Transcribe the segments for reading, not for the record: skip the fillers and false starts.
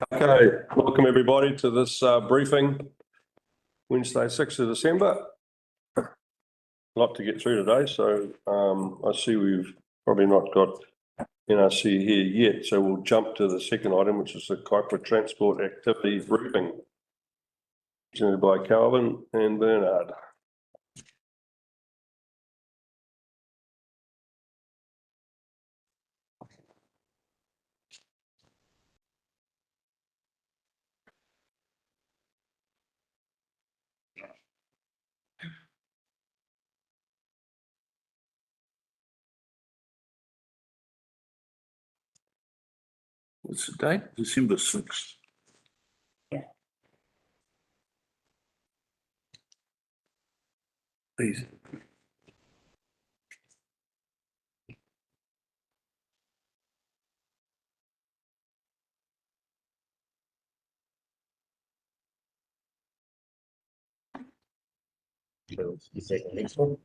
Okay, welcome everybody to this briefing, Wednesday, 6th of December. A lot to get through today, so I see we've probably not got NRC here yet, so we'll jump to the second item, which is the Kaipara Transport Activity Briefing, presented by Calvin and Bernard. What's the date? December 6th. Please. So you say the next one?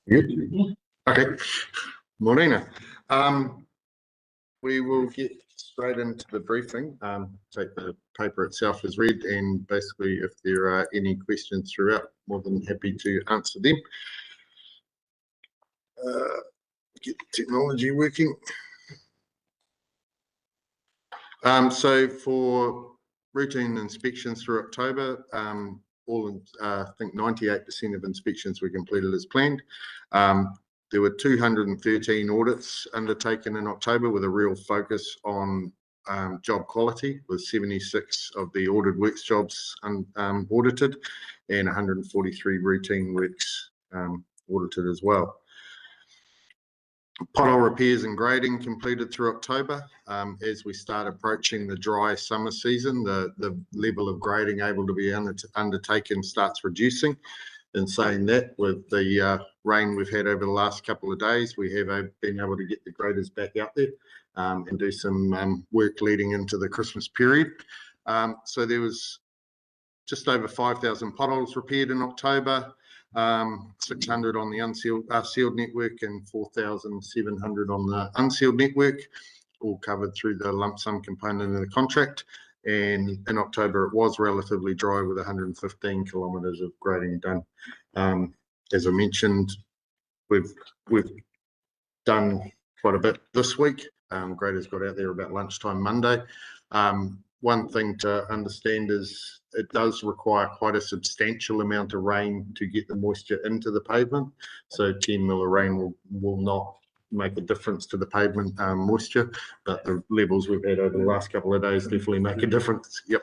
Good. Okay. Morena. We will get straight into the briefing. Take the paper itself as read, and basically if there are any questions throughout, more than happy to answer them. Get the technology working. So for routine inspections through October, I think 98% of inspections were completed as planned. There were 213 audits undertaken in October with a real focus on job quality, with 76 of the ordered works jobs audited and 143 routine works audited as well. Pothole repairs and grading completed through October. As we start approaching the dry summer season, the level of grading able to be undertaken starts reducing. In saying that, with the rain we've had over the last couple of days, we have been able to get the graders back out there and do some work leading into the Christmas period. So there was just over 5,000 potholes repaired in October. 600 on the sealed network and 4,700 on the unsealed network, all covered through the lump sum component of the contract. And in October, it was relatively dry with 115 kilometres of grading done. As I mentioned, we've done quite a bit this week. Graders got out there about lunchtime Monday. One thing to understand is it does require quite a substantial amount of rain to get the moisture into the pavement. So 10 mil of rain will not make a difference to the pavement moisture, but the levels we've had over the last couple of days definitely make a difference. Yep.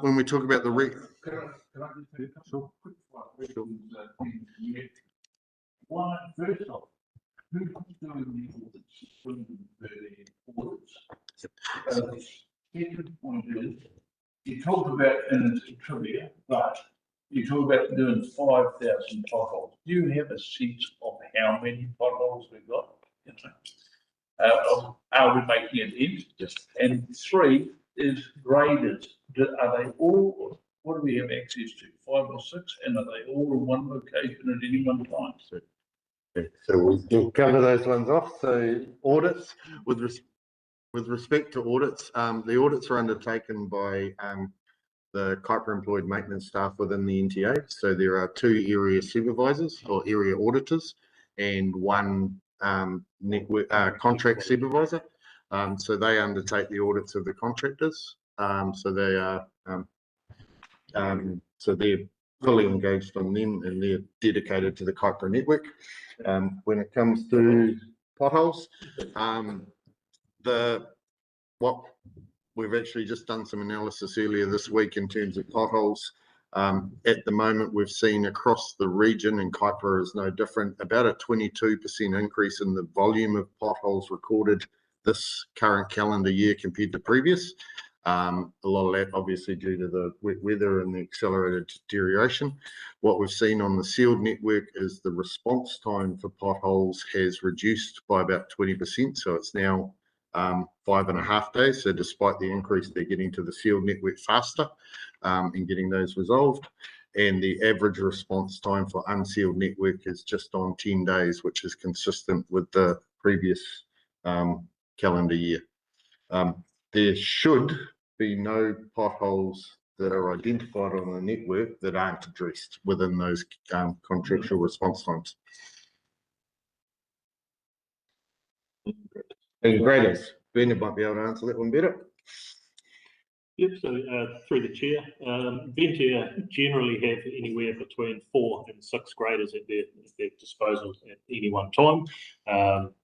When we talk about the One, first off, who's doing the audits? Second point is, you talk about, and it's trivia, but you talk about doing 5,000 potholes. Do you have a sense of how many potholes we've got? Are we making an end? Yes. And three is graders. Are they all, what do we have access to? 5 or 6? And are they all in one location at any one time? So we'll cover those ones off. So audits, with respect to audits, the audits are undertaken by the Kaipara employed maintenance staff within the NTA. So there are 2 area supervisors or area auditors and 1 network contract supervisor. So they undertake the audits of the contractors. So they are so they're fully engaged on them and they're dedicated to the Kaipara network. When it comes to potholes, what we've actually just done some analysis earlier this week in terms of potholes. At the moment, we've seen across the region, and Kaipara is no different, about a 22% increase in the volume of potholes recorded this current calendar year compared to previous. A lot of that obviously due to the wet weather and the accelerated deterioration. What we've seen on the sealed network is the response time for potholes has reduced by about 20%. So it's now 5.5 days. So despite the increase, they're getting to the sealed network faster and getting those resolved. And the average response time for unsealed network is just on 10 days, which is consistent with the previous calendar year. There should be no potholes that are identified on the network that aren't addressed within those contractual response times. And graders, Bernard might be able to answer that one better. Yep, so through the chair, Ventia generally have anywhere between 4 and 6 graders at their disposal at any one time,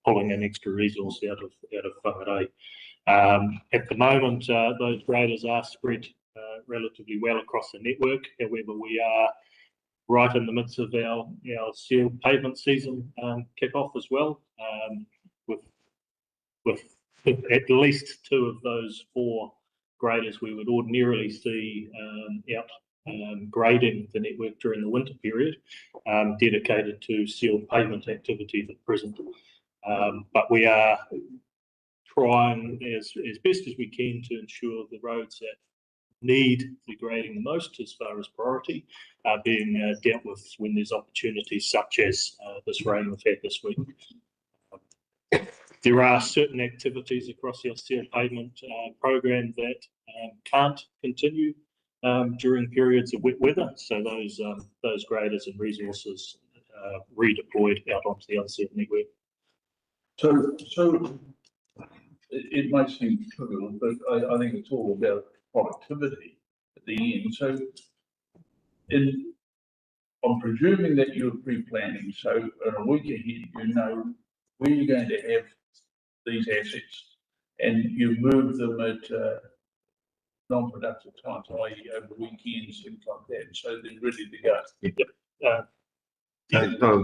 pulling an extra resource out of Whangarei. At the moment, those graders are spread relatively well across the network. However, we are right in the midst of our sealed pavement season kick-off as well, with at least 2 of those 4 graders we would ordinarily see out grading the network during the winter period, dedicated to sealed pavement activities at present. But we are trying as best as we can to ensure the roads that need the grading the most as far as priority are being dealt with when there's opportunities such as this rain we've had this week. There are certain activities across our sealed pavement program that can't continue during periods of wet weather, so those graders and resources redeployed out onto the unsealed network. So it might seem trivial, but I think it's all about productivity at the end. So I'm presuming that you're pre-planning, so in a week ahead, you know where you're going to have these assets and you move them at non-productive times, i.e. over weekends, things like that, so they're ready to go. So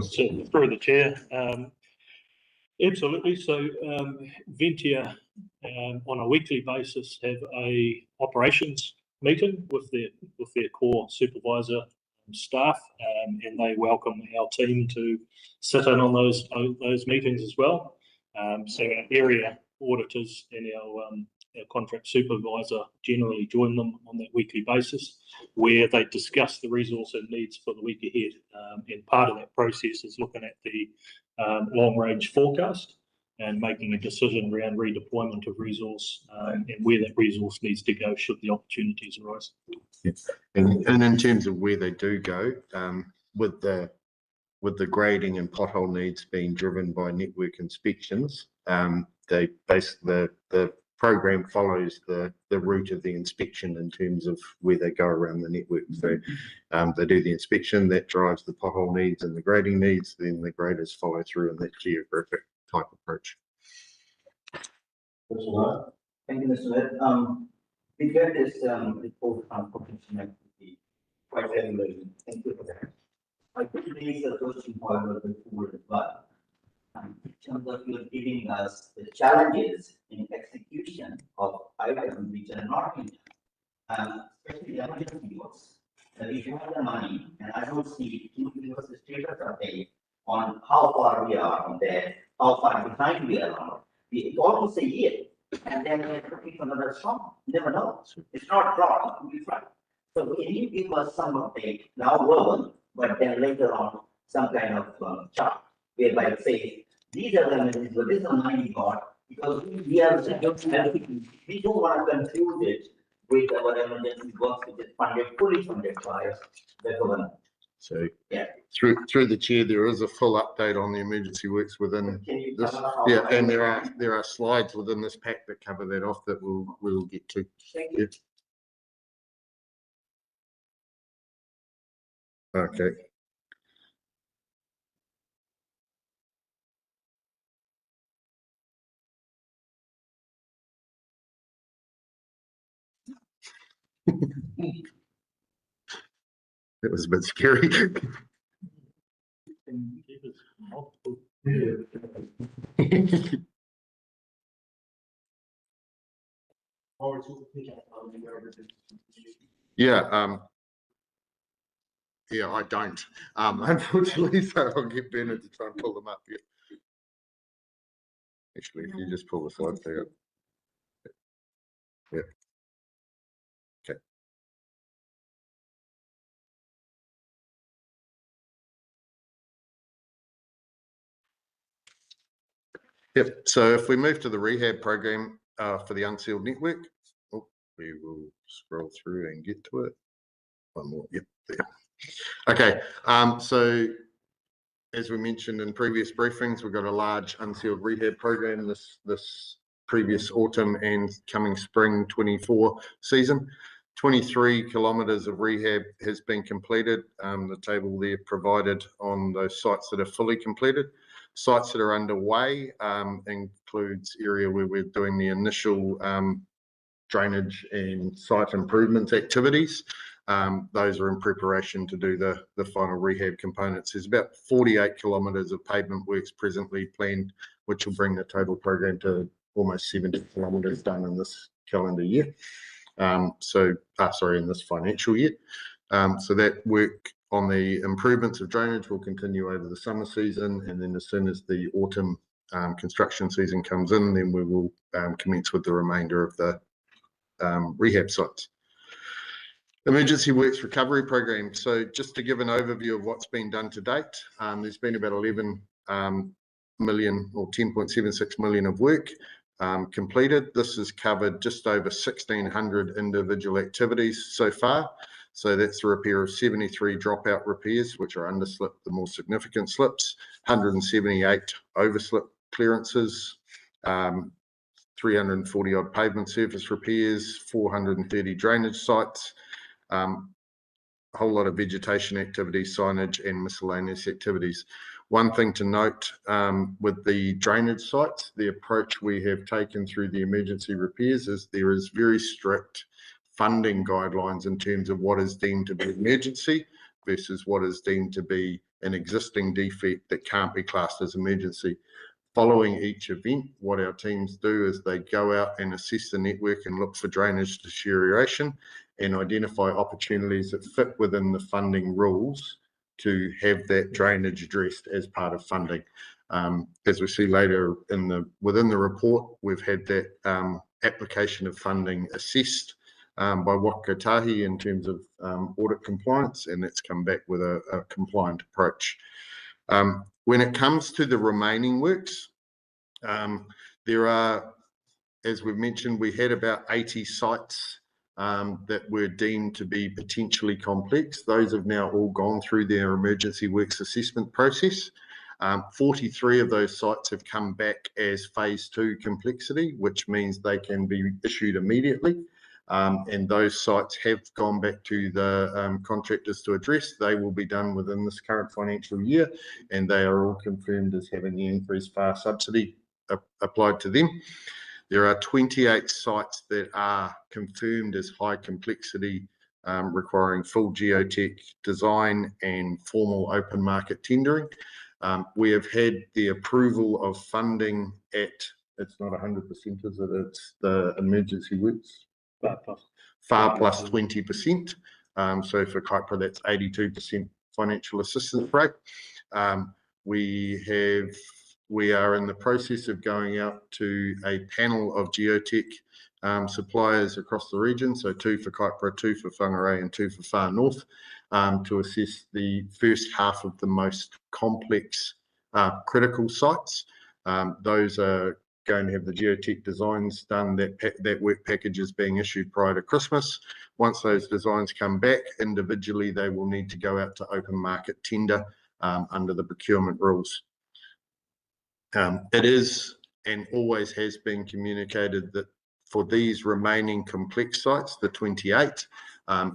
through the chair, absolutely. So Ventia on a weekly basis have a operations meeting with their core supervisor staff, and they welcome our team to sit in on those meetings as well. So our area auditors and our contract supervisor generally join them on that weekly basis, where they discuss the resource and needs for the week ahead. And part of that process is looking at the long-range forecast and making a decision around redeployment of resource and where that resource needs to go should the opportunities arise. Yes. And in terms of where they do go, with the grading and pothole needs being driven by network inspections, the program follows the route of the inspection in terms of where they go around the network. So they do the inspection, that drives the pothole needs and the grading needs, then the graders follow through in that geographic type approach. Thank you, Mr. Mayor. We get this report on completion activity quite regularly. Thank you for that. I could raise a question, however, before as well. In terms of you giving us the challenges in execution of items which are not in time, especially emergency works. That if you have the money, and I don't see, you give us the status update on how far we are on that, how far behind we are on. We almost a year, and then we're looking for another song. Never know. It's not wrong, it will be fine. So can you give us some update, now verbal, but then later on some kind of chart whereby it says these are the amenities, but this is the money we got, because we are we don't want to confuse it with our emergency works, which is fully funded by the government. So yeah, through the chair, there is a full update on the emergency works within this. Yeah, and there are slides within this pack that cover that off that we'll get to. Thank you. Yeah. Okay. That was a bit scary. Yeah, yeah, I don't, unfortunately, so I'll get Bernard to try and pull them up here. Actually, if you just pull the slides there. Yeah. Okay. Yep, so if we move to the rehab program for the unsealed network, we will scroll through and get to it. One more, yep, there. Okay, so as we mentioned in previous briefings, we've got a large unsealed rehab program this previous autumn and coming spring 24 season. 23 kilometres of rehab has been completed. The table there provided on those sites that are fully completed. Sites that are underway includes area where we're doing the initial drainage and site improvements activities. Those are in preparation to do the final rehab components. There's about 48 kilometres of pavement works presently planned, which will bring the total program to almost 70 kilometres done in this calendar year. In this financial year. So that work on the improvements of drainage will continue over the summer season, and then as soon as the autumn construction season comes in, then we will commence with the remainder of the rehab sites. Emergency Works Recovery Program. So just to give an overview of what's been done to date, there's been about 11 million or 10.76 million of work completed. This has covered just over 1,600 individual activities so far. So that's the repair of 73 dropout repairs, which are underslip, the more significant slips, 178 overslip clearances, 340 odd pavement surface repairs, 430 drainage sites, a whole lot of vegetation activities, signage and miscellaneous activities. One thing to note with the drainage sites, the approach we have taken through the emergency repairs is there is very strict funding guidelines in terms of what is deemed to be emergency versus what is deemed to be an existing defect that can't be classed as emergency. Following each event, what our teams do is they go out and assess the network and look for drainage deterioration and identify opportunities that fit within the funding rules to have that drainage addressed as part of funding. As we see later within the report, we've had that application of funding assessed by Waka Kotahi in terms of audit compliance, and that's come back with a compliant approach. When it comes to the remaining works, there are, as we've mentioned, we had about 80 sites that were deemed to be potentially complex. Those have now all gone through their emergency works assessment process. 43 of those sites have come back as phase 2 complexity, which means they can be issued immediately. And those sites have gone back to the contractors to address. They will be done within this current financial year, and they are all confirmed as having the increased FAR subsidy applied to them. There are 28 sites that are confirmed as high complexity, requiring full geotech design and formal open market tendering. We have had the approval of funding at, it's not 100%, is it? It's the emergency works. FAR plus 20%. So for Kaipara, that's 82% financial assistance rate. We are in the process of going out to a panel of geotech suppliers across the region. So 2 for Kaipara, 2 for Whangarei and 2 for Far North to assess the first half of the most complex critical sites. Those are going to have the geotech designs done. That work package is being issued prior to Christmas. Once those designs come back individually, they will need to go out to open market tender under the procurement rules. It is and always has been communicated that for these remaining complex sites, the 28,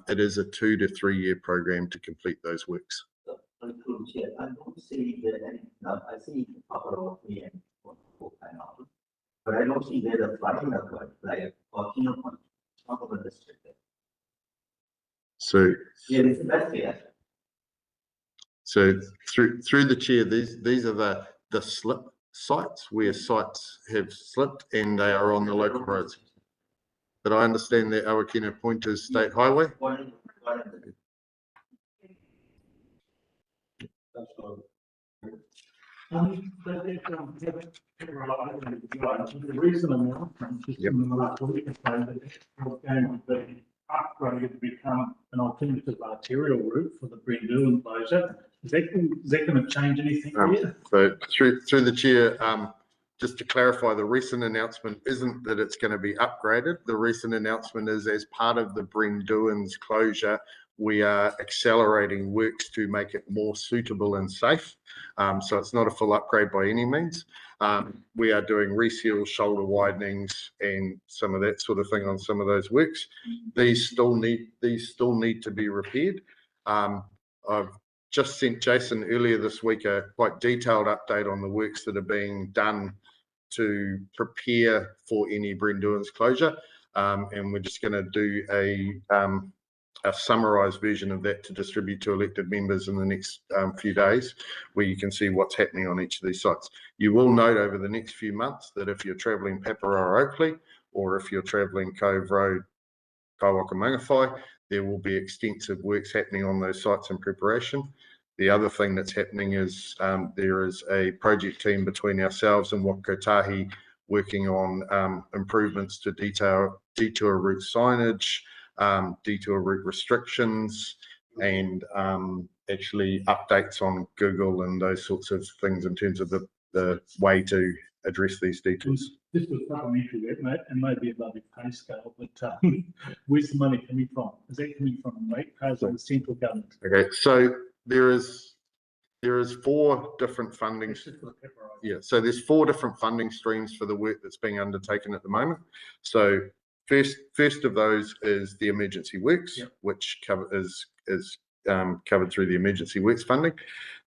it is a 2 to 3 year program to complete those works. I don't see that. I see a couple of me and but I don't see where the flooding occurred, like Okinawan, not over district. So Yeah, it's best here. So through the chair, these are the slip sites where sites have slipped and they are on the local roads. But I understand that Awakena Point is state highway. The reason I'm not, just in the last week or so, that it's going to be upgraded to become an alternative arterial route for the Brendune closure. Is that going to change anything here? So through the chair, just to clarify, the recent announcement isn't that it's going to be upgraded. The recent announcement is as part of the Brendune's closure, we are accelerating works to make it more suitable and safe. So it's not a full upgrade by any means. We are doing reseal, shoulder widenings, and some of that sort of thing on some of those works. These still need to be repaired. I've just sent Jason earlier this week a quite detailed update on the works that are being done to prepare for any Brendune's closure. And we're just going to do a summarised version of that to distribute to elected members in the next few days, where you can see what's happening on each of these sites. You will note over the next few months that if you're travelling Paparoa Oakley, or if you're travelling Cove Road, Kaiwaka Mangawhai, there will be extensive works happening on those sites in preparation. The other thing that's happening is there is a project team between ourselves and Waka Kotahi working on improvements to detour route signage, detour route restrictions, and actually updates on Google and those sorts of things in terms of the way to address these detours. This was supplementary, mate, and maybe above the pay scale, but where's the money coming from? Is that coming from ratepayers or the central government? Okay, so there is 4 different funding. Yeah, so there's 4 different funding streams for the work that's being undertaken at the moment. So first of those is the emergency works, yep, which is covered through the emergency works funding.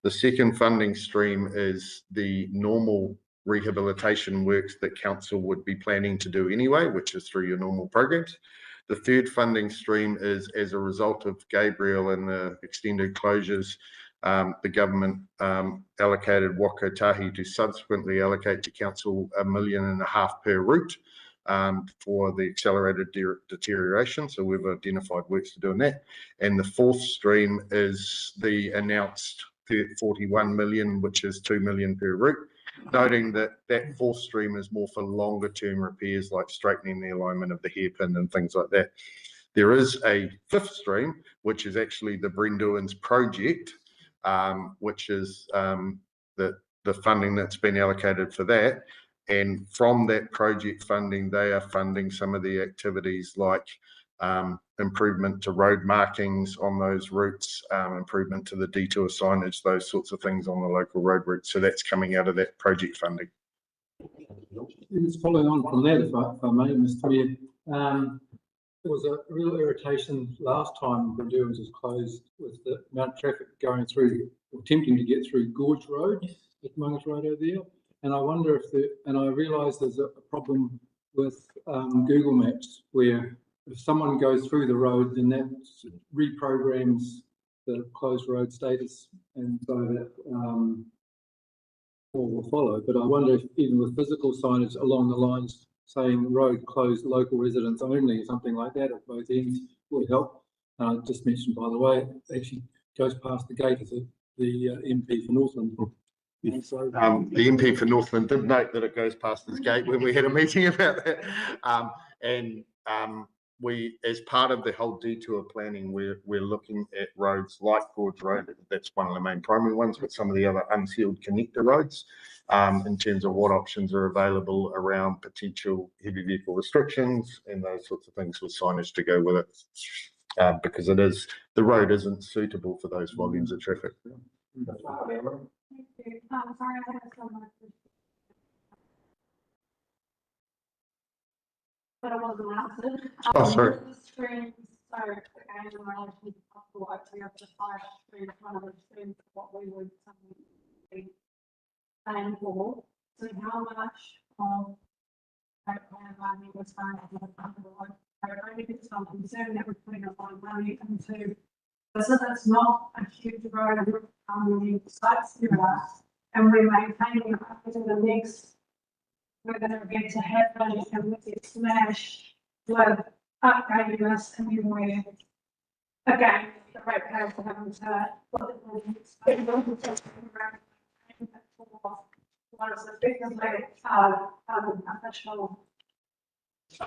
The second funding stream is the normal rehabilitation works that council would be planning to do anyway, which is through your normal programs. The third funding stream is as a result of Gabriel and the extended closures. The government allocated Waka Kotahi to subsequently allocate to council $1.5 million per route for the accelerated deterioration. So we've identified works to do in that. And the fourth stream is the announced 41 million, which is 2 million per route. Noting that that fourth stream is more for longer term repairs, like straightening the alignment of the hairpin and things like that. There is a fifth stream, which is actually the Brendune's project, which is the funding that's been allocated for that. And from that project funding, they are funding some of the activities like improvement to road markings on those routes, improvement to the detour signage, those sorts of things on the local road routes. So that's coming out of that project funding. Just following on from that, if I may, Mr. Mayor, there was a real irritation last time Brendune's was closed with the amount of traffic going through, or attempting to get through Gorge Road, at Mungus Road over there. And I wonder and I realise there's a problem with Google Maps, where if someone goes through the road, then that reprograms the closed road status, and so that all will follow. But I wonder if even with physical signage along the lines saying road closed, local residents only, something like that at both ends would help. Just mentioned, by the way, it actually goes past the gate of the MP for Northland. So, the MP for Northland did note that it goes past his gate when we had a meeting about that. We, as part of the whole detour planning, we're looking at roads like Gorge Road. That's one of the main primary ones, but some of the other unsealed connector roads, in terms of what options are available around potential heavy vehicle restrictions and those sorts of things with signage to go with it, because the road isn't suitable for those volumes of traffic. Sorry, I have so much. But I wasn't answered. Oh, sorry. The screens, so again, in relation to possible opening up the 5 screens, one of the screens, what we would be paying for. So how much of that money was going to the fund? I'm concerned that we're putting a lot of money into So that's not a huge road, how many sites there are, and we're maintaining it up to the next. We're gonna get to happen and we get smashed with upgrading this and then we're, again, the rate payers are having to. What is the biggest way, additional.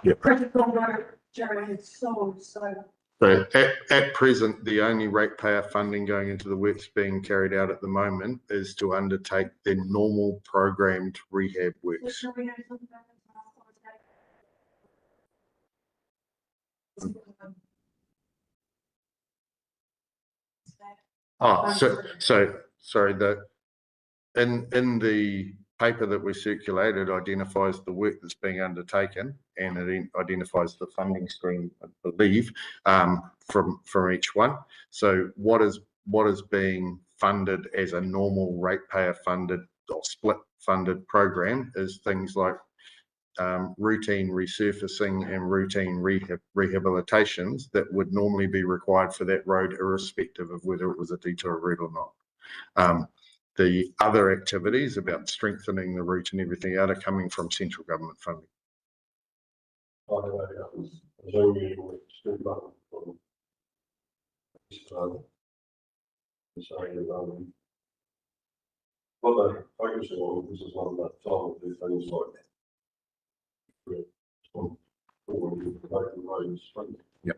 Yep. Critical work during storms, so. So at present, the only ratepayer funding going into the works being carried out at the moment is to undertake the normal programmed rehab works. Oh, sorry, in the paper that we circulated identifies the work that's being undertaken and it identifies the funding stream, I believe, from each one. So what is being funded as a normal ratepayer funded or split funded program is things like routine resurfacing and routine rehabilitations that would normally be required for that road, irrespective of whether it was a detour route or not. The other activities about strengthening the route and everything out are coming from central government funding. What they're focusing on, this is not enough time to do things like. Yep.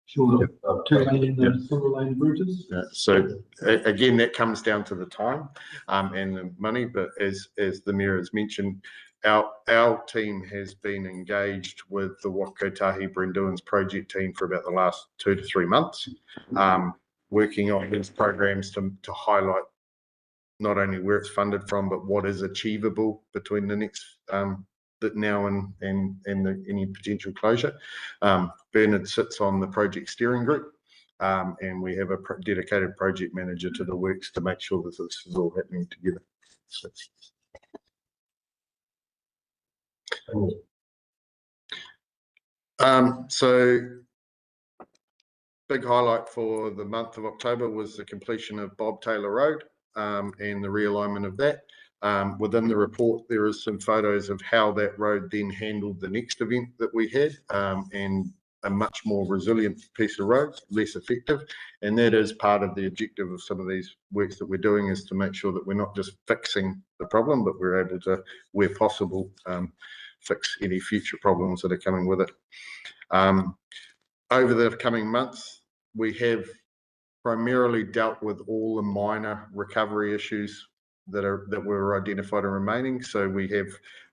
Sure, 2 lane and 4 lane bridges. So again, that comes down to the time and the money, but as the Mayor has mentioned, our team has been engaged with the Wakotahi Brenduans project team for about the last 2 to 3 months, working on these programs to highlight not only where it's funded from, but what is achievable between the next that now and any potential closure. Bernard sits on the project steering group, and we have a dedicated project manager to the works to make sure that this is all happening together. So big highlight for the month of October was the completion of Bob Taylor Road and the realignment of that. Within the report, there is some photos of how that road then handled the next event that we had, and a much more resilient piece of road, less effective. And that is part of the objective of some of these works that we're doing, is to make sure that we're not just fixing the problem, but we're able to, where possible, fix any future problems that are coming with it. Over the coming months, we have primarily dealt with all the minor recovery issues that were identified and remaining. So we have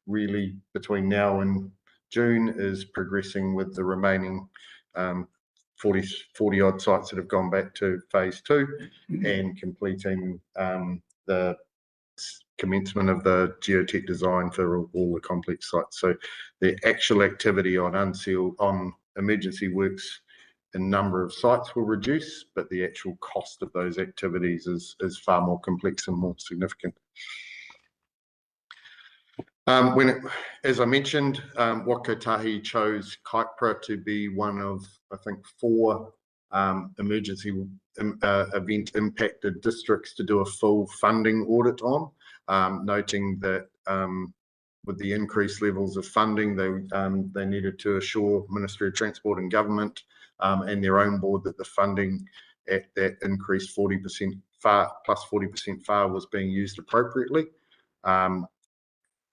really, between now and June, is progressing with the remaining 40 odd sites that have gone back to phase 2 and completing the commencement of the geotech design for all the complex sites. So the actual activity on emergency works, a number of sites will reduce, but the actual cost of those activities is far more complex and more significant. As I mentioned, Wakotahi chose Kaipara to be one of, I think, 4 emergency event impacted districts to do a full funding audit on, noting that with the increased levels of funding, they needed to assure Ministry of Transport and Government and their own board that the funding at that increased 40% FAR plus 40% FAR was being used appropriately.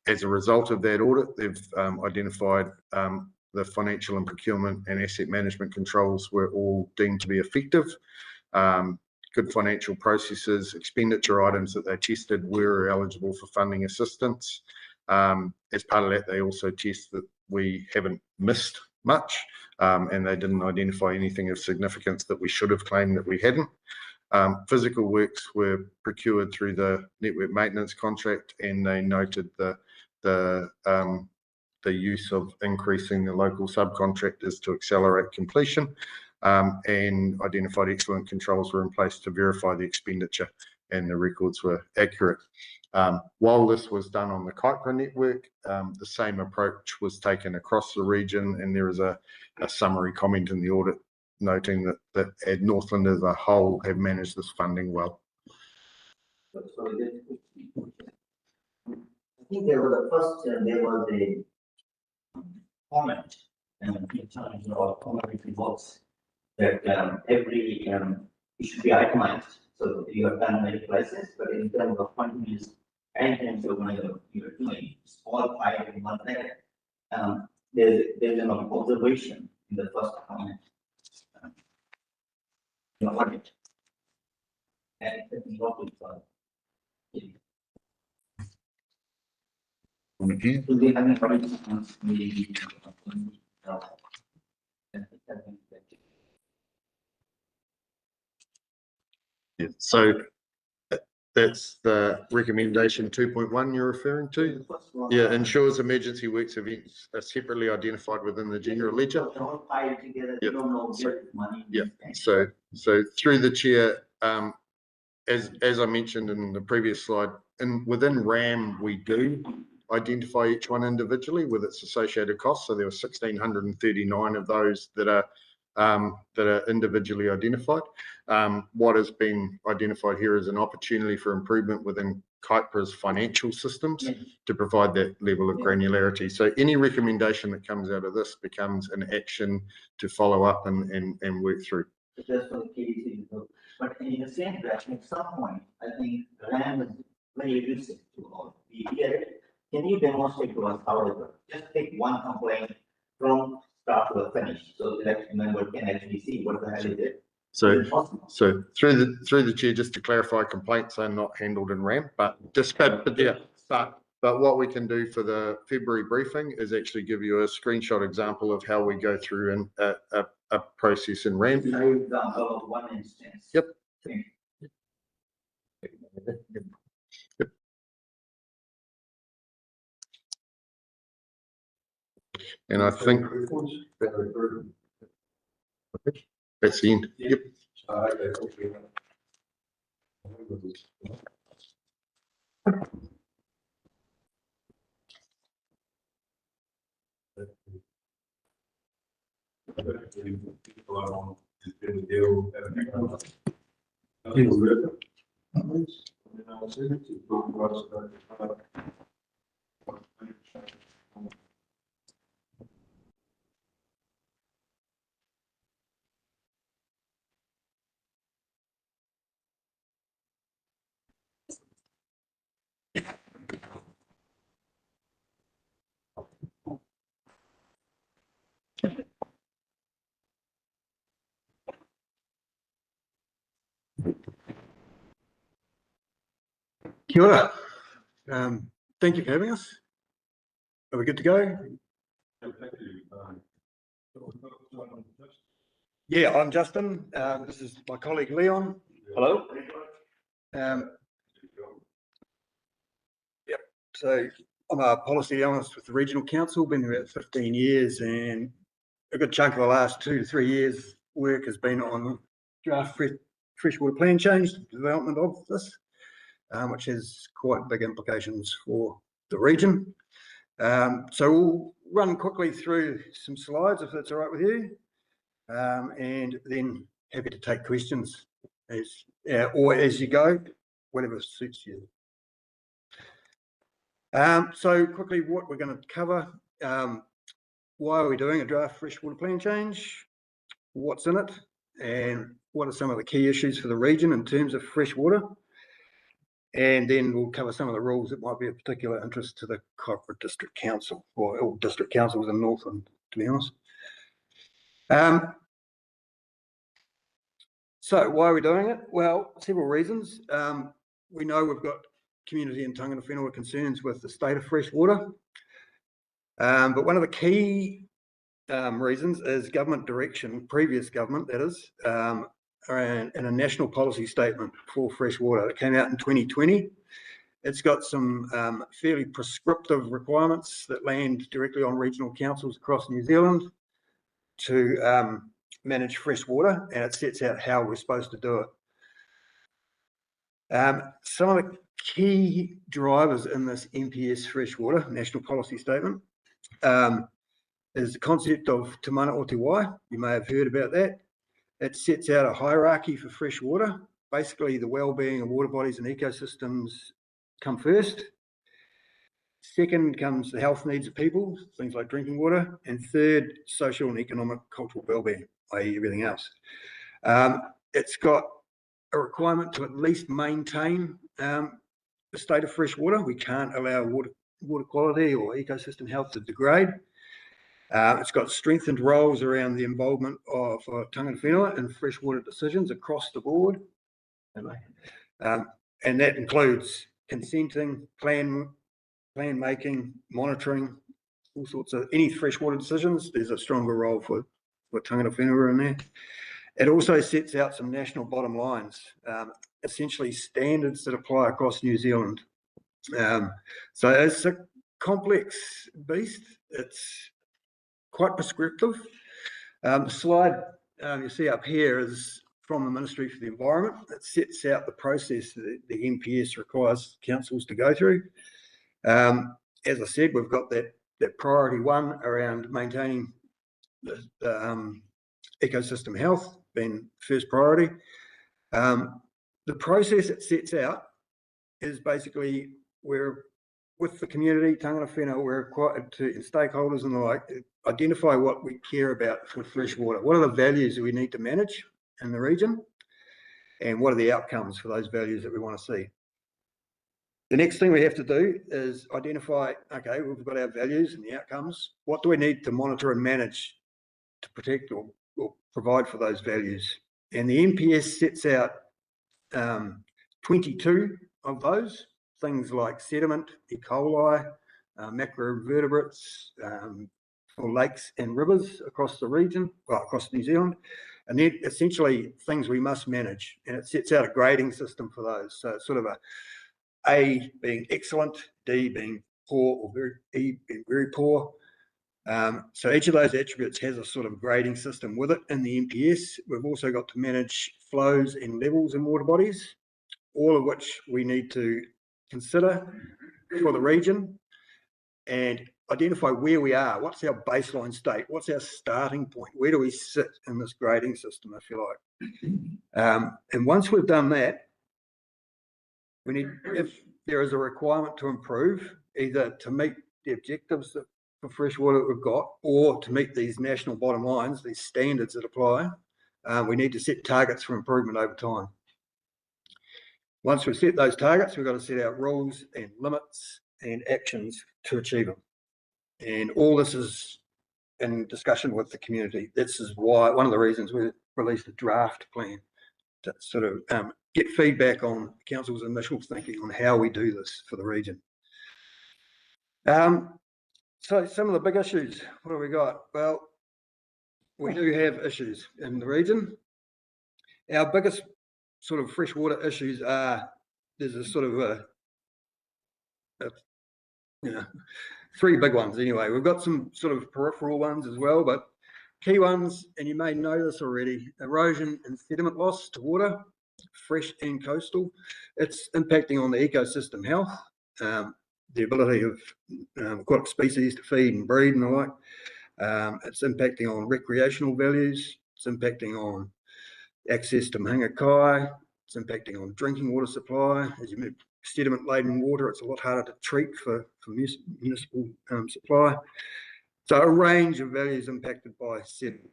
As a result of that audit, they've identified the financial and procurement and asset management controls were all deemed to be effective. Good financial processes, expenditure items that they tested were eligible for funding assistance. As part of that, they also test that we haven't missed much, and they didn't identify anything of significance that we should have claimed that we hadn't. Physical works were procured through the network maintenance contract, and they noted the use of increasing the local subcontractors to accelerate completion, and identified excellent controls were in place to verify the expenditure and the records were accurate. While this was done on the Kuiper network, the same approach was taken across the region, and there is a summary comment in the audit noting that at Northland as a whole have managed this funding well. I think there was a first, there was a comment, and in terms of comment reports, that every, it should be itemized, so you have done many places, but in terms of continuous, anything you're doing, it's all five in one there. There's an observation in the first comment. The audit. And it's not with, so they haven't already maybe. Yeah, so that's the recommendation 2.1 you're referring to? Yeah, ensures emergency works events are separately identified within the general ledger. All five together, you Yep. don't know So- where the money. Yeah, so through the chair, as I mentioned in the previous slide, within RAM, we do identify each one individually with its associated costs. So there were 1,639 of those that are individually identified. What has been identified here is an opportunity for improvement within Kuiper's financial systems to provide that level of granularity. So any recommendation that comes out of this becomes an action to follow up and work through. Just for the KDC, but in the same direction, at some point, I think RAM is very elusive to all. We get it. Can you demonstrate to us, however, just take one complaint from start to finish, so the election member can actually see what the hell is it? So through the chair, just to clarify, complaints are not handled in RAM, but what we can do for the February briefing is actually give you a screenshot example of how we go through a process in RAM. No example of one instance. Yep. And I think that's the end. Yep. Kia ora. Thank you for having us. Are we good to go? Yeah, I'm Justin. This is my colleague Leon. Hello. Yep. So I'm a policy analyst with the Regional Council, been there about 15 years, and a good chunk of the last 2 to 3 years work has been on draft freshwater plan change, development of this, which has quite big implications for the region. So we'll run quickly through some slides if that's all right with you, and then happy to take questions as you go, whatever suits you. So quickly, what we're going to cover: why are we doing a draft freshwater plan change? What's in it, and what are some of the key issues for the region in terms of fresh water? And then we'll cover some of the rules that might be of particular interest to the Kuiper District Council, or all district councils in Northland, to be honest. So why are we doing it? Well, several reasons. We know we've got community and Tangata Whenua concerns with the state of fresh water. But one of the key reasons is government direction, previous government that is, in a national policy statement for fresh water. It came out in 2020. It's got some fairly prescriptive requirements that land directly on regional councils across New Zealand to manage fresh water, and it sets out how we're supposed to do it. Some of the key drivers in this NPS freshwater national policy statement is the concept of Te Mana o Te Wai. You may have heard about that. It sets out a hierarchy for fresh water. Basically, the well-being of water bodies and ecosystems come first. Second comes the health needs of people, things like drinking water. And third, social and economic cultural well-being, i.e. everything else. It's got a requirement to at least maintain the state of fresh water. We can't allow water quality or ecosystem health to degrade. It's got strengthened roles around the involvement of tangata whenua in freshwater decisions across the board. And that includes consenting, plan making, monitoring, all sorts of any freshwater decisions. There's a stronger role for tangata whenua in there. It also sets out some national bottom lines, essentially standards that apply across New Zealand. So it's a complex beast. It's quite prescriptive. The slide you see up here is from the Ministry for the Environment. It sets out the process that the NPS requires councils to go through. As I said, we've got that priority one around maintaining the ecosystem health being first priority. The process it sets out is basically we're with the community, tangata whenua, we're required to, and stakeholders and the like, identify what we care about with fresh water. What are the values that we need to manage in the region? And what are the outcomes for those values that we want to see? The next thing we have to do is identify, okay, we've got our values and the outcomes. What do we need to monitor and manage to protect or provide for those values? And the NPS sets out 22 of those, things like sediment, E. coli, macroinvertebrates, for lakes and rivers across the region, well, across New Zealand. And then essentially things we must manage. And it sets out a grading system for those. So it's sort of A being excellent, D being poor, or E being very poor. So each of those attributes has a sort of grading system with it in the NPS. We've also got to manage flows and levels in water bodies, all of which we need to consider for the region and identify where we are. What's our baseline state? What's our starting point? Where do we sit in this grading system, if you like? And once we've done that, we need, if there is a requirement to improve, either to meet the objectives that for freshwater that we've got, or to meet these national bottom lines, these standards that apply, we need to set targets for improvement over time. Once we've set those targets, we've got to set out rules and limits and actions to achieve them. And all this is in discussion with the community. This is why, one of the reasons we released a draft plan to sort of get feedback on council's initial thinking on how we do this for the region. So some of the big issues, what have we got? Well, we do have issues in the region. Our biggest sort of freshwater issues are, there's a sort of three big ones anyway. We've got some sort of peripheral ones as well, but key ones, and you may know this already, erosion and sediment loss to water, fresh and coastal. It's impacting on the ecosystem health, the ability of aquatic species to feed and breed and the like. It's impacting on recreational values. It's impacting on access to mahinga kai. It's impacting on drinking water supply. As you move sediment-laden water, it's a lot harder to treat for municipal supply. So a range of values impacted by sediment.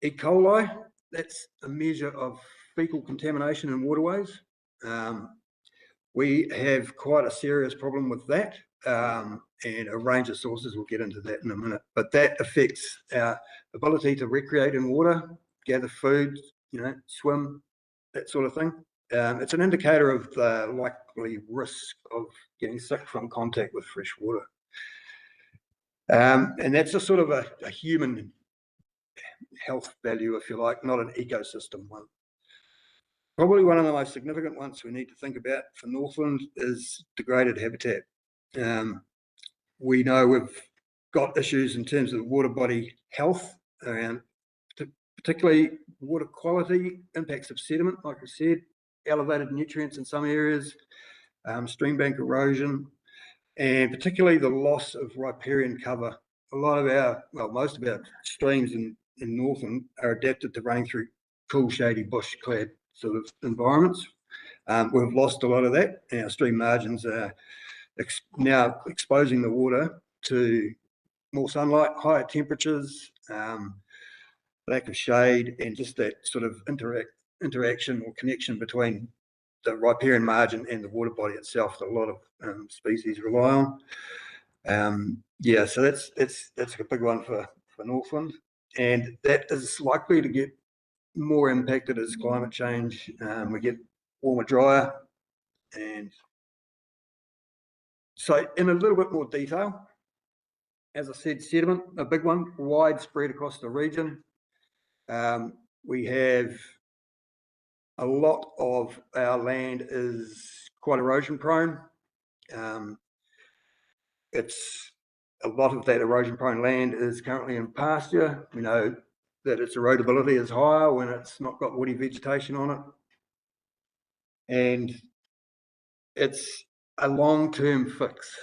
E. coli, that's a measure of fecal contamination in waterways. We have quite a serious problem with that, and a range of sources. We'll get into that in a minute. But that affects our ability to recreate in water, gather food, swim, that sort of thing. It's an indicator of the likely risk of getting sick from contact with fresh water. And that's a sort of a human health value, if you like, not an ecosystem one. Probably one of the most significant ones we need to think about for Northland is degraded habitat. We know we've got issues in terms of water body health around particularly water quality, impacts of sediment, like I said, elevated nutrients in some areas, stream bank erosion, and particularly the loss of riparian cover. A lot of our, well, most of our streams in Northland are adapted to running through cool, shady, bush-clad sort of environments. We've lost a lot of that, and our stream margins are now exposing the water to more sunlight, higher temperatures, lack of shade, and just that sort of interaction or connection between the riparian margin and the water body itself that a lot of species rely on. Yeah, so that's a big one for Northland, and that is likely to get more impacted as climate change. We get warmer, drier, and so in a little bit more detail, as I said, sediment, a big one, widespread across the region. We have a lot of our land is quite erosion prone. It's a lot of that erosion prone land is currently in pasture. We know that its erodibility is higher when it's not got woody vegetation on it. And it's a long-term fix.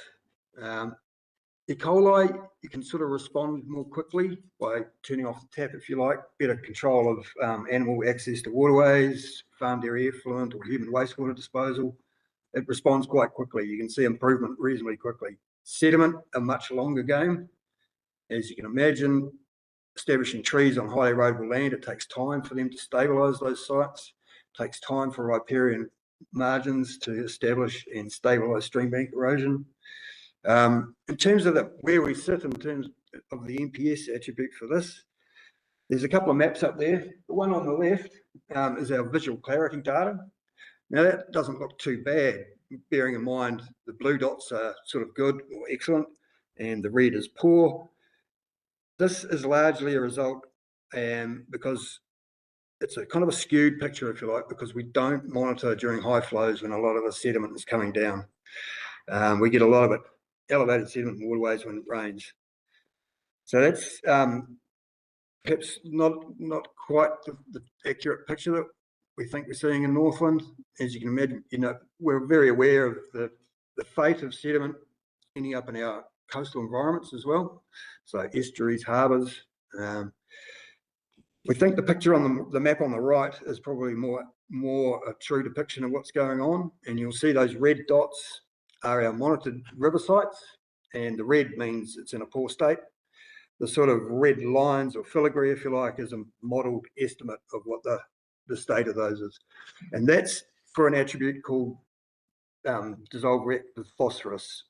E. coli, you can sort of respond more quickly by turning off the tap if you like, better control of animal access to waterways, farmed area effluent or human wastewater disposal. It responds quite quickly. You can see improvement reasonably quickly. Sediment, a much longer game. As you can imagine, establishing trees on highly erodible land, it takes time for them to stabilise those sites. It takes time for riparian margins to establish and stabilise stream bank erosion. In terms of where we sit in terms of the NPS attribute for this, there's a couple of maps up there. The one on the left is our visual clarity data. Now that doesn't look too bad, bearing in mind the blue dots are sort of good or excellent and the red is poor. This is largely a result because it's a kind of a skewed picture, if you like, because we don't monitor during high flows when a lot of the sediment is coming down. We get a lot of it, elevated sediment in waterways when it rains. So that's perhaps not quite the accurate picture that we think we're seeing in Northland. As you can imagine, we're very aware of the fate of sediment ending up in our coastal environments as well. So estuaries, harbours. We think the picture on the map on the right is probably more a true depiction of what's going on. And you'll see those red dots are our monitored river sites, and the red means it's in a poor state. The sort of red lines or filigree, if you like, is a modelled estimate of what the state of those is. And that's for an attribute called dissolved reactive phosphorus.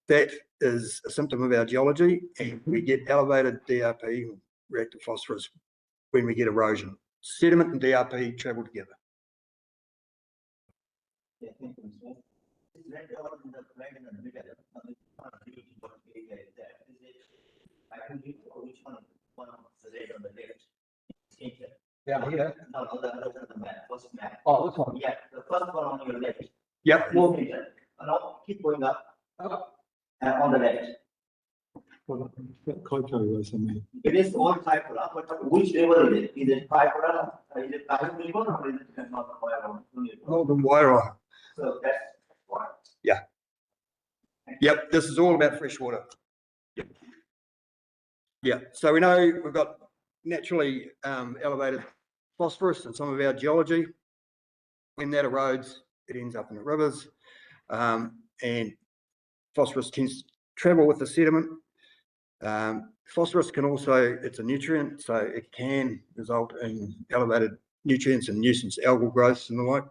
That is a symptom of our geology, and we get elevated DRP, reactive phosphorus, when we get erosion. Sediment and DRP travel together. Yeah, thank you, Mr. Is red dot in the flag in the middle? What area is that? Is it Ivanhoe or which one? One of the red on the left. Yeah, here. No, the map, first map. Oh, this one. Yeah, the first one on your left. Yep. More meter. No, keep going up. On the left. Well, that Koto was in there. It is all Kaikoura, but which river is it? Is it Kaikoura? Is it Kaikoura river or is it not Kaikoura? Northern Wairoa. So that's why. Yep, this is all about fresh water. Yep. Yeah, so we know we've got naturally elevated phosphorus in some of our geology. When that erodes, it ends up in the rivers, and phosphorus tends to travel with the sediment. Phosphorus can also, it's a nutrient, so it can result in elevated nutrients and nuisance algal growths and the like.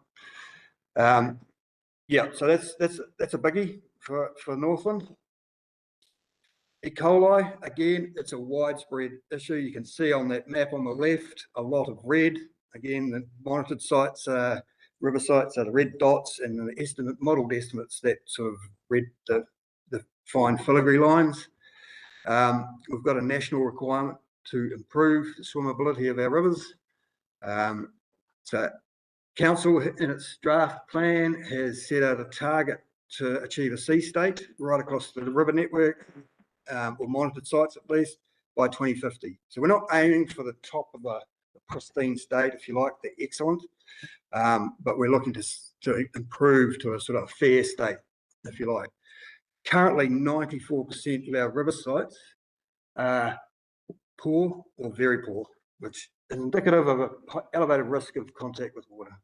Yeah, so that's a biggie for Northland. E. coli, again, it's a widespread issue. You can see on that map on the left, a lot of red. Again, the monitored sites, river sites are the red dots, and the modelled estimates that sort of red, the fine filigree lines. We've got a national requirement to improve the swimmability of our rivers. So Council in its draft plan has set out a target to achieve a sea state right across the river network, or monitored sites at least, by 2050. So we're not aiming for the top of the pristine state, if you like. They're excellent. But we're looking to improve to a sort of fair state, if you like. Currently, 94% of our river sites are poor or very poor, which is indicative of an elevated risk of contact with water.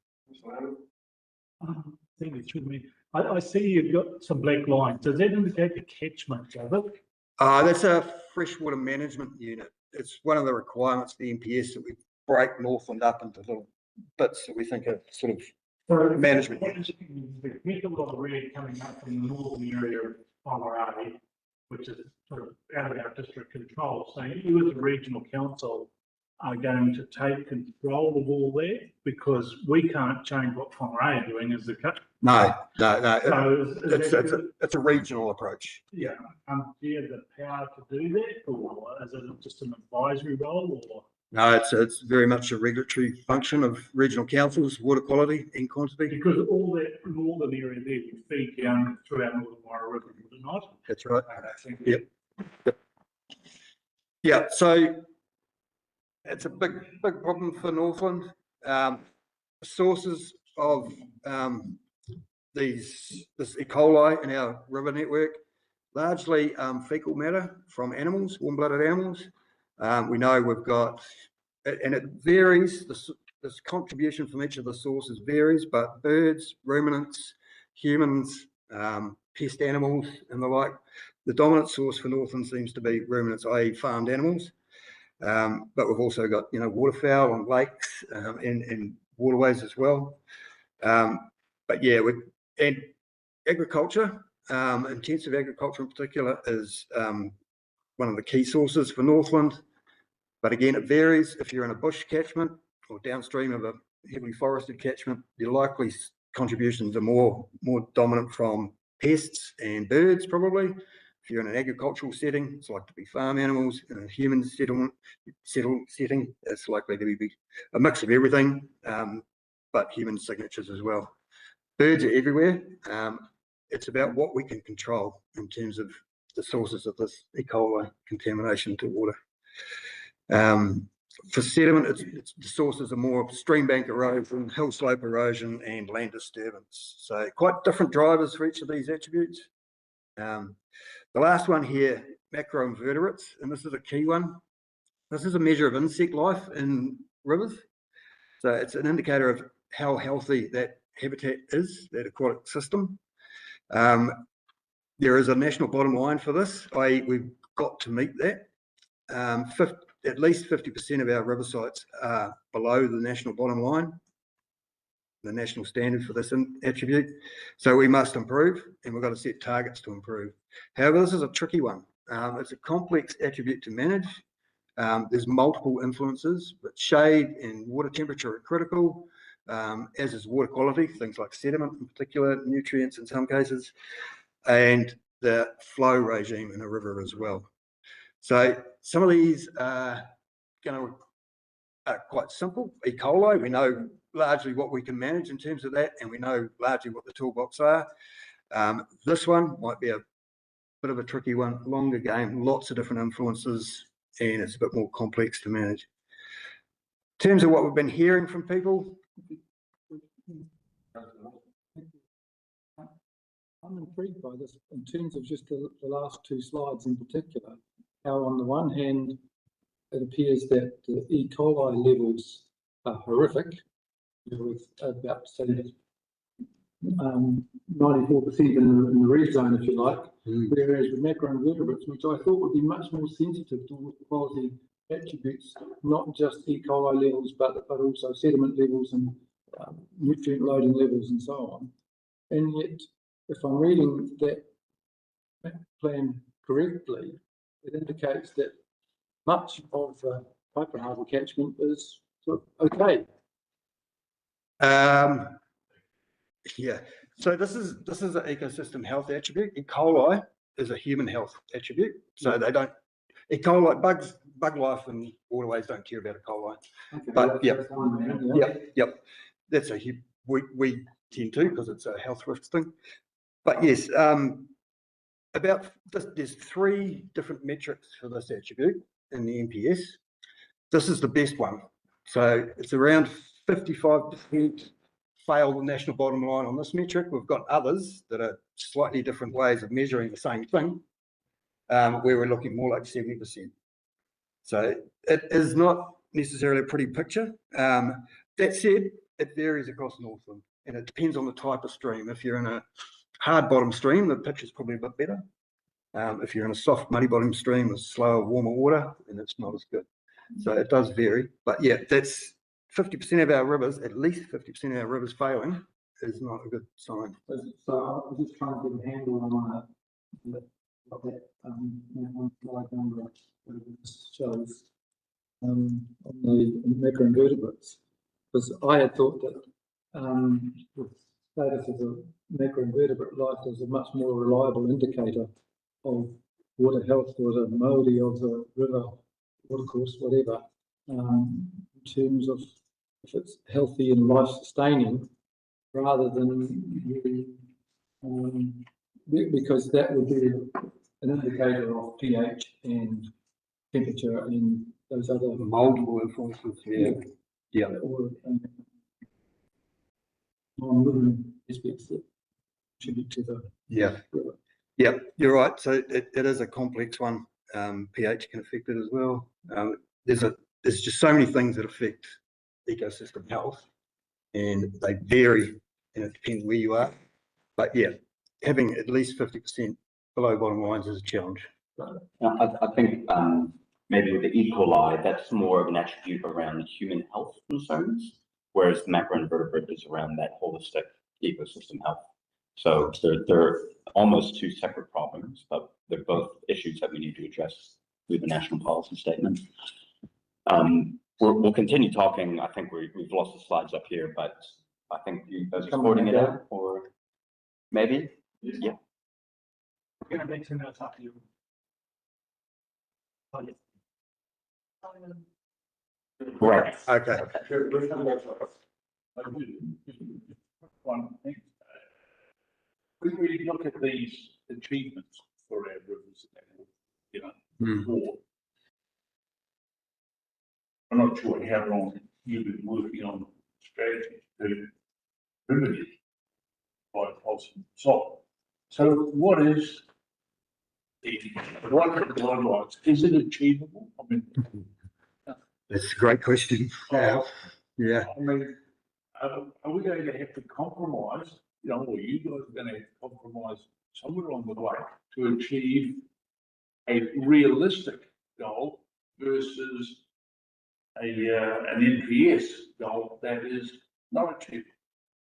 Thank you, excuse me. I see you've got some black lines. Does that indicate the catchment of it? That's a freshwater management unit. It's one of the requirements of the NPS that we break Northland up into little bits that we think are sort of management units. There's a lot of red coming up from the northern area of Whangarei, which is sort of out of our district control. So you as a regional council are going to take control of all that, because we can't change what Whangarei are doing as the cut. No. So It's a regional approach. yeah, do you have the power to do that, or is it just an advisory role, or? No, it's very much a regulatory function of regional councils, water quality and quantity. Because all that northern area there would feed down through our Northern Waiara River, would it not? That's right. Thank you. Yep. Yeah, so it's a big problem for Northland. Sources of this E. coli in our river network, largely fecal matter from animals, warm-blooded animals. We know we've got, and it varies, this contribution from each of the sources varies, but birds, ruminants, humans, pest animals and the like, the dominant source for Northland seems to be ruminants, i.e. farmed animals. But we've also got, waterfowl on lakes and waterways as well. But yeah, and agriculture, intensive agriculture in particular, is one of the key sources for Northland. But again, it varies. If you're in a bush catchment or downstream of a heavily forested catchment, your likely contributions are more dominant from pests and birds, probably. If you're in an agricultural setting, it's likely to be farm animals. In a human setting, it's likely to be a mix of everything, but human signatures as well. Birds are everywhere. It's about what we can control in terms of the sources of this E. coli contamination to water. For sediment, it's the sources are more stream bank erosion, hill slope erosion, and land disturbance. So quite different drivers for each of these attributes. The last one here, macroinvertebrates, and this is a key one. This is a measure of insect life in rivers. So it's an indicator of how healthy that habitat is, that aquatic system. There is a national bottom line for this, i.e. we've got to meet that. At least 50% of our river sites are below the national bottom line, the national standard for this attribute. So we must improve, and we've got to set targets to improve. However, this is a tricky one. It's a complex attribute to manage. There's multiple influences, but shade and water temperature are critical, as is water quality, things like sediment in particular, nutrients in some cases, and the flow regime in a river as well. So some of these are quite simple. E. coli, we know largely what we can manage in terms of that, and we know largely what the toolbox are. This one might be a bit of a tricky one, longer game, lots of different influences, and it's a bit more complex to manage. In terms of what we've been hearing from people, I'm intrigued by this in terms of just the last two slides in particular. How on the one hand, it appears that the E. coli levels are horrific, with about say 94% in the red zone, if you like, whereas with macroinvertebrates, which I thought would be much more sensitive to water quality attributes, not just E. coli levels, but also sediment levels and nutrient loading levels and so on. And yet, if I'm reading that plan correctly, it indicates that much of the Papaharville catchment is sort of okay. Yeah, so this is an ecosystem health attribute. E. coli is a human health attribute. So they don't, E. coli, bug life and waterways don't care about E. coli. Okay, But yep. That's we tend to, because it's a health risk thing. But yes, about this, there's 3 different metrics for this attribute in the NPS. This is the best one. So it's around 55% fail the national bottom line on this metric. We've got others that are slightly different ways of measuring the same thing, where we're looking more like 70%. So it is not necessarily a pretty picture. That said, it varies across Northland, and it depends on the type of stream. If you're in a hard bottom stream, the picture's probably a bit better. If you're in a soft muddy bottom stream with slower, warmer water, then it's not as good. So it does vary, but yeah, that's 50% of our rivers, at least 50% of our rivers failing is not a good sign. So I was just trying to get a handle on that, one slide number that shows, on the macroinvertebrates. Because I had thought that, the status of the macroinvertebrate life is a much more reliable indicator of water health or the mouldy of the river, watercourse, whatever, in terms of if it's healthy and life sustaining, rather than because that would be an indicator of pH and temperature and those other Multiple influences, yeah. or non-living aspects that contribute to the river. Yeah, you're right. So it is a complex one. pH can affect it as well. There's just so many things that affect ecosystem health, and they vary, and it depends where you are. But yeah, having at least 50% below bottom lines is a challenge. I think maybe with the E. coli, that's more of an attribute around human health concerns, whereas the macroinvertebrate is around that holistic ecosystem health. So they're almost two separate problems, but they're both issues that we need to address with the national policy statement. We'll continue talking. I think we've lost the slides up here, but I think you guys are sorting it out, or maybe, yeah. We're gonna make 2 minutes after you. Right. Okay. One thing. We look at these achievements for our rivers, you know, before. I'm not sure how long you've been working on strategies to remedy by possible solve. So what is what are the guidelines? Is it achievable? I mean, That's a great question. Yeah. I mean, are we going to have to compromise, you know, or you guys are going to have to compromise somewhere along the way to achieve a realistic goal versus an NPS goal that is not achievable?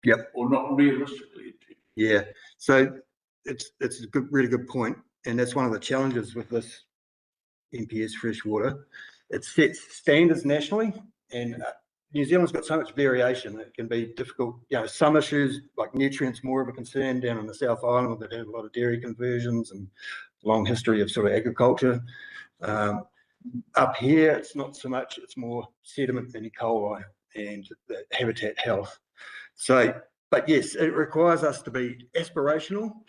Yep. Or not realistically achievable? Yeah. So it's a really good point. And that's one of the challenges with this NPS freshwater. It sets standards nationally, and New Zealand's got so much variation. It can be difficult. You know, some issues like nutrients more of a concern down in the South Island that have a lot of dairy conversions and long history of sort of agriculture. Up here, it's not so much. It's more sediment and E. coli and the habitat health. So, but yes, it requires us to be aspirational,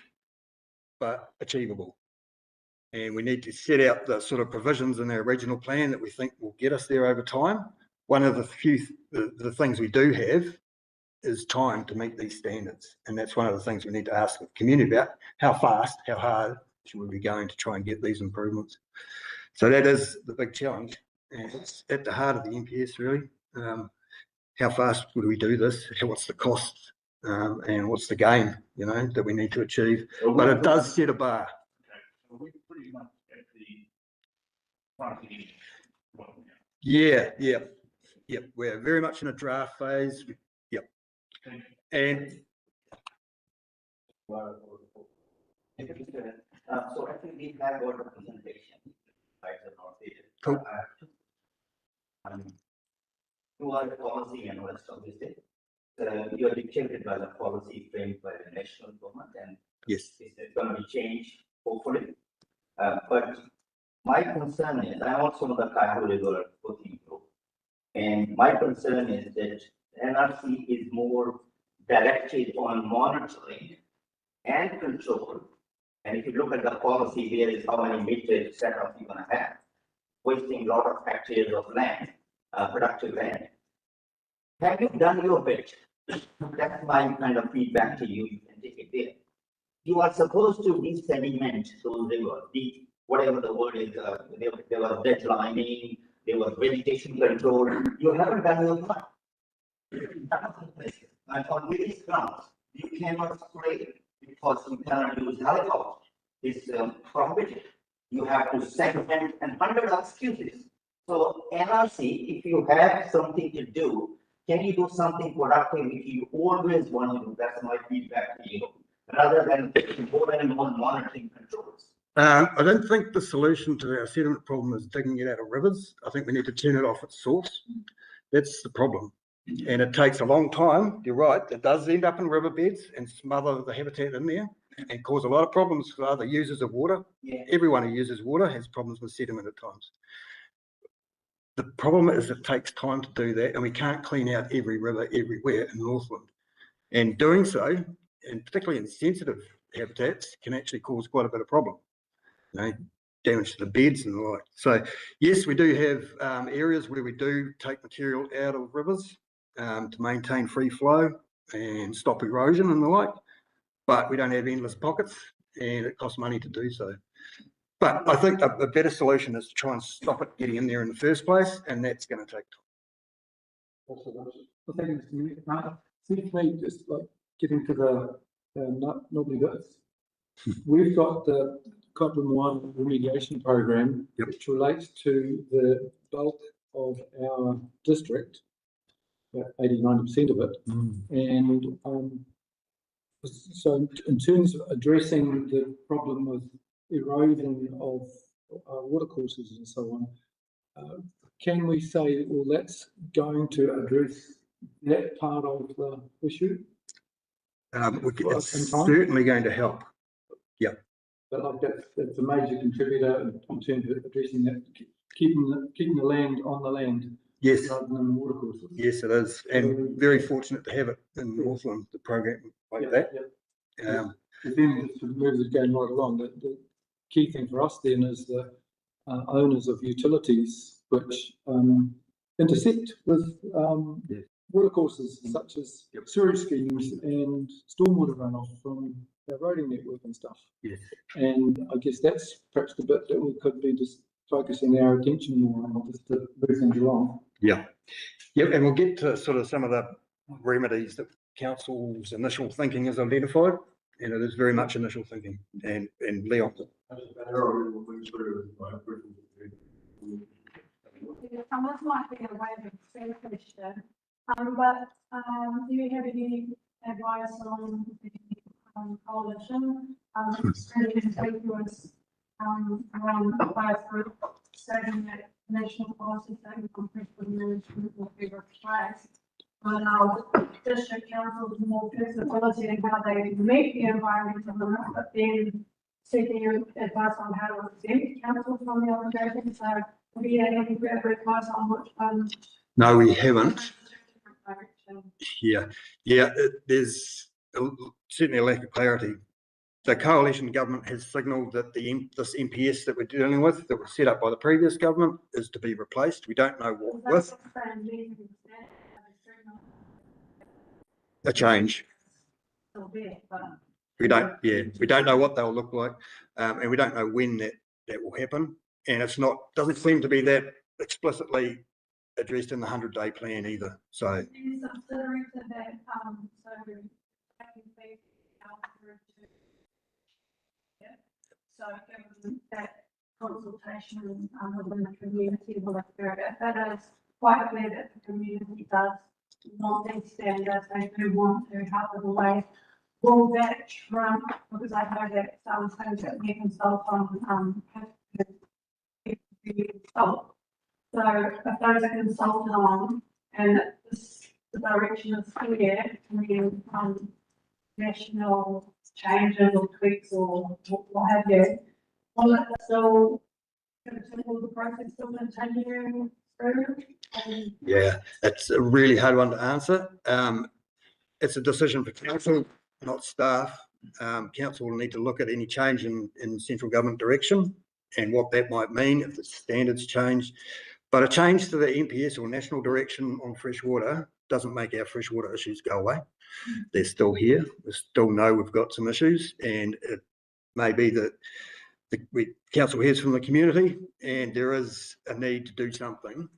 but achievable. And we need to set out the sort of provisions in our regional plan that we think will get us there over time. One of the things we do have is time to meet these standards. And that's one of the things we need to ask the community about: how fast, how hard should we be going to try and get these improvements? So that is the big challenge. And it's at the heart of the NPS, really. How fast would we do this? What's the cost? And what's the gain, you know, that we need to achieve? But it does set a bar. So we're pretty much at the front end. Yeah. We're very much in a draft phase. Yep. And So I think we have got a presentation. Cool. You are the policy analyst, obviously. You are dictated by the policy framed by the national government, and yes, it's going to be changed, hopefully. But my concern is, I'm also on the Kaiho River working group, and my concern is that NRC is more directed on monitoring and control. And if you look at the policy, there is how many meters setup you're going to have, wasting a lot of hectares of land, productive land. Have you done your bit? That's my kind of feedback to you. You can take it there. You are supposed to de-sediment those rivers, whatever the word is, there was deadlining, there was vegetation control. You haven't done your part. And on various grounds, you cannot spray because you cannot use helicopter. It's prohibited. You have to segment and 100 excuses. So NRC, if you have something to do, can you do something productive if you always want to do? That's my feedback to you, rather than more and more monitoring controls. I don't think the solution to our sediment problem is digging it out of rivers. I think we need to turn it off its source. That's the problem. And it takes a long time. You're right. It does end up in riverbeds and smother the habitat in there and cause a lot of problems for other users of water. Yeah. Everyone who uses water has problems with sediment at times. The problem is it takes time to do that, and we can't clean out every river everywhere in Northland. And doing so, and particularly in sensitive habitats, can actually cause quite a bit of problem. You know, damage to the beds and the like. So yes, we do have areas where we do take material out of rivers to maintain free flow and stop erosion and the like, but we don't have endless pockets, and it costs money to do so. But I think a better solution is to try and stop it getting in there in the first place, and that's going to take time. Well, thank you, Mr. Mayor. Seems to me, just like getting to the nobly bits. We've got the Copland One remediation program, which relates to the bulk of our district, about 80–90% of it. And so in terms of addressing the problem with erosion of watercourses and so on, can we say, well, that's going to address that part of the issue? It's certainly going to help. Yeah. But like that's a major contributor in terms of addressing that, keeping the land on the land. Yes. Rather than the watercourses. Yes, it is, and very fortunate to have it in Northland, the program like that. Then to move it going right along, the key thing for us then is the owners of utilities which intersect with watercourses such as sewage schemes and stormwater runoff from our roading network and stuff. Yes. And I guess that's perhaps the bit that we could be just focusing our attention more on, just to move things along. Yeah. Yep, and we'll get to sort of some of the remedies that council's initial thinking has identified, and it is very much initial thinking. And Leon. Some of this might be a way of explaining question, but do you have any advice on the coalition? Extremely conspicuous around the biosphere, stating that national policy statement on principal management will be replaced. And our district council is more flexibility in how they meet the environmental limit, but then seeking advice on how to exempt council from the obligation. So we had any advice on which one? No, we haven't. Yeah, there's certainly a lack of clarity. The coalition government has signalled that this MPS that we're dealing with, that was set up by the previous government, is to be replaced. We don't know what with. A change. We don't know what they'll look like, and we don't know when that will happen. And it's not, doesn't seem to be that explicitly addressed in the 100-day plan either. So. So given that consultation within the community will occur, that is quite clear that the community does want these standards, they do want to help with the way. Will that trump, because I know that some things that we consult on so if those are consulted on and the direction is clear, then national changes or tweaks or what have you, will it still continue, the process still continue through? Yeah, it's a really hard one to answer. It's a decision for council, not staff. Council will need to look at any change in central government direction and what that might mean if the standards change. But a change to the NPS or national direction on freshwater doesn't make our freshwater issues go away. They're still here. We still know we've got some issues, and it may be that the council hears from the community and there is a need to do something.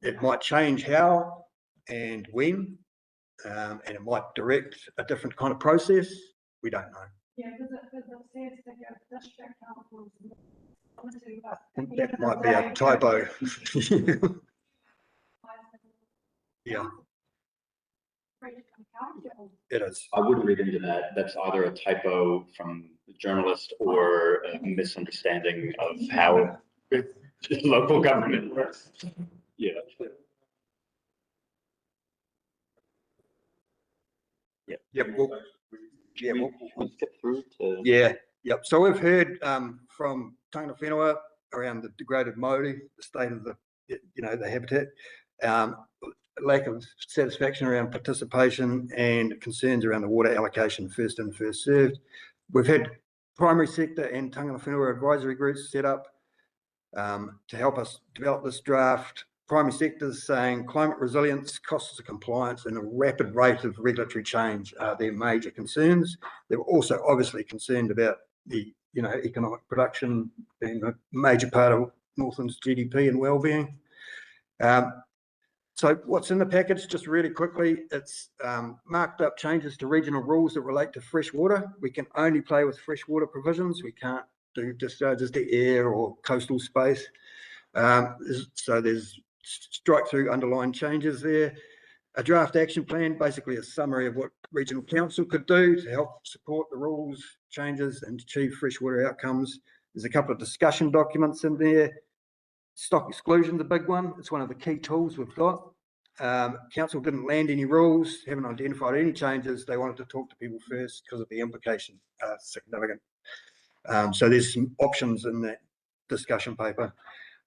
It might change how and when, and it might direct a different kind of process. We don't know. Yeah, because it says that your district council. I think that might be a typo. Yeah, it is. I wouldn't read into that. That's either a typo from the journalist or a misunderstanding of how local government works. Yeah. Yep. Well, yeah. Well, We skip through to. yeah. Yep. So we've heard from Tangata Whenua around the degraded Māori, the state of the, the habitat, lack of satisfaction around participation, and concerns around the water allocation, first in, first served. We've had primary sector and Tangata Whenua advisory groups set up to help us develop this draft. Primary sectors saying climate resilience, costs of compliance, and a rapid rate of regulatory change are their major concerns. They're also obviously concerned about the economic production being a major part of Northland's GDP and well-being. So what's in the package, just really quickly, it's marked up changes to regional rules that relate to freshwater. We can only play with freshwater provisions. We can't do discharges to air or coastal space. So there's strike through underlying changes there. A draft action plan, basically a summary of what regional council could do to help support the rules changes and achieve freshwater outcomes. There's a couple of discussion documents in there. Stock exclusion, the big one. It's one of the key tools we've got. Council didn't land any rules, haven't identified any changes. They wanted to talk to people first because of the implications are significant. So there's some options in that discussion paper.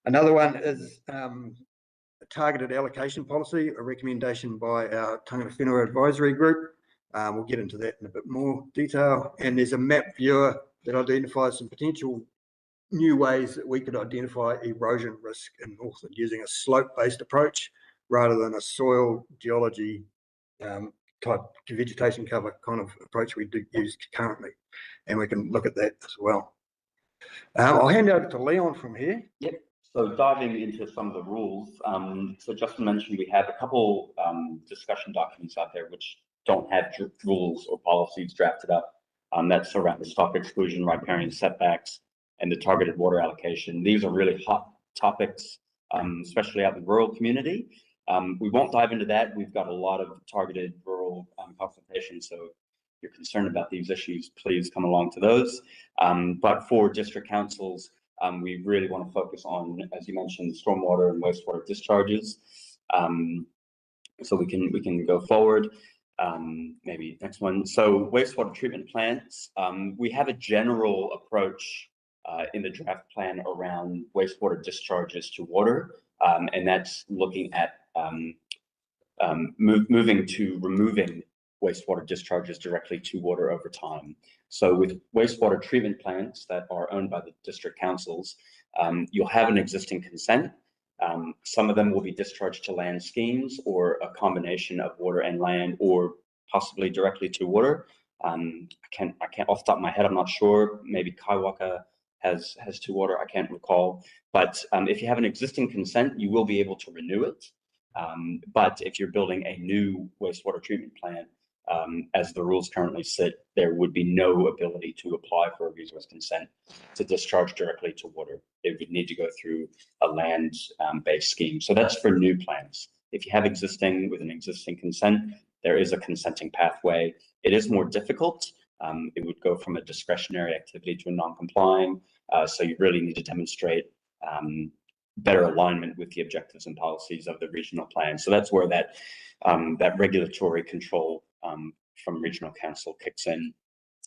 Another one is a targeted allocation policy, a recommendation by our Tangata Whenua advisory group. We'll get into that in a bit more detail. And there's a map viewer that identifies some potential new ways that we could identify erosion risk in Northland using a slope-based approach rather than a soil geology type vegetation cover kind of approach we do use currently. And we can look at that as well. I'll hand over to Leon from here. Yep. So diving into some of the rules, so Justin mentioned we have a couple discussion documents out there which don't have rules or policies drafted up. That's around the stock exclusion, riparian setbacks, and the targeted water allocation. These are really hot topics, especially out in the rural community. We won't dive into that. We've got a lot of targeted rural consultation. So if you're concerned about these issues, please come along to those. But for district councils, we really want to focus on, as you mentioned, stormwater and wastewater discharges. So we can go forward. Maybe next one. So wastewater treatment plants. We have a general approach in the draft plan around wastewater discharges to water, and that's looking at moving to removing wastewater discharges directly to water over time. So with wastewater treatment plants that are owned by the district councils, you'll have an existing consent. Some of them will be discharged to land schemes or a combination of water and land, or possibly directly to water. I can't off the top of my head, I'm not sure. Maybe Kaiwaka has to water, I can't recall. But if you have an existing consent, you will be able to renew it. But if you're building a new wastewater treatment plant, as the rules currently sit, there would be no ability to apply for a resource consent to discharge directly to water. It would need to go through a land-based scheme. So that's for new plants. If you have existing with an existing consent, there is a consenting pathway. It is more difficult. It would go from a discretionary activity to a non-complying. So you really need to demonstrate better alignment with the objectives and policies of the regional plan. So that's where that regulatory control from regional council kicks in.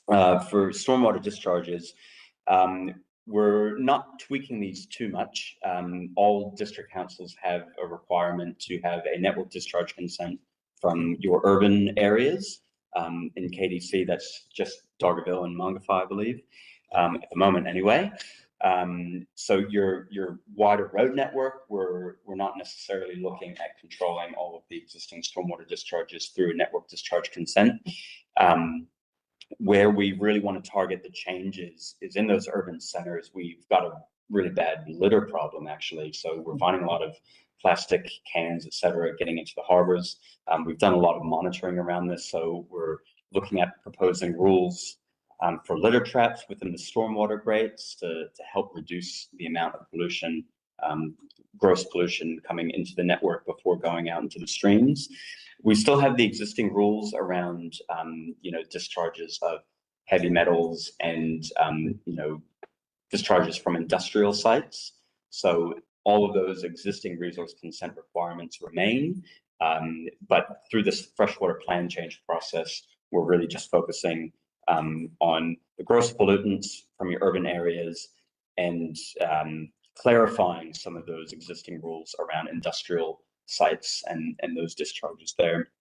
For stormwater discharges, we're not tweaking these too much. All district councils have a requirement to have a network discharge consent from your urban areas. In KDC, that's just Dargaville and Mongafai, I believe, at the moment anyway. So your wider road network, we're not necessarily looking at controlling all of the existing stormwater discharges through a network discharge consent. Where we really want to target the changes is in those urban centers. We've got a really bad litter problem, actually. So we're finding a lot of plastic cans, et cetera, getting into the harbors. We've done a lot of monitoring around this. So we're looking at proposing rules for litter traps within the stormwater grates to help reduce the amount of pollution, gross pollution coming into the network before going out into the streams. We still have the existing rules around, discharges of heavy metals and, discharges from industrial sites. So all of those existing resource consent requirements remain. But through this freshwater plan change process, we're really just focusing on the gross pollutants from your urban areas and clarifying some of those existing rules around industrial sites and those discharges there.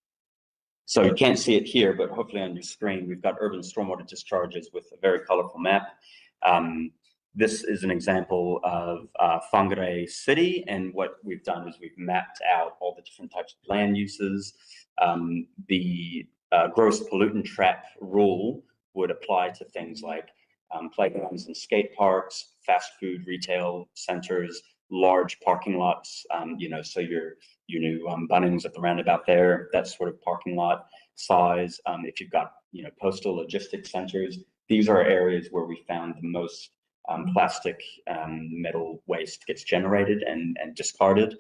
So you can't see it here, but hopefully on your screen, we've got urban stormwater discharges with a very colorful map. This is an example of Whangarei City, and what we've done is we've mapped out all the different types of land uses. The gross pollutant trap rule would apply to things like playgrounds and skate parks, fast food retail centers, large parking lots, so your new Bunnings at the roundabout there, that sort of parking lot size. If you've got, postal logistics centers, these are areas where we found the most plastic metal waste gets generated and discarded.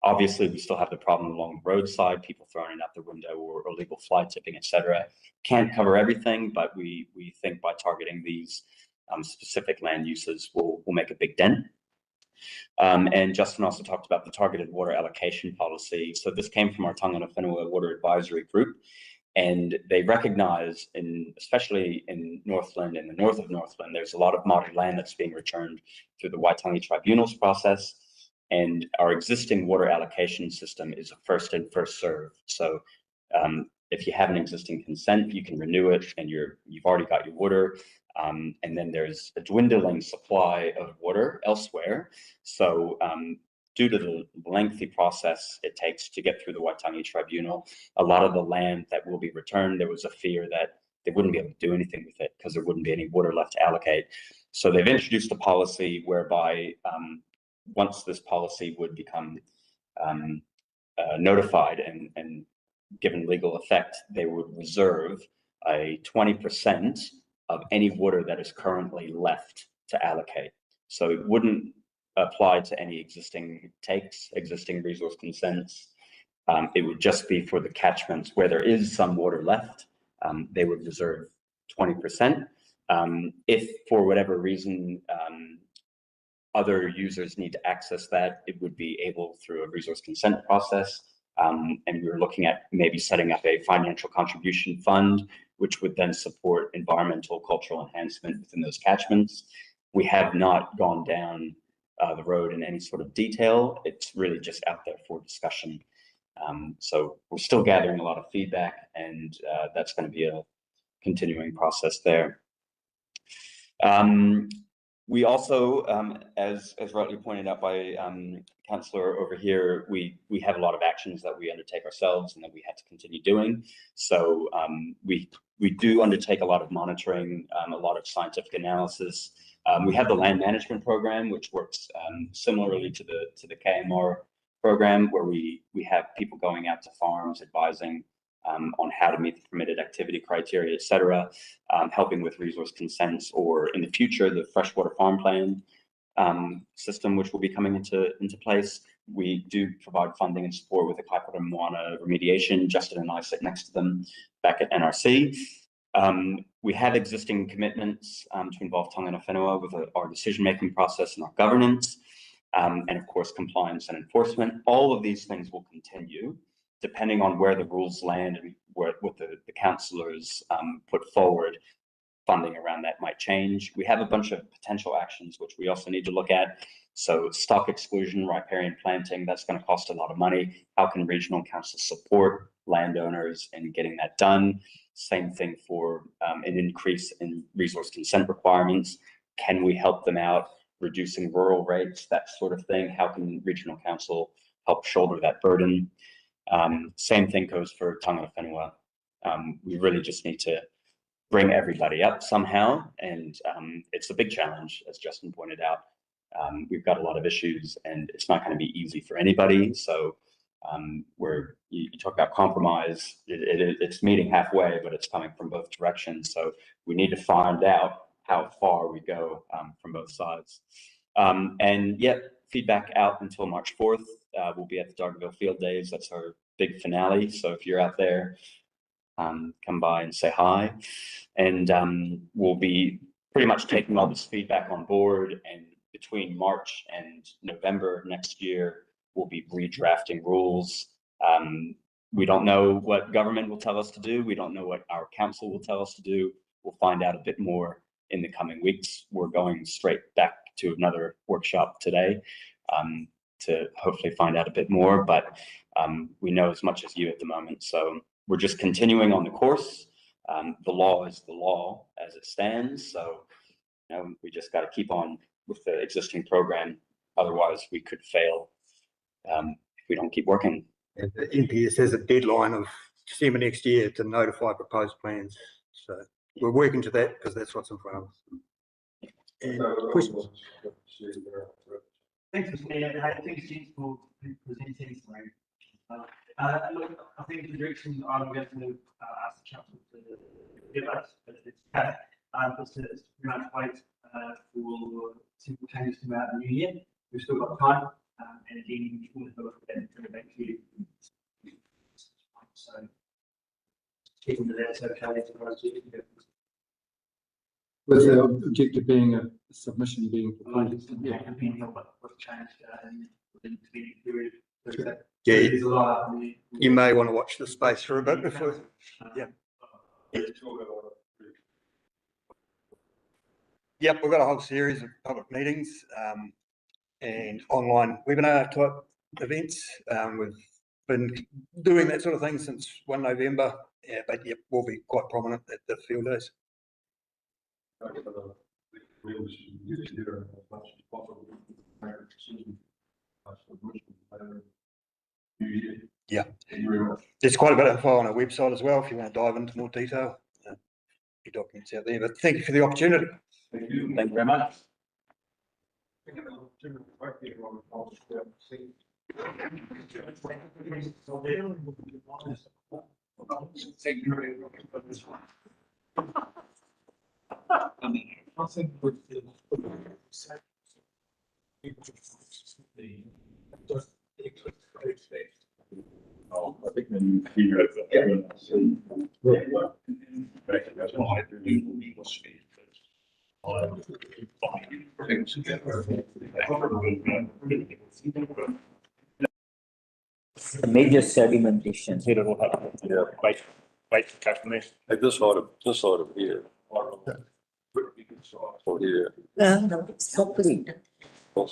Obviously, we still have the problem along the roadside, people throwing it out the window or illegal fly tipping, et cetera. Can't cover everything, but we think by targeting these specific land uses will make a big dent. And Justin also talked about the targeted water allocation policy. So this came from our Tangata Whenua Water Advisory Group, and they recognize, especially in Northland, in the north of Northland, there's a lot of Māori land that's being returned through the Waitangi tribunals process. And our existing water allocation system is a first in, first serve. So if you have an existing consent, you can renew it and you've already got your water. And then there's a dwindling supply of water elsewhere. So due to the lengthy process it takes to get through the Waitangi tribunal, a lot of the land that will be returned, there was a fear that they wouldn't be able to do anything with it because there wouldn't be any water left to allocate. So they've introduced a policy whereby once this policy would become notified and given legal effect, they would reserve a 20% of any water that is currently left to allocate. So it wouldn't apply to any existing takes, existing resource consents. It would just be for the catchments where there is some water left. They would reserve 20%. If for whatever reason, other users need to access that, it would be able through a resource consent process. And we were looking at maybe setting up a financial contribution fund, which would then support environmental, cultural enhancement within those catchments. We have not gone down the road in any sort of detail. It's really just out there for discussion. So we're still gathering a lot of feedback, and that's going to be a continuing process there. We also, as rightly pointed out by Councillor over here, we have a lot of actions that we undertake ourselves and that we have to continue doing. So we do undertake a lot of monitoring, a lot of scientific analysis. We have the land management program, which works similarly to the KMR program, where we have people going out to farms advising on how to meet the permitted activity criteria, et cetera, helping with resource consents, or in the future, the freshwater farm plan system, which will be coming into place. We do provide funding and support with the Kaipara Moana remediation. Justin and I sit next to them back at NRC. We have existing commitments to involve Tangata Whenua with our decision-making process and our governance, and of course, compliance and enforcement. All of these things will continue, depending on where the rules land and what the councillors put forward. Funding around that might change. We have a bunch of potential actions which we also need to look at. So stock exclusion, riparian planting, that's going to cost a lot of money. How can regional councils support landowners in getting that done? Same thing for an increase in resource consent requirements. Can we help them out reducing rural rates, that sort of thing. How can regional council help shoulder that burden? Same thing goes for Tangata Whenua. We really just need to bring everybody up somehow, and it's a big challenge, as Justin pointed out. We've got a lot of issues, and it's not going to be easy for anybody. So you talk about compromise, it's meeting halfway, but it's coming from both directions. So we need to find out how far we go from both sides. And yet, feedback out until March 4th. We'll be at the Dargaville Field Days. That's our big finale. So if you're out there, come by and say hi. And we'll be pretty much taking all this feedback on board. And between March and November next year, we'll be redrafting rules. We don't know what government will tell us to do. We don't know what our council will tell us to do. We'll find out a bit more in the coming weeks. We're going straight back to another workshop today to hopefully find out a bit more, but we know as much as you at the moment. So we're just continuing on the course. The law is the law as it stands. So we just got to keep on with the existing program. Otherwise, we could fail if we don't keep working. And the NPS has a deadline of December next year to notify proposed plans. So we're working to that because that's what's in front of us. And questions? Thanks, Mr. Mayor. Thanks, James, for presenting tonight. Look, I think the direction I'm going to ask the council to give us, but it's to pretty much wait for simple changes to come out in the new year. We've still got time, and again, we want to look at that and bring it back to you. So, checking that that's okay for us to With the objective being a submission being proposed. yeah, depending on what changed within the period. Yeah, There's a lot of you may want to watch the space for a bit before. Yeah. Yep, we've got a whole series of public meetings and online webinar type events. We've been doing that sort of thing since 1 November, but yep, we'll be quite prominent at the field days. Yeah, there's quite a bit of info on our website as well if you want to dive into more detail. Your documents out there, but thank you for the opportunity. Thank you very much. I think then he wrote that. The major sedimentation. Yeah. Wait for calculation. Like this side of here. Or here. No, it's complete. Well,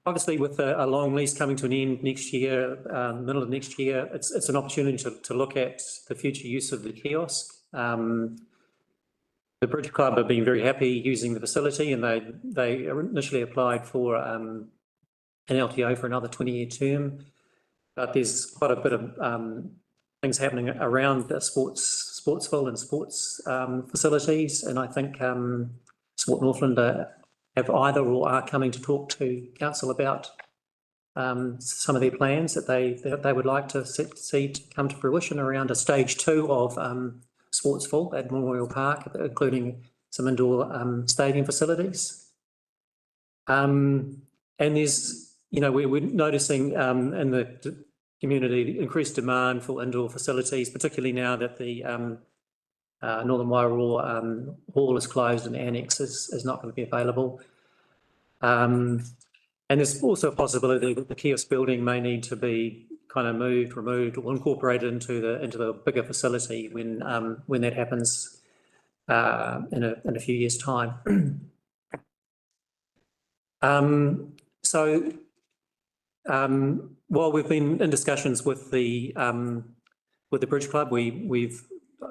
Obviously with a long lease coming to an end next year, middle of next year, it's an opportunity to look at the future use of the kiosk. The Bridge Club have been very happy using the facility, and they initially applied for an LTO for another 20-year term. But there's quite a bit of things happening around the Sportsville and sports facilities, and I think Sport Northland have either or are coming to talk to council about some of their plans that they would like to see to come to fruition around a stage 2 of Sportsville at Memorial Park, including some indoor stadium facilities. And there's, we're noticing in the community increased demand for indoor facilities, particularly now that the Northern Wairoa Hall is closed and the annex is not going to be available. And there's also a possibility that the kiosk building may need to be kind of removed or incorporated into the bigger facility when that happens in a few years' time. While we've been in discussions with the Bridge Club, we've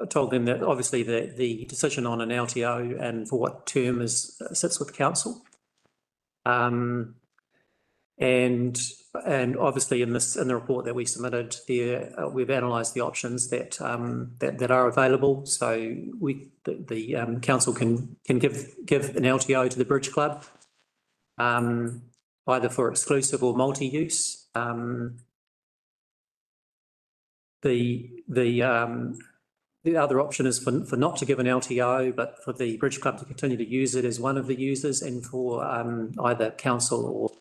told them that obviously the decision on an LTO and for what term sits with council. And obviously in the report that we submitted there, we've analysed the options that are available. So the council can give an LTO to the Bridge Club, either for exclusive or multi-use. The other option is for not to give an LTO, but for the Bridge Club to continue to use it as one of the users, and for either council or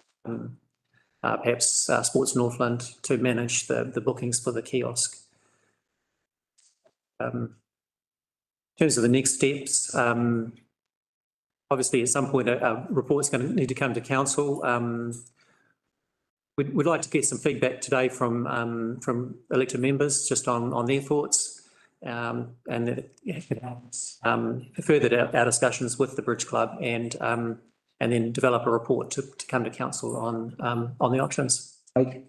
perhaps Sports Northland to manage the bookings for the kiosk. In terms of the next steps, obviously at some point a report's going to need to come to council. We'd like to get some feedback today from elected members just on their thoughts. And further our discussions with the Bridge Club, and then develop a report to come to council on the options. Yeah,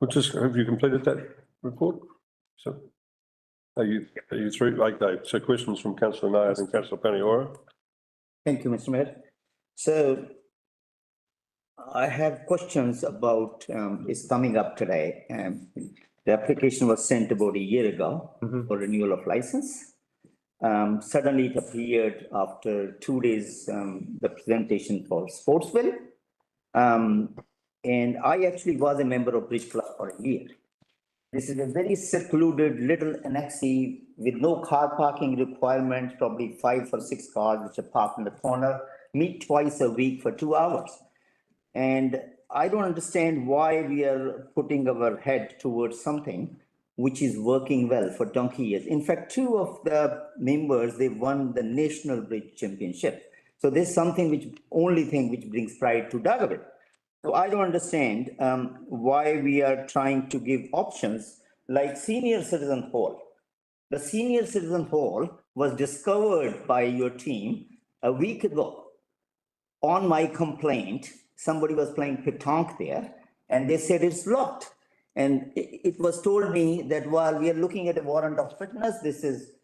have you completed that report? So are you through? So questions from Councillor Nayat and Councillor Paniora. Thank you, Mr. Mayor. So I have questions about it's coming up today. The application was sent about a year ago for renewal of license. Suddenly it appeared after 2 days, the presentation for Sportsville. And I actually was a member of Bridge Club for a year. This is a very secluded little annexee with no car parking requirement, probably 5 or 6 cars which are parked in the corner, meet twice a week for 2 hours. And I don't understand why we are putting our head towards something which is working well for donkey years. In fact, 2 of the members, they won the National Bridge Championship. So there's something only thing which brings pride to Dargaville. So I don't understand why we are trying to give options like Senior Citizen Hall. The Senior Citizen Hall was discovered by your team a week ago. On my complaint, somebody was playing petanque there, and they said it's locked. And it was told me that while we are looking at a warrant of fitness,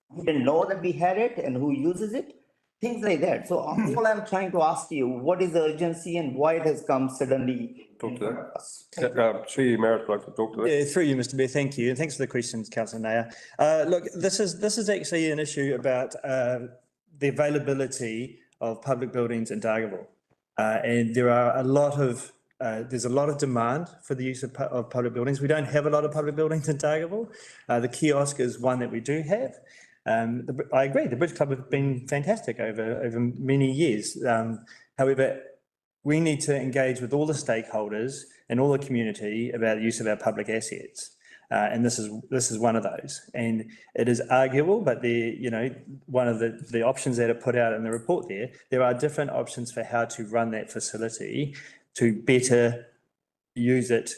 we didn't know that we had it and who uses it, things like that. So all I'm trying to ask you, what is the urgency and why it has come suddenly? Talk to that. Through you, Merritt, like to talk to that. Yeah, through you, Mr. Mayor, thank you. And thanks for the questions, Councillor Nair. Look, this is actually an issue about the availability of public buildings in Dargaville. And there are there's a lot of demand for the use of public buildings. We don't have a lot of public buildings in Dargaville. The kiosk is one that we do have. I agree, the Bridge Club have been fantastic over many years. However, we need to engage with all the stakeholders and all the community about the use of our public assets. And this is one of those. And it is arguable, but one of the options that are put out in the report there are different options for how to run that facility to better use it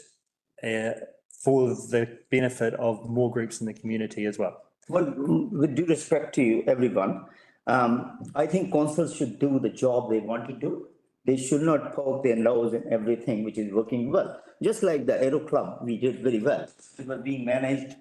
for the benefit of more groups in the community as well. Well, with due respect to you, everyone, I think councils should do the job they want to do. They should not poke their nose in everything which is working well. Just like the Aero Club, we did very well. It was being managed,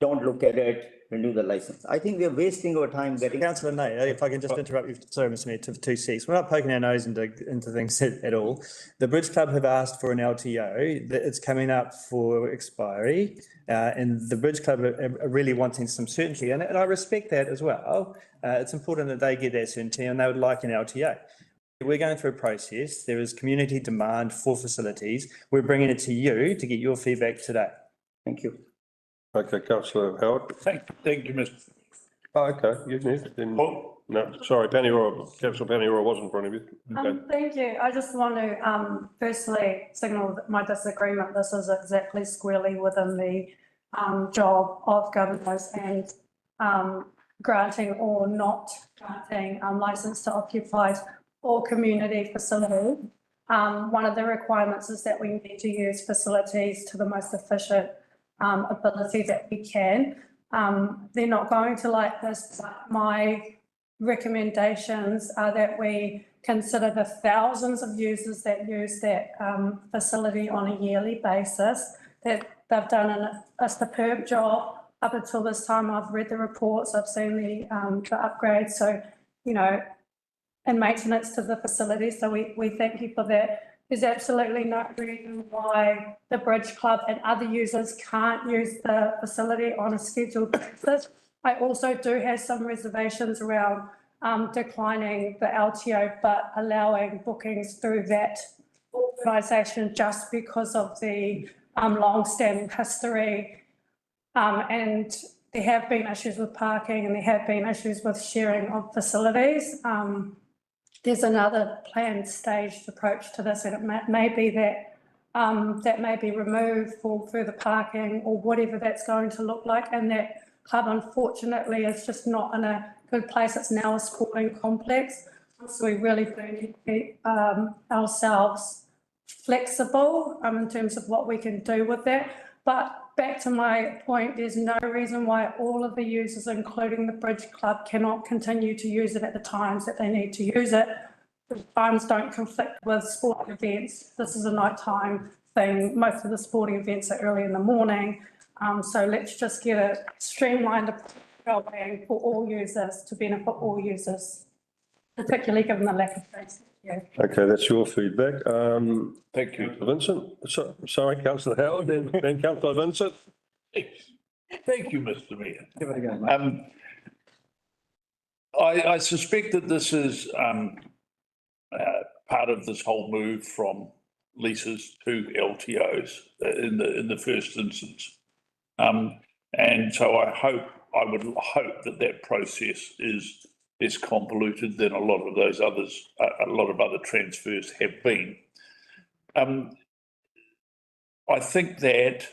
don't look at it, renew the license. I think we are wasting our time getting. Councillor Nair, if I can just interrupt you, sorry, Mr Mayor, for 2 seconds. We're not poking our nose into things at all. The Bridge Club have asked for an LTO, that it's coming up for expiry, and the Bridge Club are really wanting some certainty, and I respect that as well. It's important that they get that certainty, and they would like an LTO. We're going through a process. There is community demand for facilities. We're bringing it to you to get your feedback today. Thank you. Okay, councillor Howard. Thank you, Mr. Oh, okay, you next, then, no, sorry, councillor Paniora wasn't in front of you. Okay. Thank you. I just want to, firstly signal my disagreement. This is exactly squarely within the, job of governors and, granting or not granting, license to occupy or community facility. One of the requirements is that we need to use facilities to the most efficient ability that we can. They're not going to like this, but my recommendations are that we consider the thousands of users that use that facility on a yearly basis, that they've done a superb job up until this time. I've read the reports, I've seen the upgrades, so, you know, and maintenance to the facility. So we thank you for that. There's absolutely no reason why the Bridge Club and other users can't use the facility on a scheduled basis. I also do have some reservations around declining the LTO, but allowing bookings through that organisation just because of the long-standing history. And there have been issues with parking and there have been issues with sharing of facilities. There's another planned staged approach to this, and it may be that that may be removed for further parking or whatever that's going to look like. And that club, unfortunately, is just not in a good place. It's now a sporting complex. So we really do need to keep ourselves flexible in terms of what we can do with that. But back to my point, there's no reason why all of the users, including the Bridge Club, cannot continue to use it at the times that they need to use it. The times don't conflict with sporting events. This is a nighttime thing. Most of the sporting events are early in the morning. So let's just get a streamlined approach going for all users to benefit all users, particularly given the lack of space. Yeah. Okay, that's your feedback. Thank you. Vincent, sorry, councillor Howard, then councillor Vincent. Thank you, Mr. Mayor. I suspect that this is part of this whole move from leases to LTOs in the first instance. And so I would hope that process is less convoluted than a lot of those others, a lot of other transfers have been. I think that,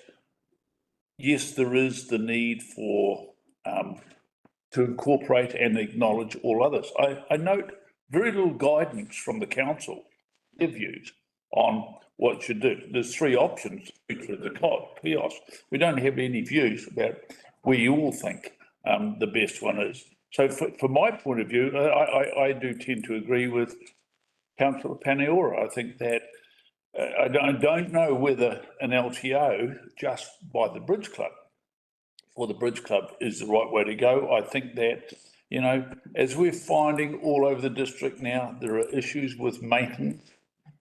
yes, there is the need for to incorporate and acknowledge all others. I note very little guidance from the council, their views on what it should do. There's 3 options for the kiosk. We don't have any views about where you all think the best one is. So from my point of view, I do tend to agree with councillor Paniora. I think that I don't know whether an LTO just by the Bridge Club or the Bridge Club is the right way to go. I think that, you know, as we're finding all over the district now, there are issues with maintenance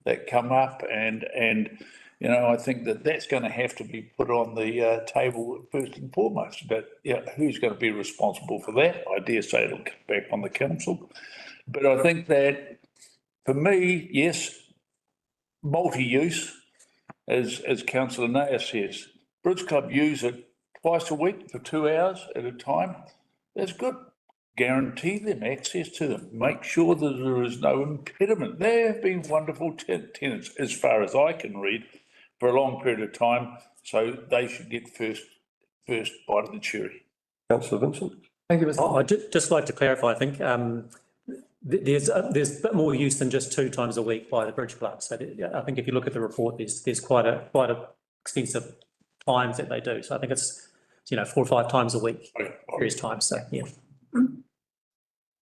that come up, and you know, I think that that's going to have to be put on the table first and foremost. But yeah, who's going to be responsible for that? I dare say it'll come back on the council. But I think that for me, yes, multi-use, as councillor Nair says, Bridge Club use it twice a week for 2 hours at a time. That's good. Guarantee them access to them. Make sure that there is no impediment. They have been wonderful tenants, as far as I can read, for a long period of time. So they should get first bite of the cherry. Councillor Vincent. Thank you, Mr. I'd just like to clarify. I think there's a bit more use than just 2 times a week by the Bridge Club. So I think if you look at the report, there's quite a extensive times that they do. So I think it's, you know, 4 or 5 times a week. various times, so, yeah.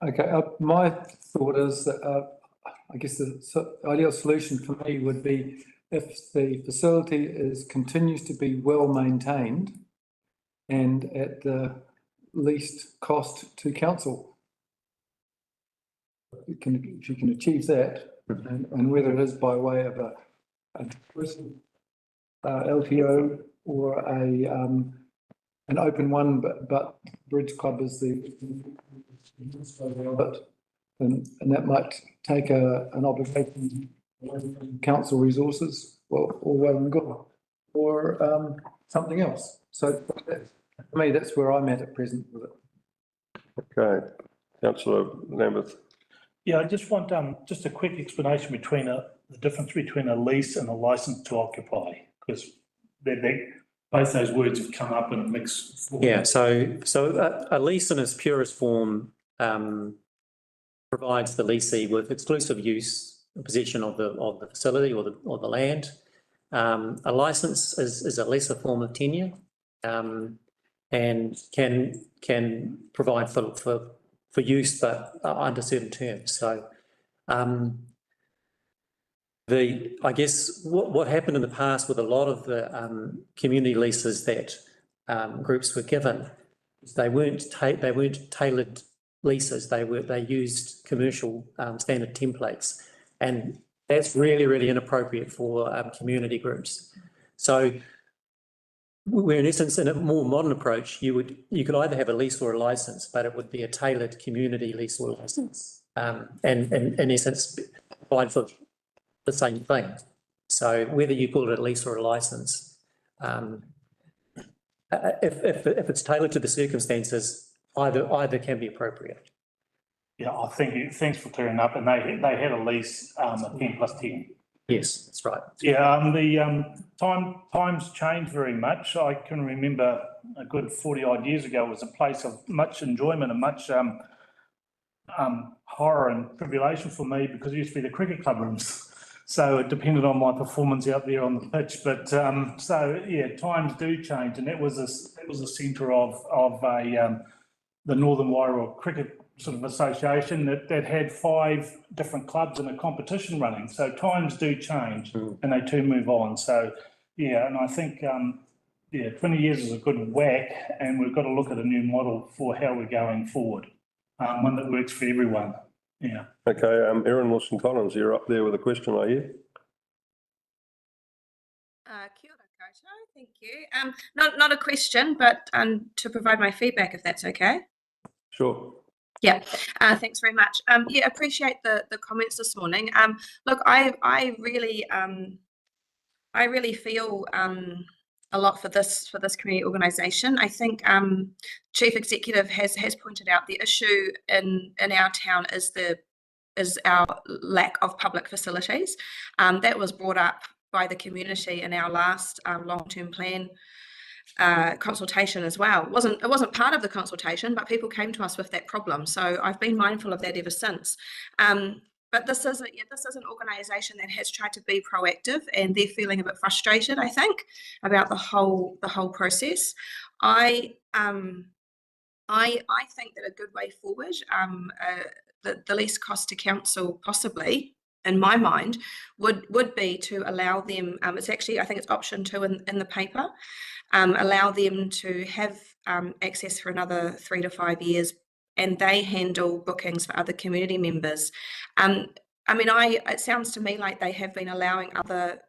Okay, my thought is that, I guess the ideal solution for me would be if the facility continues to be well maintained and at the least cost to council. If you can achieve that, and whether it is by way of a LTO or an open one, but Bridge Club is and that might take an obligation from council resources, or well and good, or something else. So for me, that's where I'm at present with it. Okay, councillor Lambeth. Yeah, I just want just a quick explanation between the difference between a lease and a license to occupy, because both those words have come up in a mix. Yeah, so a lease in its purest form provides the leasee with exclusive use and possession of the facility or the land. A license is a lesser form of tenure, and can provide for use, but under certain terms. So, I guess what happened in the past with a lot of the community leases that groups were given, they weren't tailored leases. They used commercial standard templates, and that's really inappropriate for community groups. So, where in essence, in a more modern approach, you could either have a lease or a license, but it would be a tailored community lease or license, and in essence, provide for the same thing. So whether you call it a lease or a license, if it's tailored to the circumstances, either can be appropriate. Yeah, I think thanks for clearing up. And they had a lease, a 10+10. Yes, that's right. Yeah, the times change very much. I can remember a good 40 odd years ago was a place of much enjoyment and much horror and tribulation for me, because it used to be the cricket club rooms. So it depended on my performance out there on the pitch. But so yeah, times do change, and that was a centre of the Northern Wairau Cricket sort of association that had 5 different clubs in a competition running. So times do change, and they do move on. So yeah, and I think 20 years is a good whack, and we've got to look at a new model for how we're going forward, one that works for everyone. Yeah. Okay, Erin Wilson-Collins, you're up there with a question, are you? Kia ora koutou, thank you. Not a question, but to provide my feedback, if that's okay. Sure. Yeah, thanks very much. Yeah, appreciate the comments this morning. Look, I really feel a lot for this community organisation. I think Chief Executive has pointed out the issue in our town is our lack of public facilities. That was brought up by the community in our last long-term plan consultation as well. It wasn't part of the consultation, but people came to us with that problem. So I've been mindful of that ever since. But this is an organisation that has tried to be proactive, and they're feeling a bit frustrated, I think, about the whole process. I think that a good way forward, the least cost to council possibly, in my mind, would be to allow them. It's actually, I think it's option 2 in the paper. Allow them to have access for another 3 to 5 years, and they handle bookings for other community members. I mean, it sounds to me like they have been allowing other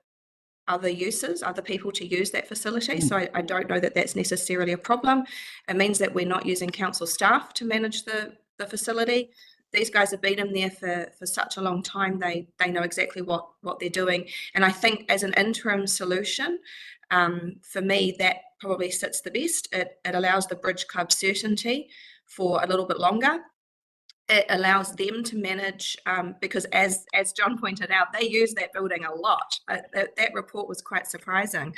users, other people to use that facility. So I don't know that that's necessarily a problem. It means that we're not using council staff to manage the facility. These guys have been in there for such a long time. They know exactly what they're doing. And I think as an interim solution, for me, that probably sits the best. It allows the Bridge Club certainty for a little bit longer. It allows them to manage, because as John pointed out, they use that building a lot. That report was quite surprising.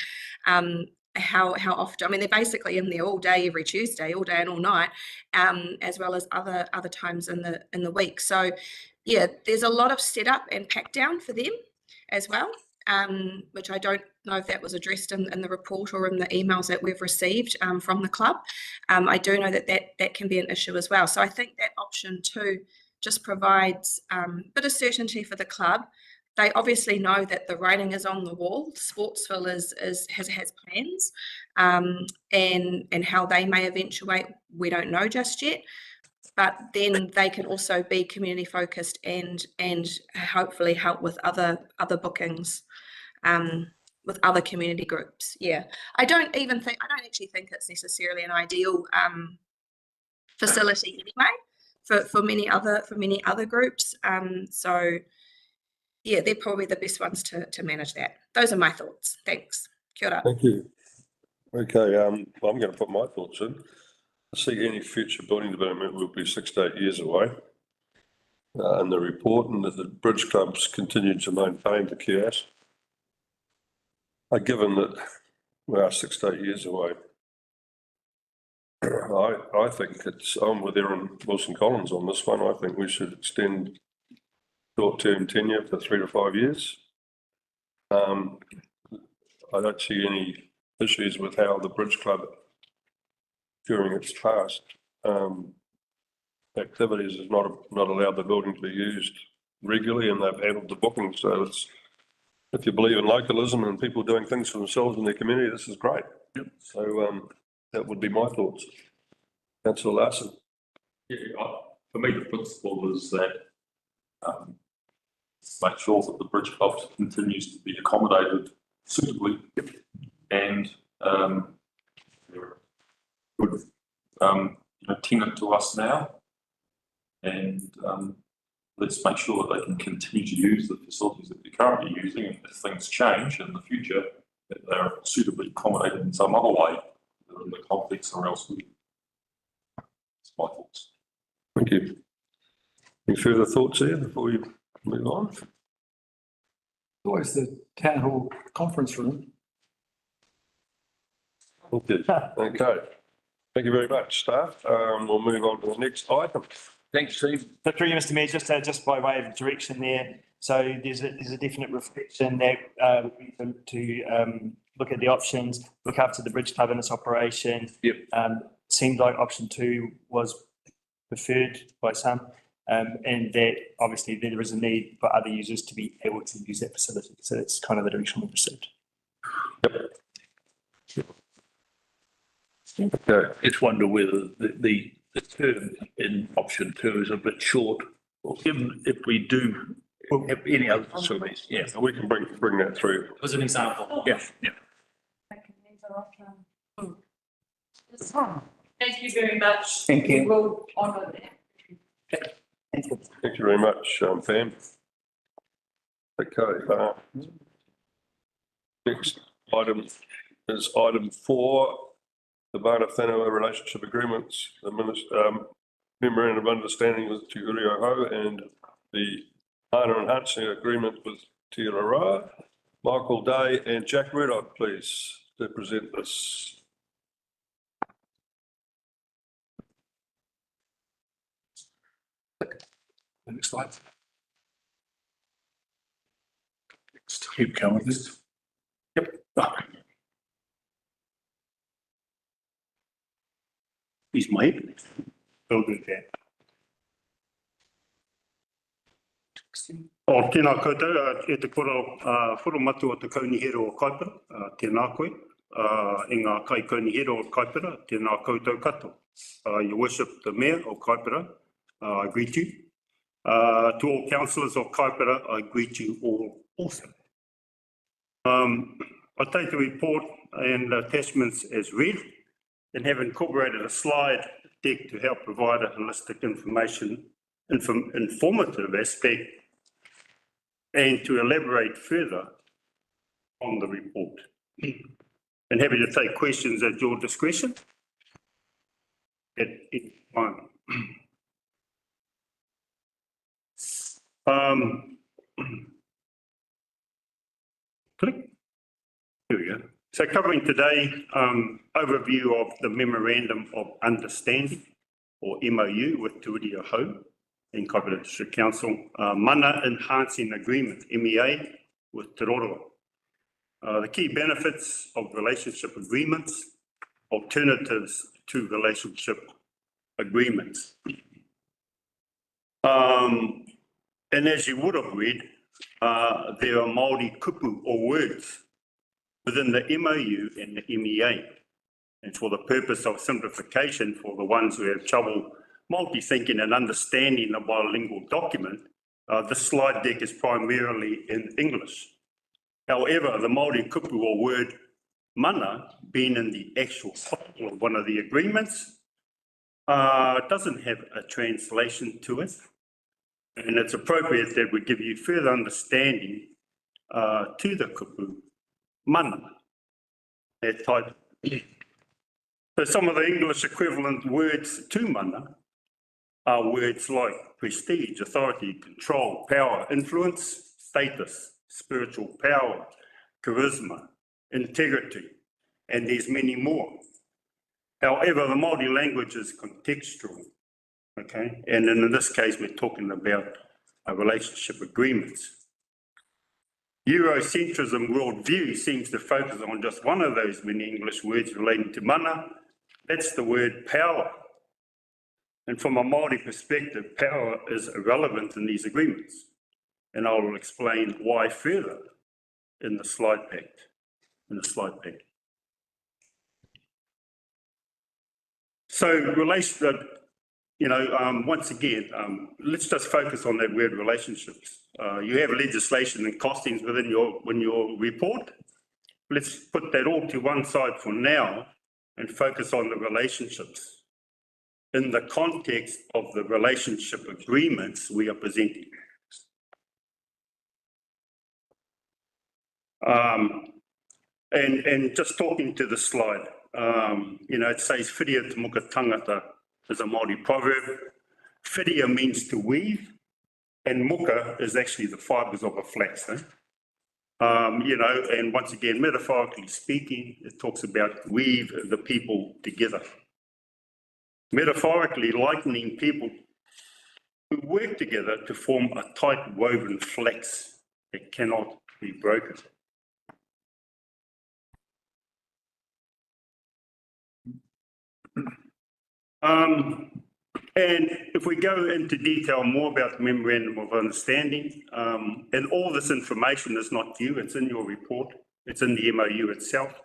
How often? I mean, they're basically in there all day, every Tuesday, all day and all night, as well as other times in the week. So, yeah, there's a lot of setup and pack down for them as well. which I don't know if that was addressed in the report or in the emails that we've received from the club. I do know that can be an issue as well. So I think that option 2 just provides a bit of certainty for the club. They obviously know that the writing is on the wall. Sportsville has plans, and how they may eventuate, we don't know just yet. But then they can also be community focused and hopefully help with other bookings, with other community groups. Yeah, I don't actually think it's necessarily an ideal facility anyway for many other groups. So yeah, they're probably the best ones to manage that. Those are my thoughts. Thanks. Kia ora. Thank you. Okay, I'm going to put my thoughts in. I see any future building development will be 6 to 8 years away. In the report, and that the bridge clubs continue to maintain the kiosk. Given that we are 6 to 8 years away, I think I'm with Aaron Wilson-Collins on this one. I think we should extend short-term tenure for 3 to 5 years. I don't see any issues with how the bridge club, during its past activities, has not allowed the building to be used regularly, and they've handled the booking. So it's, if you believe in localism and people doing things for themselves in their community, this is great. Yep. So that would be my thoughts. Councillor Larson. Yeah, for me, the principle is that make sure that the bridge club continues to be accommodated suitably, and they're a good tenant to us now, and let's make sure that they can continue to use the facilities that they're currently using, and if things change in the future, that they're suitably accommodated in some other way, in the complex or elsewhere. That's my thoughts. Thank you. Any further thoughts here before we move on? Always the town hall conference room. Okay. Okay. Thank you very much, staff. We'll move on to the next item. Thanks, Steve. Through you, Mr Mayor, just by way of direction there. So there's a definite reflection that to look at the options, look after the bridge club and its operation. Yep. Seemed like option 2 was preferred by some, and that obviously there is a need for other users to be able to use that facility. So that's kind of the direction we've received. Yep. Okay. Just wonder whether the term in option 2 is a bit short, or given if we do have any other facilities. Yeah, We can bring that through. Was an example. yeah, yeah. Thank you very much. Thank you. We will honour that. Thank you very much, Pam. Okay. Next item is item 4, the Vana Whenua Relationship Agreements, the Memorandum of Understanding with Te Urioho and the Vana Enhancing Agreement with Te Raroa. Michael Day and Jack Murdoch, please, to present this. Next slide. Keep going. Yep. He's made. Will do that. O tēnā koutou, e te koro whurumatu o te kaunihero o Kaipara, tēnā koe, i ngā kai kaunihero o Kaipara, tēnā koutou kato. Your Worship, the Mayor of Kaipara, I greet you. To all councillors of Kaipara, I greet you all also. I take the report and attachments as read and have incorporated a slide deck to help provide a holistic informative aspect and to elaborate further on the report. And happy to take questions at your discretion at any time. Click. Here we go. So covering today, overview of the Memorandum of Understanding, or MOU, with Te Urioho and Kaipara District Council, Mana Enhancing Agreement, MEA, with Te Roroa The key benefits of relationship agreements, alternatives to relationship agreements. And as you would have read, there are Māori kupu or words within the MOU and the MEA. And for the purpose of simplification for the ones who have trouble multi-thinking and understanding a bilingual document, the slide deck is primarily in English. However, the Māori kupu or word mana, being in the actual title of one of the agreements, doesn't have a translation to it. And it's appropriate that we give you further understanding to the kupu mana, that type. So some of the English equivalent words to mana are words like prestige, authority, control, power, influence, status, spiritual power, charisma, integrity, and there's many more. However, the Māori language is contextual, okay? And in this case, we're talking about relationship agreements. Eurocentrism worldview seems to focus on just one of those many English words relating to mana. That's the word power. And from a Māori perspective, power is irrelevant in these agreements. And I will explain why further in the slide pack. So once again, let's just focus on that word relationships. You have legislation and costings within your report. Let's put that all to one side for now and focus on the relationships in the context of the relationship agreements we are presenting. And just talking to the slide, it says whiria te muka tangata is a Māori proverb. Whiria means to weave, and muka is actually the fibres of a flax. And once again, metaphorically speaking, it talks about weave the people together. Metaphorically likening people who work together to form a tight woven flax that cannot be broken. And if we go into detail more about the Memorandum of Understanding, and all this information is not new, it's in your report, it's in the MOU itself.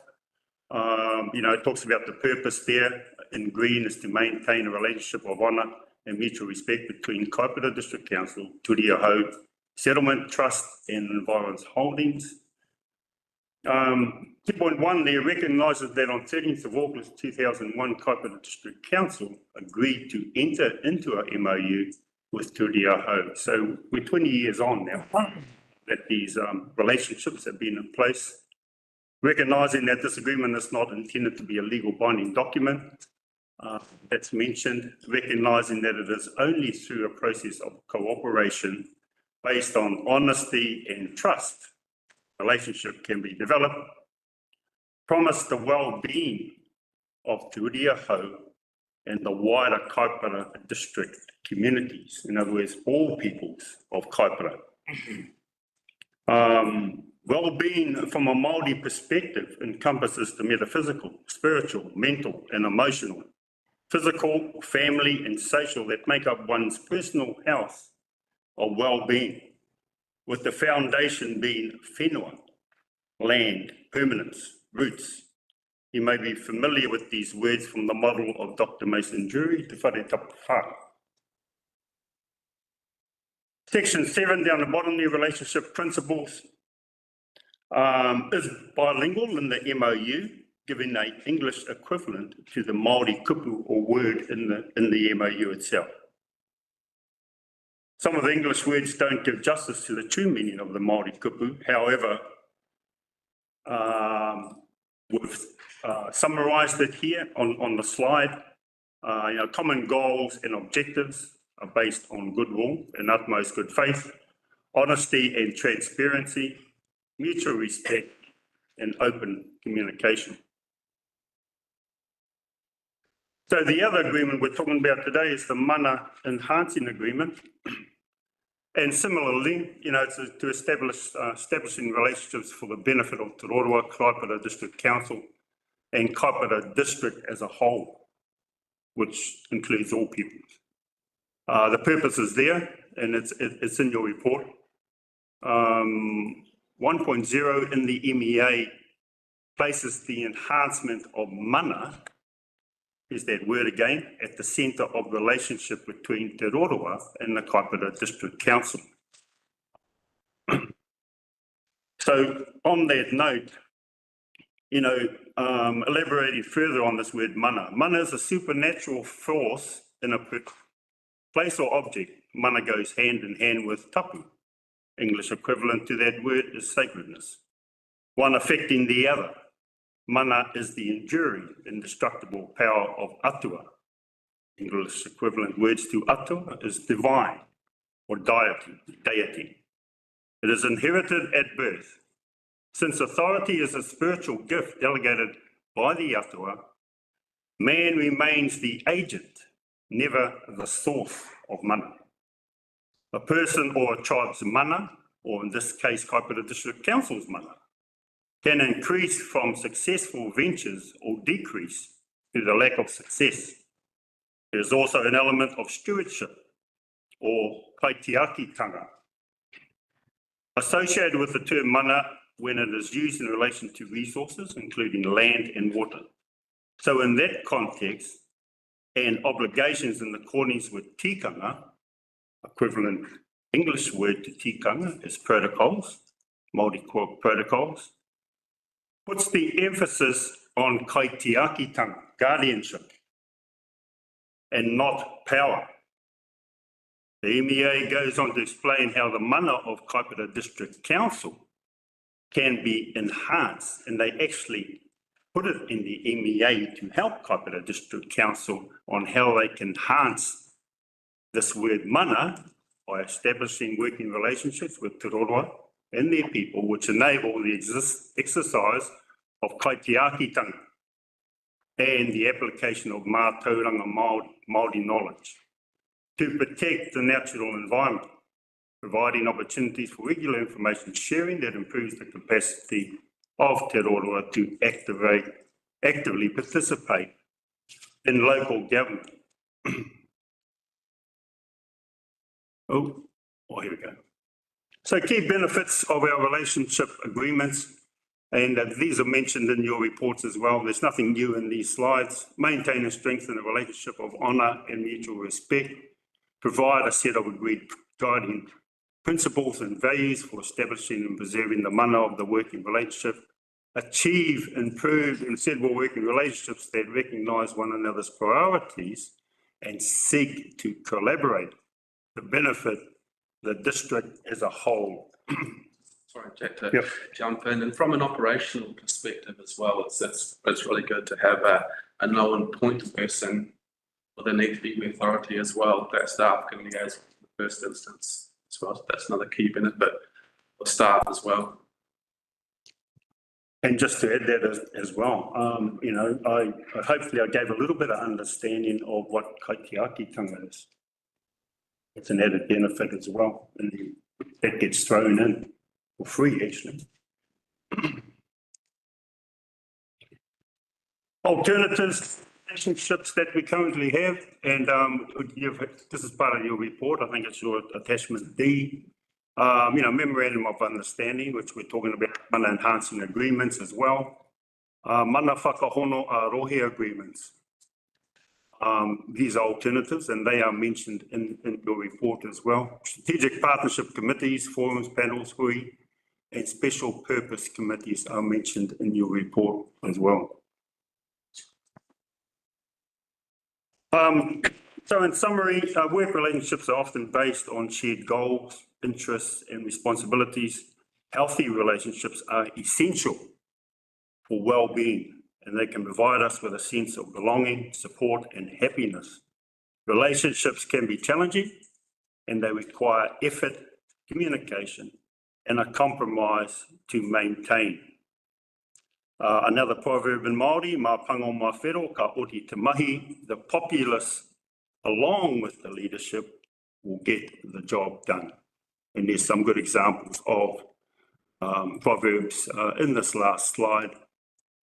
It talks about the purpose there in green is to maintain a relationship of honour and mutual respect between Kaipara District Council, Turiahau Settlement Trust and Environs Holdings. 2.1 there recognises that on 13th of August 2001, Kaipara District Council agreed to enter into a MOU with Turiahau. So we're 20 years on now that these relationships have been in place. Recognising that this agreement is not intended to be a legal binding document, that's mentioned, recognising that it is only through a process of cooperation based on honesty and trust, relationship can be developed. Promise the well-being of Turiahau and the wider Kaipara district communities, in other words, all peoples of Kaipara. Well-being from a Māori perspective encompasses the metaphysical, spiritual, mental and emotional, physical, family and social that make up one's personal health or well-being, with the foundation being whenua, land, permanence, roots. You may be familiar with these words from the model of Dr. Mason Drury, Te Whare Tapawhā. Section 7 down the bottom there, relationship principles, is bilingual in the MOU, giving an English equivalent to the Māori kupu or word in the MOU itself. Some of the English words don't give justice to the true meaning of the Māori kupu. However, we've summarised it here on the slide. Common goals and objectives are based on goodwill and utmost good faith, honesty and transparency, mutual respect and open communication. So the other agreement we're talking about today is the Mana Enhancing Agreement. And similarly, you know, to establishing relationships for the benefit of Te Roroa, Kaipara District Council and Kaipara District as a whole, which includes all peoples. The purpose is there and it's in your report. 1.0 in the MEA places the enhancement of mana, is that word again, at the centre of relationship between Te Roroa and the Kaipara District Council. So on that note, you know, elaborating further on this word mana. Mana is a supernatural force in a place or object. Mana goes hand in hand with tapu. English equivalent to that word is sacredness. One affecting the other. Mana is the enduring, indestructible power of atua. English equivalent words to atua is divine or deity. It is inherited at birth. Since authority is a spiritual gift delegated by the atua, man remains the agent, never the source of mana. A person or a tribe's mana, or in this case, Kaipara District Council's mana, can increase from successful ventures or decrease due to the lack of success. There is also an element of stewardship or kaitiakitanga associated with the term mana when it is used in relation to resources, including land and water. So in that context, and obligations in accordance with tikanga, equivalent English word to tikanga is protocols, Māori protocols, puts the emphasis on kaitiakitanga, guardianship, and not power. The MEA goes on to explain how the mana of Kaipara District Council can be enhanced, and they actually put it in the MEA to help Kaipara District Council on how they can enhance this word mana by establishing working relationships with Te Roroa and their people, which enable the exercise of kaitiakitanga and the application of mātauranga Māori knowledge to protect the natural environment, providing opportunities for regular information sharing that improves the capacity of Te Roroa to actively participate in local government. Oh, here we go. So key benefits of our relationship agreements, and these are mentioned in your reports as well. There's nothing new in these slides. Maintain and strengthen a relationship of honour and mutual respect. Provide a set of agreed guiding principles and values for establishing and preserving the mana of the working relationship. Achieve improved and suitable working relationships that recognise one another's priorities and seek to collaborate to benefit the district as a whole. Sorry, Jack, to jump in. And from an operational perspective as well, it's really good to have a known point person with an EPB authority as well. That staff can liaise in the first instance as well. So that's another key benefit for staff as well. And just to add that as well, you know, hopefully I gave a little bit of understanding of what kaitiakitanga is. It's an added benefit as well, and that gets thrown in for free actually. Alternatives, relationships that we currently have, and this is part of your report. I think it's your attachment D. You know, memorandum of understanding, which we're talking about mana enhancing agreements as well. Mana whakahono rohe agreements. These are alternatives and they are mentioned in your report as well. Strategic partnership committees, forums, panels, hui, and special purpose committees are mentioned in your report as well. So in summary, work relationships are often based on shared goals, interests, and responsibilities. Healthy relationships are essential for well-being, and they can provide us with a sense of belonging, support, and happiness. Relationships can be challenging, and they require effort, communication, and a compromise to maintain. Another proverb in Māori, mā pango mā whero, ka oti te mahi, the populace, along with the leadership, will get the job done. And there's some good examples of proverbs in this last slide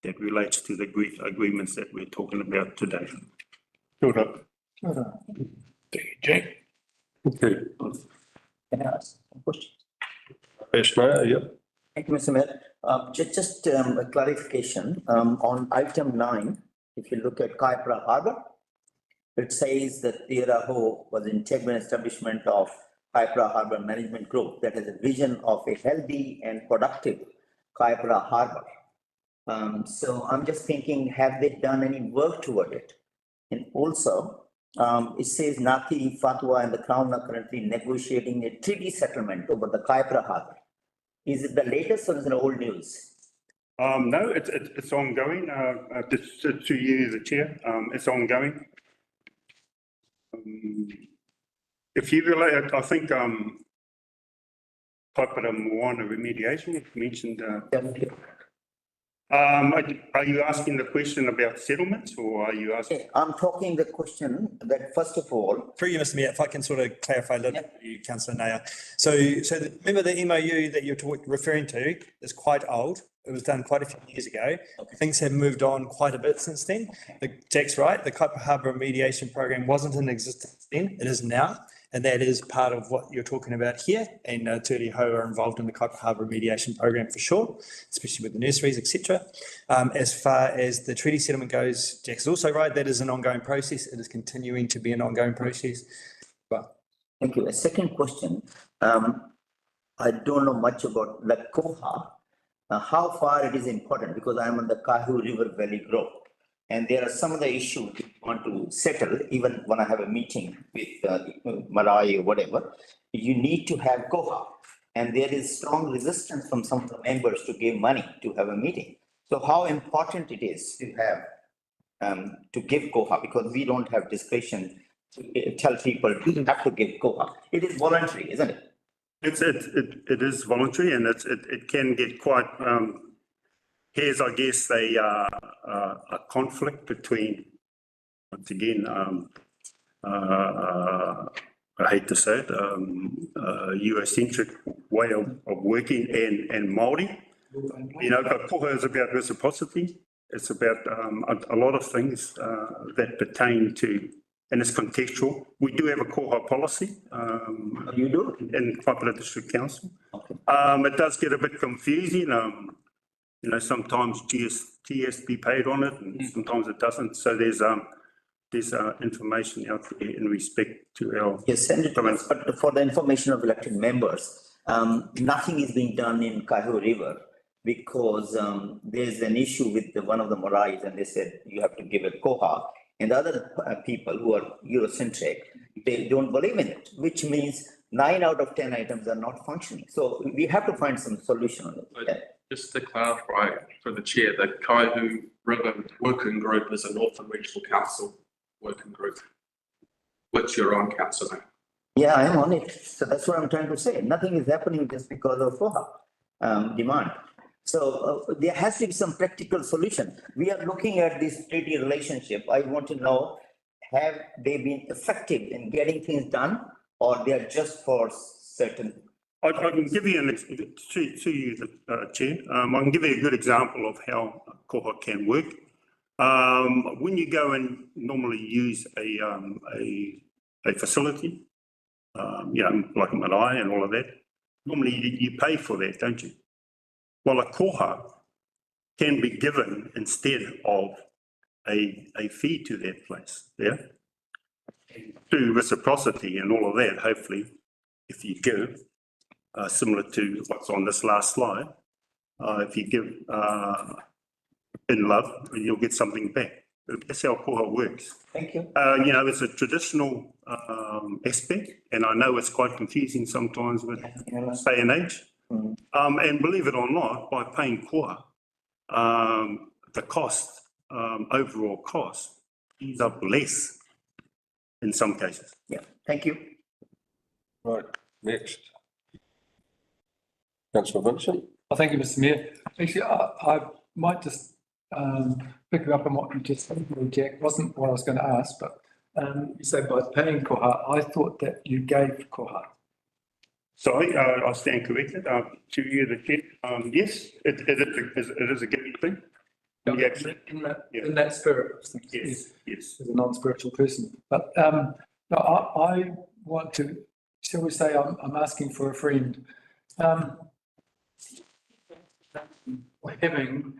that relates to the agreements that we're talking about today. Kia ora. Thank you, Jack. Okay. Can I ask a question? Yes, Mayor, yep. Thank you, Mr. Mayor. Just a clarification, on item 9, if you look at Kaipara Harbour, it says that Tiraho was an integral establishment of Kaipara Harbour Management Group that has a vision of a healthy and productive Kaipara Harbour. So I'm just thinking, have they done any work toward it? And also, it says Naki, Fatwa and the Crown are currently negotiating a treaty settlement over the Kaipara Harbour. Is it the latest or is it old news? No, it's ongoing. To you, the chair, it's ongoing. If you relate, I think Kaipara Moana remediation, you mentioned. Are you asking the question about settlements or are you asking? I'm talking the question that first of all. Through you, Mr. Mayor, if I can sort of clarify a little bit, for you, Councillor Naya. Remember the MOU that you're referring to is quite old. It was done quite a few years ago. Things have moved on quite a bit since then. Jack's right, the Kaipara Harbour Remediation Program wasn't in existence then, it is now. And that is part of what you're talking about here. And Turi Ho are involved in the Kaipara Harbour Remediation Program for sure, especially with the nurseries, etc. As far as the treaty settlement goes, Jack's also right, that is an ongoing process. It is continuing to be an ongoing process. But thank you. A second question. I don't know much about the Koha. How far it is important, because I'm on the Kahu River Valley Group. And there are some of the issues we want to settle, even when I have a meeting with Marai or whatever, you need to have Koha. And there is strong resistance from some of the members to give money to have a meeting. So how important it is to have, to give Koha, because we don't have discretion to tell people you have to give Koha. It is voluntary, isn't it? It is voluntary and it can get quite, here's, I guess, a conflict between, once again, I hate to say it, Eurocentric way of working and Māori. You know, but koha is about reciprocity. It's about a lot of things that pertain to, and it's contextual. We do have a koha policy. You do? In Kaipara District Council. Okay. It does get a bit confusing. You know, sometimes GST has to be paid on it and sometimes it doesn't. So there's information out there in respect to our. Yes, send it to us, but for the information of elected members, nothing is being done in Kahu River because there's an issue with one of the Morais and they said you have to give a koha. And the other people who are Eurocentric, they don't believe in it, which means 9 out of 10 items are not functioning. So we have to find some solution on it. But just to clarify for the chair, the Kahu River Working Group is a Northern Regional Council working group, which you're on, Councillor. Yeah, I am on it. So that's what I'm trying to say. Nothing is happening just because of koha demand. So there has to be some practical solution. We are looking at this treaty relationship. I want to know, have they been effective in getting things done or they are just for certain? I can give you to you, Chair. I can give you a good example of how koha can work. When you go and normally use a facility, you know, like a marae and all of that, normally you pay for that, don't you? Well, a koha can be given instead of a fee to that place, yeah? Through reciprocity and all of that, hopefully, if you give, similar to what's on this last slide, if you give in love, you'll get something back. That's how koha works. Thank you. You know, it's a traditional aspect, and I know it's quite confusing sometimes with day and age. And believe it or not, by paying koha, the cost, overall cost, ends up less in some cases. Yeah, thank you. Right, next. Councillor Vincent. Thank you, Mr. Mayor. Actually, I might just pick up on what you just said, Jack. Wasn't what I was going to ask, but you said by paying koha, I thought that you gave koha. Sorry, I stand corrected. To you, the chair. Yes, it is a giving thing. Yeah, In that spirit, I think, yes. as a non-spiritual person. But no, I want to, shall we say, I'm asking for a friend. Having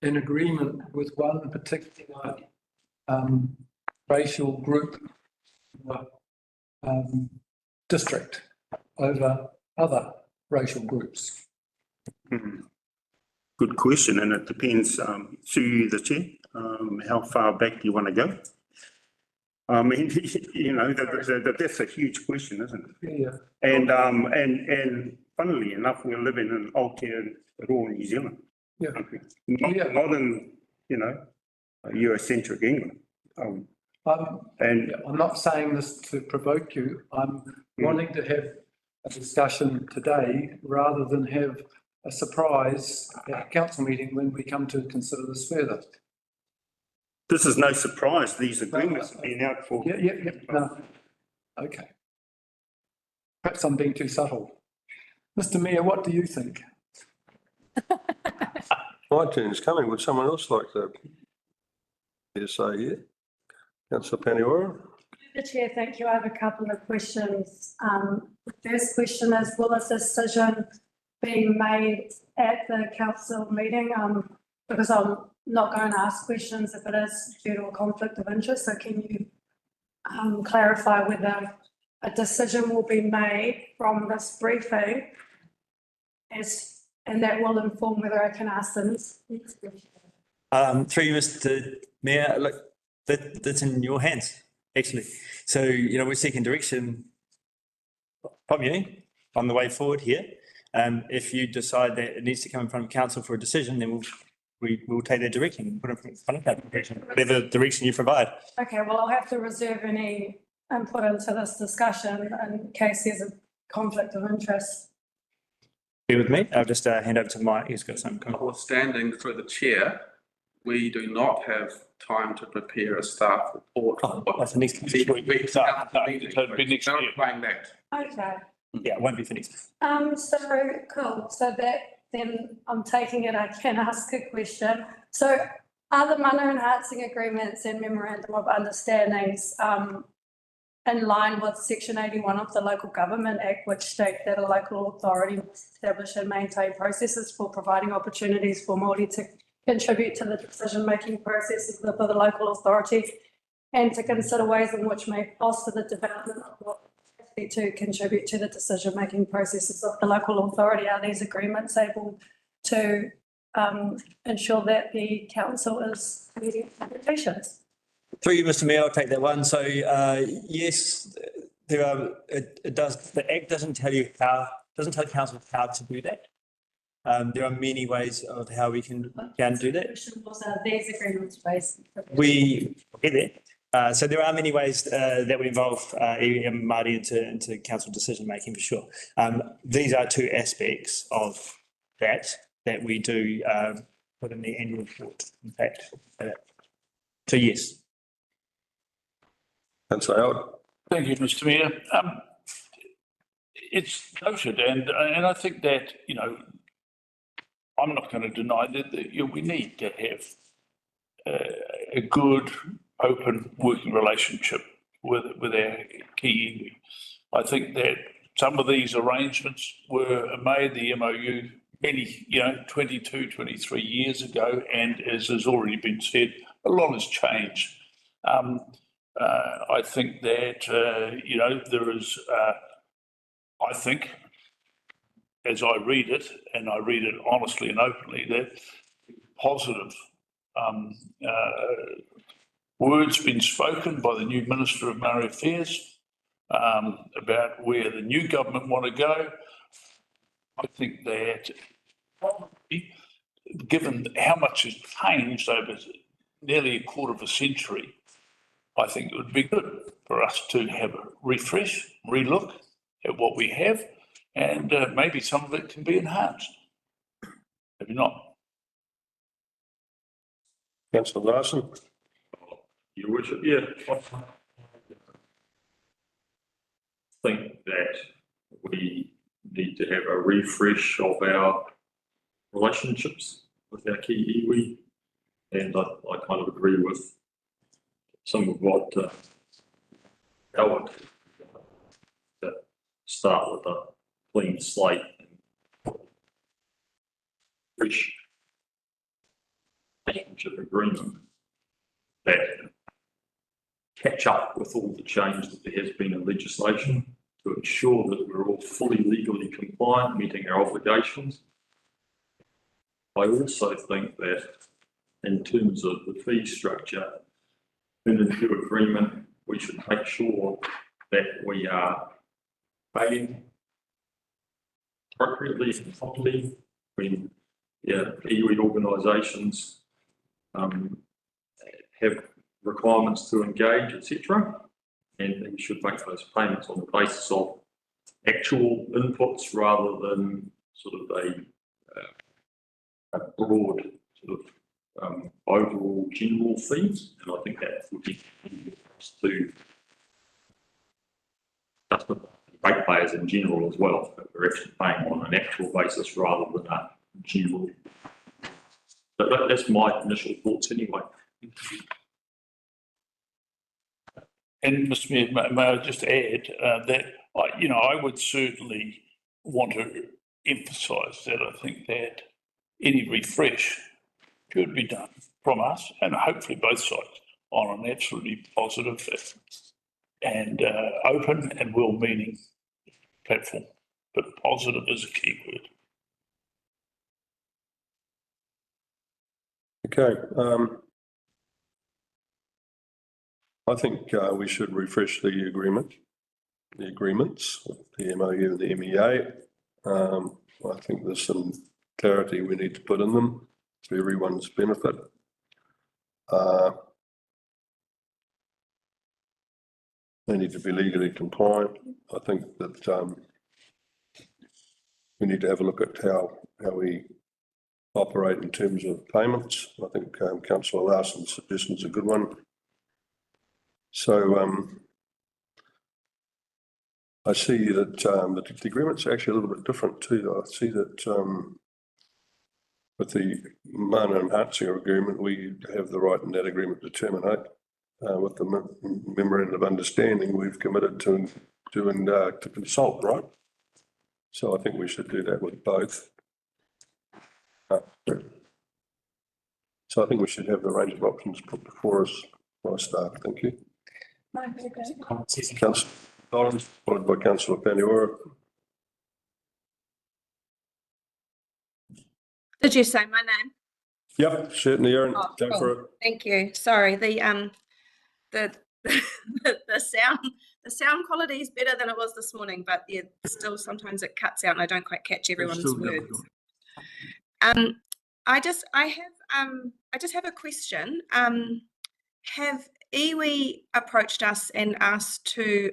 an agreement with one particular racial group district over other racial groups. Good question, and it depends, to the chair, how far back do you want to go? I mean, you know, that's a huge question, isn't it? Yeah. And funnily enough, we're living in Aotearoa, New Zealand. Yeah. Not in, you know, Eurocentric England. I'm not saying this to provoke you. I'm wanting to have a discussion today rather than have a surprise at a council meeting when we come to consider this further. This is no surprise. These agreements have been out for. No. Okay. Perhaps I'm being too subtle. Mr. Mayor, what do you think? My turn's coming. Would someone else like to say here? Councillor Paniora. The Chair, thank you. I have a couple of questions. The first question is, will a decision be made at the council meeting? Because I'm not going to ask questions if it is due to a conflict of interest. So can you clarify whether a decision will be made from this briefing and that will inform whether I can ask the next question? Through you, Mr. Mayor, look, that's in your hands, actually. So, you know, we're seeking direction from you on the way forward here. If you decide that it needs to come in front of council for a decision, then we'll take that direction and put it in front of that direction, whatever direction you provide. Okay, well, I'll have to reserve any input into this discussion in case there's a conflict of interest. Be with me. I'll just hand over to Mike. He's got some. Notwithstanding through the chair, we do not have time to prepare a staff report. That's the next. Playing that. Okay. Yeah, it won't be finished. So cool. So that then I'm taking it I can ask a question. So are the mana enhancing agreements and memorandum of understandings in line with Section 81 of the Local Government Act, which state that a local authority must establish and maintain processes for providing opportunities for Māori to contribute to the decision-making processes of the local authority and to consider ways in which may foster the development of what to contribute to the decision-making processes of the local authority? Are these agreements able to ensure that the council is meeting expectations? Through you, Mr. Mayor, I'll take that one. So, yes, there are, it does, the Act doesn't tell you how, doesn't tell council how to do that. There are many ways of how we can do that. These agreements based. We get it. So there are many ways that we involve Māori into council decision making for sure. These are two aspects of that we do put in the annual report. In fact, so yes. Councillor Howard. Thank you, Mr. Mayor. It's noted, and I think that, you know, I'm not going to deny that we need to have a good, open working relationship with our key iwi. I think that some of these arrangements were made, the MOU, many, 22, 23 years ago, and as has already been said, a lot has changed. I think that, there is, I think, as I read it, and I read it honestly and openly, that positive words been spoken by the new Minister of Māori Affairs about where the new government want to go. I think that probably, given how much has changed over nearly a quarter of a century, I think it would be good for us to have a refresh, relook at what we have, and maybe some of it can be enhanced. Maybe not. Councillor Larson. Your worship, yeah. I think that we need to have a refresh of our relationships with our key iwi. And I kind of agree with some of what Howard to start with a clean slate and fresh relationship agreement that catch up with all the change that there has been in legislation to ensure that we're all fully legally compliant, meeting our obligations. I also think that in terms of the fee structure, in the new agreement, we should make sure that we are paying appropriately and properly when iwi organisations have requirements to engage, etc. And we should make those payments on the basis of actual inputs rather than sort of a broad sort of overall general fee. And I think that would be to ratepayers in general as well, but we're actually paying on an actual basis rather than a general. But that's my initial thoughts anyway. And Mr. Mayor, may I just add that I would certainly want to emphasise that I think that any refresh should be done from us and hopefully both sides on an absolutely positive and open and well-meaning platform. But positive is a key word. Okay. I think we should refresh the agreements, the MOU and the MEA. I think there's some clarity we need to put in them to everyone's benefit. They need to be legally compliant. I think that we need to have a look at how we operate in terms of payments. I think Councillor Larson's suggestion is a good one. So I see that the agreement's actually a little bit different too. I see that with the Mana Enhancing Agreement, we have the right in that agreement to terminate. With the Memorandum of Understanding, we've committed to consult, right? So I think we should do that with both. So I think we should have the range of options put before us by staff. Thank you. Councillor Collins, followed by Councillor Paniora. Did you say my name? Yep, certainly, Erin. Oh, Go cool. for it. Thank you. Sorry, the sound quality is better than it was this morning, but yeah, still sometimes it cuts out and I don't quite catch everyone's words. I just have a question. Have iwi approached us and asked to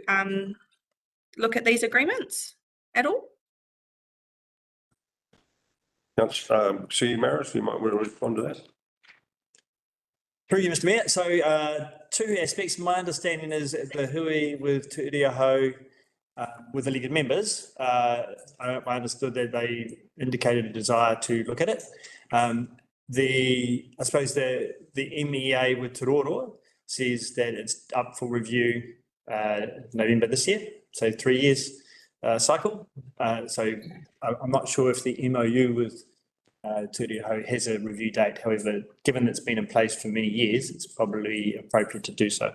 look at these agreements at all? C. Maris, you might want to respond to that. Through you, Mr. Mayor. So two aspects. My understanding is the hui with Te Uri Ahau with elected members. I understood that they indicated a desire to look at it. I suppose the MEA with Te Roro says that it's up for review November this year, so 3 years cycle. So I'm not sure if the MOU with Te Uri Ahau has a review date. However, given it's been in place for many years, it's probably appropriate to do so.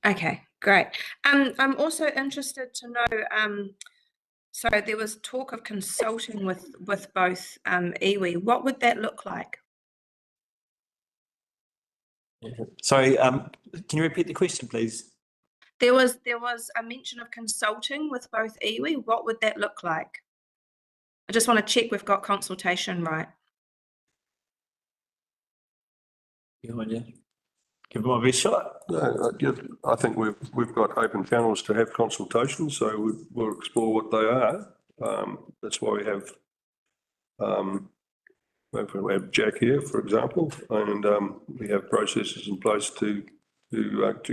Okay, great. I'm also interested to know, so there was talk of consulting with both iwi. What would that look like? Sorry, can you repeat the question, please? There was a mention of consulting with both iwi. What would that look like? I just want to check we've got consultation right. Give it my best shot. I think we've got open channels to have consultations, so we'll explore what they are. That's why we have Jack here, for example, and we have processes in place to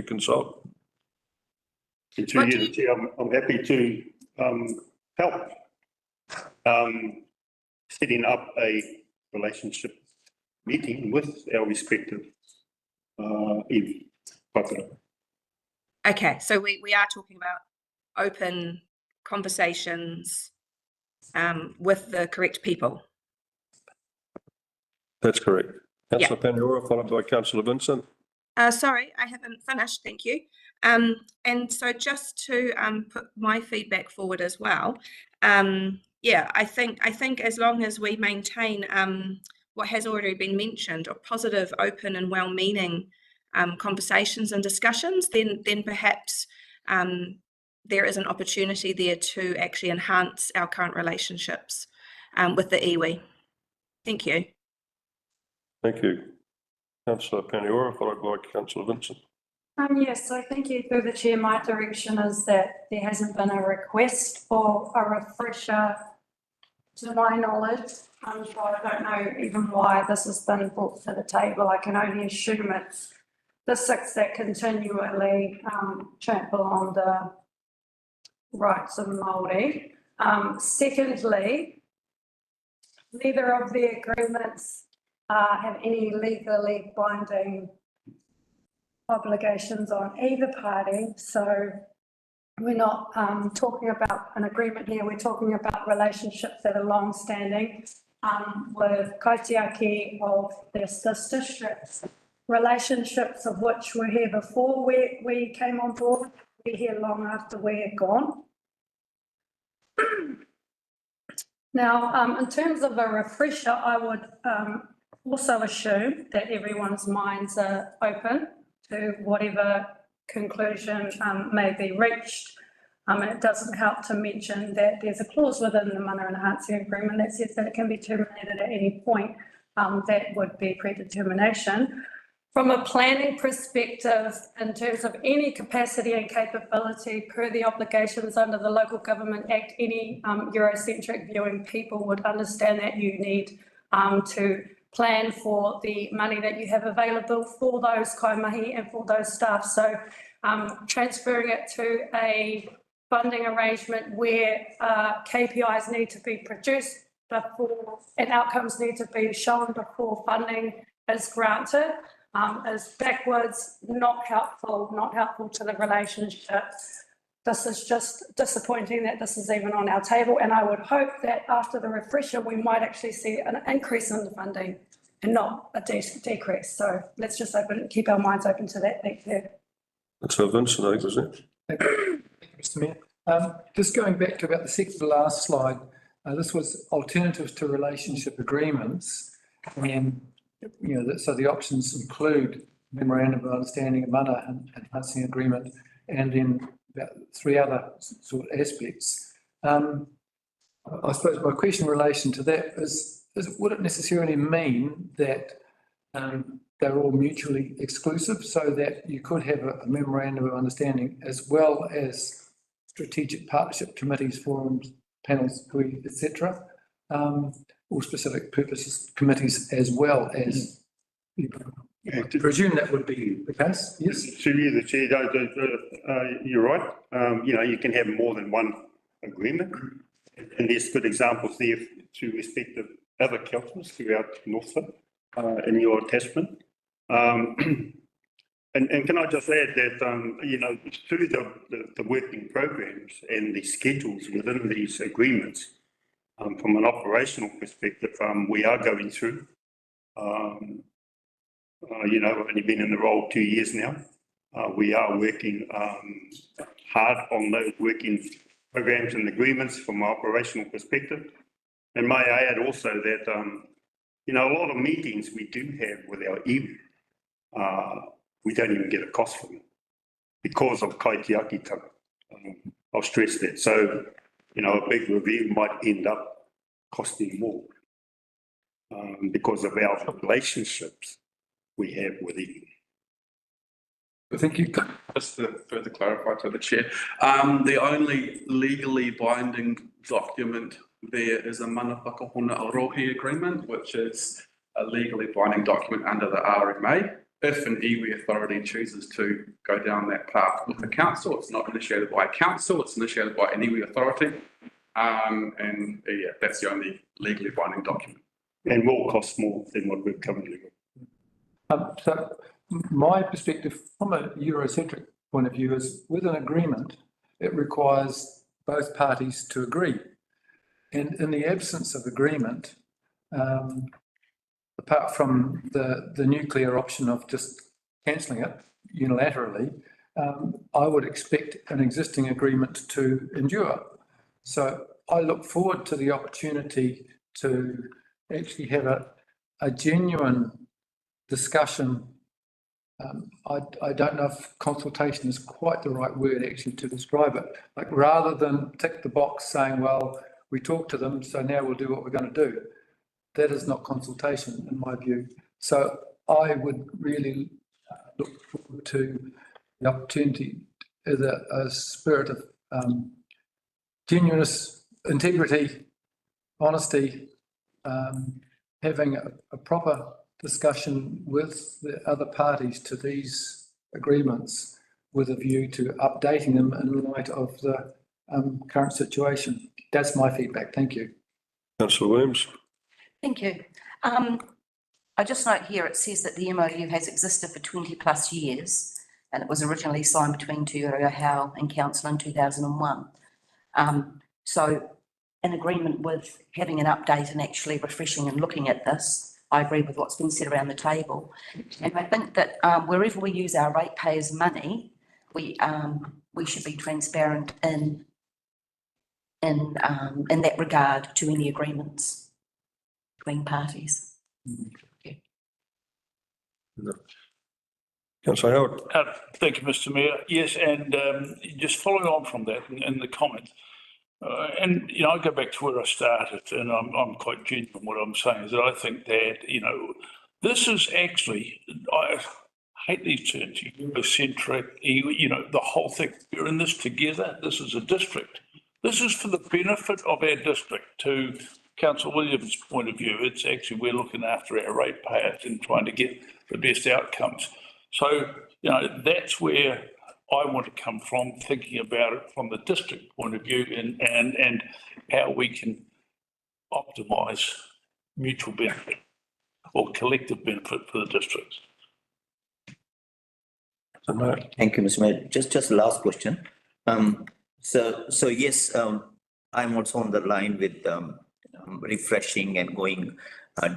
consult. I'm happy to help setting up a relationship meeting with our respective iwi. Okay, so we are talking about open conversations with the correct people. That's correct. Councillor Paniora, followed by Councillor Vincent. Sorry, I haven't finished, thank you. And so just to put my feedback forward as well, yeah, I think as long as we maintain what has already been mentioned, of positive, open and well-meaning conversations and discussions, then perhaps there is an opportunity there to actually enhance our current relationships with the iwi. Thank you. Thank you. Councillor Paniora, followed by Councillor Vincent. Yes, so thank you through the chair. My direction is that there hasn't been a request for a refresher to my knowledge. So I don't know even why this has been brought to the table. I can only assume it's the six that continually trample on the rights of Māori. Secondly, neither of the agreements have any legally binding obligations on either party. So we're not talking about an agreement here, we're talking about relationships that are long-standing with kaitiaki of this district. Relationships of which were here before we came on board, we're here long after we're gone. Now, in terms of a refresher, I would also assume that everyone's minds are open to whatever conclusion may be reached. And it doesn't help to mention that there's a clause within the Mana Enhancing Agreement that says that it can be terminated at any point. That would be predetermination. From a planning perspective, in terms of any capacity and capability per the obligations under the Local Government Act, any Eurocentric viewing people would understand that you need to plan for the money that you have available for those kaimahi and for those staff. So transferring it to a funding arrangement where KPIs need to be produced before and outcomes need to be shown before funding is granted is backwards, not helpful to the relationship. This is just disappointing that this is even on our table, and I would hope that after the refresher, we might actually see an increase in the funding and not a decrease. So let's just keep our minds open to that. Thank you. Councillor Vincent, I think was it. Thank you, Mr. Mayor. Just going back to about the last slide, this was alternatives to relationship agreements, and so the options include memorandum of understanding, a Mana Enhancing Agreement, and then about three other sort of aspects. I suppose my question in relation to that is would it necessarily mean that they're all mutually exclusive, so that you could have a memorandum of understanding as well as strategic partnership committees, forums, panels, etc., or specific purposes committees as well as? I presume that would be the case. Yes. Through the chair, you're right. You can have more than one agreement, and there's good examples there to respective other councils throughout Northland in your attachment. And can I just add that through the working programs and the schedules within these agreements, from an operational perspective, we are going through. I've only been in the role 2 years now. We are working hard on those working programs and agreements from an operational perspective. And may I add also that, a lot of meetings we do have with our iwi, we don't even get a cost from it because of kaitiaki tanga. I'll stress that. So, a big review might end up costing more because of our relationships we have with iwi. Thank you. Just to further clarify to the chair, the only legally binding document there is a Mana Whakahona Orohi Agreement, which is a legally binding document under the RMA. If an iwi authority chooses to go down that path with the council, it's not initiated by a council, it's initiated by an iwi authority. And yeah, that's the only legally binding document. And will cost more than what we've currently got. So my perspective from a Eurocentric point of view is with an agreement, it requires both parties to agree. And in the absence of agreement, apart from the nuclear option of just cancelling it unilaterally, I would expect an existing agreement to endure. So I look forward to the opportunity to actually have a genuine discussion. I don't know if consultation is quite the right word actually to describe it. Like rather than tick the box saying, well, we talked to them, so now we'll do what we're going to do. That is not consultation in my view. So I would really look forward to the opportunity as a spirit of genuineness, integrity, honesty, having a proper discussion with the other parties to these agreements with a view to updating them in light of the current situation. That's my feedback. Thank you. Councillor Williams. Thank you. I just note here it says that the MOU has existed for 20 plus years and it was originally signed between Te Ureo Hau and Council in 2001. So in agreement with having an update and actually refreshing and looking at this, I agree with what's been said around the table. And I think that wherever we use our ratepayers' money, we should be transparent in that regard to any agreements between parties. Councillor Howard. Thank you, Mr. Mayor. Yes, and just following on from that and the comment, and you know, I go back to where I started, and I'm quite genuine. What I'm saying is that I think that this is actually, I hate these terms, Eurocentric, the whole thing. We're in this together. This is a district. This is for the benefit of our district. To Councillor Williams' point of view, it's actually we're looking after our ratepayers and trying to get the best outcomes. So, that's where I want to come from, thinking about it from the district point of view and how we can optimise mutual benefit or collective benefit for the districts. Thank you, Mr. Mayor. Just the last question. So yes, I'm also on the line with refreshing and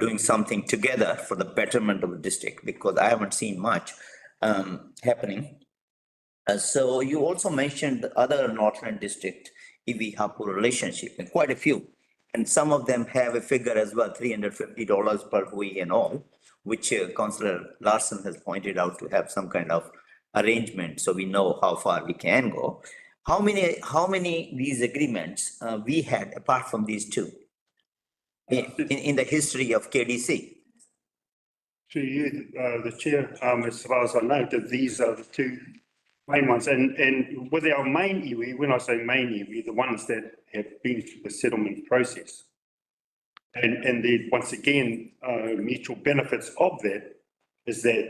doing something together for the betterment of the district, because I haven't seen much happening. So you also mentioned other Northland district EV-HAPU relationship, and quite a few, and some of them have a figure as well, $350 per week and all, which Councillor Larson has pointed out to have some kind of arrangement, so we know how far we can go. How many these agreements we had apart from these two in the history of KDC? To you, the chair, as far as I know, that these are the two main ones. And with our main iwi, when I say main iwi, the ones that have been through the settlement process. And then once again, mutual benefits of that is that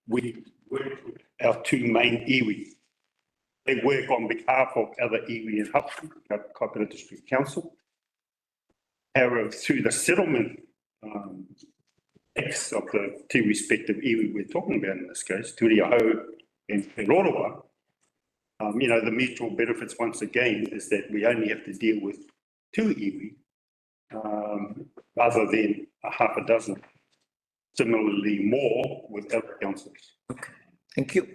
we work with our two main iwi. They work on behalf of other iwi and Hupu, Kaipara District Council. However, through the settlement acts of the two respective iwi we're talking about in this case, Te Reo Hau and Rorowa, the mutual benefits once again is that we only have to deal with two iwi rather than a half a dozen. Similarly, more with other councils. Okay, thank you.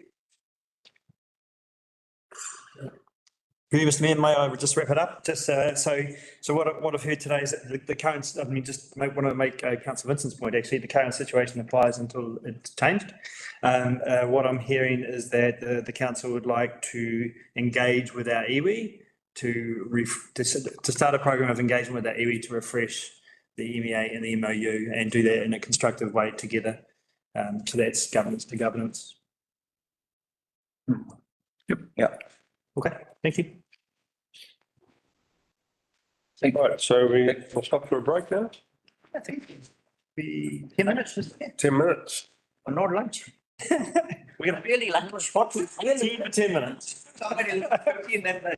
Mr. Mayor, may I just wrap it up? Just so what I've heard today is that the current, want to make Councillor Vincent's point, actually, the current situation applies until it's changed. What I'm hearing is that the council would like to engage with our iwi to start a program of engagement with our iwi to refresh the MEA and the MOU and do that in a constructive way together. So that's governance to governance. Yep. Yeah. Okay. Thank you. Right, so we'll stop for a break now? I think be 10 minutes, isn't it? 10 minutes. Or not lunch. We're going to really lunch. What? 10 minutes. Somebody 15 minutes.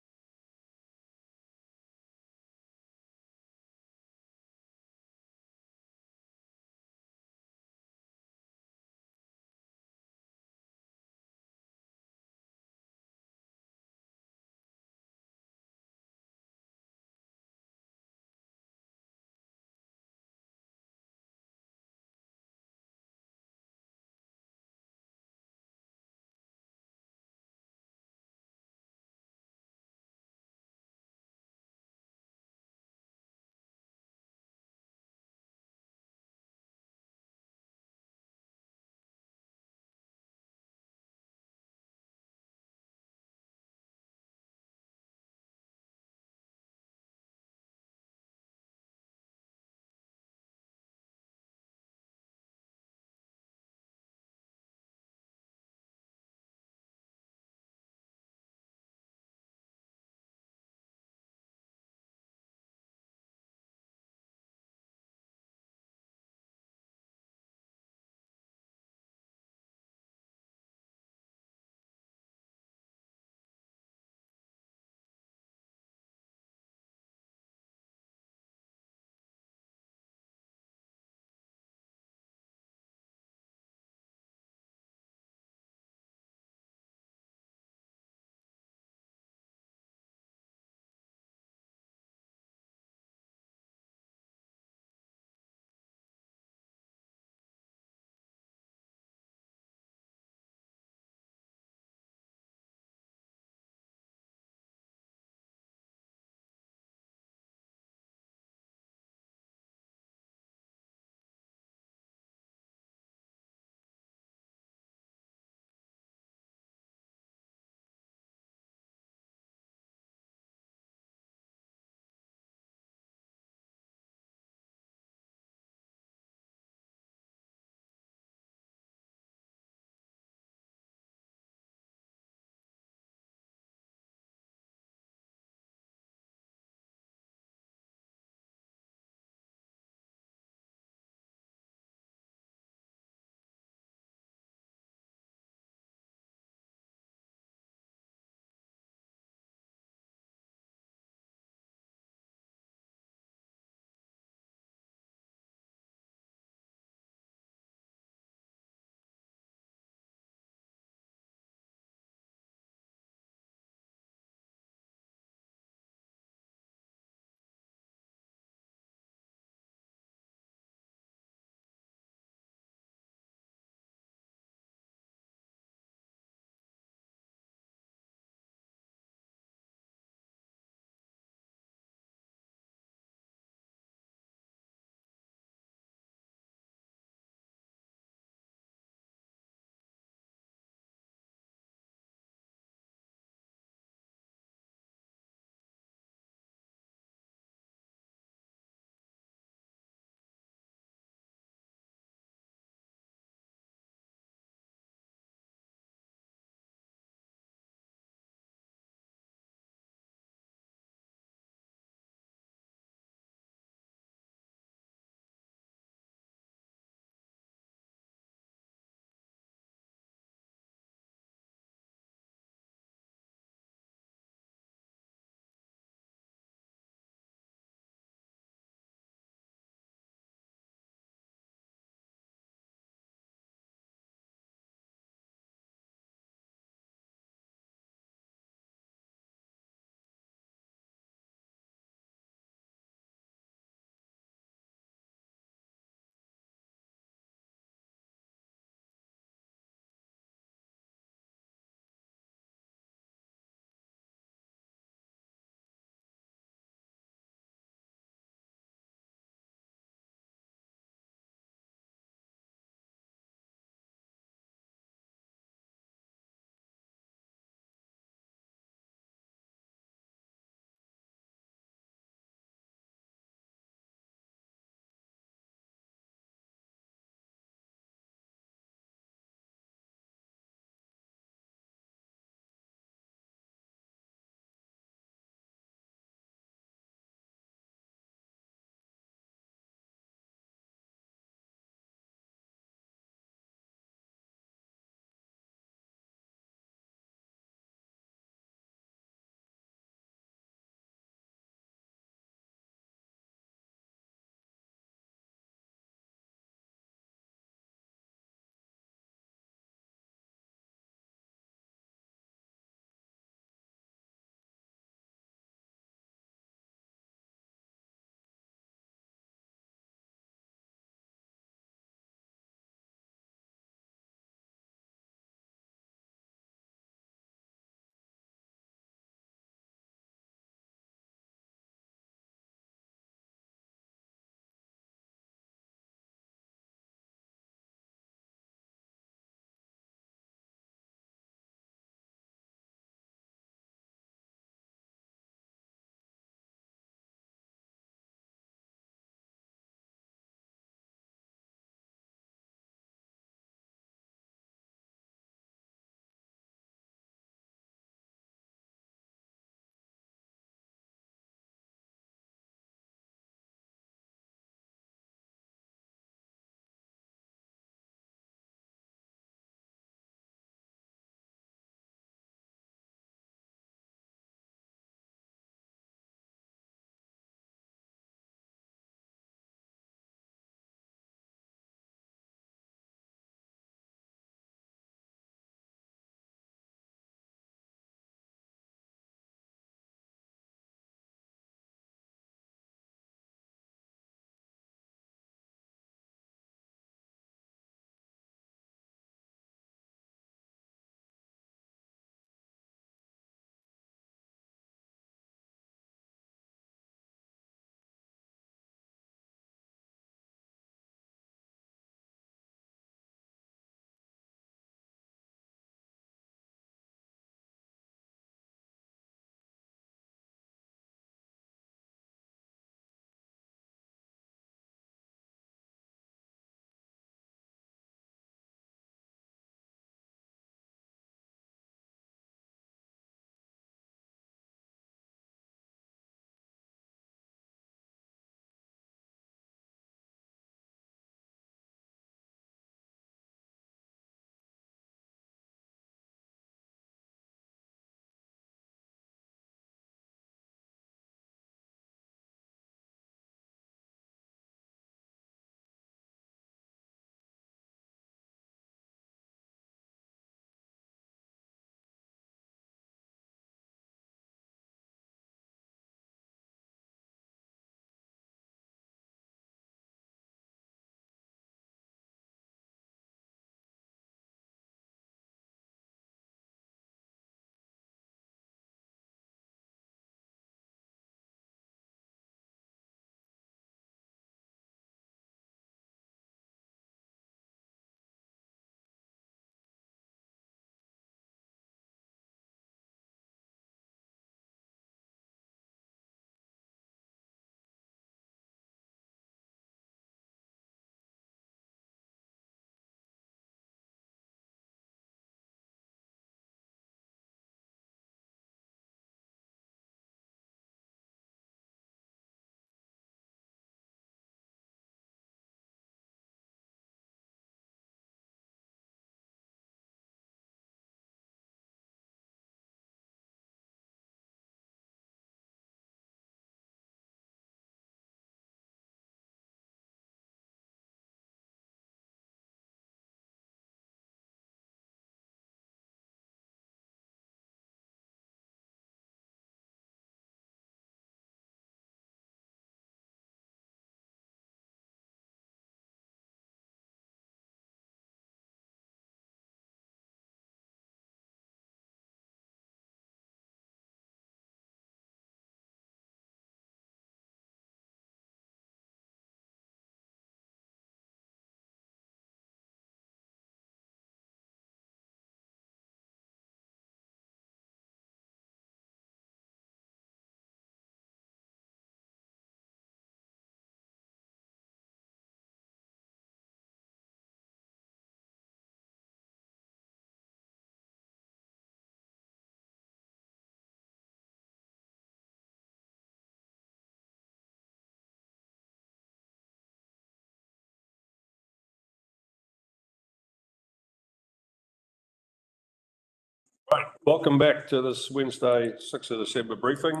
Welcome back to this Wednesday, 6th of December briefing.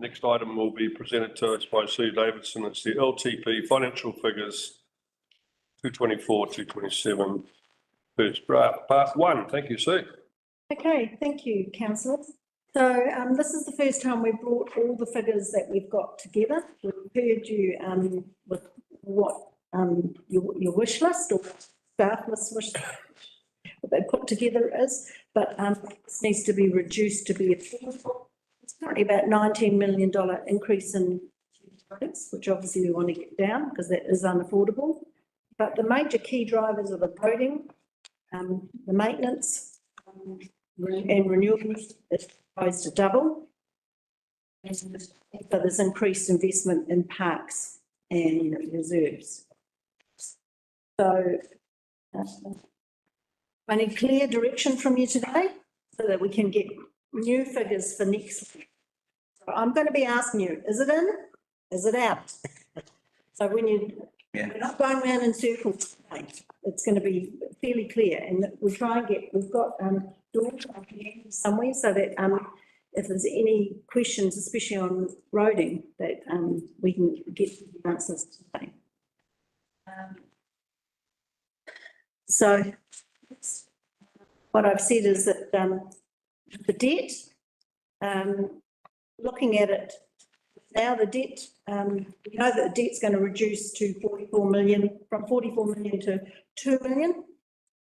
Next item will be presented to us by Sue Davidson. It's the LTP financial figures 224, 227, first draft, part 1. Thank you, Sue. Okay, thank you, councillors. So this is the first time we've brought all the figures that we've got together. We've heard you with what your wish list or staff list wish what they put together is, but this needs to be reduced to be affordable. It's currently about $19 million increase in utilities, which obviously we want to get down because that is unaffordable. But the major key drivers are the coding, the maintenance, and renewables is proposed to double. And so there's increased investment in parks and reserves. So I need clear direction from you today so that we can get new figures for next week. So I'm going to be asking you, is it in? Is it out? So when we're not going around in circles tonight. It's going to be fairly clear, and we'll try and we've got Dawn somewhere so that if there's any questions, especially on roading, that we can get the answers today. So what I've said is that the debt, looking at it now, the debt, we know that the debt's going to reduce to 44 million, from 44 million to 2 million.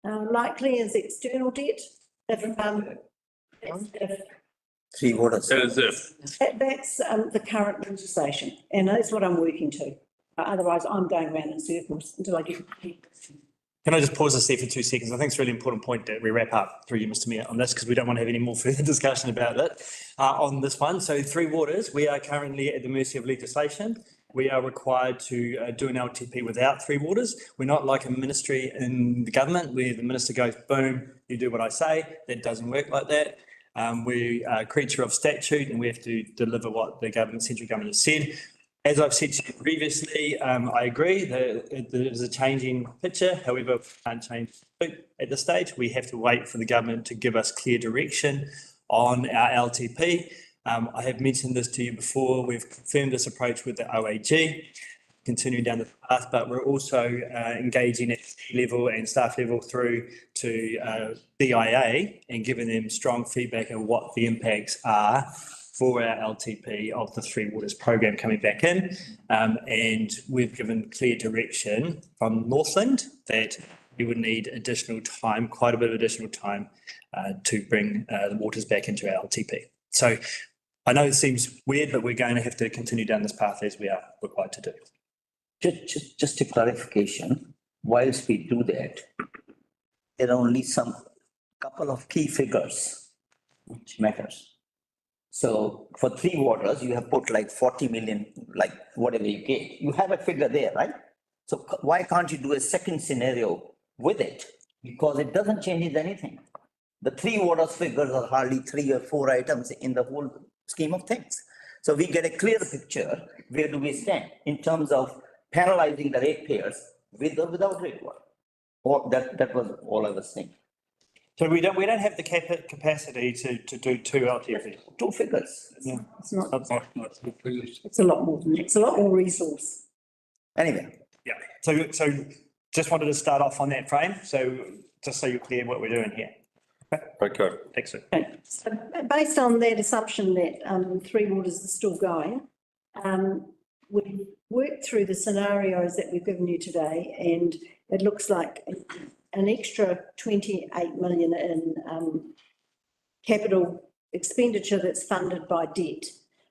Likely is external debt. If 3 waters. That's the current legislation, and that's what I'm working to. Otherwise, I'm going around in circles until I get. Can I just pause this there for 2 seconds? I think it's a really important point that we wrap up through you, Mr Mayor, on this, because we don't want to have any more further discussion about it on this one. So 3 waters, we are currently at the mercy of legislation. We are required to do an LTP without 3 waters. We're not like a ministry in the government where the minister goes, boom, you do what I say. That doesn't work like that. We are a creature of statute and we have to deliver what the central government has said. As I've said to you previously, I agree that there is a changing picture. However, we can't change at this stage. We have to wait for the government to give us clear direction on our LTP. I have mentioned this to you before. We've confirmed this approach with the OAG, continuing down the path, but we're also engaging at level and staff level through to BIA and giving them strong feedback on what the impacts are for our LTP of the 3 waters program coming back in. And we've given clear direction from Northland that we would need additional time, quite a bit of additional time to bring the waters back into our LTP. So I know it seems weird, but we're going to have to continue down this path as we are required to do. Just a clarification, whilst we do that, there are only some couple of key figures which matters. So for 3 waters, you have put like 40 million, like whatever you get, you have a figure there, right? So why can't you do a second scenario with it? Because it doesn't change anything. The 3 waters figures are hardly 3 or 4 items in the whole scheme of things. So we get a clear picture, where do we stand in terms of penalizing the ratepayers with or without rate water? Or that was all I was saying. So we don't have the capacity to do 2 LTPs. 2 figures. Yeah. It's not. It's a lot more than that. It's a lot more resource. Anyway. Yeah. So just wanted to start off on that frame. So just so you're clear what we're doing here. Okay. Thanks, sir. Okay. So based on that assumption that 3 waters is still going, we've worked through the scenarios that we've given you today, and it looks like an extra 28 million in capital expenditure that's funded by debt.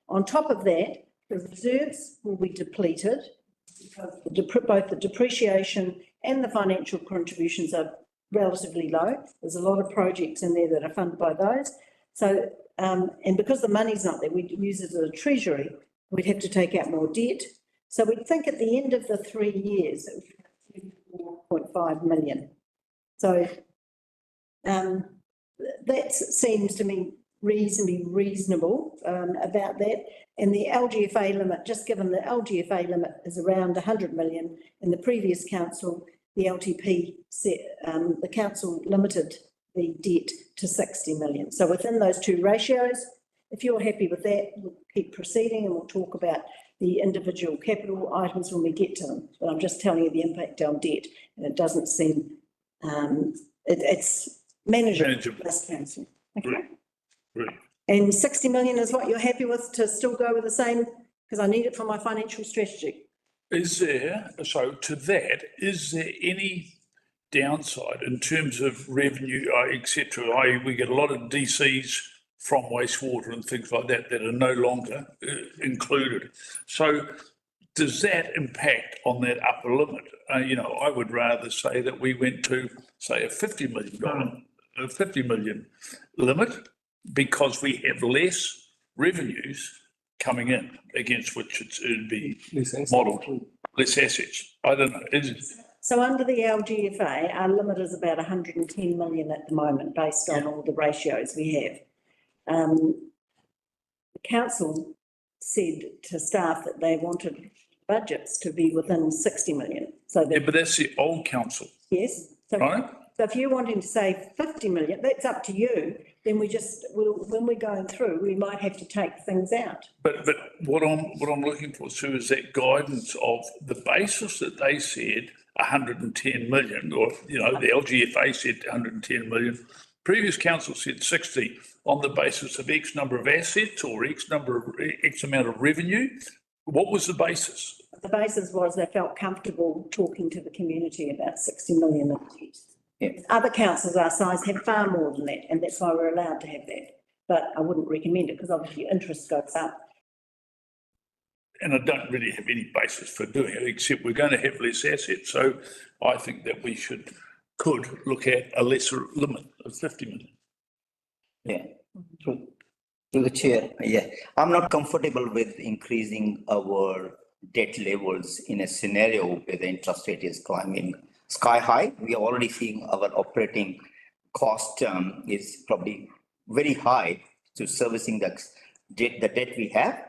On top of that, the reserves will be depleted because both the depreciation and the financial contributions are relatively low. There's a lot of projects in there that are funded by those. So, and because the money's not there, we use it as a treasury, we'd have to take out more debt. So we'd think at the end of the 3 years, it would be 4.5 million. So that seems to me reasonable about that. And the LGFA limit, just given the LGFA limit is around 100 million, in the previous council, the LTP set, the council limited the debt to 60 million. So within those two ratios, if you're happy with that, we'll keep proceeding and we'll talk about the individual capital items when we get to them. But I'm just telling you the impact on debt, and it doesn't seem, it's manageable. This council. Okay. Right. And 60 million is what you're happy with to still go with the same, because I need it for my financial strategy. Is there, so to that, is there any downside in terms of revenue, et cetera? We get a lot of DCs from wastewater and things like that that are no longer included. So does that impact on that upper limit? I would rather say that we went to, say, a $50 million limit, because we have less revenues coming in against which it'd be modelled, less assets. I don't know. So under the LGFA, our limit is about 110 million at the moment, based on all the ratios we have. The council said to staff that they wanted budgets to be within 60 million. So that, yeah, but that's the old council. Yes. So, right? So if you're wanting to say 50 million, that's up to you. Then when we're going through, we might have to take things out. But what I'm looking for, Sue, is that guidance of the basis that they said 110 million, or the LGFA said 110 million. Previous council said 60 on the basis of X number of assets or X amount of revenue. What was the basis? The basis was they felt comfortable talking to the community about 60 million of debt. Yeah. Other councils our size have far more than that, and that's why we're allowed to have that. But I wouldn't recommend it, because obviously interest goes up. And I don't really have any basis for doing it, except we're going to have less assets. So I think that we could look at a lesser limit of 50 million. Yeah. To the chair, yeah. I'm not comfortable with increasing our debt levels in a scenario where the interest rate is climbing sky high. We are already seeing our operating cost is probably very high to servicing the debt we have.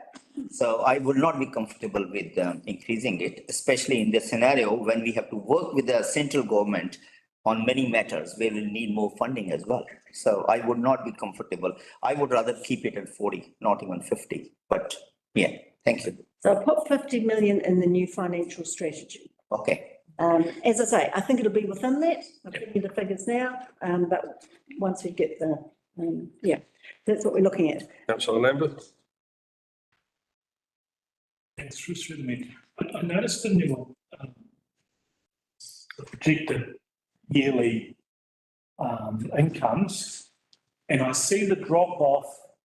So I would not be comfortable with increasing it, especially in this scenario when we have to work with the central government on many matters where we need more funding as well. So I would not be comfortable. I would rather keep it at 40, not even 50. But yeah, thank you. So I put 50 million in the new financial strategy. Okay. As I say, I think it'll be within that. I'll give you the figures now, but once we get the, that's what we're looking at. Councillor Lambert. Thanks, through the meeting. I noticed in your projected yearly incomes, and I see the drop off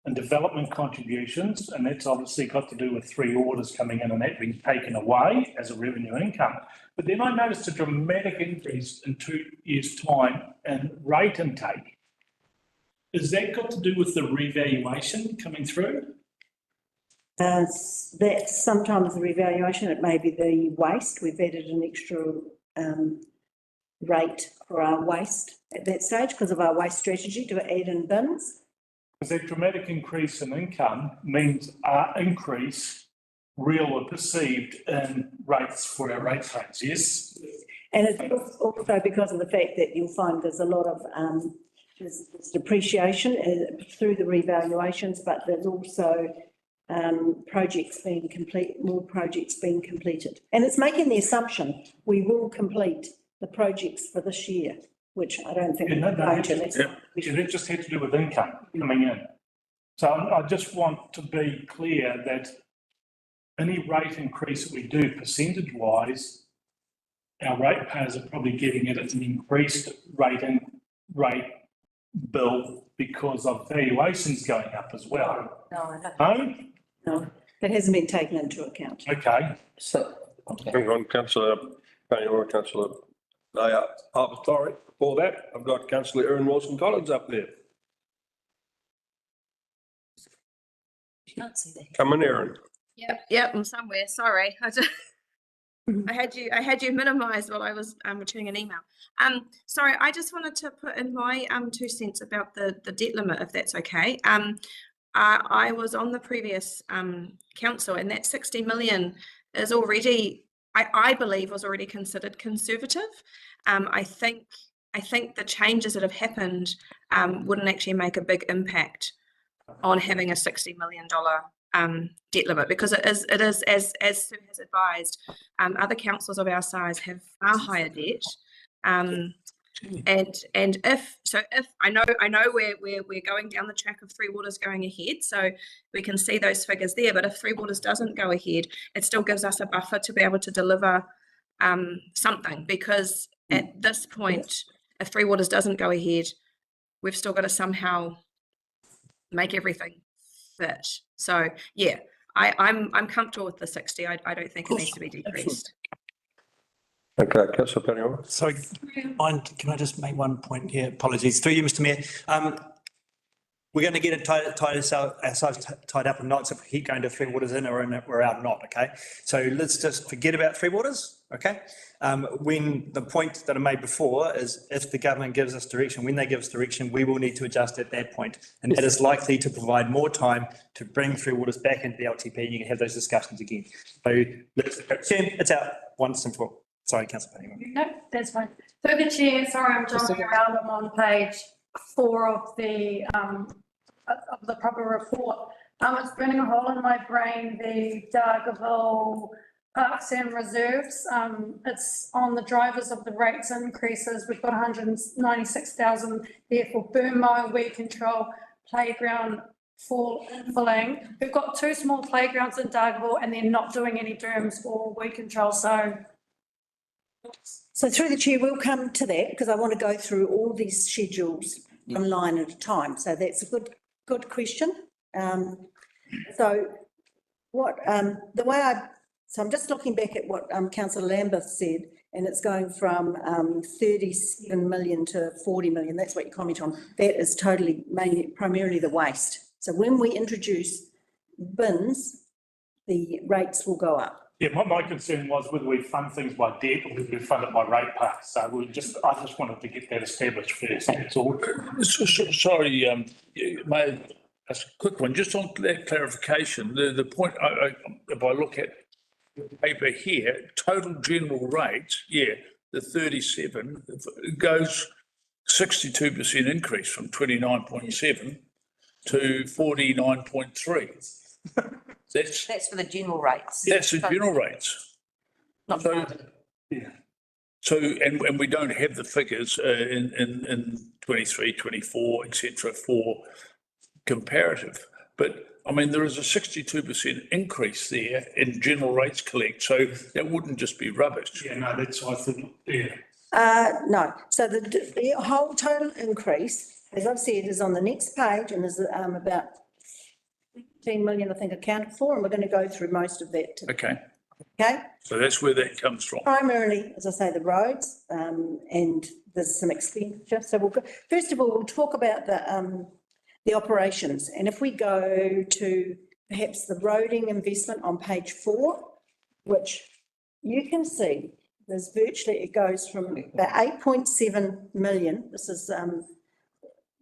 in development contributions, and that's obviously got to do with 3 orders coming in and that being taken away as a revenue income. But then I noticed a dramatic increase in 2 years' time in rate intake. Is that got to do with the revaluation coming through? That's sometimes the revaluation. It may be the waste. We've added an extra rate for our waste at that stage because of our waste strategy to add in bins. Because that dramatic increase in income means our increase, real or perceived, in rates for our rate rates, yes? And it's also because of the fact that you'll find there's a lot of there's depreciation through the revaluations, but there's also projects being more projects being completed. And it's making the assumption we will complete the projects for this year, which I don't think we're going to. It just had to do with income coming in. So I just want to be clear that any rate increase that we do percentage-wise, our ratepayers are probably getting it at an increased rate bill because of valuations going up as well. No, that hasn't been taken into account. Okay. So, Hang on, Councillor Payne or Councillor. Sorry, before that, I've got Councillor Erin Wilson-Collins up there. Can't see that. Come in, Erin. Yep, I'm somewhere. Sorry. I had you minimised while I was returning an email. Sorry, I just wanted to put in my 2 cents about the debt limit, if that's okay. I was on the previous council, and that 60 million is already, I believe, was already considered conservative. I think I think the changes that have happened wouldn't actually make a big impact on having a $60 million debt limit, because it is as Sue has advised, other councils of our size have far higher debt. And if I know we're going down the track of Three Waters going ahead, so we can see those figures there, but if Three Waters doesn't go ahead, it still gives us a buffer to be able to deliver something, because at this point, if Three Waters doesn't go ahead, we've still got to somehow make everything fit. So yeah, I'm comfortable with the 60. I don't think it needs to be decreased. Okay, councillor Paniagua. Sorry, can I just make one point here? Apologies. Through you, Mr Mayor. We're going to get it ourselves tied up in knots if we keep going to Three Waters in or out not, okay? So let's just forget about Three Waters, okay? When the point that I made before is if the government gives us direction, when they give us direction, we will need to adjust at that point. And that is likely to provide more time to bring Three Waters back into the LTP and you can have those discussions again. So let's assume it's out once and for all. Sorry, councillor Paniagua. No, that's fine. Through the chair, sorry, I'm jumping around. I'm on page 4 of the proper report. It's burning a hole in my brain, the Dargaville Parks and Reserves. It's on the drivers of the rates increases. We've got 196,000 there for boom mower, weed control, playground filling. We've got 2 small playgrounds in Dargaville and they're not doing any booms or weed control, So through the chair, we'll come to that because I want to go through all these schedules one line at a time. So that's a good question. So I'm just looking back at what councillor Lambeth said, and it's going from 37 million to 40 million. That's what you comment on. That is totally primarily the waste. So when we introduce bins, the rates will go up. Yeah, my concern was whether we fund things by debt or whether we fund it by rate pass. So I just wanted to get that established first. That's all. Sorry, Mayor, that's a quick one. Just on that clarification, the point, if I look at the paper here, total general rates, yeah, the 37 goes 62% increase from 29.7 to 49.3. That's for the general rates. That's the general rates. Not so, yeah. So, and we don't have the figures in 23, 24, etc. for comparative. But I mean, there is a 62% increase there in general rates collect. So that wouldn't just be rubbish. Yeah, no, that's, I think, yeah. No, so the whole total increase, as I've said, is on the next page, and there's about 15 million, I think, accounted for, and we're going to go through most of that today. Okay. Okay. So that's where that comes from. Primarily, as I say, the roads, and there's some expenditure. So we'll go, first of all, we'll talk about the operations, and if we go to perhaps the roading investment on page 4, which you can see, there's virtually, it goes from about 8.7 million. This is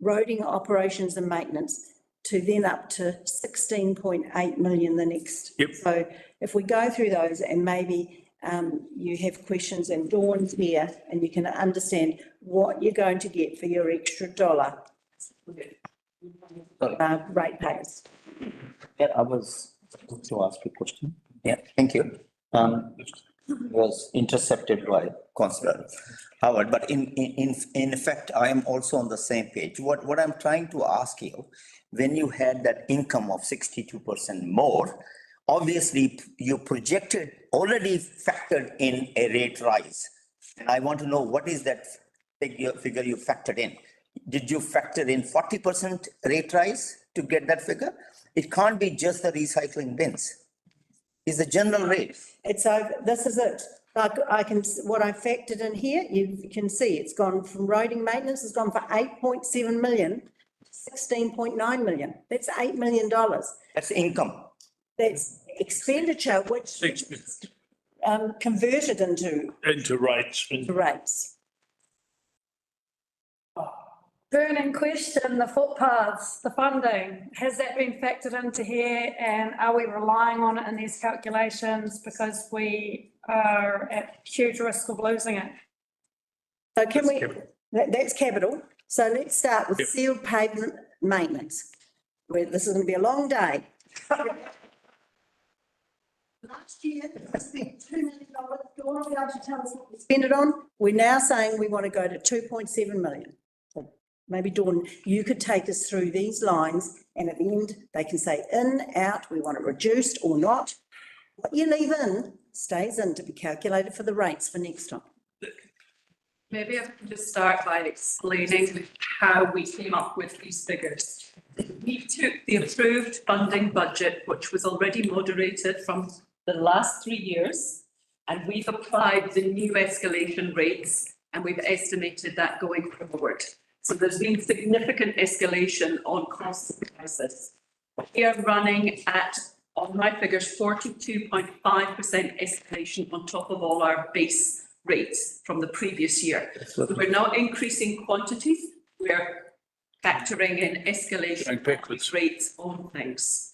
roading operations and maintenance, to then up to 16.8 million the next. Yep. So if we go through those and maybe you have questions and Dawn's here and you can understand what you're going to get for your extra dollar ratepayers. Yeah, I was going to ask a question. Yeah, thank you. Was intercepted by Councillor Howard, but in fact, I am also on the same page. What I'm trying to ask you, when you had that income of 62% more, obviously you projected, already factored in a rate rise. And I want to know what is that figure you factored in? Did you factor in 40% rate rise to get that figure? It can't be just the recycling bins. Is the general rate. It's over, this is it. Like what I factored in here, you can see it's gone from roading maintenance, it's gone for 8.7 million, 16.9 million. That's $8 million. That's income. That's expenditure, which converted into rates. Into rates. Burning question, the footpaths, the funding, has that been factored into here, and are we relying on it in these calculations because we are at huge risk of losing it? So can we, That's capital. So let's start with sealed pavement maintenance. Where this is going to be a long day. Last year, we spent $2 million. Dawn will be able to tell us what we spent it on. We're now saying we want to go to 2.7 million. So maybe Dawn, you could take us through these lines, and at the end, they can say in, out, we want it reduced or not. What you leave in stays in to be calculated for the rates for next time. Maybe I can just start by explaining how we came up with these figures. We took the approved funding budget, which was already moderated from the last 3 years, and we've applied the new escalation rates, and we've estimated that going forward. So there's been significant escalation on cost prices. We are running at, on my figures, 42.5% escalation on top of all our base rates from the previous year. So we're not increasing quantities, we're factoring in escalation rates on things.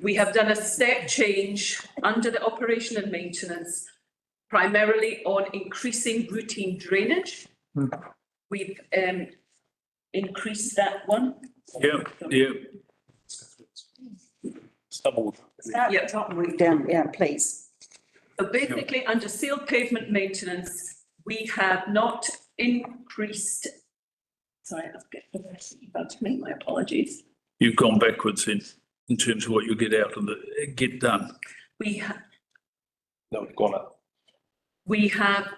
We have done a step change under the operation and maintenance, primarily on increasing routine drainage. We've increased that one. Doubled. Yeah, down, yeah, please. So basically, under sealed pavement maintenance, we have not increased. Sorry, I've got the rest in front of me, my apologies. You've gone backwards in terms of what you get out of the, get done. We have. No, we've gone up. We have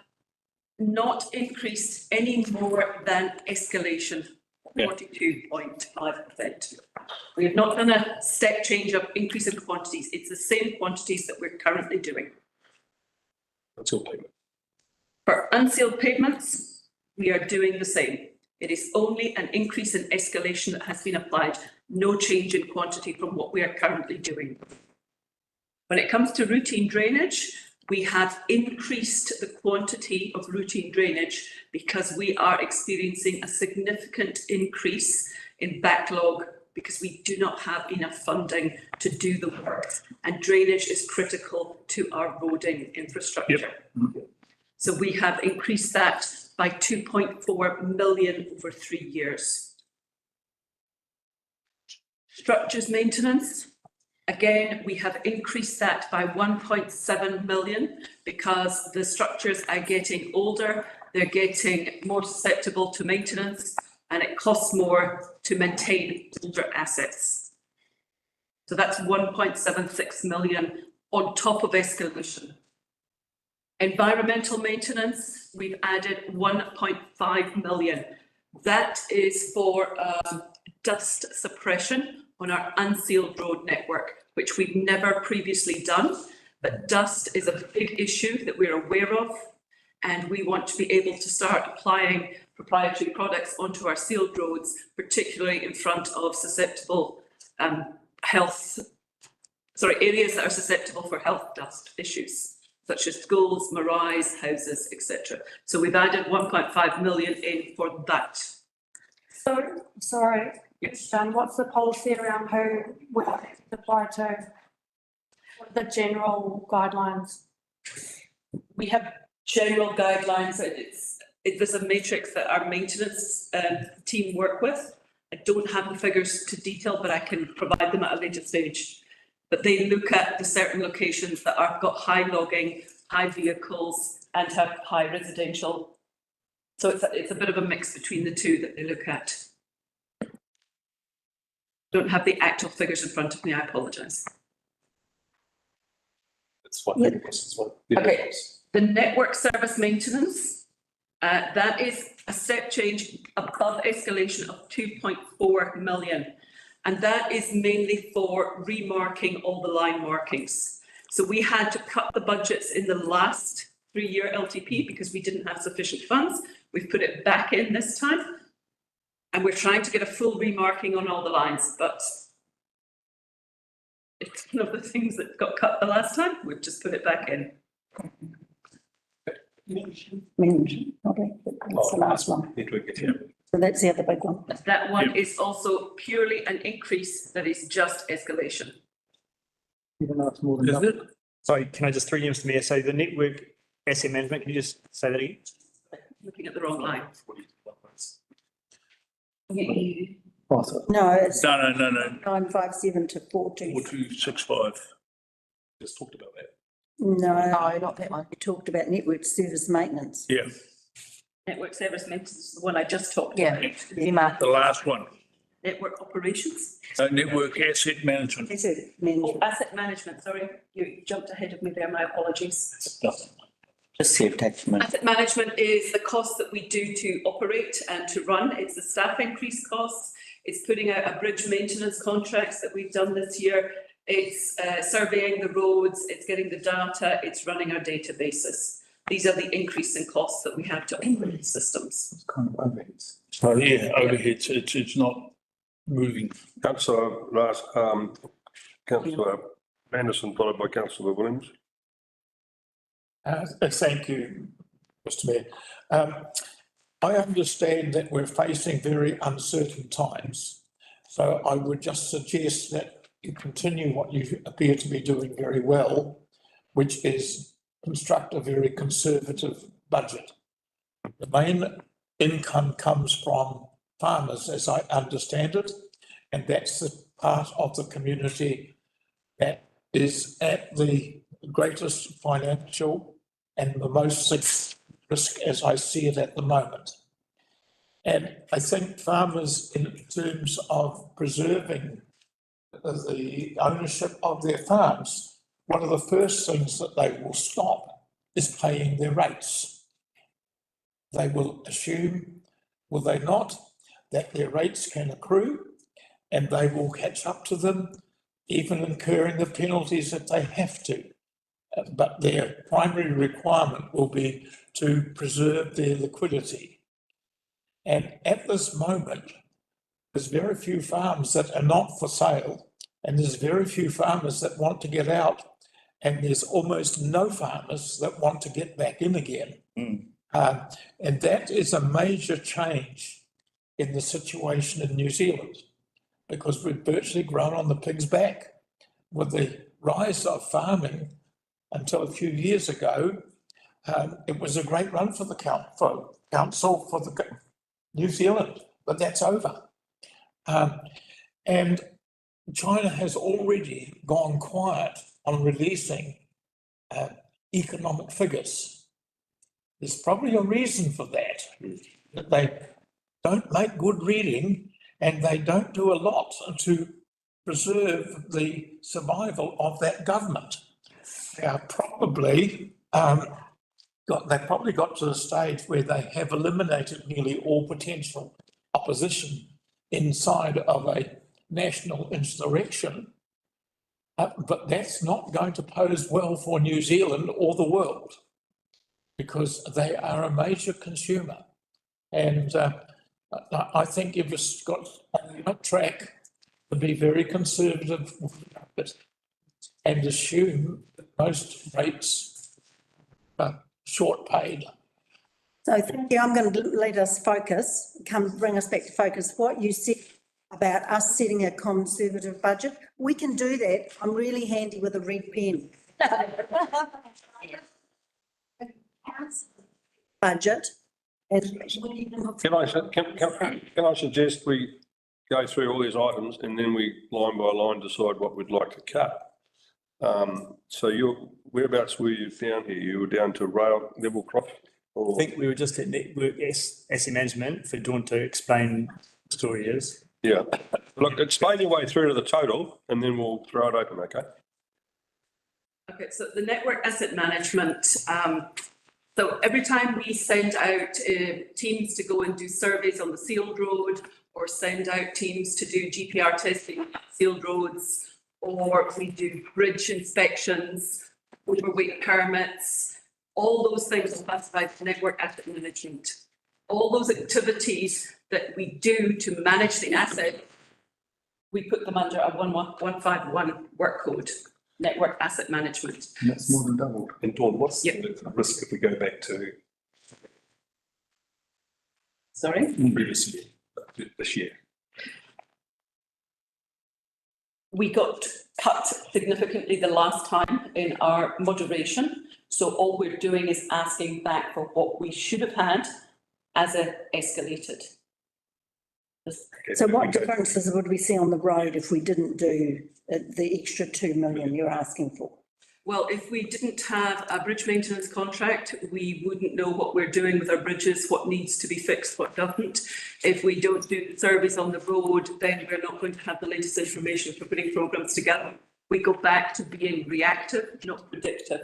not increased any more than escalation, 42.5%. We have not done a step change of increase in quantities. It's the same quantities that we're currently doing. Unsealed pavement. For unsealed pavements, we are doing the same. It is only an increase in escalation that has been applied, no change in quantity from what we are currently doing. When it comes to routine drainage, we have increased the quantity of routine drainage because we are experiencing a significant increase in backlog because we do not have enough funding to do the work, and drainage is critical to our roading infrastructure. So we have increased that by 2.4 million over 3 years. Structures maintenance, again, we have increased that by 1.7 million because the structures are getting older, they're getting more susceptible to maintenance, and it costs more to maintain older assets. So that's 1.76 million on top of escalation. Environmental maintenance, we've added 1.5 million. That is for dust suppression on our unsealed road network, which we've never previously done. But dust is a big issue that we're aware of, and we want to be able to start applying proprietary products onto our sealed roads, particularly in front of susceptible areas that are susceptible for health dust issues, such as schools, maraes, houses, etc. So we've added 1.5 million in for that. So, sorry, yes. What's the policy around who will apply to? What are the general guidelines? We have general guidelines. There's a matrix that our maintenance team work with. I don't have the figures to detail, but I can provide them at a later stage. But they look at the certain locations that have got high logging, high vehicles, and have high residential. So it's a bit of a mix between the two that they look at. Don't have the actual figures in front of me, I apologise. That's what the questions were. Okay, the network service maintenance, that is a step change above escalation of 2.4 million. And that is mainly for remarking all the line markings. So we had to cut the budgets in the last 3-year LTP because we didn't have sufficient funds. We've put it back in this time. And we're trying to get a full remarking on all the lines, but it's one of the things that got cut the last time. We've just put it back in. Okay, that's the last one. So that's the other big one. That one is also purely an increase that is just escalation. Even though it's more than Is double. it? Sorry, can I just throw you, Mr Mayor? So the network asset management, can you just say that again? Looking at the wrong line. No, it's No. 957 to 42. 4265. Just talked about that. No, No, not that one. we talked about network service maintenance. Yeah, Network service maintenance is the one I just talked Yeah. about. VMAT. the last one. Network operations. Network asset management. Is it Oh, management? asset management, sorry, you jumped ahead of me there, my apologies. Just say attachment. Asset management is the cost that we do to operate and to run. It's the staff increase costs. It's putting out a bridge maintenance contracts that we've done this year. It's surveying the roads, it's getting the data, it's running our databases. These are the increase in costs that we have to operate systems. It's kind of overheads. So yeah, overheads, it's not moving. Councillor last, Councillor Anderson, followed by Councillor Williams. Thank you, Mr Mayor. I understand that we're facing very uncertain times. So I would just suggest that you continue what you appear to be doing very well, which is construct a very conservative budget. The main income comes from farmers, as I understand it, and that's the part of the community that is at the greatest financial and the most risk as I see it at the moment. And I think farmers, in terms of preserving the ownership of their farms, one of the first things that they will stop is paying their rates. They will assume, will they not, that their rates can accrue and they will catch up to them, even incurring the penalties that they have to. But their primary requirement will be to preserve their liquidity. And at this moment, there's very few farms that are not for sale, and there's very few farmers that want to get out, and there's almost no farmers that want to get back in again. And that is a major change in the situation in New Zealand, because we've virtually grown on the pig's back. With the rise of farming until a few years ago, it was a great run for the council for the New Zealand, but that's over. And China has already gone quiet on releasing economic figures. There's probably a reason for that they don't make good reading and they don't do a lot to preserve the survival of that government. They are probably they've probably got to the stage where they have eliminated nearly all potential opposition inside of a national insurrection. But that's not going to pose well for New Zealand or the world, because they are a major consumer. And I think you've just got on the track to be very conservative and assume that most rates are short paid. So thank you. I'm going to let us focus, bring us back to focus. What you said about us setting a conservative budget, we can do that. I'm really handy with a red pen. Budget. Can I suggest we go through all these items and then we line by line decide what we'd like to cut? So whereabouts were you down here? You were down to rail level crossing? I think we were just at network asset management for Dawn to explain the story is. Yeah. Look, explain your way through to the total and then we'll throw it open, okay? Okay, so the network asset management, so every time we send out teams to go and do surveys on the sealed road, or send out teams to do GPR testing on sealed roads, or we do bridge inspections, overweight permits, all those things are classified as network asset management. All those activities that we do to manage the asset, we put them under a 151 work code, network asset management. And that's more than doubled. And Dawn, what's the risk if we go back to Sorry? previous year, this year? We got cut significantly the last time in our moderation. So all we're doing is asking back for what we should have had as a escalated. So what differences would we see on the road if we didn't do the extra 2 million you're asking for? Well, if we didn't have a bridge maintenance contract, we wouldn't know what we're doing with our bridges, what needs to be fixed, what doesn't. If we don't do the surveys on the road, then we're not going to have the latest information for putting programmes together. We go back to being reactive, not predictive.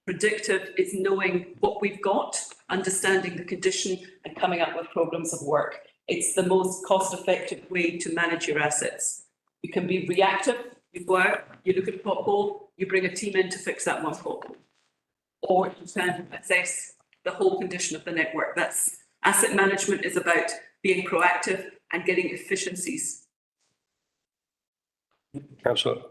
Predictive is knowing what we've got, understanding the condition and coming up with programmes of work. It's the most cost-effective way to manage your assets. You can be reactive, you go out, you look at a pothole, you bring a team in to fix that one pothole. Or you can assess the whole condition of the network. That's asset management is about being proactive and getting efficiencies. Councillor,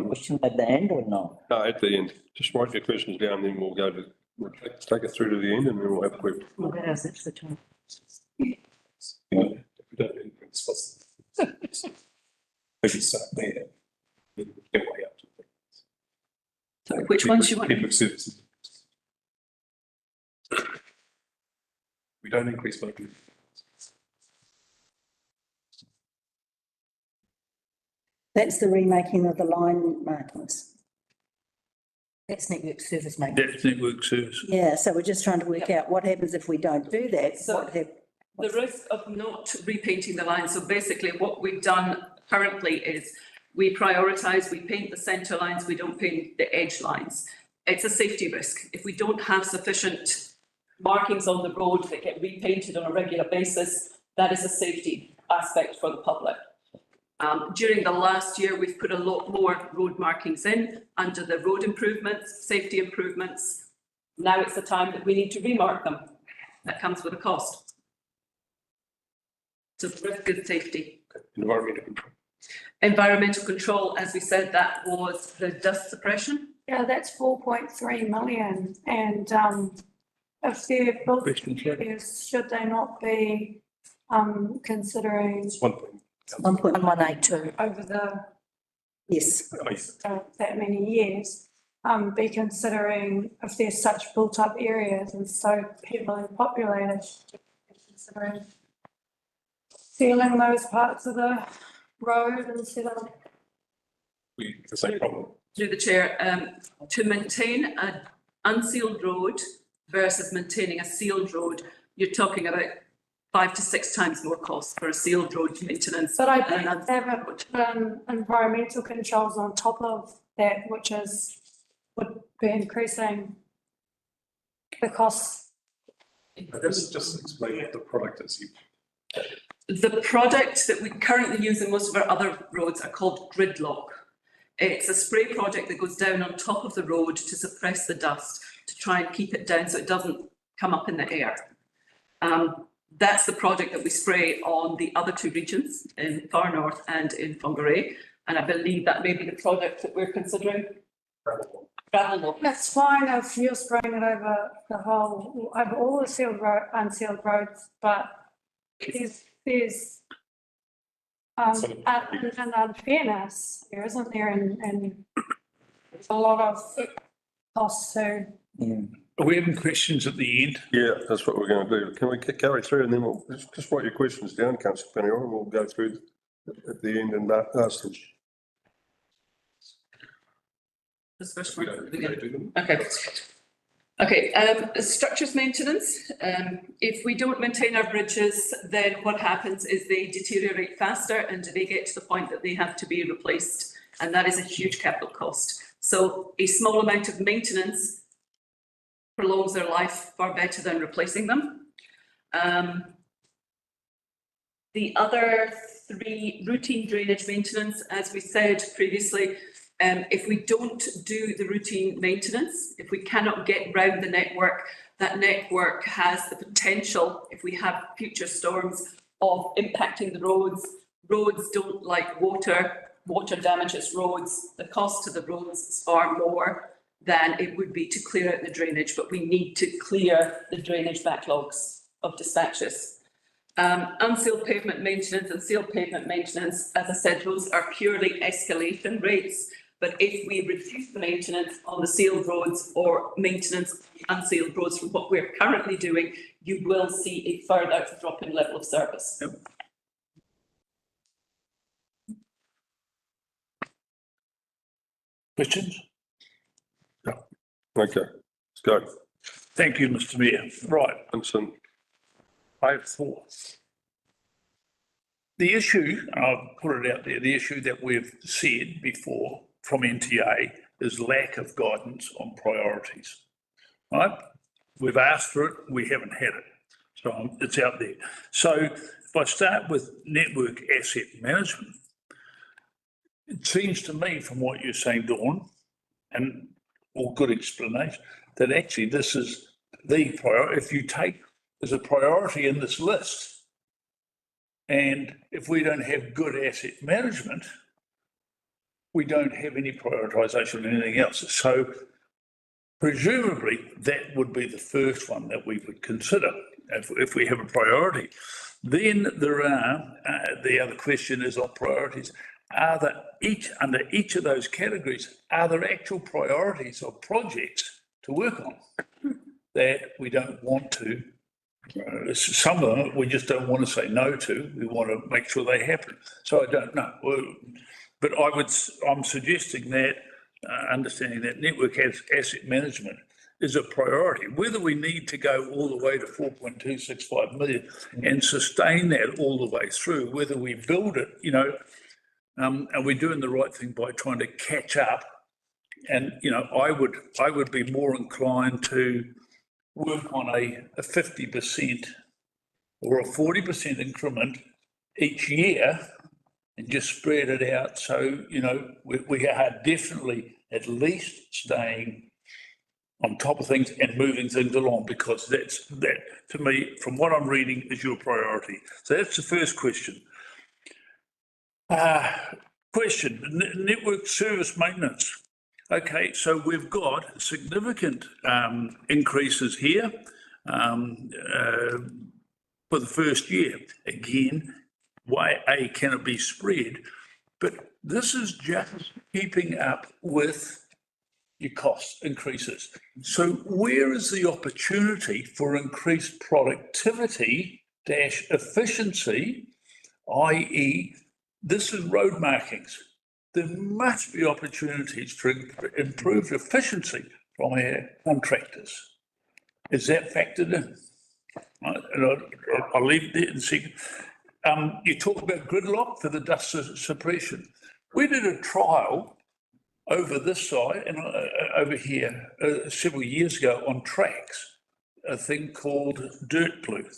Question at the end or no? no, at the end, just write your questions down, then we'll take it through to the end and then we'll have a quick. Well, that is extra time. If we don't increase what's if you start there, then we get way up to the. So which ones you want? Public services. We don't increase budget. That's the remaking of the line markings. That's network service maintenance. That's network service. Yeah, so we're just trying to work out what happens if we don't do that. So the risk of not repainting the lines. So basically what we've done currently is we prioritise, we paint the centre lines, we don't paint the edge lines. It's a safety risk. If we don't have sufficient markings on the road that get repainted on a regular basis, that is a safety aspect for the public. During the last year, we've put a lot more road markings in under the road improvements, safety improvements. Now it's the time that we need to remark them. That comes with a cost. So the risk is safety. Environmental control. Environmental control, as we said, that was the dust suppression. Yeah, that's 4.3 million, and if they're built areas, should they not be considering It's 1.1. 1.182. over the Yes. that many years, be considering if there's such built up areas and so heavily populated, considering sealing those parts of the road instead of. The same problem. Through the chair, to maintain an unsealed road versus maintaining a sealed road, you're talking about 5 to 6 times more cost for a sealed road maintenance. But I than think an they have environmental controls on top of that, which would be increasing the costs. Just explain what the product is. The product that we currently use in most of our other roads are called Gridlock. It's a spray product that goes down on top of the road to suppress the dust, to try and keep it down so it doesn't come up in the air. That's the product that we spray on the other 2 regions, in Far North and in Whangarei. And I believe that may be the product that we're considering. Gravel. That's fine if you're spraying it over the whole, over all the sealed road, unsealed roads, but there's an unfairness, there isn't there, and a lot of costs too. Are we having questions at the end? Yeah, that's what we're going to do. Can we carry through and then we'll just write your questions down, Councillor Peniora, and we'll go through at the end and ask them. This first one. Okay. Okay, structures maintenance. If we don't maintain our bridges, then what happens is they deteriorate faster and they get to the point that they have to be replaced. And that is a huge capital cost. So a small amount of maintenance prolongs their life far better than replacing them. The other 3, routine drainage maintenance, as we said previously, if we don't do the routine maintenance, if we cannot get round the network, that network has the potential, if we have future storms, of impacting the roads. Roads don't like water, water damages roads. The cost to the roads is far more than it would be to clear out the drainage, but we need to clear the drainage backlogs of dispatches. Unsealed pavement maintenance and sealed pavement maintenance, as I said, those are purely escalation rates. But if we reduce the maintenance on the sealed roads or maintenance on the unsealed roads from what we're currently doing, you will see a further drop in level of service. Questions? Okay, let's go. Thank you, Mr Mayor. Right, Vincent. I have four. The issue, and I'll put it out there, the issue that we've said before from NTA is lack of guidance on priorities, right? We've asked for it, we haven't had it. So it's out there. So if I start with network asset management, it seems to me from what you're saying, Dawn, and all good explanation, that actually this is the priority. If you take, there's a priority in this list, and if we don't have good asset management, we don't have any prioritisation of anything else. So presumably that would be the first one that we would consider if we have a priority. Then there are, the other question is on priorities. Are there under each of those categories, are there actual priorities or projects to work on that we don't want to? Some of them we just don't want to say no to. We want to make sure they happen. So I don't know. But I'm suggesting that, understanding that network asset management is a priority. Whether we need to go all the way to 4.265 million and sustain that all the way through, whether we build it, are we doing the right thing by trying to catch up? And, I would be more inclined to work on a 50% or a 40% increment each year and just spread it out. So, we are definitely at least staying on top of things and moving things along, because that to me, from what I'm reading, is your priority. So that's the first question. Network service maintenance. Okay, so we've got significant increases here for the first year. Again, why can it be spread? But this is just keeping up with your cost increases. So where is the opportunity for increased productivity - efficiency, i.e. this is road markings? There must be opportunities for improved efficiency from our contractors. Is that factored in? I'll leave it there in a second. You talk about gridlock for the dust suppression. We did a trial over this side and over here several years ago on tracks, a thing called Dirt Blue,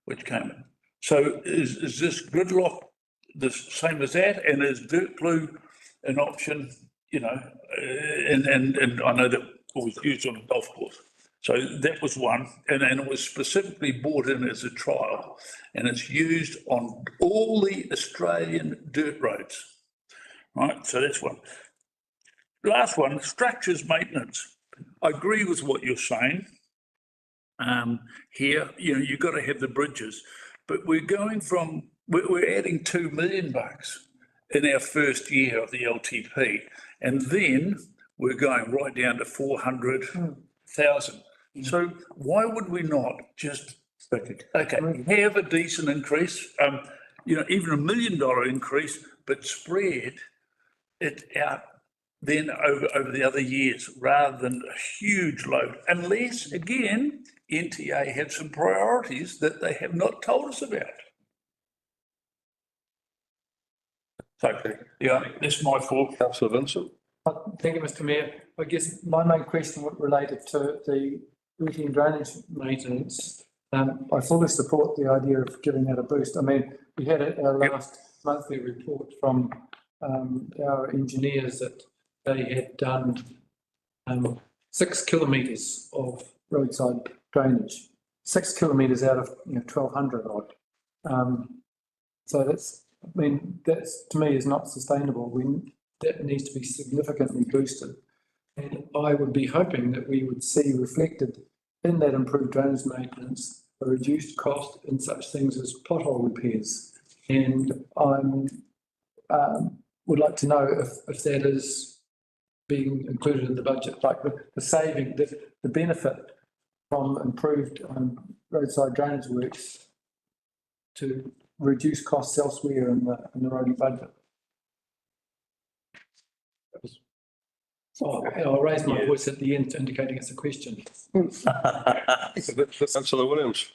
which came in. So is this gridlock the same as that, and is Dirt Blue an option? And I know that it was used on a golf course. So that was one, and it was specifically brought in as a trial, and it's used on all the Australian dirt roads. Right, so that's one. Last one, structures maintenance. I agree with what you're saying. Here, you've got to have the bridges, but we're adding $2 million in our first year of the LTP, and then we're going right down to 400,000. So why would we not just have a decent increase? Even $1 million increase, but spread it out then over the other years rather than a huge load, unless again NTA have some priorities that they have not told us about. So, that's my fault. Councillor Vincent. Thank you, Mr Mayor. I guess my main question related to the routine drainage maintenance. I fully support the idea of giving that a boost. I mean, we had our last monthly report from our engineers that they had done 6 kilometres of roadside drainage, 6 kilometres out of 1,200 odd. So that's to me is not sustainable. That needs to be significantly boosted, and I would be hoping that we would see reflected in that improved drainage maintenance a reduced cost in such things as pothole repairs. And I would like to know if that is being included in the budget, like the saving, the benefit from improved roadside drainage works to reduce costs elsewhere in the roading budget. Oh, I'll raise my voice at the end indicating it's a question. Councillor Williams.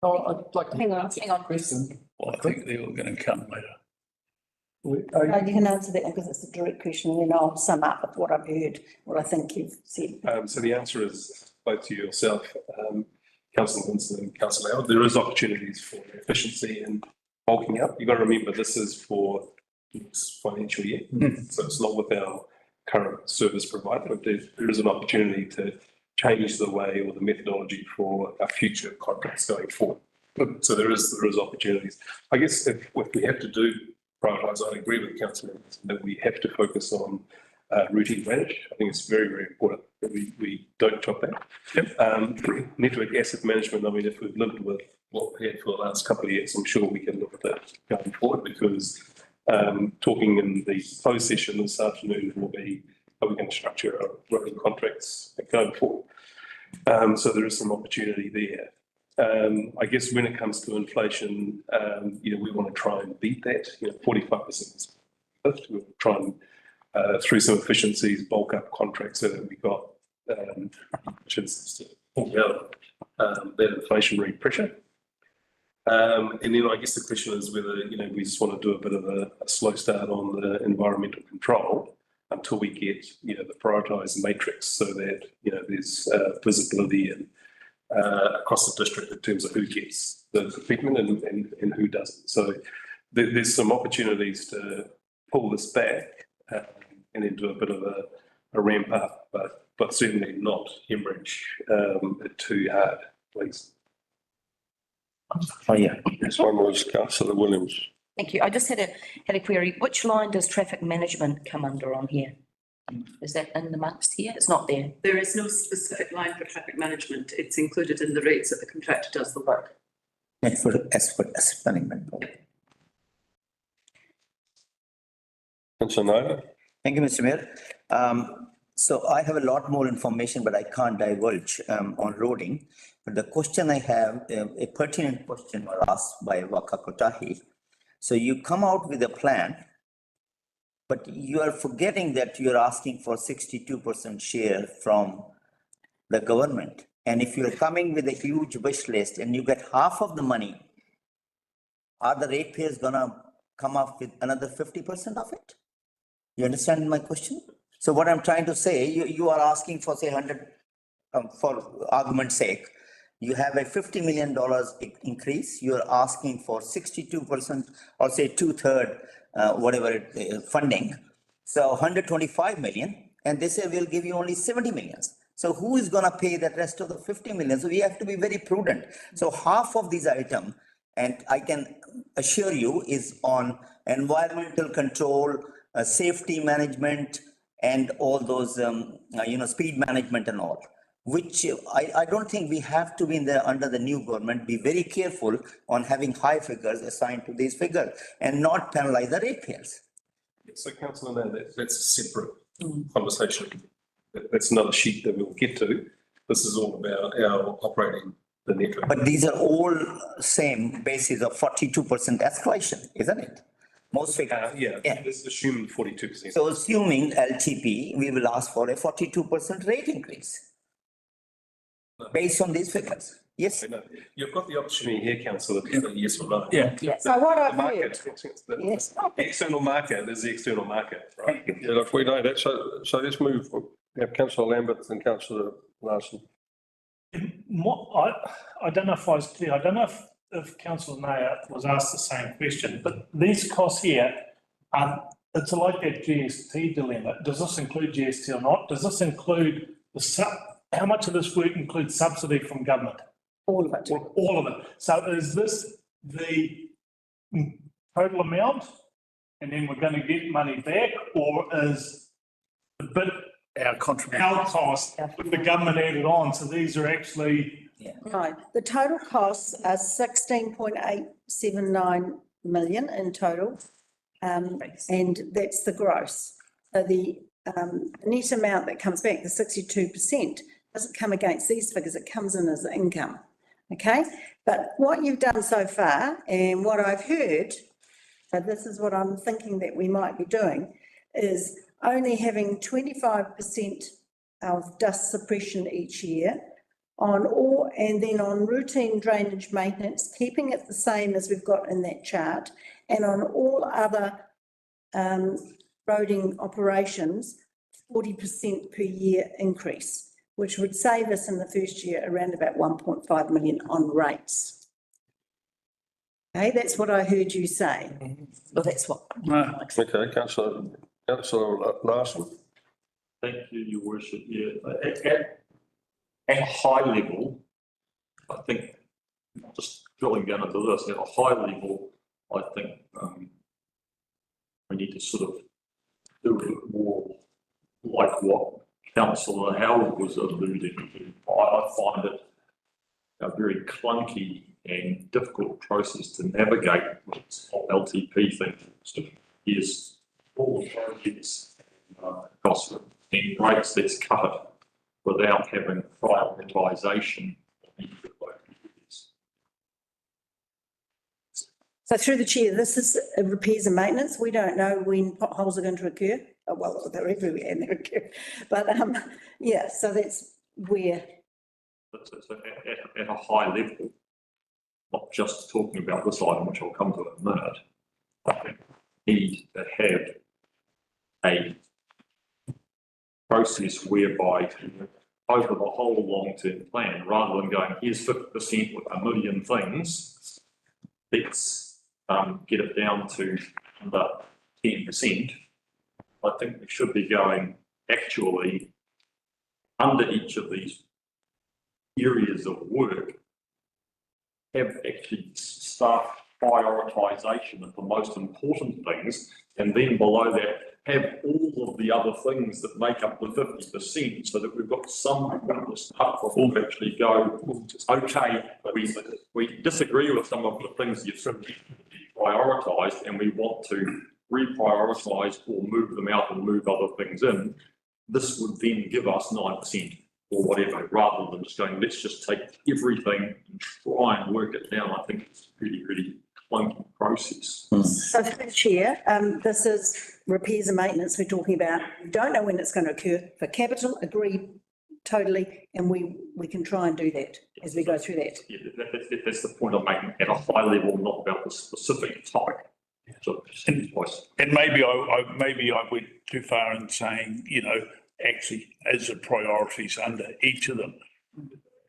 Oh, I'd like to. Hang on. Question. Well, I think they're all going to come later. You can answer that one because it's a direct question, and then I'll sum up with what I've heard, what I think you've said. So the answer is both to yourself, Councillor Winston and Councillor Howard. There is opportunities for efficiency and bulking up. You've got to remember this is for next financial year. So it's not with our current service provider. There is an opportunity to change the way or the methodology for our future contracts going forward. So there is opportunities. I guess if we have to do prioritise, I agree with Councillor that we have to focus on routine manage. I think it's very, very important that we don't chop that. Network asset management, I mean, if we've lived with what we had for the last couple of years, I'm sure we can look at that going forward, because talking in the closed session this afternoon will be how we're going to structure our rolling contracts going forward. So there is some opportunity there. I guess when it comes to inflation, we want to try and beat that. 45% is lift. We'll try and through some efficiencies, bulk up contracts so that we got to pull out that inflationary pressure. And then I guess the question is whether we just want to do a bit of a slow start on the environmental control until we get the prioritised matrix, so that there's visibility and across the district in terms of who gets the treatment and who doesn't. So there's some opportunities to pull this back and then do a bit of a ramp up, but certainly not hemorrhage it too hard, please. Oh, yeah. This one was Councillor Williams. Thank you. I just had a query. Which line does traffic management come under on here? Is that in amongst here? It's not there. There is no specific line for traffic management. It's included in the rates that the contractor does the work. As for asset management. Councillor Naylor. Thank you, Mr. Mayor. So I have a lot more information, but I can't divulge on roading. But the question I have, a pertinent question was asked by Waka Kotahi. So you come out with a plan, but you are forgetting that you are asking for 62% share from the government. And if you're coming with a huge wish list and you get half of the money, are the ratepayers gonna come up with another 50% of it? You understand my question? So what I'm trying to say, you are asking for say 100, for argument's sake, you have a $50 million increase, you're asking for 62% or say 2/3, whatever funding. So 125 million, and they say we'll give you only 70 million. So who is gonna pay that rest of the 50 million? So we have to be very prudent. So half of these items, and I can assure you, is on environmental control, safety management, and all those, speed management and all, which I don't think we have to be under the new government, be very careful on having high figures assigned to these figures and not penalize the ratepayers. So Councillor, that's a separate conversation. That's another sheet that we'll get to. This is all about our operating the network. But these are all same basis of 42% escalation, isn't it? Most figures. Let's assume 42%. So assuming LTP, we will ask for a 42% rate increase based on these figures. Yes. You've got the opportunity here, Councillor, to say yes or no. So what I've heard. Yes. The external market is the external market, right? Yeah, if we know that, so let's move. We have Councillor Lambert and Councillor Larson. I don't know if I was clear. I don't know if Councillor Nair was asked the same question, but these costs here, it's like that GST dilemma. Does this include GST or not? Does this include how much of this work includes subsidy from government? All of it. All of it. So is this the total amount and then we're going to get money back, or is the bit our contribution, our cost with the government added on? So these are actually. No, the total costs are 16.879 million in total. And that's the gross. So the net amount that comes back, the 62%, doesn't come against these figures, it comes in as income. Okay, but what you've done so far and what I've heard, so this is what I'm thinking that we might be doing, is only having 25% of dust suppression each year on all, and then on routine drainage maintenance, keeping it the same as we've got in that chart, and on all other roading operations, 40% per year increase, which would save us in the first year around about 1.5 million on rates. Okay, that's what I heard you say. Well, that's what. Okay, councillor Larson. Thank you, Your Worship. Yeah, at a high level, I think, just drilling down into this, at a high level, I think we need to sort of do a bit more like what Councillor Howard was alluding to. I find it a very clunky and difficult process to navigate with LTP thing. So here's all the projects, costs and rates that's covered without having prioritisation. So through the chair, this is repairs and maintenance. We don't know when potholes are going to occur. Oh, well, they're everywhere and they occur. But yeah, so that's where. So at a high level, not just talking about this item, which I'll come to in a minute, I think we need to have a process whereby over the whole long-term plan, rather than going, here's 50% with a million things, let's get it down to under 10%. I think we should be going actually under each of these areas of work, have actually staff prioritisation of the most important things, and then below that have all of the other things that make up the 50%, so that we've got some stuff before we actually go, okay, we disagree with some of the things you've prioritised and we want to reprioritise or move them out and move other things in. This would then give us 9% or whatever, rather than just going, let's just take everything and try and work it down. I think it's a really, really clunky process. So through the chair, this is repairs and maintenance we're talking about. We don't know when it's going to occur. For capital, agreed totally, and we can try and do that as we go through that. Yeah, that's the point I'm making at a high level, not about the specific topic. So, and maybe I went too far in saying, you know, actually as the priorities under each of them.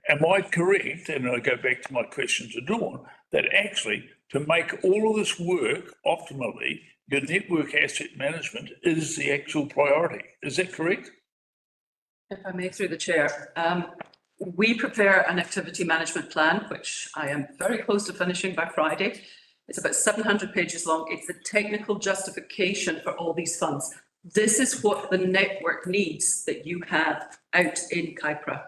Am I correct, and I go back to my question to Dawn, that actually to make all of this work optimally, your network asset management is the actual priority? Is that correct? If I may, through the chair, we prepare an activity management plan, which I am very close to finishing by Friday. It's about 700 pages long. It's the technical justification for all these funds. This is what the network needs that you have out in Kaipara.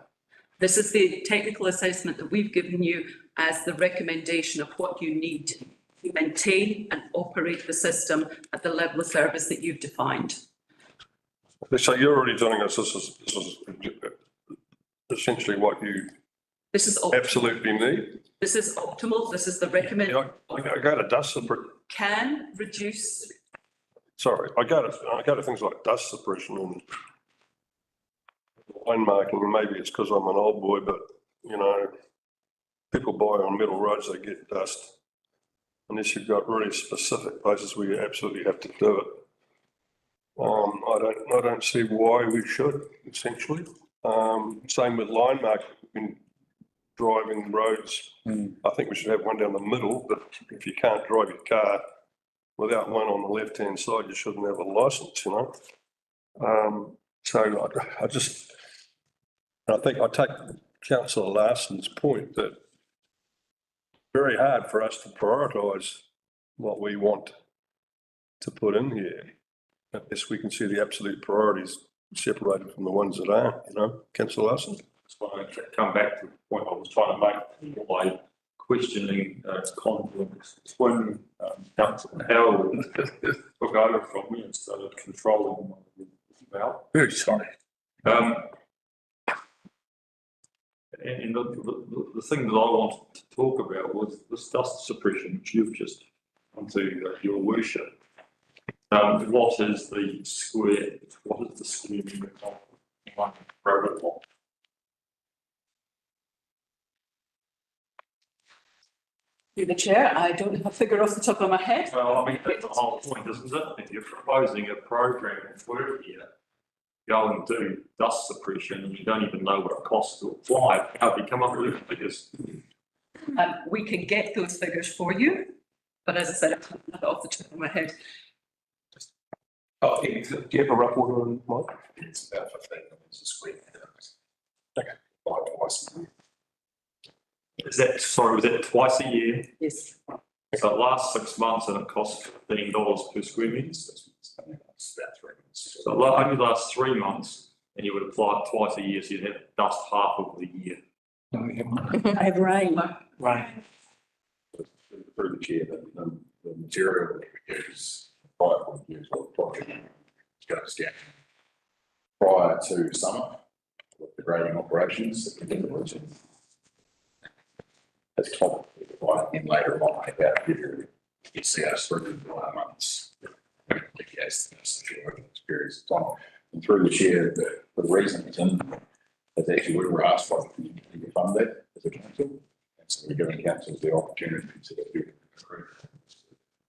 This is the technical assessment that we've given you as the recommendation of what you need to maintain and operate the system at the level of service that you've defined. So you're already telling us this is essentially what you absolutely need? This is optimal. This is the recommendation. I go to dust suppression. Can reduce. Sorry, I go to things like dust suppression and line marking, and maybe it's because I'm an old boy, but you know, people buy on metal roads, they get dust. Unless you've got really specific places where you absolutely have to do it. I don't see why we should, essentially. Same with line marking in driving roads. I think we should have one down the middle, but if you can't drive your car without one on the left-hand side, you shouldn't have a licence, you know. So I think I take Councillor Larson's point that very hard for us to prioritise what we want to put in here. Unless we can see the absolute priorities separated from the ones that aren't, you know. Councillor Larson? That's why I come back to the point I was trying to make by questioning conflicts when Councillor Howard took over from me and started controlling my mouth. Very sorry. And the thing that I wanted to talk about was this dust suppression, which you've just come to, Your Worship. What is the square meter of one private lot? Through the chair, I don't have a figure off the top of my head. Well, I mean, that's the whole point, isn't it? If you're proposing a program of work here, go and do dust suppression and you don't even know what it costs to apply, how do you come up with the figures? We can get those figures for you, but as I said, I don't have it off the top of my head. Oh, do you have a rough order on Mike? It's about 15 minutes a square metre. Okay. By twice a year. Was that twice a year? Yes. So it lasts 6 months and it costs $15 per square metre. It's about 3 months. So it only lasts 3 months and you would apply it twice a year, so you'd have dust half of the year. I have rain. Right. Through the chair, the material that we use, prior we use on the project goes down prior to summer with the grading operations that we do. It's complicated, right? And later on, about you see us through the dry months. Yes, that's the periods of time. And through the chair, the reason it's in is actually we were asked by the community to fund that as a council. And so we're giving councils the opportunity to do it.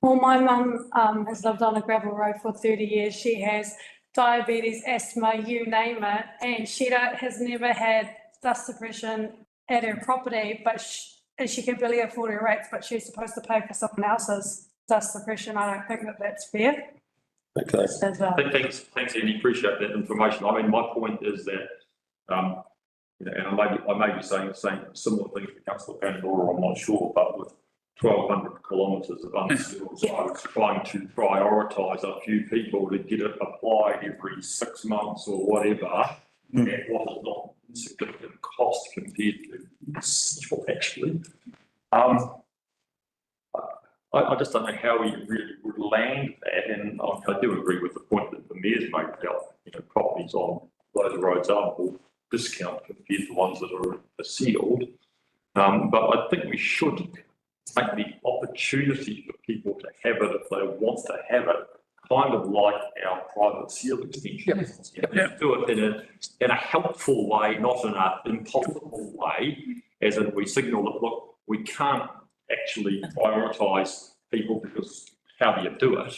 Well, my mum has lived on a gravel road for 30 years. She has diabetes, asthma, you name it, and she has never had dust suppression at her property, but she can barely afford her rates, but she's supposed to pay for someone else's dust suppression. I don't think that that's fair. Okay. Thanks, Andy. Appreciate that information. I mean, my point is that, and I may be saying the same similar thing to Councillor Pandora, I'm not sure, but with 1,200 kilometres of unsealed roads, trying to prioritise a few people to get it applied every 6 months or whatever, and what is not significant cost compared to essential, actually. I just don't know how we really would land that, and I do agree with the point that the mayor's made about, properties on those roads are more discount compared to ones that are sealed. But I think we should take the opportunity for people to have it if they want to have it, kind of like our private seal extension. Do it in a helpful way, not in an impossible way, as in we signal that, look, we can't actually prioritise people because how do you do it?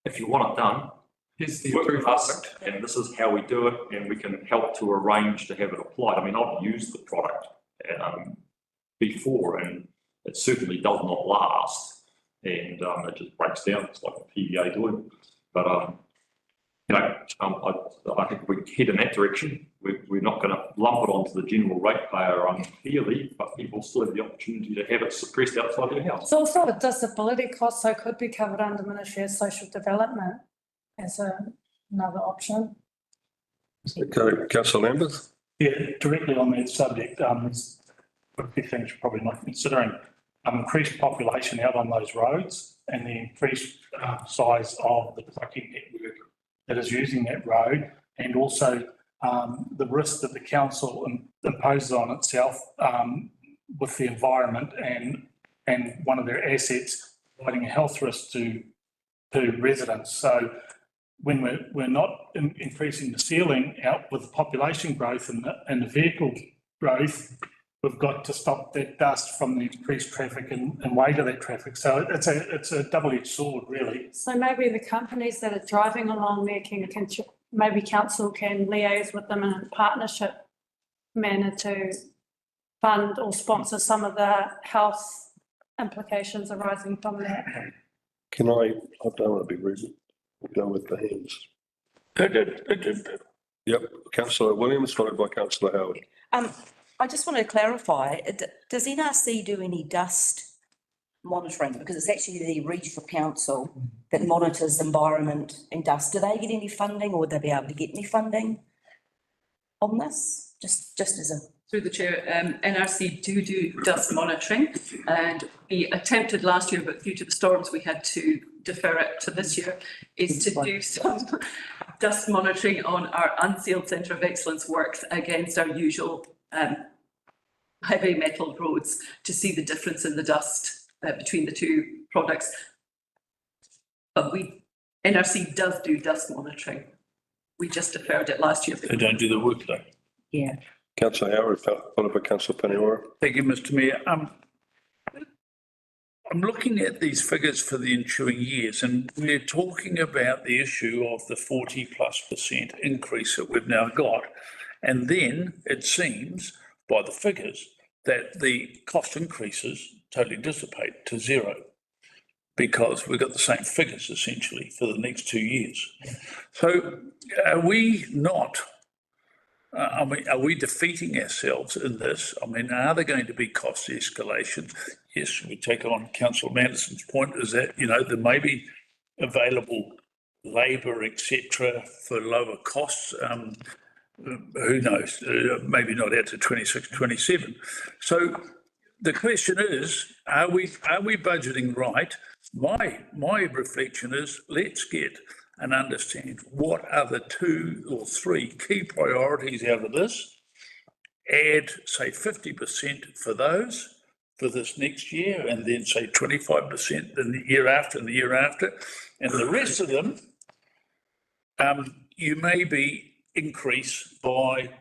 If you want it done, work with us, and this is how we do it, and we can help to arrange to have it applied. I mean, I've used the product before, and it certainly does not last, and it just breaks down. It's like a PVA doing. But I think we head in that direction. We're not going to lump it onto the general ratepayer unfairly, but people still have the opportunity to have it suppressed outside their house. It's also a disability cost, so it could be covered under Ministry of Social Development as another option. Okay, Councillor Lambeth. Yeah, directly on that subject, there's a few things you're probably not considering. Increased population out on those roads and the increased size of the trucking network that is using that road, and also the risk that the council imposes on itself with the environment and one of their assets providing a health risk to residents. So when we're not increasing the ceiling out with the population growth and the vehicle growth, we've got to stop that dust from the increased traffic and weight of that traffic. So it's a double-edged sword, really. So maybe the companies that are driving along there maybe council can liaise with them in a partnership manner to fund or sponsor some of the health implications arising from that. I don't want to be rude, we'll go with the hands. Yep, Councillor Williams, followed by Councillor Howard. I just want to clarify, does NRC do any dust monitoring? Because it's actually the regional council that monitors environment and dust. Do they get any funding, or would they be able to get any funding on this? Just as a... Through the chair, NRC do dust monitoring, and we attempted last year, but due to the storms we had to defer it to this year, is to do some dust monitoring on our unsealed Centre of Excellence works against our usual heavy metal roads to see the difference in the dust between the two products. But we NRC does do dust monitoring. We just deferred it last year. They don't do the work though. Yeah. Councillor Howard, followed by Councillor Paniora. Thank you, Mr Mayor. I'm looking at these figures for the ensuing years, and we're talking about the issue of the 40+% increase that we've now got. And then it seems by the figures that the cost increases totally dissipate to zero, because we've got the same figures essentially for the next 2 years. So are we not, are we defeating ourselves in this? I mean, are there going to be cost escalations? Yes, we take on Councillor Manderson's point is that, you know, there may be available labour, etc., for lower costs. Who knows? Maybe not out to 26, 27. So the question is, are we budgeting right? My reflection is, let's get and understand what are the 2 or 3 key priorities out of this. Add, say, 50% for those for this next year, and then say 25% the year after and the year after. And the rest of them, you maybe increase by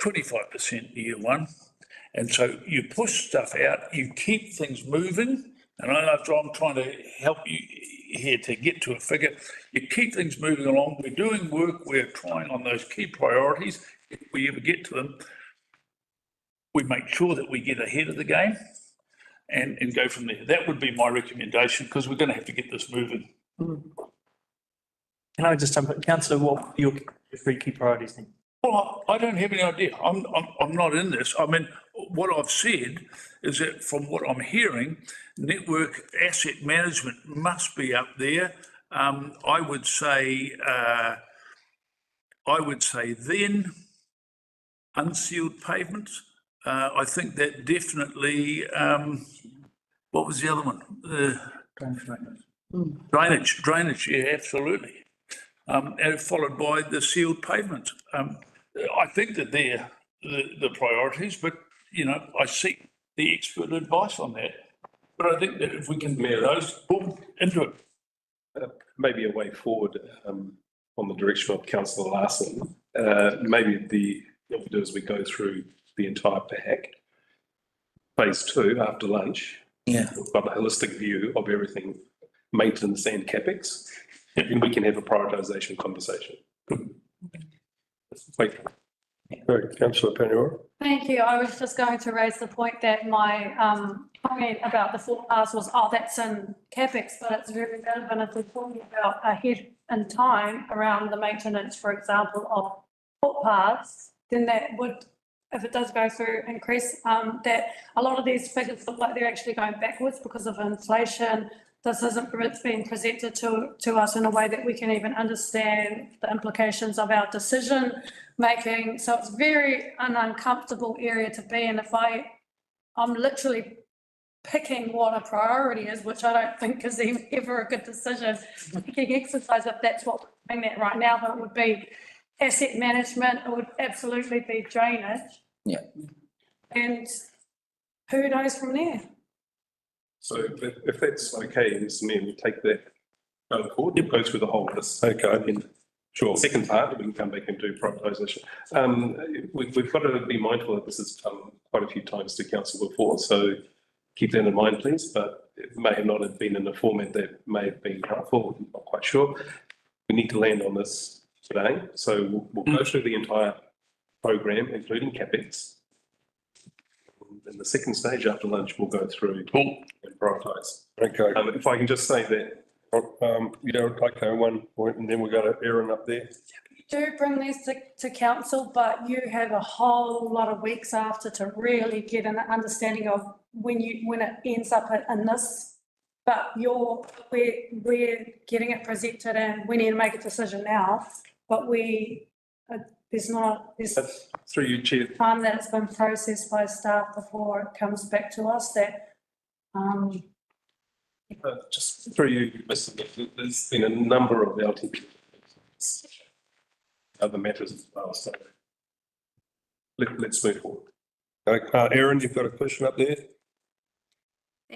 25% year one. And so you push stuff out, you keep things moving. And I know I'm trying to help you here to get to a figure. You keep things moving along. We're doing work. We're trying on those key priorities. If we ever get to them, we make sure that we get ahead of the game and go from there. That would be my recommendation, because we're going to have to get this moving. Can I just jump in? Councillor, what are your 3 key priorities then? Well, I don't have any idea. I'm not in this. I mean, what I've said is that from what I'm hearing, network asset management must be up there. I would say then unsealed pavements. I think that definitely, what was the other one? Drainage, yeah, absolutely. And followed by the sealed pavements. I think that they're the priorities, but, you know, I seek the expert advice on that. But I think that if we can get those, boom, into it. Maybe a way forward on the direction of Councillor Larson. Maybe what we do is we go through the entire pack. Phase 2 after lunch. Yeah. We've got a holistic view of everything, maintenance and capex, and we can have a prioritisation conversation. Wait. Councillor Paniora. Thank you. I was just going to raise the point that my comment about the footpaths was, oh, that's in CapEx, but it's very relevant if we're talking about ahead in time around the maintenance, for example, of footpaths, then that would, if it does go through, increase that a lot of these figures look like they're actually going backwards because of inflation. This isn't being presented to us in a way that we can even understand the implications of our decision making. So it's very an uncomfortable area to be in. If I'm literally picking what a priority is, which I don't think is ever a good decision, picking exercise, if that's what we're doing that right now, but it would be asset management, it would absolutely be drainage. Yeah. And who knows from there? So if that's okay, Mr Mayor, we take that going forward, we'll go through the whole list. Okay. Sure. Second part, we can come back and do prioritisation. We've got to be mindful that this has come quite a few times to council before, so keep that in mind, please, but it may not have been in a format that may have been helpful, I'm not quite sure. We need to land on this today, so we'll go through the entire program, including CapEx. In the second stage after lunch, we'll go through and prioritise. Okay. If I can just say that. Okay, one point, and then we'll go to Erin up there. Do bring these to council, but you have a whole lot of weeks after to really get an understanding of when it ends up in this. But we're getting it presented and we need to make a decision now. But there's through you, Chair. Time that it's been processed by staff before it comes back to us that. Just through you, Mr. Mayor, there's been a number of LTP other matters as well, so let's move forward. Erin, you've got a question up there?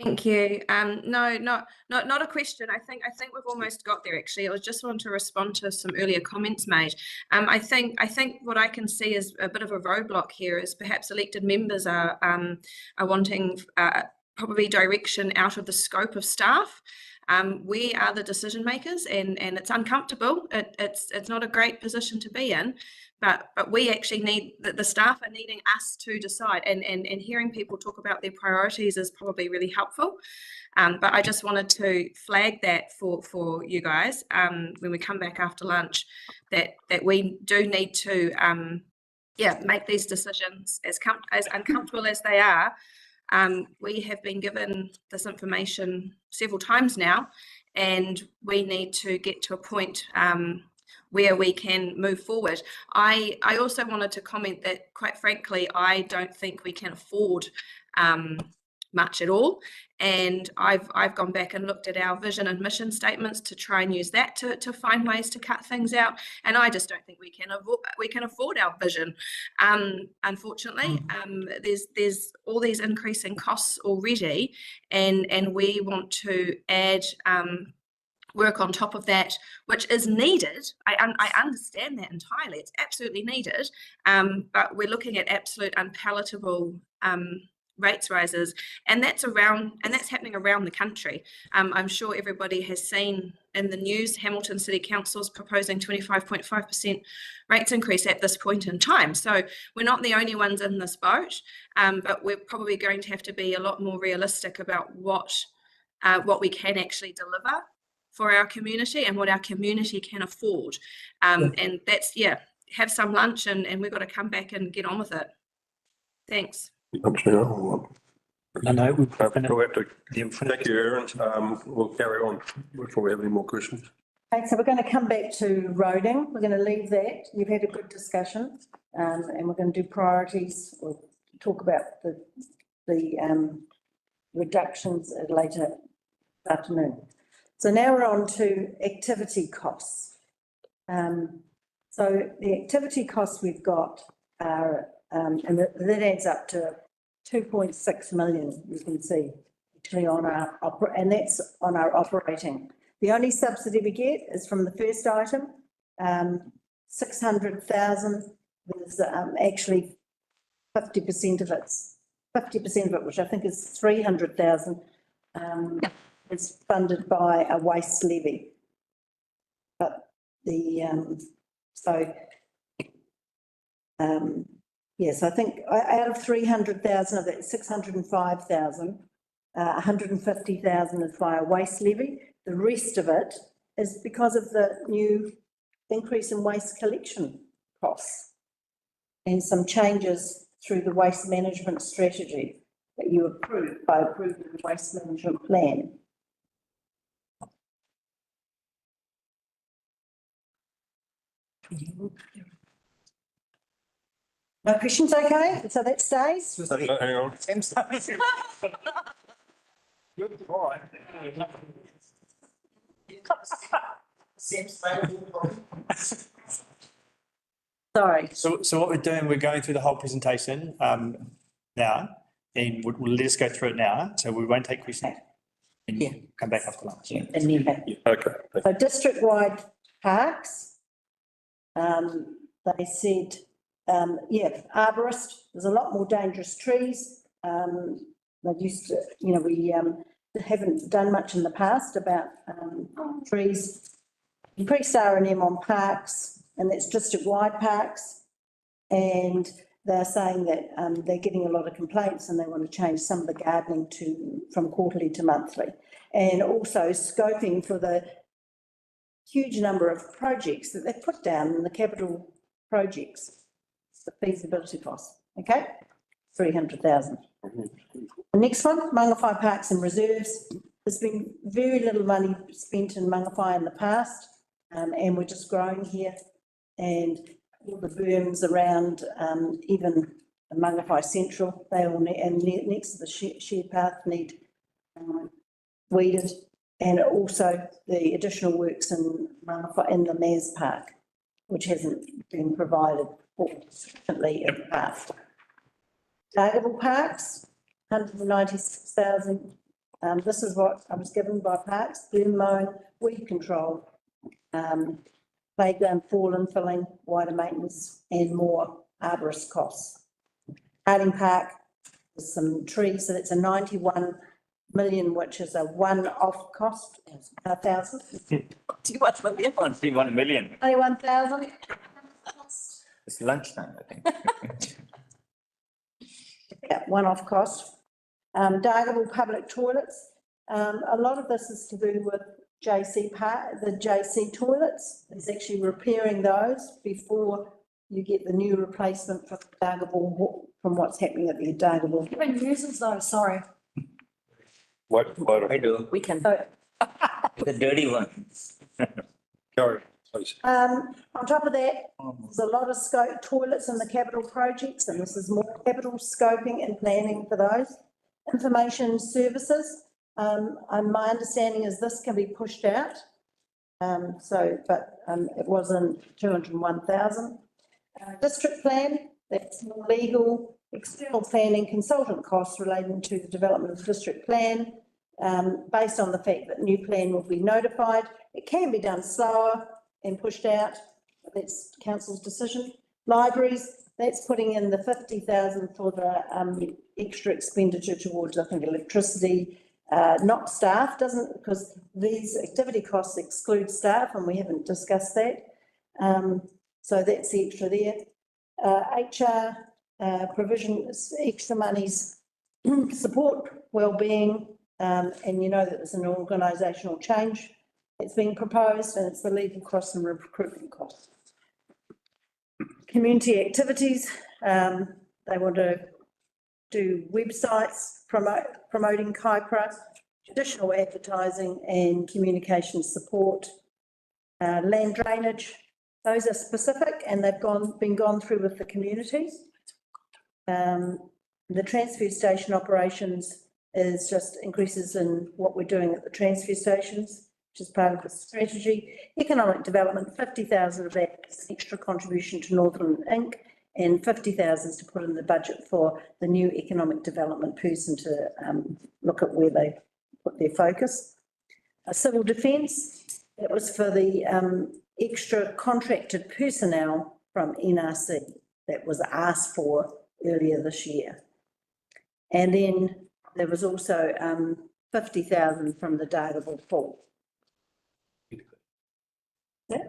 Thank you. No, not a question. I think we've almost got there, actually. I just want to respond to some earlier comments made. I think what I can see is a bit of a roadblock here is perhaps elected members are wanting probably direction out of the scope of staff. We are the decision makers, and it's uncomfortable. It's not a great position to be in. But we actually need, the staff are needing us to decide, and hearing people talk about their priorities is probably really helpful. But I just wanted to flag that for you guys when we come back after lunch, that we do need to make these decisions as uncomfortable as they are. We have been given this information several times now, and we need to get to a point where we can move forward. I also wanted to comment that, quite frankly, I don't think we can afford much at all. And I've gone back and looked at our vision and mission statements to try and use that to find ways to cut things out. And I just don't think we can afford our vision. Unfortunately, there's all these increasing costs already, and we want to add work on top of that, which is needed. I understand that entirely. It's absolutely needed. But we're looking at absolute unpalatable rates rises, and that's happening around the country. I'm sure everybody has seen in the news, Hamilton City Council is proposing 25.5% rates increase at this point in time. So we're not the only ones in this boat, but we're probably going to have to be a lot more realistic about what we can actually deliver for our community and what our community can afford. And that's, have some lunch, and we've got to come back and get on with it. Thanks. Thank you, Erin. We'll carry on before we have any more questions. Okay, so we're going to come back to roading. We're going to leave that. You've had a good discussion, and we're going to do priorities or talk about the reductions at later afternoon. So now we're on to activity costs. So the activity costs we've got are, and that adds up to 2.6 million, you can see, actually on our and that's on our operating. The only subsidy we get is from the first item, 600,000. There's actually 50% of it, which I think is 300,000, is funded by a waste levy. But the yes, I think out of 300,000 of that, 605,000, 150,000 is via waste levy. The rest of it is because of the new increase in waste collection costs and some changes through the waste management strategy that you approved by approving the waste management plan. No questions, okay? So that stays? Hang on. Good boy. Sorry. So what we're doing, we're going through the whole presentation now, and we'll let us go through it now. So we won't take questions. And come back after lunch. And then back. Okay. So district-wide parks, they said, arborist, there's a lot more dangerous trees. They used to, we haven't done much in the past about trees. Increased R&M on parks, and that's district-wide parks. And they're saying that they're getting a lot of complaints and they want to change some of the gardening from quarterly to monthly. And also scoping for the huge number of projects that they've put down in the capital projects, the feasibility costs, okay? 300,000. The next one, Mangawhai Parks and Reserves. There's been very little money spent in Mangawhai in the past, and we're just growing here. And all the berms around, even Mangawhai Central, they all need, and next to the shared path need weeded, and also the additional works in Mangawhai in the Maz Park, which hasn't been provided sufficiently in the past. Targetable parks, 196,000, This is what I was given by Parks: burn mowing, weed control, playground fall and filling, wider maintenance and more arborist costs. Harding Park, there's some trees, so that's a 91 million, which is a one-off cost, 1,000. 21 million. Only 1,000. It's lunchtime, I think. Yeah, one-off cost. Dargaville public toilets. A lot of this is to do with JC Park, the JC toilets. It's actually repairing those before you get the new replacement for Dargaville, from what's happening at the Dargaville. Even users though, sorry. Wait, I do. We can. The dirty ones. Carry, please. On top of that, there's a lot of scope toilets in the capital projects, and this is more capital scoping and planning for those. Information services, my understanding is this can be pushed out. It wasn't 201,000. District plan, that's more legal, external planning, consultant costs relating to the development of the district plan, based on the fact that new plan will be notified. It can be done slower and pushed out. That's council's decision. Libraries, that's putting in the 50,000 for the extra expenditure towards, I think, electricity, not staff, because these activity costs exclude staff, and we haven't discussed that. So that's the extra there. HR provision, extra monies, support wellbeing, and you know that there's an organisational change that's being proposed, and it's the legal costs and recruitment costs. Community activities, they want to do websites promoting Kaipara, additional advertising and communication support, land drainage. Those are specific, and they've been gone through with the community. The transfer station operations is just increases in what we're doing at the transfer stations, which is part of the strategy. Economic development, 50,000 of that is extra contribution to Northland Inc. and 50,000 is to put in the budget for the new economic development person to look at where they put their focus. Civil defence, that was for the extra contracted personnel from NRC that was asked for earlier this year. And then there was also 50,000 from the Dargaville pool. Yeah.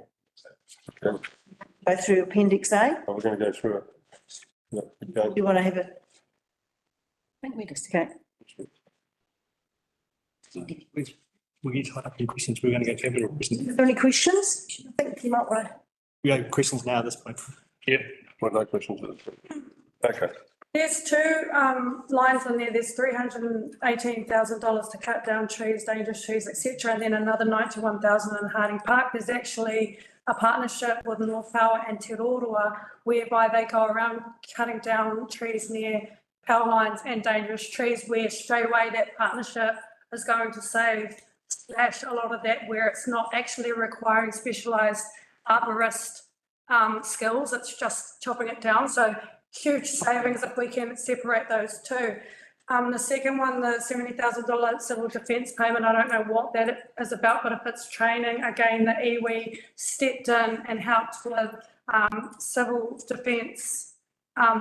Okay. Go through Appendix A. We're going to go through it. Yeah, okay. You want to have a? I think we just. Okay. We get tied up in questions. We're going to go capital questions. Are there any questions? I think you might want to. We have questions now at this point. Yeah. Well, no questions. Okay. There's two lines on there. There's $318,000 to cut down trees, dangerous trees, etc., and then another 91,000 in Harding Park. There's actually a partnership with North Power and Te Roroa, whereby they go around cutting down trees near power lines and dangerous trees, where straight away that partnership is going to slash a lot of that, where it's not actually requiring specialised arborist skills. It's just chopping it down. So huge savings if we can separate those two. The second one, the $70,000 civil defence payment, I don't know what that is about, but if it's training, again, the iwi stepped in and helped with civil defence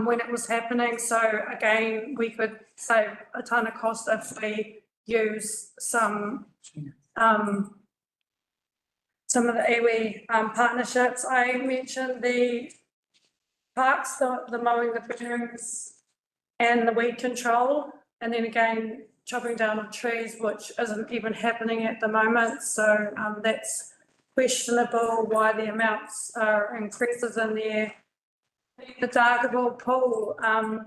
when it was happening. So again, we could save a ton of cost if we use some of the iwi partnerships. I mentioned the parks, the mowing, the berms, and the weed control, and then again, chopping down of trees, which isn't even happening at the moment. So that's questionable why the amounts are increases in there. The Dargaville pool,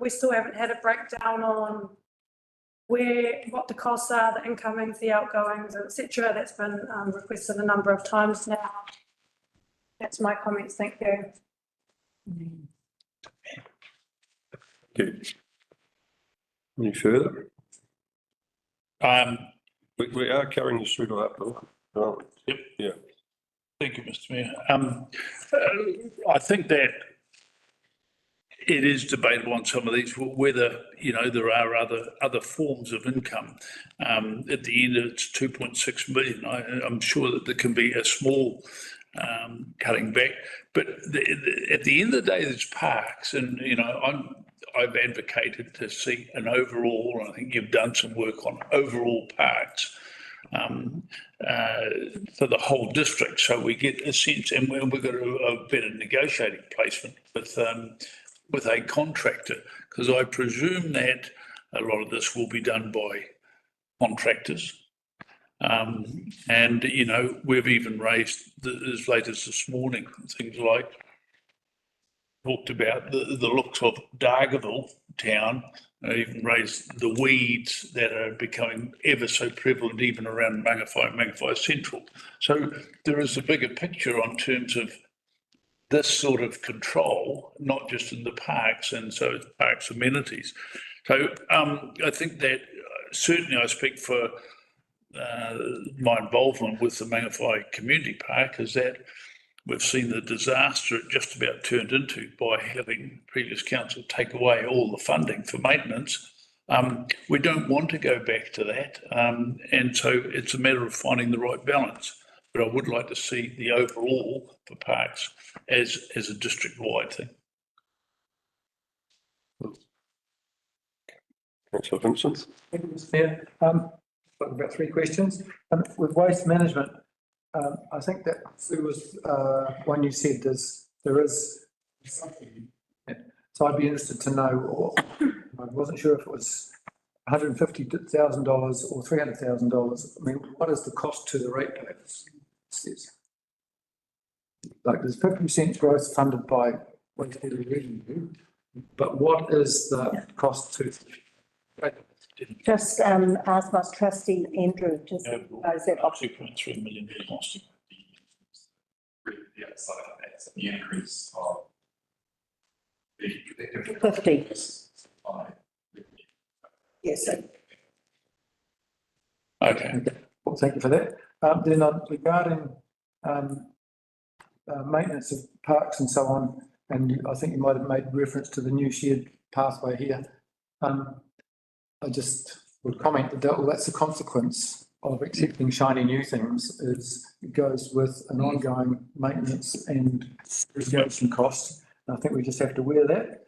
we still haven't had a breakdown on what the costs are, the incomings, the outgoings, etc. That's been requested a number of times now. That's my comments. Thank you. Good. Any further? We are carrying the suit up, though. Yep. Yeah. Thank you, Mr. Mayor. I think that it is debatable on some of these, whether, you know, there are other forms of income. At the end, it's 2.6 million. I'm sure that there can be a small cutting back, but at the end of the day, there's parks, and, you know, I've advocated to see an overall, and I think you've done some work on overall parks for the whole district, so we get a sense, and we've got a better negotiating placement with a contractor, because I presume that a lot of this will be done by contractors. And, you know, we've even raised, as late as this morning, things like, talked about the looks of Dargaville town, even raised the weeds that are becoming ever so prevalent even around Mangawhai Central. So there is a bigger picture on terms of this sort of control, not just in the parks, and so it's parks amenities. So I think that certainly I speak for my involvement with the Mangawhai Community Park, is that we've seen the disaster it just about turned into by having previous council take away all the funding for maintenance. We don't want to go back to that, and so it's a matter of finding the right balance. But I would like to see the overall for parks as a district-wide thing. Councillor Vincent. Thank you, Mr. Mayor. Got about 3 questions. With waste management, I think that there was one you said there is something. So I'd be interested to know, or I wasn't sure if it was $150,000 or $300,000. I mean, what is the cost to the ratepayers? Like, there's 50% growth funded by waste revenue, but what is the cost to the ratepayers? Just ask my trustee Andrew, just knows that option. 2.3 million cost. The outside of that, so the increase of the 50. Yes, sir. Okay. Well, thank you for that. Then regarding maintenance of parks and so on, and I think you might have made reference to the new shared pathway here. I just would comment that that's a consequence of accepting shiny new things, is it goes with an ongoing maintenance and irrigation cost. And I think we just have to wear that.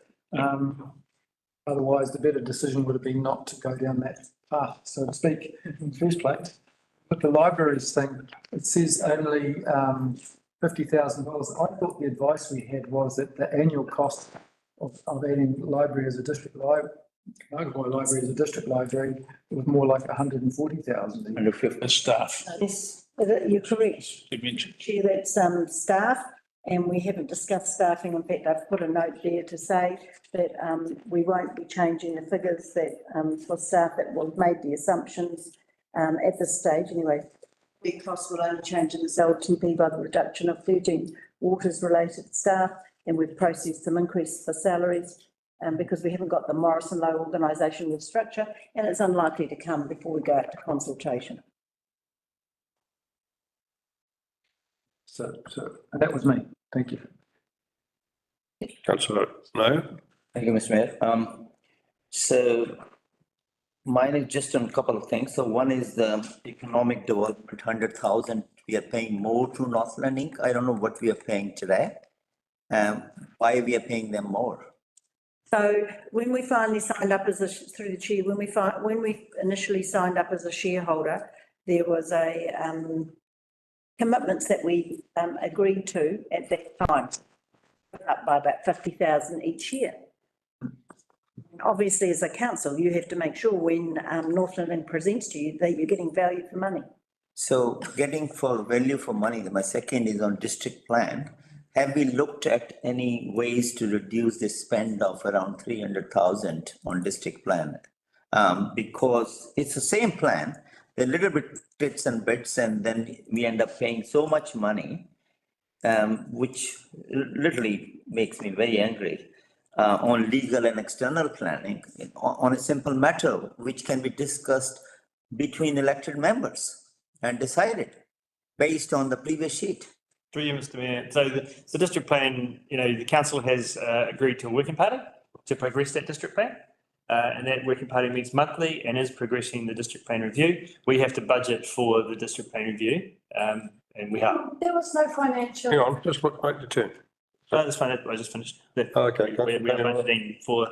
Otherwise, the better decision would have been not to go down that path, so to speak, in the first place. But the libraries thing, it says only $50,000. I thought the advice we had was that the annual cost of adding library as a district library, library as a district library, was more like 140,000. 150 staff. Yes, you're correct. Chair, that's staff, and we haven't discussed staffing. In fact, I've put a note there to say that we won't be changing the figures that for staff that we've made the assumptions at this stage anyway. The costs will only change in this LTP by the reduction of 13 waters related staff, and we've processed some increase for salaries. Because we haven't got the Morrison Low organisational structure, and it's unlikely to come before we go out to consultation. So that was me. Thank you. Councillor No. Thank you, Mr. Mayor. So mine is just on a couple of things. So one is the economic development, 100,000. We are paying more to Northland Inc. I don't know what we are paying today. Why we are paying them more? So when we finally signed up as through the chair, when we initially signed up as a shareholder, there was a commitments that we agreed to at that time, up by about 50,000 each year. Obviously, as a council, you have to make sure when Northland presents to you that you're getting value for money. So getting for value for money, my second is on district plan. Have we looked at any ways to reduce the spend of around 300,000 on district plan? Because it's the same plan, a little bit bits and bits, and then we end up paying so much money, which literally makes me very angry, on legal and external planning on a simple matter, which can be discussed between elected members and decided based on the previous sheet. Through you, Mr. Mayor. So the district plan, the council has agreed to a working party to progress that district plan. And that working party meets monthly and is progressing the district plan review. We have to budget for the district plan review, and we are. There was no financial. Hang on, just wait your turn. That's fine, I just finished. Okay. We are budgeting for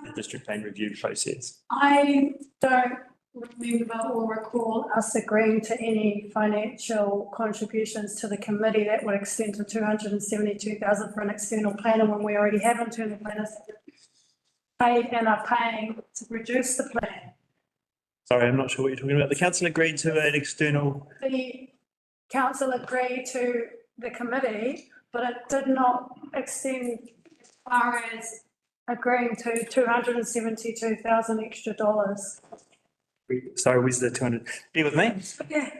the district plan review process. I don't remember or recall us agreeing to any financial contributions to the committee that would extend to 272,000 for an external planner when we already have internal planners paid and are paying to produce the plan. Sorry, I'm not sure what you're talking about. The council agreed to an external. The council agreed to the committee, but it did not extend as far as agreeing to 272,000 extra dollars. Sorry, where's the 200? Be with me. Yeah.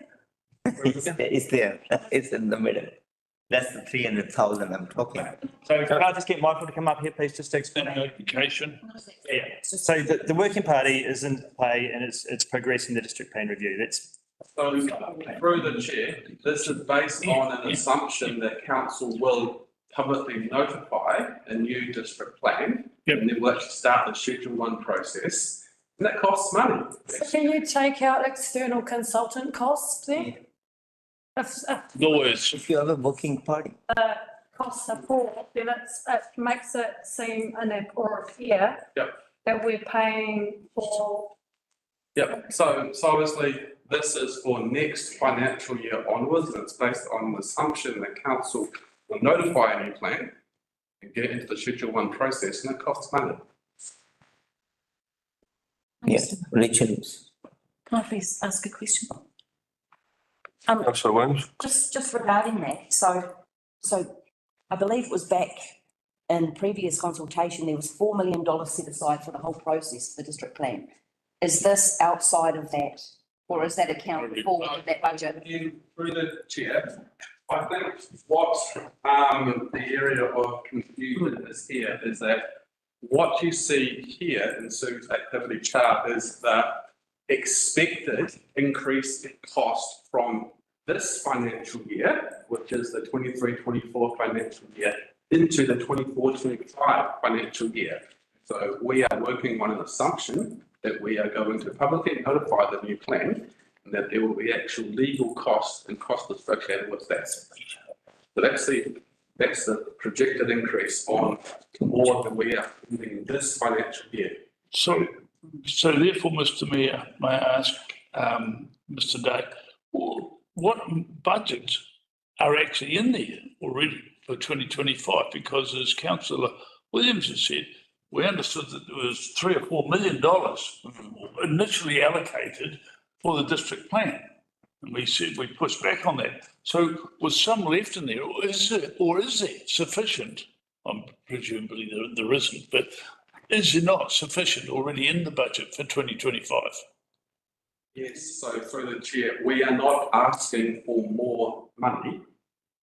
It's there, it's in the middle. That's the 300,000 I'm talking about. So can I just get Michael to come up here, please, just to explain? Notification. Yeah, so the working party is in play and it's progressing the district plan review. That's. So through the chair, this is based on an assumption that council will publicly notify a new district plan. And then we'll actually start the Schedule 1 process. And that costs money. So can you take out external consultant costs then? If you have a working party. Costs are poor, then it makes it seem or appear that we're paying for. Yep, so obviously this is for next financial year onwards, and it's based on the assumption that council will notify a new plan and get into the Schedule 1 process, and it costs money. Yes, Richard. Can I please ask a question? Councillor Williams. Just regarding that, so I believe it was back in previous consultation, there was $4 million set aside for the whole process, the district plan. Is this outside of that, or is that accounted for with that budget? Through the chair, I think what the area of confusion is here is that what you see here in Sue's activity chart is the expected increase in cost from this financial year, which is the 23-24 financial year, into the 24-25 financial year. So we are working on an assumption that we are going to publicly notify the new plan and that there will be actual legal costs and costs associated with that. So that's the projected increase on more than we are spending this financial year. So therefore, Mr. Mayor, may I ask, Mr. Day, what budgets are actually in there already for 2025? Because as Councillor Williams has said, we understood that there was $3 or $4 million initially allocated for the district plan. And we said we pushed back on that. So was some left in there, or is there sufficient? Presumably there isn't, but is there not sufficient already in the budget for 2025? Yes, so through the chair, we are not asking for more money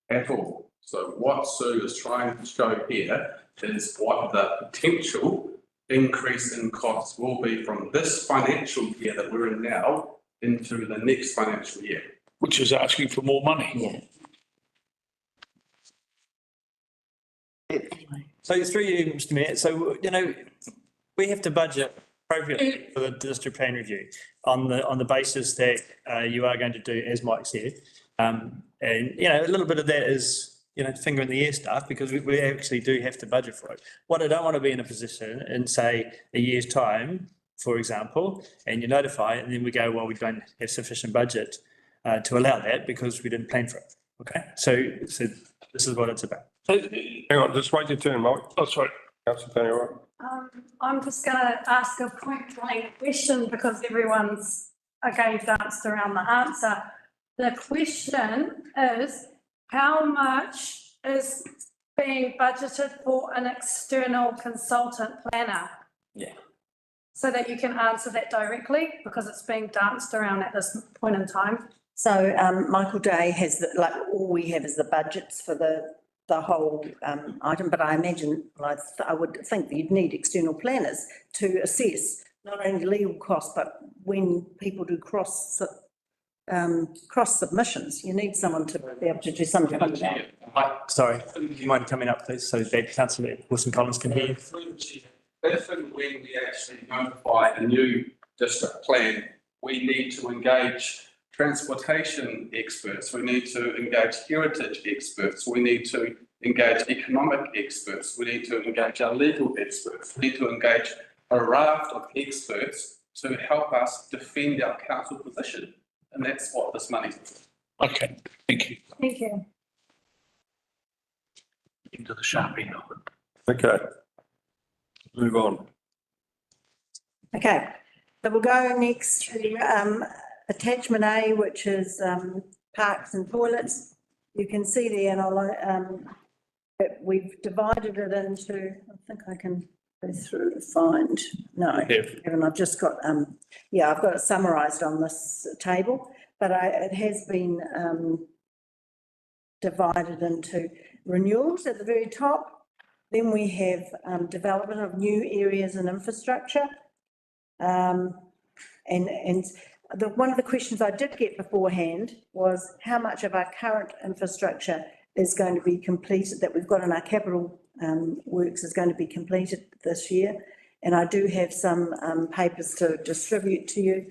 at all. So what Sue is trying to show here is what the potential increase in costs will be from this financial year that we're in now into the next financial year. Which is asking for more money. Yeah. So through you, Mr. Mayor, so, we have to budget appropriately for the district plan review on the basis that you are going to do, as Mike said. And, a little bit of that is, finger in the air stuff, because we actually do have to budget for it. What I don't want to be in a position in, say, a year's time, for example, and you notify it, and then we go, well, we don't have sufficient budget to allow that because we didn't plan for it. Okay, so this is what it's about. Hang on, just wait your turn, Mike. Oh, sorry. Councillor Penny, all right? I'm just going to ask a point blank question because everyone's again danced around the answer. The question is, how much is being budgeted for an external consultant planner? Yeah. So that you can answer that directly because it's being danced around at this point in time. So Michael Day has, all we have is the budgets for the whole item, but I imagine, I would think that you'd need external planners to assess not only legal costs, but when people do cross cross submissions. You need someone to be able to do something like that. Sorry, do you mind coming up, please, so that Councillor Wilson Collins can hear you? If and when we actually notify a new district plan, we need to engage transportation experts, we need to engage heritage experts, we need to engage economic experts, we need to engage our legal experts, we need to engage a raft of experts to help us defend our council position. And that's what this money's for. Okay, thank you. Thank you. Into the Sharpie. Okay. Move on. Okay, so we'll go next to attachment A, which is parks and toilets. You can see there, and that we've divided it into, I think I can go through and find, no, and I've just got, yeah, I've got it summarised on this table, but it has been divided into renewals at the very top. Then we have development of new areas and infrastructure. And one of the questions I did get beforehand was how much of our current infrastructure is going to be completed, that we've got in our capital works is going to be completed this year. And I do have some papers to distribute to you.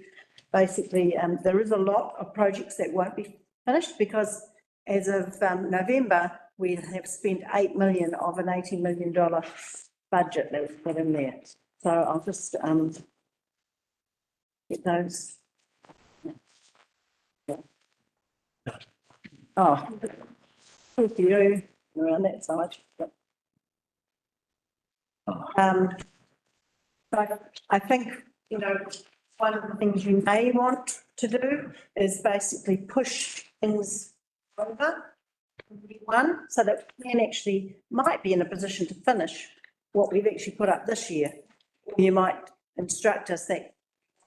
Basically, there is a lot of projects that won't be finished because as of November, we have spent 8 million of an $80 million budget that was put in there. So I'll just get those. Oh, thank you, around that side. So I think, you know, one of the things you may want to do is basically push things over one, so that we can actually might be in a position to finish what we've actually put up this year. You might instruct us that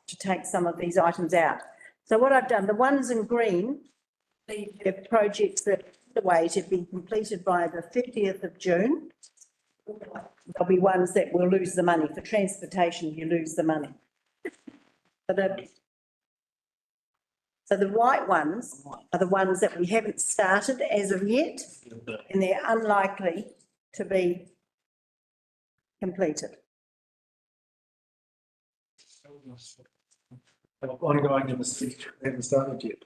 to take some of these items out. So what I've done, the ones in green, the projects that are away to be completed by the 30th of June. There'll be ones that will lose the money. For transportation, you lose the money. So the white ones are the ones that we haven't started as of yet, and they're unlikely to be completed. Ongoing in the speech, we haven't started yet.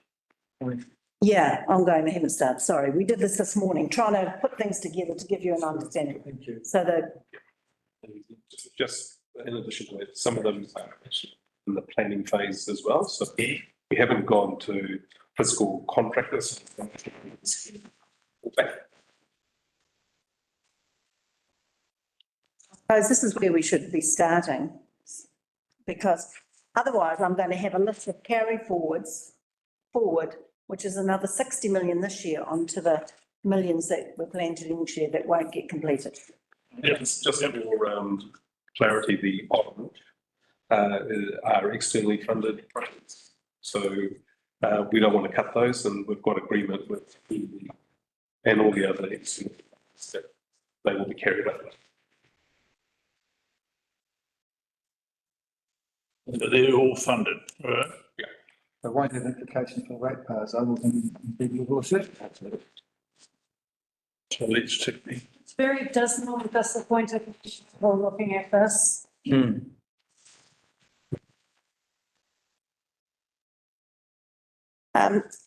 Yeah, ongoing, they haven't started. Sorry, we did this morning, trying to put things together to give you an understanding. Thank you. So that. Just in addition to that, some of them are actually in the planning phase as well. So we haven't gone to fiscal contractors. This is where we should be starting, because otherwise I'm going to have a list of carry forwards which is another 60 million this year onto the millions that were planted in each year that won't get completed. Yeah, it's just for clarity, the orange are externally funded projects. So we don't want to cut those, and we've got agreement with EV and all the other external that they will be carried over. But they're all funded, right? Yeah. They won't have implications for ratepayers other than people who are set. So let's check. It's very dismal and disappointed while looking at this.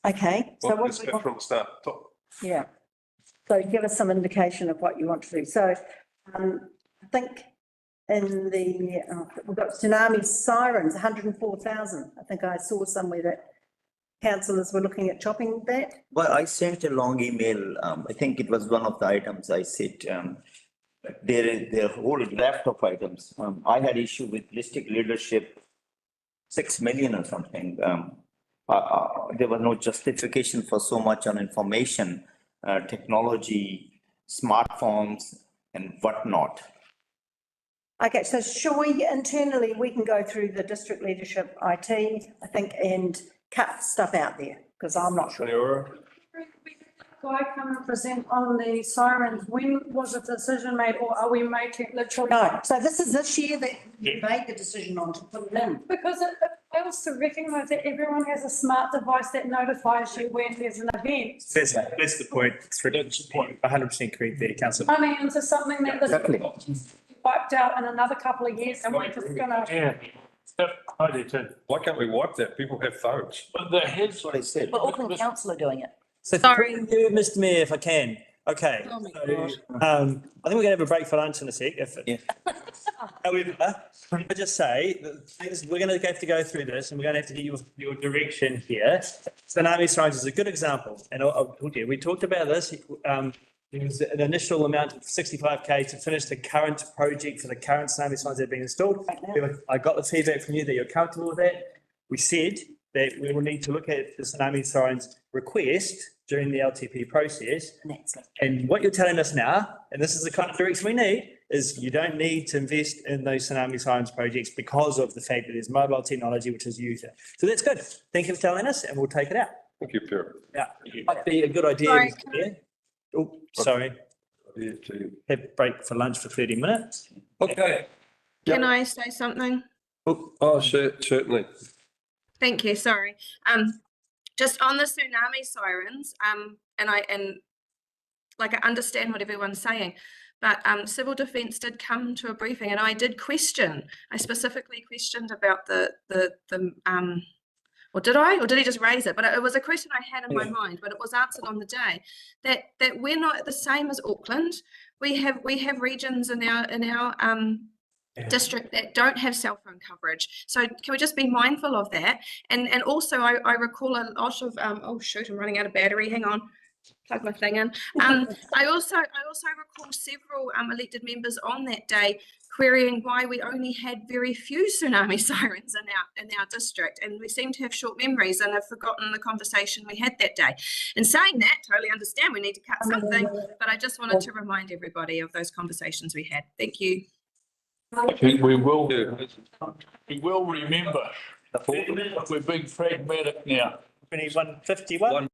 Okay, so Well, what let's do we go want? from the start, top. Yeah, so give us some indication of what you want to do. So I think in the, we've got tsunami sirens, 104,000. I think I saw somewhere that councillors were looking at chopping that. Well, I sent a long email. I think it was one of the items I said. There are a whole raft of items. I had issue with Holistic Leadership, 6 million or something. There was no justification for so much on information, technology, smartphones and whatnot. Okay, so shall we internally, we can go through the district leadership IT, I think, and cut stuff out there, because I'm not sure. Guy come and present on the sirens? When was the decision made, or are we making literally? No, so this is this year that you made the decision on to put it in. Because it fails to recognise that everyone has a smart device that notifies you when there's an event. That's the point. That's the point. 100% correct there, councillor. Running into something that this wiped out in another couple of years, and we're just gonna. Yeah. I do too. Why can't we wipe that? People have phones. But the heads. That's what I said. But Auckland Council are doing it. So Sorry. through you, Mr Mayor, if I can. Okay. Oh my So, God. I think we're gonna have a break for lunch in a sec. Yeah. However, I just say, that we're gonna have to go through this and we're gonna have to get your direction here. Tsunami Sirens is a good example. And we talked about this. There was an initial amount of 65K to finish the current project for the current tsunami signs that have been installed. I got the feedback from you that you're comfortable with that. We said that we will need to look at the tsunami sirens request during the LTP process. And what you're telling us now, and this is the kind of direction we need, is you don't need to invest in those tsunami sirens projects because of the fact that there's mobile technology which is used. So that's good. Thank you for telling us, and we'll take it out. Thank you, Pierre. Yeah, might be a good idea. Sorry, Mr. Mayor. Oh, sorry. Have a break for lunch for 30 minutes. Okay. Can I say something? Oh, certainly. Thank you, sorry. Just on the tsunami sirens, and like I understand what everyone's saying, but Civil Defence did come to a briefing and I did question, I specifically questioned about or did I? Or did he just raise it? But it was a question I had in my mind, but it was answered on the day that we're not the same as Auckland. We have regions in our district that don't have cell phone coverage. So can we just be mindful of that? And also I recall a lot of oh shoot, I'm running out of battery. Hang on. Plug my thing in. I also recall several elected members on that day querying why we only had very few tsunami sirens in our district, and we seem to have short memories and have forgotten the conversation we had that day. And saying that, totally understand we need to cut something, but I just wanted to remind everybody of those conversations we had. Thank you. I think we will remember. We're being pragmatic now. 2151.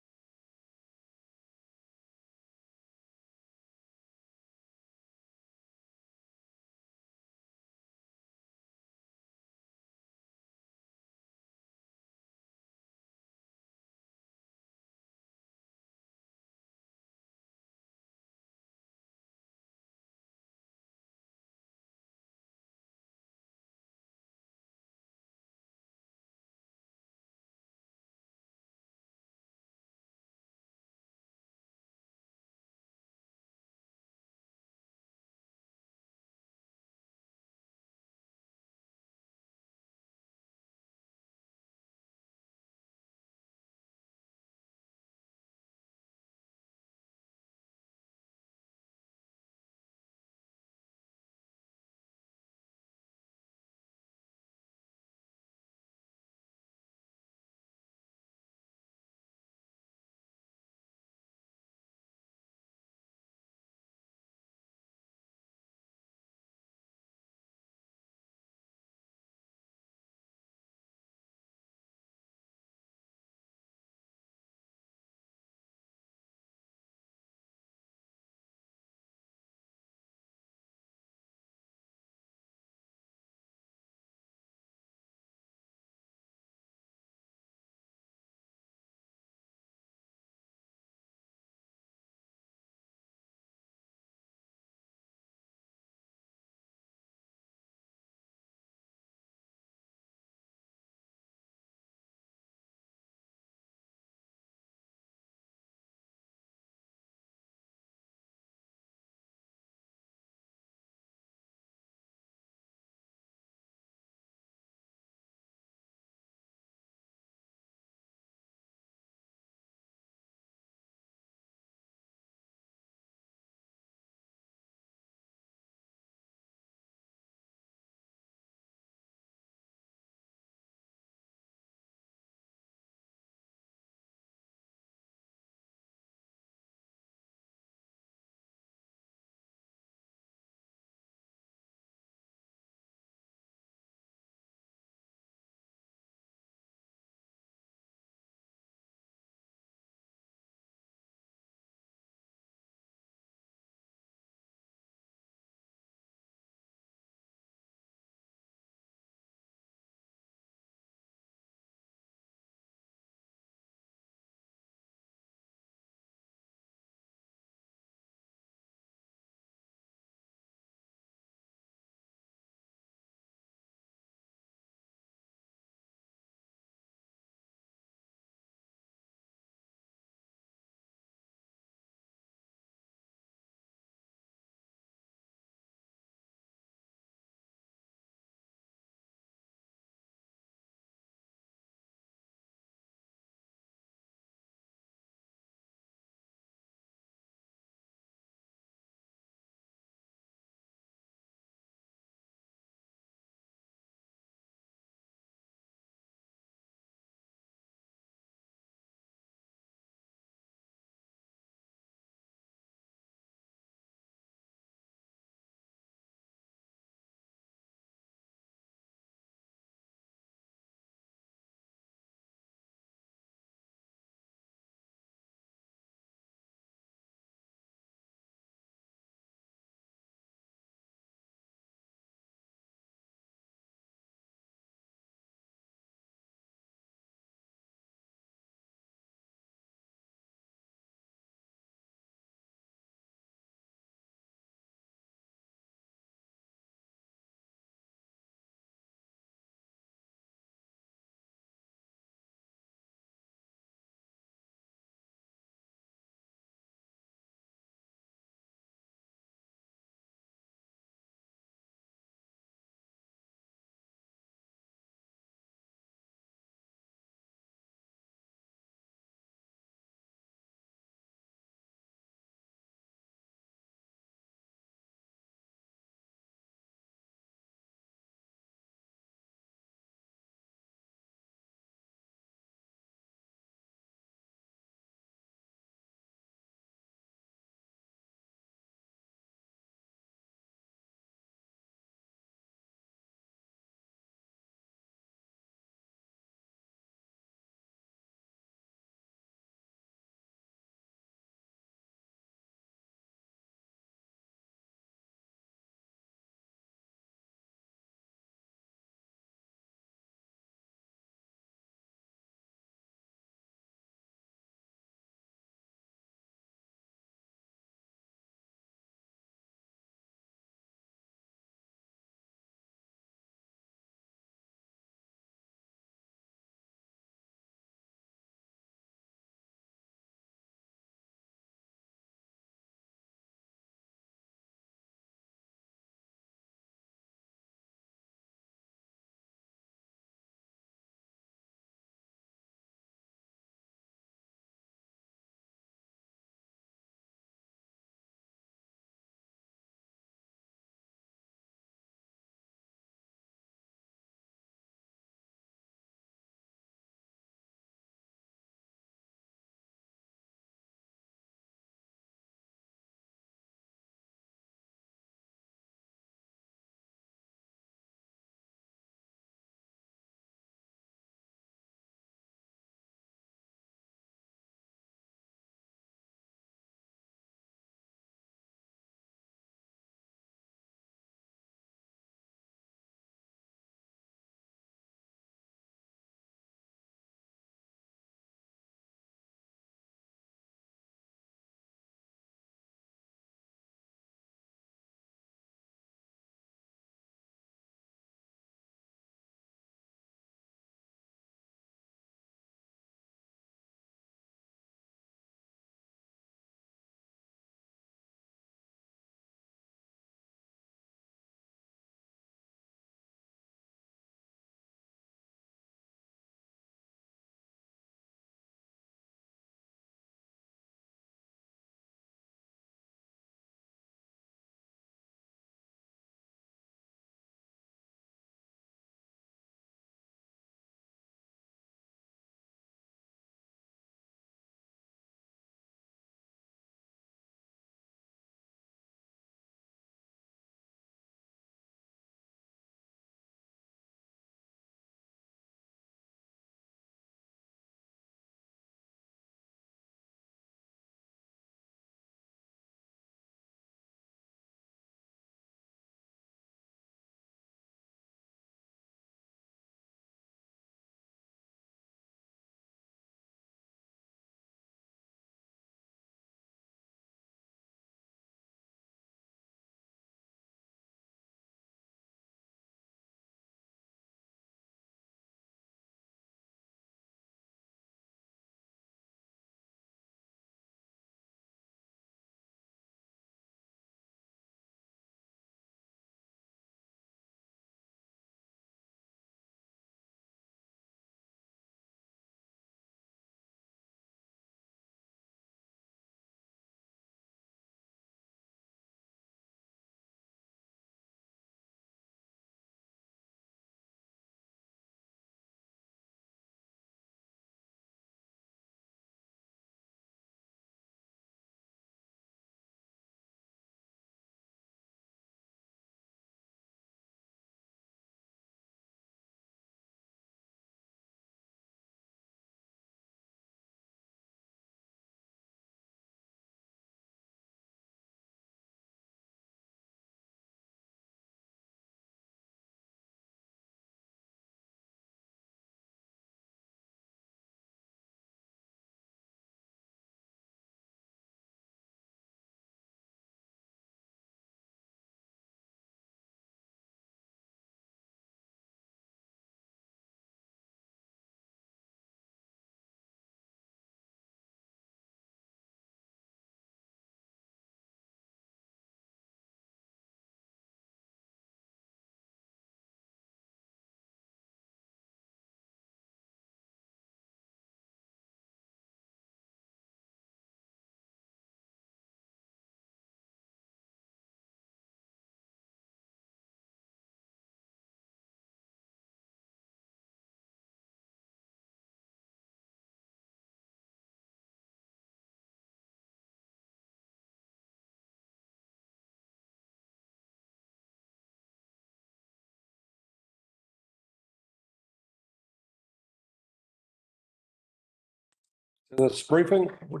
this briefing. We're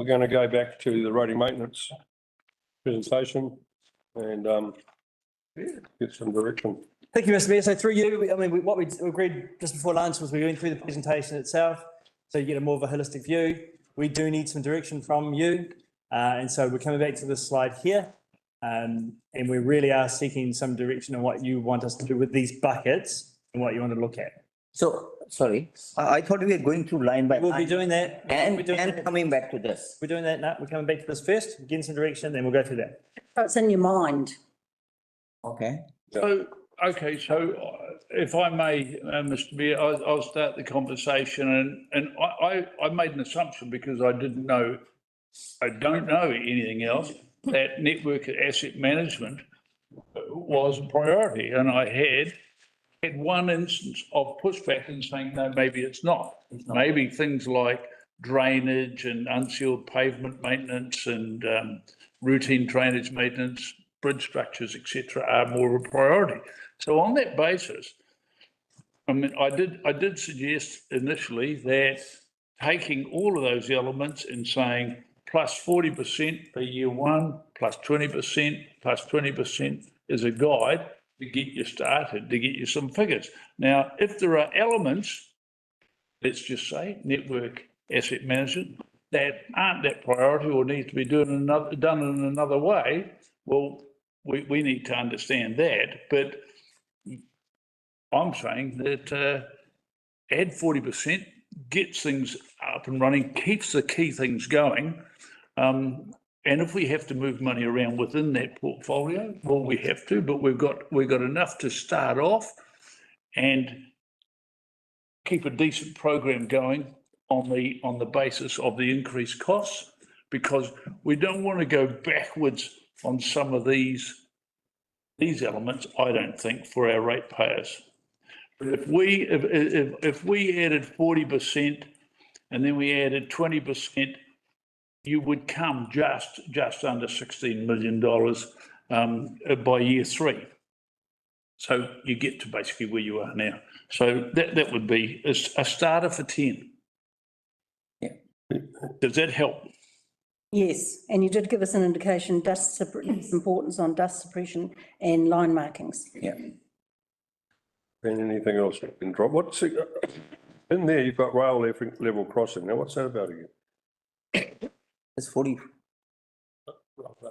going to go back to the roading maintenance presentation and get some direction. Thank you, Mr Mayor. So through you, I mean, what we agreed just before lunch was we went through the presentation itself, so you get a more of a holistic view. We do need some direction from you. And so we're coming back to this slide here. And we really are seeking some direction on what you want us to do with these buckets and what you want to look at. So, sorry, I thought we were going through line by line. We'll be doing that. And coming back to this. We're doing that now. We're coming back to this first, getting some direction, then we'll go through that. So it's in your mind. Okay. So, okay, so if I may, Mr Mayor, I'll start the conversation and I made an assumption because I don't know anything else, that network asset management was a priority. And I had one instance of pushback and saying, no, maybe it's not. Maybe things like drainage and unsealed pavement maintenance and routine drainage maintenance, bridge structures, etc., are more of a priority. So on that basis, I mean, I did suggest initially that taking all of those elements and saying plus 40% for year one, plus 20%, plus 20% is a guide to get you started, to get you some figures. Now, if there are elements, let's just say network asset management, that aren't that priority or need to be done in another way, well, we need to understand that. But I'm saying that add 40%, gets things up and running, keeps the key things going. And if we have to move money around within that portfolio, well, we have to, but we've got enough to start off and keep a decent program going on the basis of the increased costs, because we don't want to go backwards on some of these elements, I don't think, for our ratepayers. But if we added 40% and then we added 20%, you would come just under $16 million by year three. So you get to basically where you are now. So that would be a starter for 10. Yeah. Does that help? Yes, and you did give us an indication, importance on dust suppression and line markings. Yeah. And anything else you can drop? What's in there? You've got rail level crossing. Now, what's that about again? It's 40.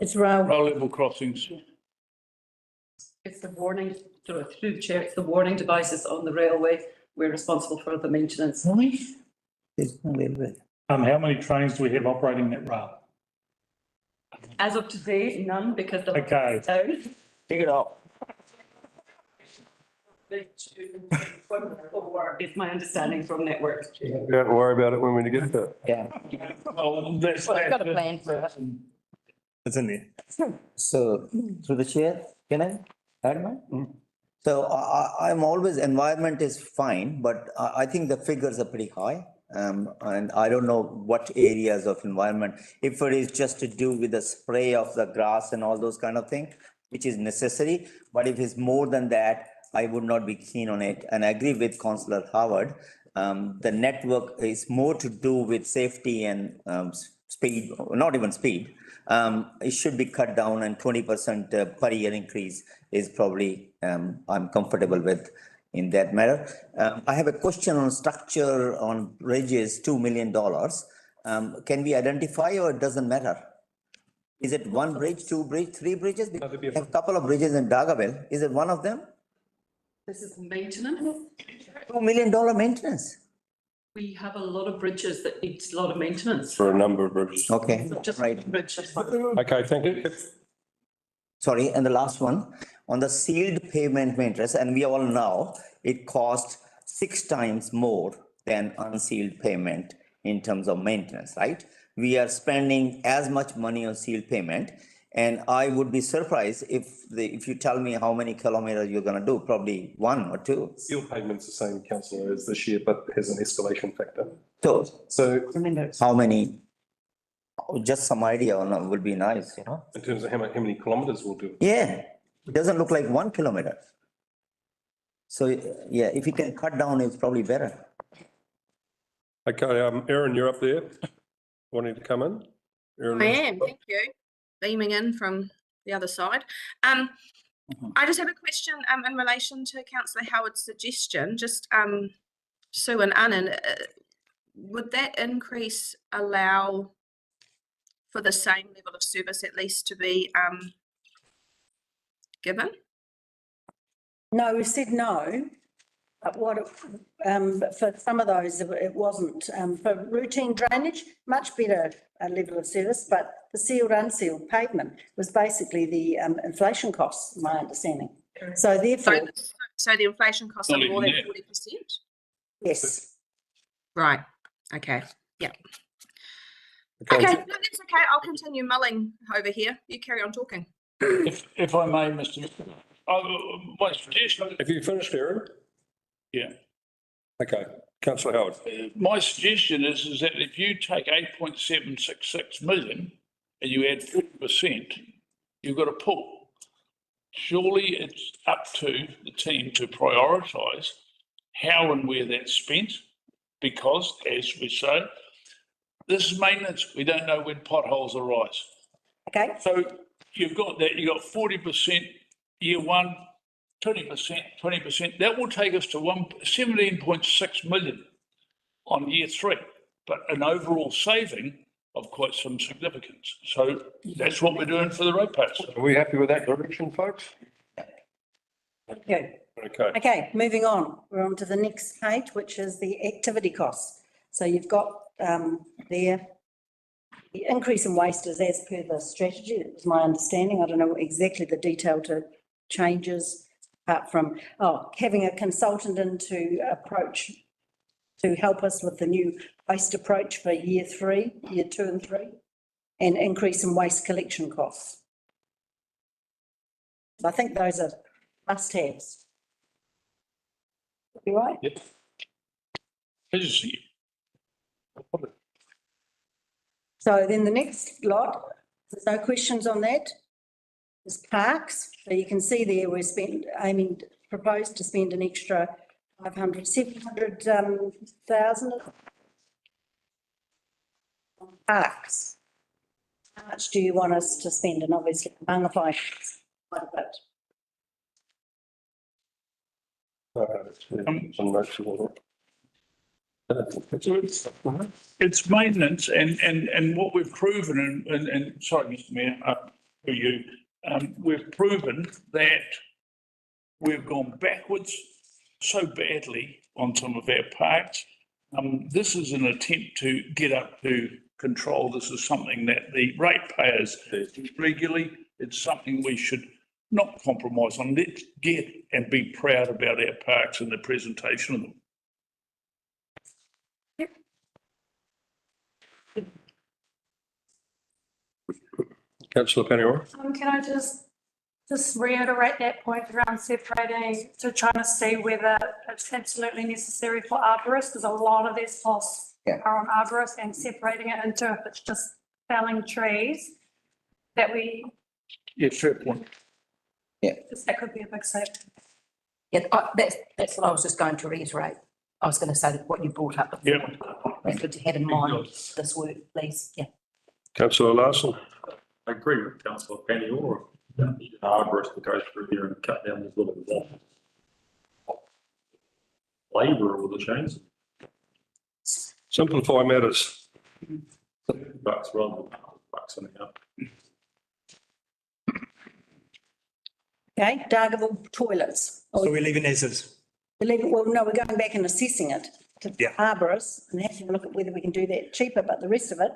It's rail level crossings. It's the warning, through the chair, it's the warning devices on the railway. We're responsible for the maintenance. How many trains do we have operating that rail? As of today, none, because the. Okay. Take it off. Is my understanding from network. Don't worry about it when we get to it. Yeah. Oh, that's. Well, I've got a plan for it. It's in there. So through the chair, can I add mine? So I'm always, environment is fine, but I think the figures are pretty high. And I don't know what areas of environment, if it is just to do with the spray of the grass and all those kind of things, which is necessary. But if it's more than that, I would not be keen on it. And I agree with Councillor Howard. The network is more to do with safety and speed, not even speed. It should be cut down, and 20% per year increase is probably I'm comfortable with in that matter. I have a question on structure on bridges, $2 million. Can we identify, or it doesn't matter? Is it one bridge, two bridge, three bridges? We have a couple of bridges in Dargaville. Is it one of them? This is maintenance. $2 million maintenance. We have a lot of bridges that need a lot of maintenance. For a number of bridges. Okay, Not just right. bridges. Okay, thank you. Sorry, and the last one, on the sealed pavement maintenance, and we all know it costs 6 times more than unsealed pavement in terms of maintenance, right? We are spending as much money on sealed pavement, and I would be surprised if you tell me how many kilometers you're gonna do, probably 1 or 2. Steel pavement's the same, councillor, as this year, but has an escalation factor. So how many? Just some idea on that would be nice, you know? In terms of how many kilometers we'll do. Yeah, it doesn't look like 1 kilometer. So, yeah, if you can cut down, it's probably better. Okay, Erin, you're up there, wanting to come in? Erin, I am, thank you. Beaming in from the other side. I just have a question in relation to Councillor Howard's suggestion, just Sue and Annan, would that increase allow for the same level of service at least to be given? No, we've said no. But for some of those, it wasn't. For routine drainage, much better level of service, but the sealed, unsealed pavement was basically the inflation costs, my understanding. So therefore. So the inflation costs are more than 40%? Yes. Right, okay, yeah. Okay, no, that's okay. I'll continue mulling over here. You carry on talking. If I may, Mr. My suggestion. Have you finished, Erin? Yeah. Okay, councillor Howard. My suggestion is that if you take 8.766 million and you add 40%, you've got a pool. Surely it's up to the team to prioritise how and where that's spent, because, as we say, this is maintenance. We don't know when potholes arise. Okay. So you've got that. You've got 40% year one, 20%. That will take us to 17.6 million on year 3, but an overall saving of quite some significance. So that's what we're doing for the ratepayers. Are we happy with that direction, folks? Okay. Okay, moving on. We're on to the next page, which is the activity costs. So you've got there the increase in waste is as per the strategy. That was my understanding. I don't know exactly the detailed changes, apart from having a consultant in to approach to help us with the new waste approach for year 3, year 2 and 3, and increase in waste collection costs. I think those are must-haves. You right? Yep. So then the next lot, there's no questions on that, is parks. So you can see there we're proposed to spend an extra 700,000 on parks. How much do you want us to spend? And obviously Mangawhai quite a bit. It's maintenance and what we've proven and sorry, Mr. Mayor, for you, we've proven that we've gone backwards so badly on some of our parks. This is an attempt to get up to control. This is something that the ratepayers do regularly. It's something we should not compromise on. Let's get and be proud about our parks and the presentation of them. Councillor Panior. Can I just reiterate that point around separating, to trying to see whether it's absolutely necessary for arborists, because a lot of these costs are on arborists, and separating it into if it's just felling trees that we. Yeah, fair point. Yeah. That could be a big save. Yeah, that's what I was just going to reiterate. I was going to say that what you brought up before. Yeah. It's good to have in mind this work, please. Yeah. Councillor Larson. I agree with Councillor Panior. An arborist to go through here and cut down this little labour or the chains. Simplify matters. Bucks rather than bucks an hour. Okay, Dargaville toilets. So we're leaving as is. Well, no, we're going back and assessing it to arborists and having a look at whether we can do that cheaper, but the rest of it,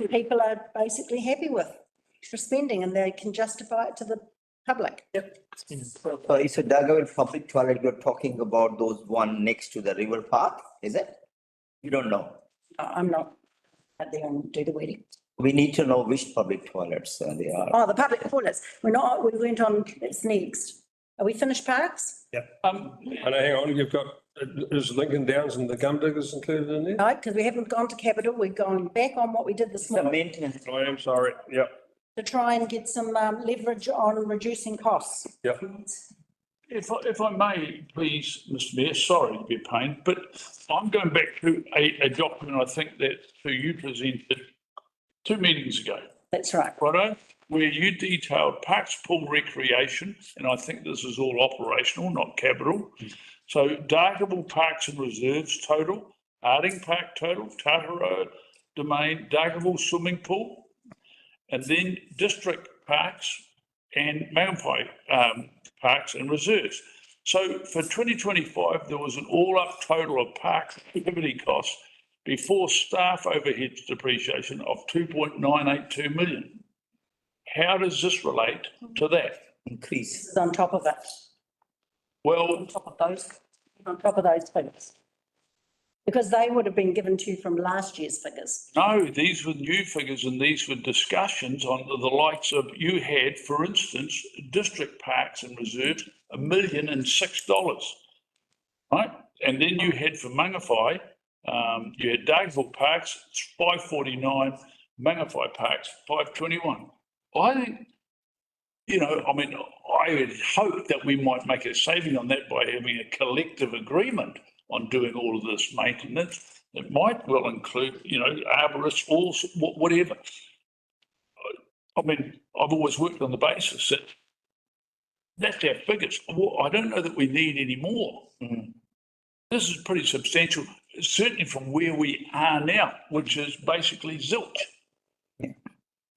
people are basically happy with extra spending and they can justify it to the public. Yep. So it's a Dargaville public toilet, you're talking about those one next to the river path, is it? You don't know? I'm not out there and do the wedding. We need to know which public toilets they are. Oh, the public toilets. We went on, it's next. Are we finished parks? Yeah. And hang on, you've got, is Lincoln Downs and the Gum Diggers included in there? No, because we haven't gone to capital. We've gone back on what we did this morning. Maintenance. I am sorry, yep. To try and get some leverage on reducing costs. Yep. If I may, please, Mr Mayor, sorry to be a pain, but I'm going back to a document I think that you presented 2 meetings ago. That's right. Righto, where you detailed Parks, Pool, Recreation, and I think this is all operational, not capital. So Dargaville Parks and Reserves total, Harding Park total, Tataroa Domain, Dargaville Swimming Pool, and then District Parks and Magpie Parks and Reserves. So for 2025, there was an all-up total of park activity costs before staff overheads depreciation of 2.982 million. How does this relate to that? Increase. This is on top of it. Well, on top of those figures. Because they would have been given to you from last year's figures. no, these were new figures and these were discussions on the likes of, you had, for instance, District Parks and Reserves, $1,006,000, right? And then you had for Mangawhai, you had Dargaville Parks, 549, Mangawhai Parks, 521. I think, I mean, I would hope that we might make a saving on that by having a collective agreement on doing all of this maintenance. It might well include, arborists, all, whatever. I mean, I've always worked on the basis that that's our figures. Well, I don't know that we need any more. This is pretty substantial, certainly from where we are now, which is basically zilch.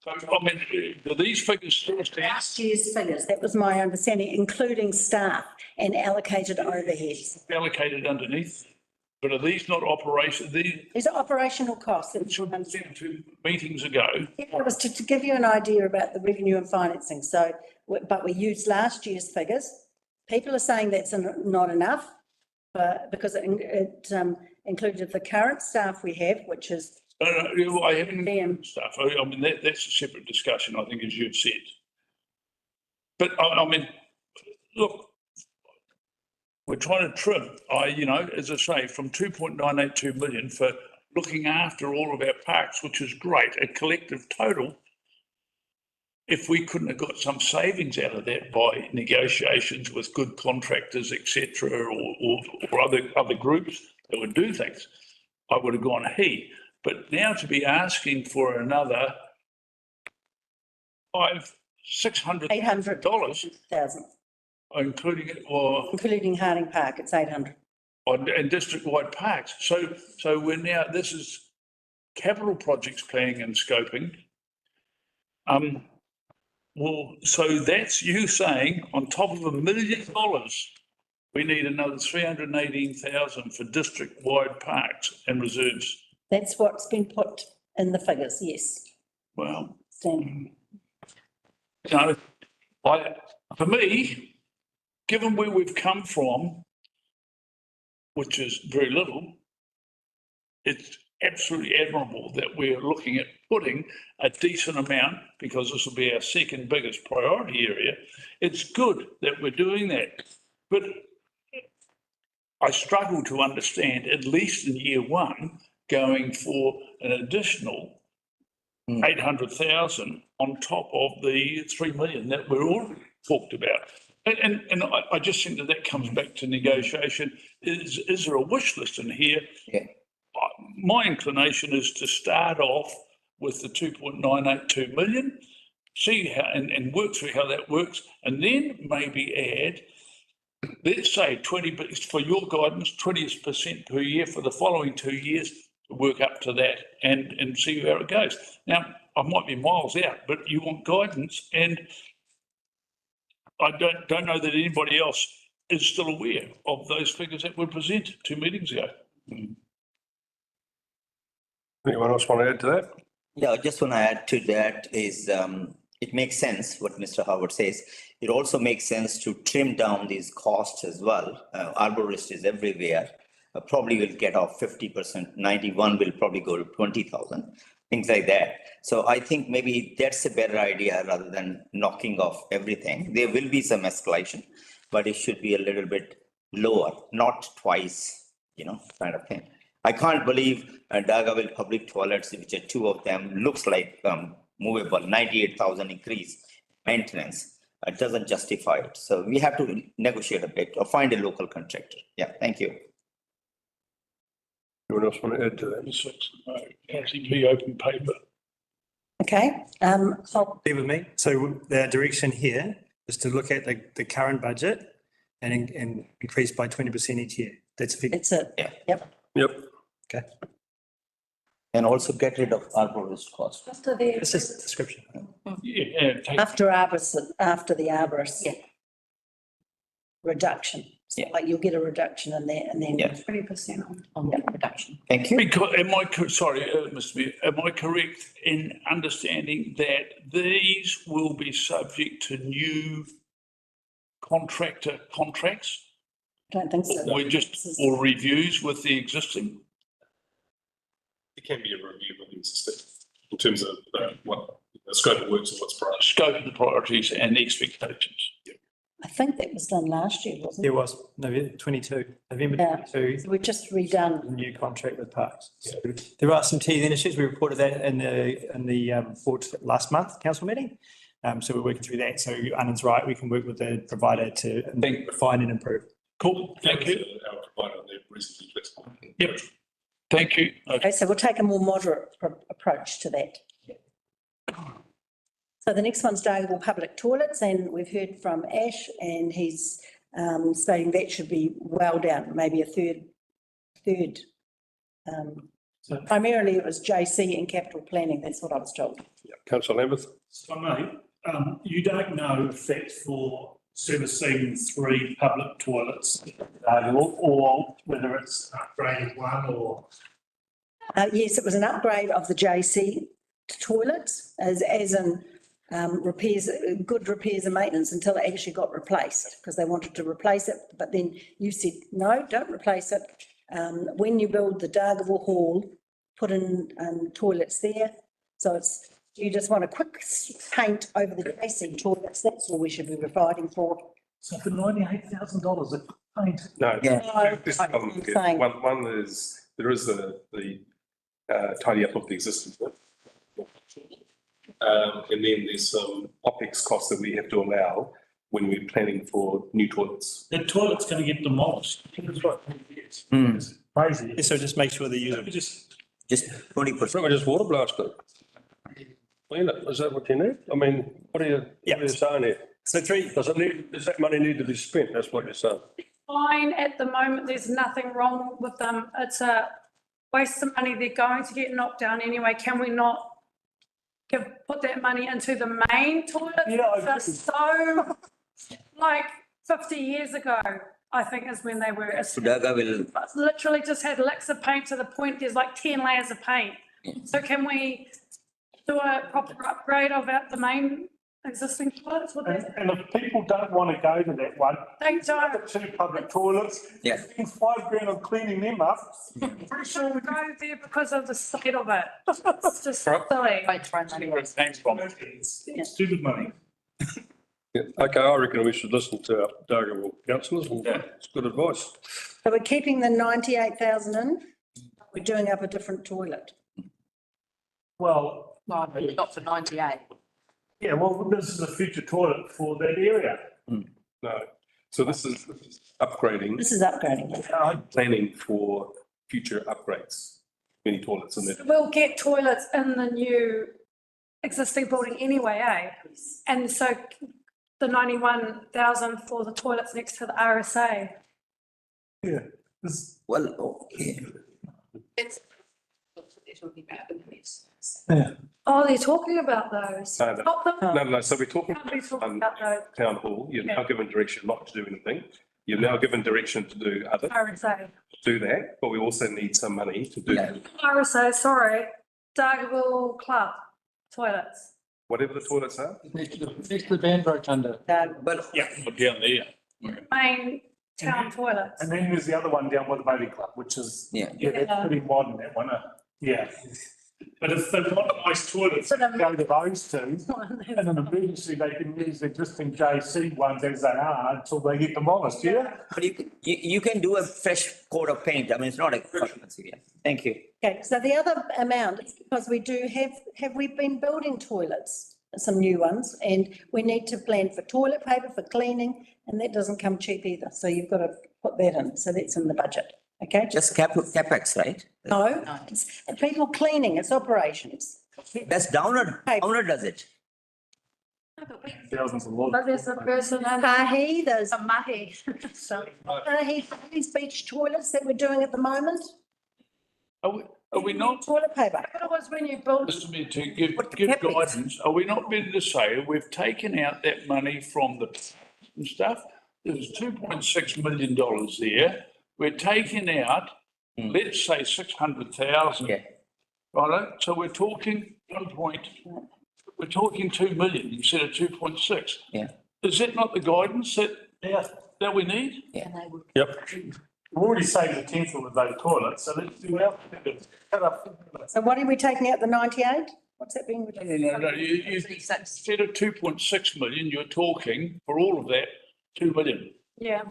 So, I mean, do these figures still stand? Last year's figures, that was my understanding, including staff and allocated overheads. Allocated underneath, but are these not operational? These are operational costs. That should have been 2 meetings ago. It was to give you an idea about the revenue and financing. So, but we used last year's figures. People are saying that's not enough, because it included the current staff we have, which is. No, I haven't stuff. I mean, that's a separate discussion, I think, as you've said. But I mean, look, we're trying to trim, as I say, from 2.982 million for looking after all of our parks, which is great, a collective total. If we couldn't have got some savings out of that by negotiations with good contractors, etc., or other groups that would do things, I would have gone But now to be asking for another $800,000, including it, or including Harding Park, it's 800. And district-wide parks. So we're now, this is capital projects planning and scoping. Well, so that's you saying on top of $1 million, we need another 318,000 for district-wide parks and reserves. That's what's been put in the figures, yes. Well, Standing. For me, given where we've come from, which is very little, it's absolutely admirable that we're looking at putting a decent amount, because this will be our second biggest priority area. It's good that we're doing that, but I struggle to understand, at least in year one, going for an additional 800,000 on top of the 3 million that we're already talked about. And I just think that comes back to negotiation. Is there a wish list in here? Yeah. My inclination is to start off with the 2.982 million, see how, and work through how that works, and then maybe add, let's say 20, for your guidance, 20% per year for the following 2 years, work up to that and see where it goes. Now, I might be miles out, but you want guidance, and I don't know that anybody else is still aware of those figures that were presented 2 meetings ago. Anyone else want to add to that? Yeah, I just want to add to that is it makes sense what Mr. Howard says. It also makes sense to trim down these costs as well. Arborist is everywhere. Probably will get off 50%, 91 will probably go to 20,000, things like that. So I think maybe that's a better idea rather than knocking off everything. There will be some escalation, but it should be a little bit lower, not twice, kind of thing. I can't believe Dargaville public toilets, which are 2 of them, looks like movable, 98,000 increase maintenance. doesn't justify it. So we have to negotiate a bit or find a local contractor. Yeah, thank you. Anyone else want to add to that? LCP open paper. Okay, I'll Be with me. So the direction here is to look at the current budget and increase by 20% each year. That's That's it. Yeah. Yep. Yep. Okay. And also get rid of arborist cost. After the. This is the description. Yeah, After the arborist. Yeah. Reduction. So Yeah. like you'll get a reduction in there and then. Yeah. 20% on that reduction. Thank you. because, sorry, Mr. Mayor, am I correct in understanding that these will be subject to new contractor contracts? Don't think so. Or reviews with the existing? It can be a review of the existing in terms of what the scope of works and what's priority. Scope of the priorities and the expectations. I think that was done last year, wasn't There it? was November 22, November Yeah. 22. So we've just redone. The new contract with Parks. So there are some teething issues. We reported that in the report last month council meeting. So we're working through that. So Anand's right. We can work with the provider to refine and improve. Cool, thank you. Our provider, they're reasonably flexible. Yep, thank you. Okay, so we'll take a more moderate approach to that. So the next one's Dargaville public toilets, and we've heard from Ash, and he's stating that should be well down, maybe a third. Primarily it was JC and capital planning, that's what I was told. Councillor Lambeth? So mate, you don't know if that's for servicing 3 public toilets, or whether it's upgraded one or. Yes, it was an upgrade of the JC toilets, as in repairs, good repairs and maintenance until it actually got replaced, because they wanted to replace it, but then you said, no, don't replace it. When you build the Dargaville Hall, put in toilets there. So it's, you just want a quick paint over the JC toilets, that's all we should be providing for. So for $98,000 of paint. No. Yeah. This I'm problem, saying- one is, there is the tidy up of the existing one. And then there's some OPEX costs that we have to allow when we're planning for new toilets. The toilet's going to get demolished. It's like 10 years. Mm. Crazy. So just make sure they use it. Just 20%. Probably just water blast it. Clean it, is that what you need? I mean, what are you saying here? So does that money need to be spent? That's what you're saying. Fine, at the moment, there's nothing wrong with them. It's a waste of money. They're going to get knocked down anyway. Can we not put that money into the main toilet? Yeah, So, like 50 years ago, I think is when they were. Dargaville. Literally just had licks of paint to the point there's like 10 layers of paint. So can we do a proper upgrade of the main existing toilets? And if people don't want to go to that one, They don't. the 2 public toilets, Yeah. spend $5,000 on cleaning them up. Pretty sure we go there because of the state of it. It's just silly. Thanks, Bob. Stupid money. Yeah. Okay, I reckon we should listen to our Dargaville councillors, and it's good advice. So we're keeping the 98,000 in, we're doing up a different toilet. Well, No, not for 98. yeah, well, this is a future toilet for that area. No, so this is upgrading. This is upgrading. Planning for future upgrades, many toilets in there. We'll get toilets in the new existing building anyway, eh? And so the 91,000 for the toilets next to the RSA. Yeah. Well, okay. It's what they're talking about in this. Oh, they're talking about those. No, Not them. No, so we're talking Can't be talking about those. town hall, you've now Yeah. given direction not to do anything. You've now given direction to do other, RSA. do that, but we also need some money to do RSA, sorry. Dargaville Club toilets. whatever the toilets are. Next to the band rotunda. Well, Yeah, down there. Main town toilets. And then there's the other one down by the boating club, which is, Yeah. that's pretty modern, that one, yeah. But if they want nice toilets, But, go to those two. In an emergency, they can use the existing JC ones as they are until they get demolished, yeah? but you can do a fresh coat of paint. I mean, it's not expensive. Yeah. Thank you. Okay, so the other amount is because we do have we been building toilets some new ones, and we need to plan for toilet paper, for cleaning, and that doesn't come cheap either, so you've got to put that in, so that's in the budget, okay? Just capex, right? No, it's people cleaning, it's operations. That's Downer does it. Thousands of laws. But there's a person and Mahi, there's a mahi. Mahi's beach toilets that we're doing at the moment, Are we not, toilet paper. It was when you built. Mr. Mayor, to give guidance, are we not better to say we've taken out that money from the and stuff? There's $2.6 million there. We're taking out, let's say 600,000. Yeah. Right, so we're talking we're talking 2 million instead of 2.6. Yeah. Is that not the guidance that we need? Yeah. Yep. We've already saved a tenth of those toilets, so let's do our, cut up. So what are we taking out, the 98? What's that being? No, you, instead of 2.6 million, you're talking for all of that, 2 million. Yeah.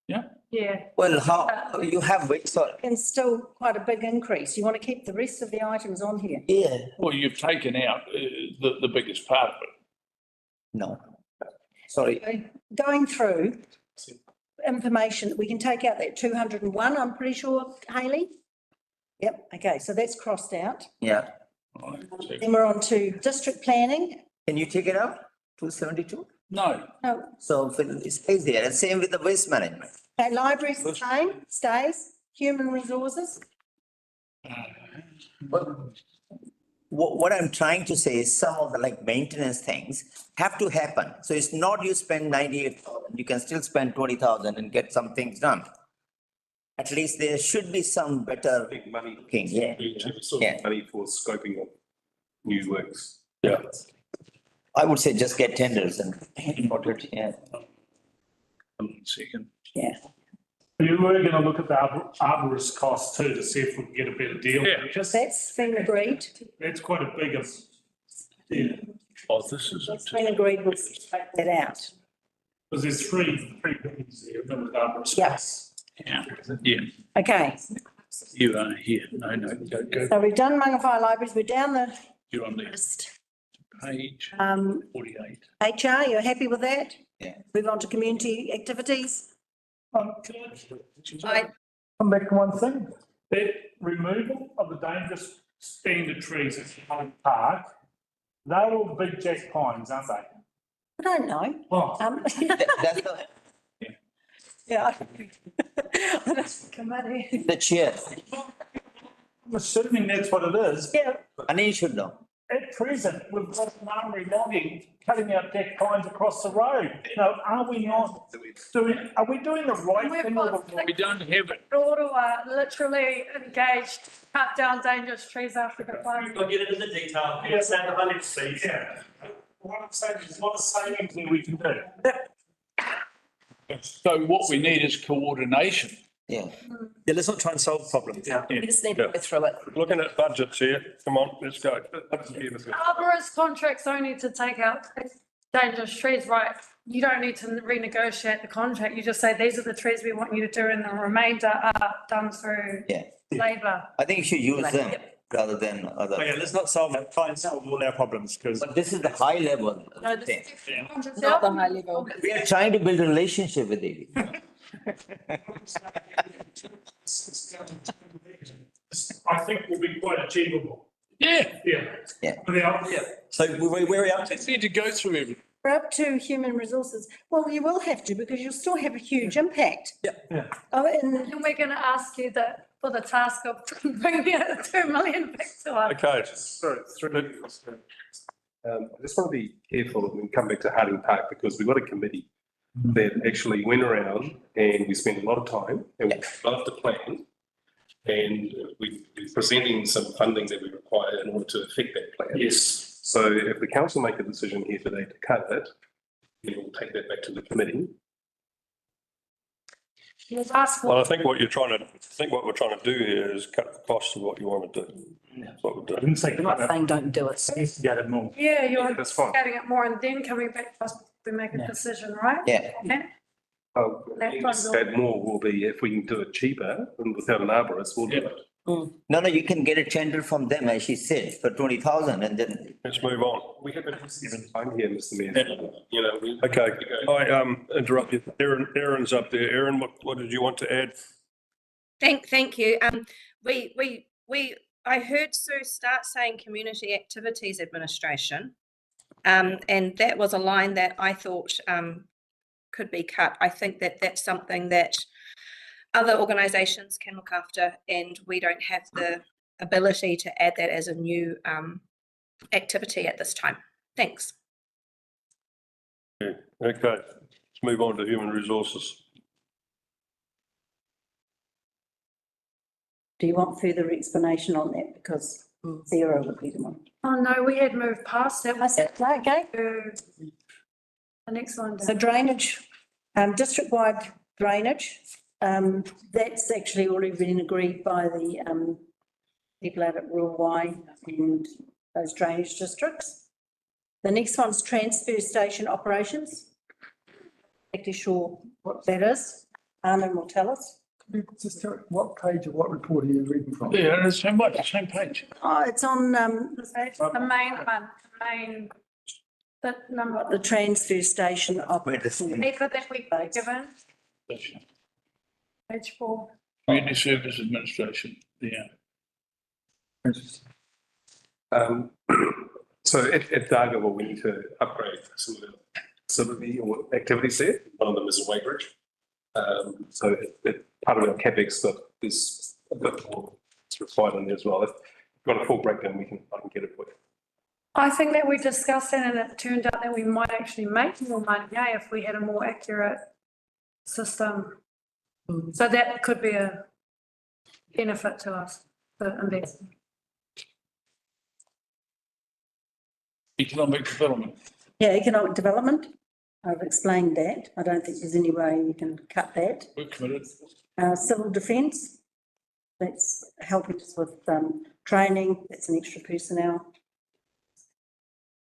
Yeah? Yeah. Well, how, you have, sorry. And still quite a big increase. You want to keep the rest of the items on here? Yeah. Well, you've taken out the biggest part of it. No. Sorry. Going through information, we can take out that 201, I'm pretty sure, Hayley? Yep, okay, so that's crossed out. Yeah. Then we're on to district planning. Can you take it out? 272? No. No. So it stays there, and same with the waste management. Okay, libraries the same, stays. Human resources. What I'm trying to say is some of the like maintenance things have to happen. So it's not you spend 98,000, you can still spend 20,000 and get some things done. At least there should be some better money. looking, yeah. Yeah. Money for scoping of new works. Yeah. I would say just get tenders and yeah. Second. Yeah. We were going to look at the arborist costs too, to see if we can get a better deal. Yeah. That's been agreed. That's quite a big, yeah, Oh, this is. That's been agreed, we'll take that out. because there's three things there, with arborist Yeah. costs. Yeah, yeah, Okay, you are here. No, go, so we've done Mangawhai libraries, we're down the you're on the page 48. HR, you're happy with that? Yeah. Move on to community activities. Come back to one thing, that removal of the dangerous standard trees at Home Park, they're all big jack pines, aren't they? I don't know. Oh. That's the, Yeah. Committee. the chair. I'm assuming that's what it is. Yeah. Anil should know. At present, we've got Maori logging, cutting out jack pines across the road. You know, are we doing the right thing? Or We don't have it. Rotorua literally engaged, cut down dangerous trees after the fire. We'll get into the detail. Yes, and the 100 feet. Yeah. What I'm saying is, what savings that we can do. So what we need is coordination. Yeah. Yeah, let's not try and solve problems. Yeah. We just need to go through it. Looking at budgets here, come on, let's go. Arborist contracts only to take out dangerous trees, right? You don't need to renegotiate the contract. You just say, these are the trees we want you to do and the remainder are done through Yeah. labour. I think you should use them rather than other. Okay, let's not try and solve all our problems, because. But this is the high level No, thing. Not the high level. We are trying to build a relationship with it. I think will be quite achievable. Yeah. Yeah. Yeah. So where are we up to? Let's need to go through everything. We're up to human resources. Well, you will have to because you'll still have a huge impact. Yeah. Oh, and And we're going to ask you that for the task of bringing the 2 million back to us. Okay. Sorry, I just want to be careful when we come back to Harding Park, because we've got a committee that actually went around and we spent a lot of time and we developed a plan. And we're presenting some funding that we require in order to affect that plan. Yes. So if the council make a decision here today to cut it, then we'll take that back to the committee. You've asked Well, for, I think what we're trying to do here is cut the cost of what you want to do. That's what we're I doing. didn't say. I'm not saying don't do it. Get it more. yeah, you're That's fine. getting it more and then coming back to us to make a decision, right? Yeah. Okay. Oh, That one's all- that more will be if we can do it cheaper and without an arborist, we'll do it. No, you can get a tender from them, as she said, for 20,000 and then. Let's move on. We have a even time here, Mr. Mayor. You know, we. Okay, I interrupt you. Aaron's up there. Aaron, what did you want to add? Thank you. I heard Sue start saying Community Activities Administration. And that was a line that I thought could be cut. I think that that's something that other organisations can look after, and we don't have the ability to add that as a new activity at this time. Thanks. Okay, let's move on to human resources. Do you want further explanation on that? Because Sarah would be the one. Oh, no, we had moved past that. Okay. The next one. So drainage, district-wide drainage, that's actually already been agreed by the people out at Rural Y and those drainage districts. The next one's transfer station operations. Not actually sure what that is. Armin will tell us. Just tell what page or what report are you reading from? Yeah, it's same page. Oh, it's on The main one, the number. the transfer station operations. Paper that we given, page 4. Community Service Administration, yeah. So at Dargaville, we need to upgrade some of the facility or activities there. One of them is a weighbridge. So part of our CapEx stuff is a bit more, it's required in there as well. If you've got a full breakdown, I can get it for you. I think that we discussed that and it turned out that we might actually make more money if we had a more accurate system. So that could be a benefit to us, the investment. Economic development. Yeah, economic development. I've explained that. I don't think there's any way you can cut that. We're committed. Civil defence, that's helping us with training, that's an extra personnel.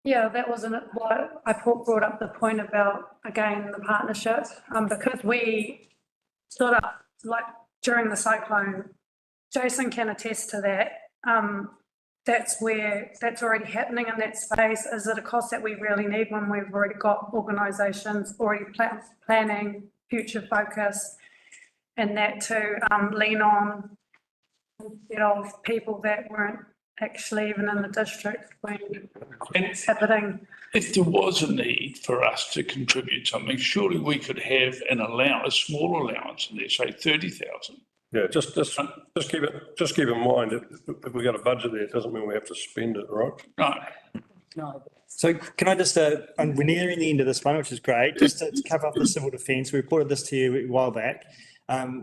Yeah, that wasn't why I brought up the point about, again, the partnership, because we stood up, like during the cyclone, Jason can attest to that. That's already happening in that space. Is it a cost that we really need when we've already got organisations already planning future focus, and that to lean on instead of people that weren't actually even in the district when it's happening. If there was a need for us to contribute something, surely we could have a small allowance in there, say 30,000. Yeah, just keep in mind if we got a budget there, it doesn't mean we have to spend it, right? No. So can I just, we're nearing the end of this one, which is great, just to cover up the civil defence. We reported this to you a while back.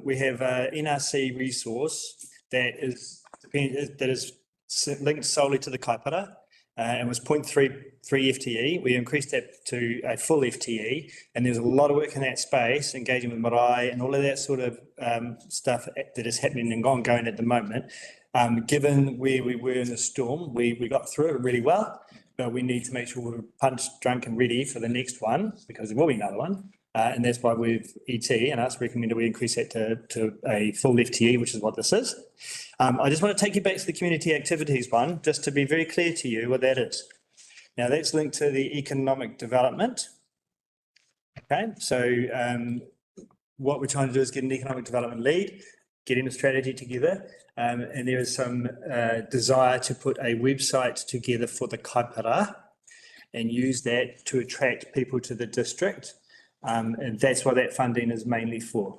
We have a NRC resource that is linked solely to the kaipara and was 0.33 FTE. We increased that to a full FTE, and there's a lot of work in that space, engaging with marae and all of that sort of stuff that is happening and ongoing at the moment. Given where we were in the storm, we got through it really well, but we need to make sure we're punched, drunk and ready for the next one, because there will be another one. And that's why we've ET and us recommended we increase that to a full FTE, which is what this is. I just want to take you back to the community activities one, just to be very clear to you what that is. Now that's linked to the economic development. Okay, so what we're trying to do is get an economic development lead, getting a strategy together, and there is some desire to put a website together for the kaipara and use that to attract people to the district. And that's what that funding is mainly for.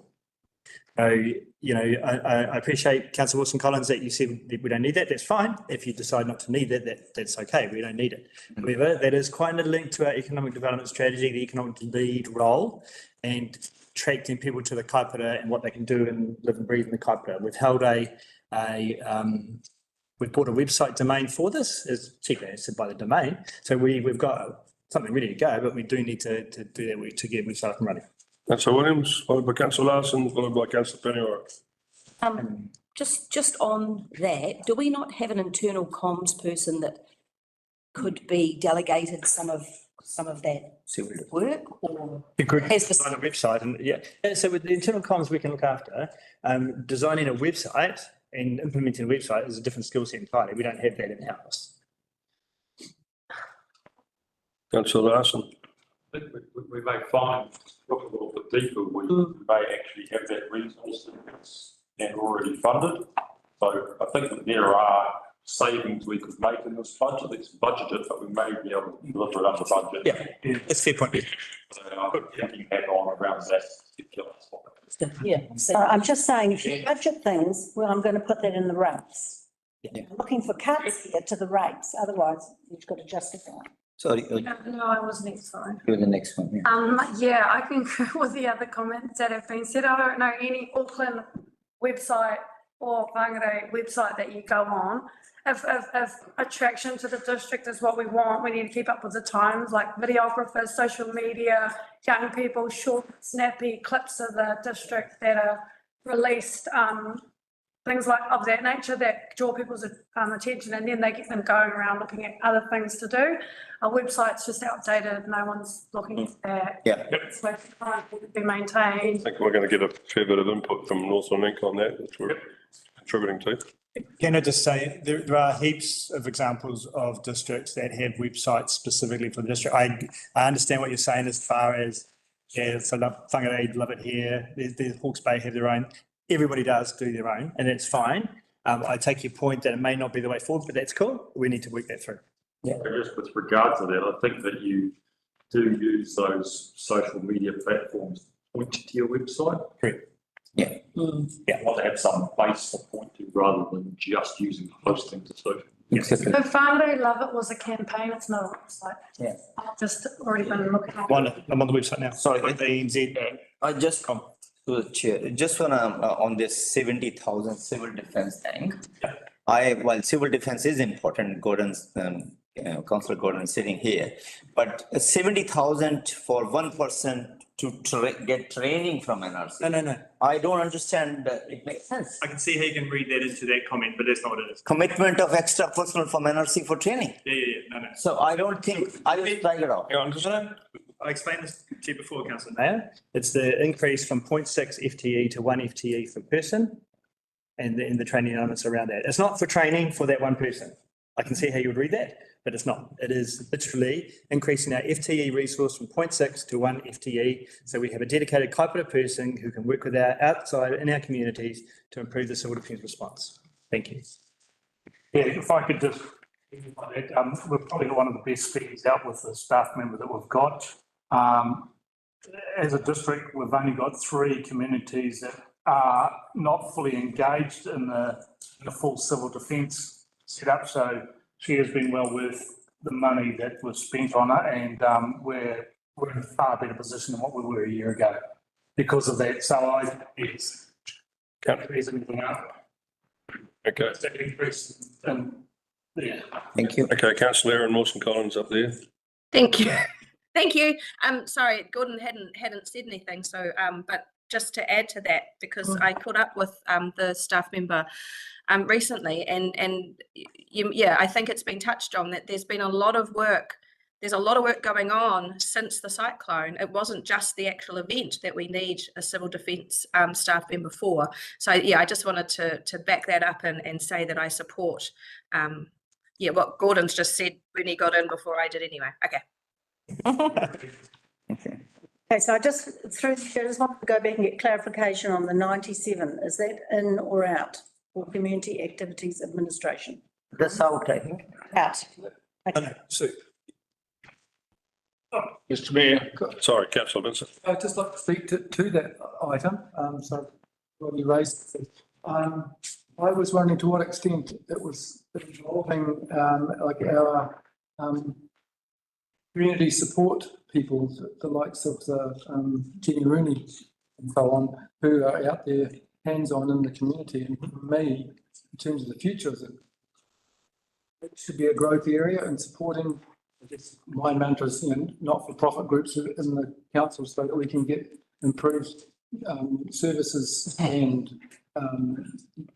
So, you know, I appreciate Councillor Wilson-Collins that you said that we don't need that. That's fine. If you decide not to need that, that's okay. We don't need it. However, that is quite a link to our economic development strategy, the economic lead role, and attracting people to the kaipara and what they can do and live and breathe in the kaipara. We've held we've bought a website domain for this, as cheaply as said by the domain. So we've got something ready to go, but we do need to do that work to get the website up and running. Councillor Williams, followed by Councillor Larson, followed by Councillor Peniora. Just on that, do we not have an internal comms person that could be delegated some of that work, or has design a website? And yeah, so with the internal comms we can look after, designing a website and implementing a website is a different skill set entirely. We don't have that in-house. Councillor Larson. I think we may find, look a little bit deeper, we may actually have that resource and already funded. So I think that there are savings we could make in this budget. It's budgeted, but we may be able to deliver it under budget. Yeah, that's a fair point. So I'm thinking head on around that particular topic. Yeah, so I'm just saying, if you budget things, well, I'm going to put that in the rates. Yeah. I'm looking for cuts here to the rates, otherwise you've got to justify. Sorry, No, I wasn't, sorry. you're the next one. Yeah. Yeah, I concur with the other comments that have been said. I don't know any Auckland website or Whangarei website that you go on. If attraction to the district is what we want, we need to keep up with the times, like videographers, social media, young people, short, snappy clips of the district that are released, things like of that nature that draw people's attention, and then they get them going around looking at other things to do. Our website's just outdated, no one's looking at that. Yeah. It's like it to be maintained. I think we're going to get a fair bit of input from Northland Inc on that, which we're contributing to. Can I just say, there are heaps of examples of districts that have websites specifically for the district. I understand what you're saying as far as, yeah, so Whangarei love it here, there's Hawke's Bay have their own. Everybody does do their own, and it's fine. I take your point that it may not be the way forward, but that's cool. We need to work that through. Yeah. Just with regard to that, I think that you do use those social media platforms to point to your website. Correct. Yeah. Yeah. Want to have some base to point to rather than just using hosting to social. Exactly. So Whangarei Love It was a campaign, it's not a website. Yeah. I've just already been looking at it. I'm on the website now. Sorry, The NZ. I just come to the chair, just wanna, on this 70,000 civil defense thing. While civil defense is important, Gordon's, Councillor Gordon is sitting here, but 70,000 for one person to get training from NRC. No. I don't understand, it makes sense. I can see how you can read that into that comment, but that's not what it is. Commitment of extra personnel from NRC for training. Yeah, no. So I don't think, I will strike it off. I explained this to you before, Councillor Mayor. It's the increase from 0.6 FTE to 1 FTE per person and the training elements around that. It's not for training for that one person. I can see how you would read that, but it's not. It is literally increasing our FTE resource from 0.6 to 1 FTE. So we have a dedicated cooperative person who can work with our outside in our communities to improve the civil defence response. Thank you. Yeah, if I could just, we're probably one of the best speakers out with the staff member that we've got. As a district, we've only got 3 communities that are not fully engaged in the full civil defence setup. So she has been well worth the money that was spent on it, and we're in a far better position than what we were a year ago because of that. So it's anything up. Okay. That increase in, yeah. Thank you. Okay, Councillor Aaron Wilson Collins up there. Thank you. Thank you. Sorry, Gordon hadn't said anything, so but just to add to that, because I caught up with the staff member recently, and yeah, I think it's been touched on that there's been a lot of work. There's a lot of work going on since the cyclone. It wasn't just the actual event that we need a civil defence staff member for. So yeah, I just wanted to back that up and say that I support yeah, what Gordon's just said when he got in before I did anyway. Okay. Okay, so I just want to go back and get clarification on the 97. Is that in or out for community activities administration? That's out, I think. Out. No, so Mr Mayor. Sorry, Councillor Vincent. I'd just like to speak to that item. So what you raised, I was wondering to what extent it was involving like our community support people, the likes of the Jenny Rooney and so on, who are out there hands-on in the community. And for me, in terms of the future, it should be a growth area and supporting, I guess my mantra is, not-for-profit groups in the council so that we can get improved services and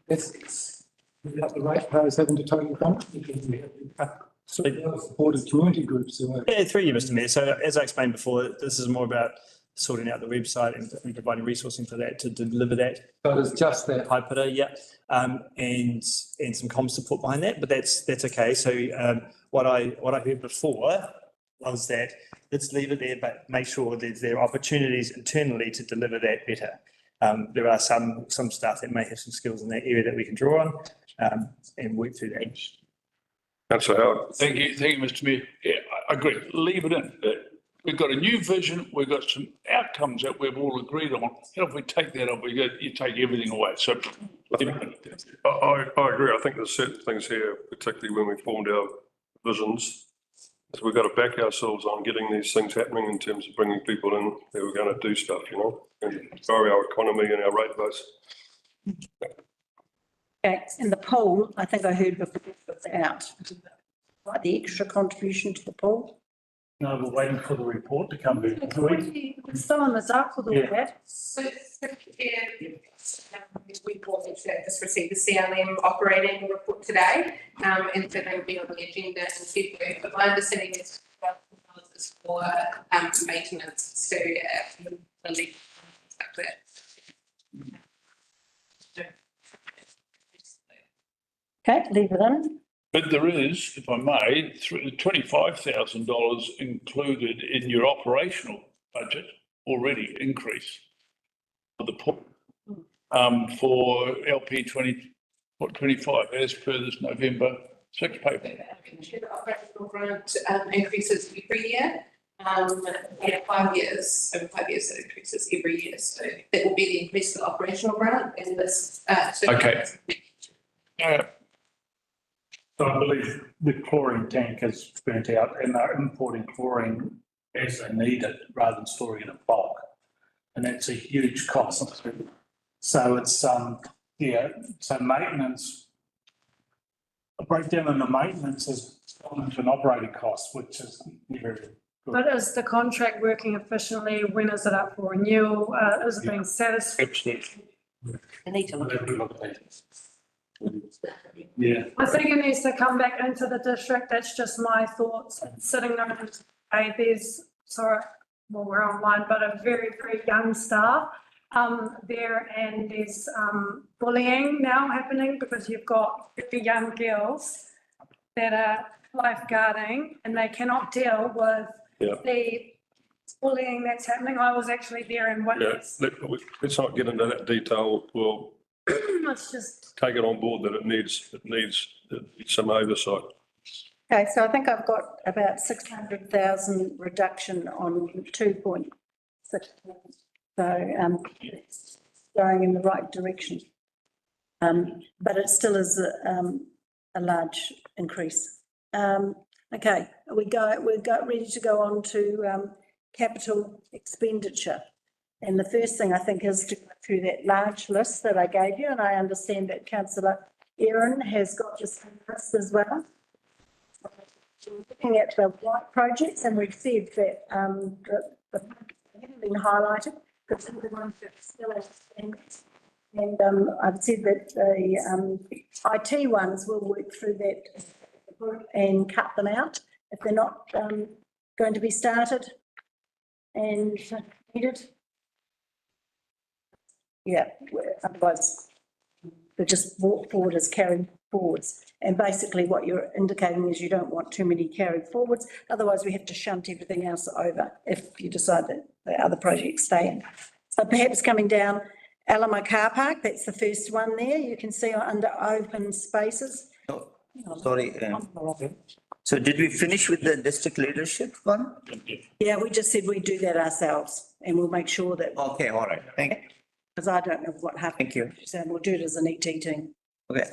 ethics without the ratepayers having to totally fund it, because we have supported community groups. yeah, through you, Mr Mayor. So as I explained before, this is more about sorting out the website and providing resourcing for that to deliver that. So it's just that. Haipara, yeah, and some comm support behind that, but that's okay. So what I heard before was that let's leave it there, but make sure that there are opportunities internally to deliver that better. There are some staff that may have some skills in that area that we can draw on and work through that. Councillor Howard. Thank you, Mr Mayor. Yeah, I agree. Leave it in. We've got a new vision. We've got some outcomes that we've all agreed on. And if we take that up, you take everything away. So I agree. I think there's certain things here, particularly when we formed our visions, is we've got to back ourselves on getting these things happening in terms of bringing people in who are going to do stuff, you know, and grow our economy and our rate base. Okay, and the poll, I think I heard before, was out. Like the extra contribution to the poll. No, we're waiting for the report to come back. We're still on the dark with all that. So, we just received the CLM operating report today, and so they will be on the agenda in February. But my understanding is for maintenance, so the leak like that. Okay, leave it in. but there is, if I may, $25,000 included in your operational budget already increase for the port for LP 25 as per this November 6 paper. The operational grant increases every year. Yeah, 5 years, over 5 years, it increases every year. So that will be the increase for the operational grant and this. Okay. So I believe the chlorine tank is burnt out and they're importing chlorine as they need it rather than storing it in bulk. And that's a huge cost. So it's, yeah, so maintenance, a breakdown in the maintenance has gone into an operating cost, which is very good. But is the contract working efficiently? When is it up for renewal? Is it being satisfied? Absolutely. They need to look at that. Yeah. I think it needs to come back into the district. That's just my thoughts. Sitting there, there's, sorry, well, we're online, but a very, very young staff there, and there's bullying now happening because you've got very young girls that are lifeguarding and they cannot deal with the bullying that's happening. I was actually there and witnessed. Let's not get into that detail. We'll It's just. take it on board that it needs some oversight. Okay, so I think I've got about 600,000 reduction on 2.6. So it's going in the right direction. But it still is a large increase. Okay, we're ready to go on to capital expenditure. And the first thing I think is to go through that large list that I gave you, and I understand that Councillor Erin has got your list as well. Looking at the white projects, and we've said that the haven't been highlighted because they're the ones that are still outstanding. And I've said that the IT ones will work through that and cut them out if they're not going to be started and needed. Yeah, otherwise they're just brought forward as carried forwards. And basically what you're indicating is you don't want too many carried forwards. Otherwise we have to shunt everything else over if you decide that the other projects stay in. So perhaps coming down Alamo Car Park, that's the first one there. You can see under open spaces. Oh, sorry. So did we finish with the district leadership one? Yeah, we just said we'd do that ourselves and we'll make sure that. Okay, all right. Thank you. Because I don't know what happened. Thank you. So we'll do it as an ET team. Okay.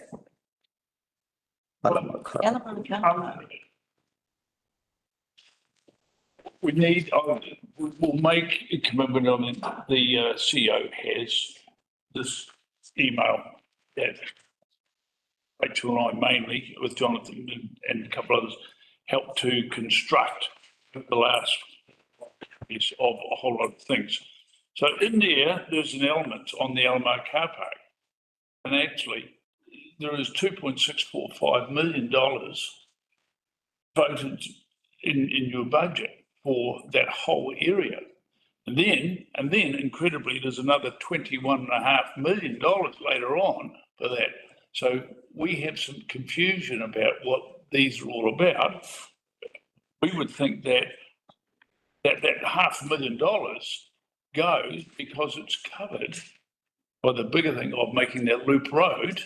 We need, we'll make a commitment on the CEO has this email that Rachel and I mainly, with Jonathan and a couple others, helped to construct the last piece of a whole lot of things. So in there's an element on the Alamo Car Park. And actually, there is $2.645 million voted in your budget for that whole area. And then incredibly, there's another $21.5 million later on for that. So we have some confusion about what these are all about. We would think that $500,000 goes because it's covered by the bigger thing of making that loop road.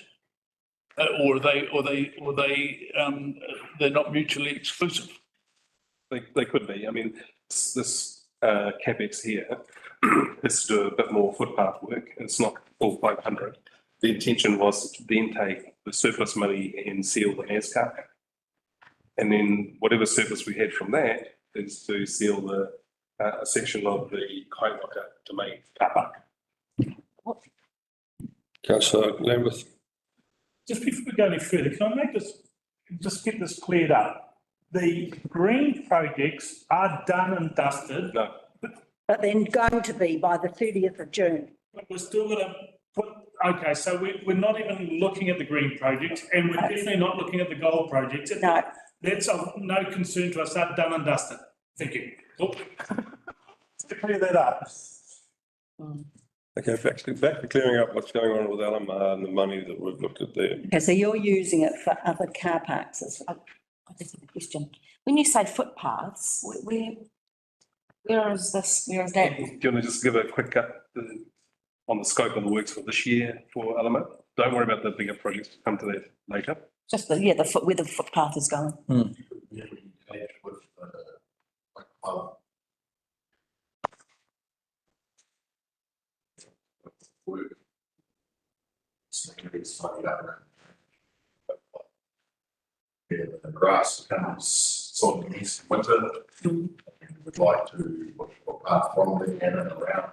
Or they're not mutually exclusive. They could be. I mean, this CapEx here is to do a bit more footpath work. It's not all 500. The intention was to then take the surplus money and seal the NASCAR. And then whatever surplus we had from that is to seal the a section of the Kaiwaka domain car park. Councillor Lambeth. Just before we go any further, can I make this, just get this cleared up? The green projects are done and dusted. No. But then going to be by the 30th of June. But we're still gonna put, okay, so we're not even looking at the green projects and we're definitely not looking at the gold projects. No. That's of no concern to us, they're done and dusted. Thank you. Cool. Just to clear that up. Okay, back to clearing up what's going on with Alamar and the money that we've looked at there. Okay, so you're using it for other car parks as well? I just have a question. When you say footpaths, where is this, where is that? Do you want to just give a quick cut on the scope of the works for this year for Alamar? Don't worry about the bigger projects, we'll come to that later. Just the, where the footpath is going. The grass becomes sort of nice in winter. And we'd like to put path from there and around.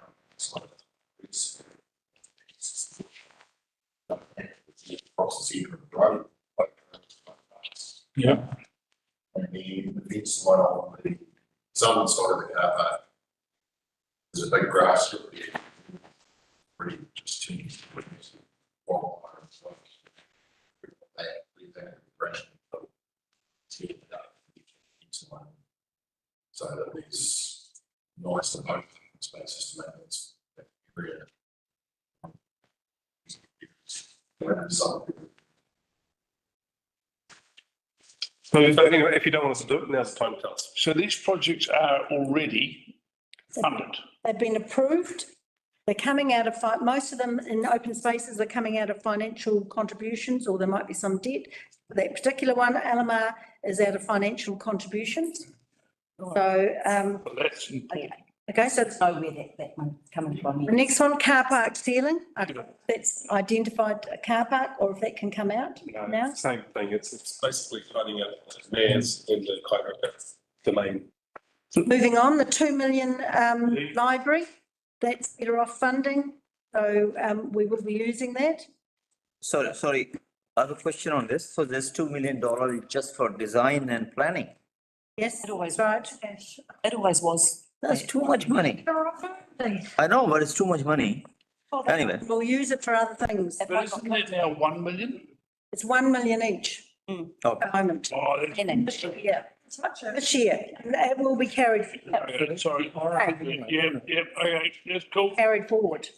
It's across the centre of the road. Yeah. And then the fence line on the southern side of the car park. There's a big grass strip there. Pretty just changed. So that there's nice and open spaces to make this area. So anyway, if you don't want us to do it, now's the time to tell us. So these projects are already funded. They've been approved. They're coming out of, most of them in open spaces are coming out of financial contributions, or there might be some debt. That particular one, Alamar, is out of financial contributions. So, Well, that's important. okay, so Know where that one's coming from. the next one, car park ceiling, that's identified a car park, or if that can come out No, now. it's the same thing. It's basically flooding out Mares in the Kaiwaka domain. Moving on, the 2 million library, that's better off funding, so we will be using that. Sorry, I have a question on this. So there's $2 million just for design and planning. Yes, It always, right. it always was. That's too much money. I know, but it's too much money. Anyway. We'll use it for other things. But isn't that now 1 million? It's 1 million each Okay. at the moment. Oh, that's. Yeah, this year, and it will be carried, Okay, sorry. Yeah, okay, that's cool. carried forward.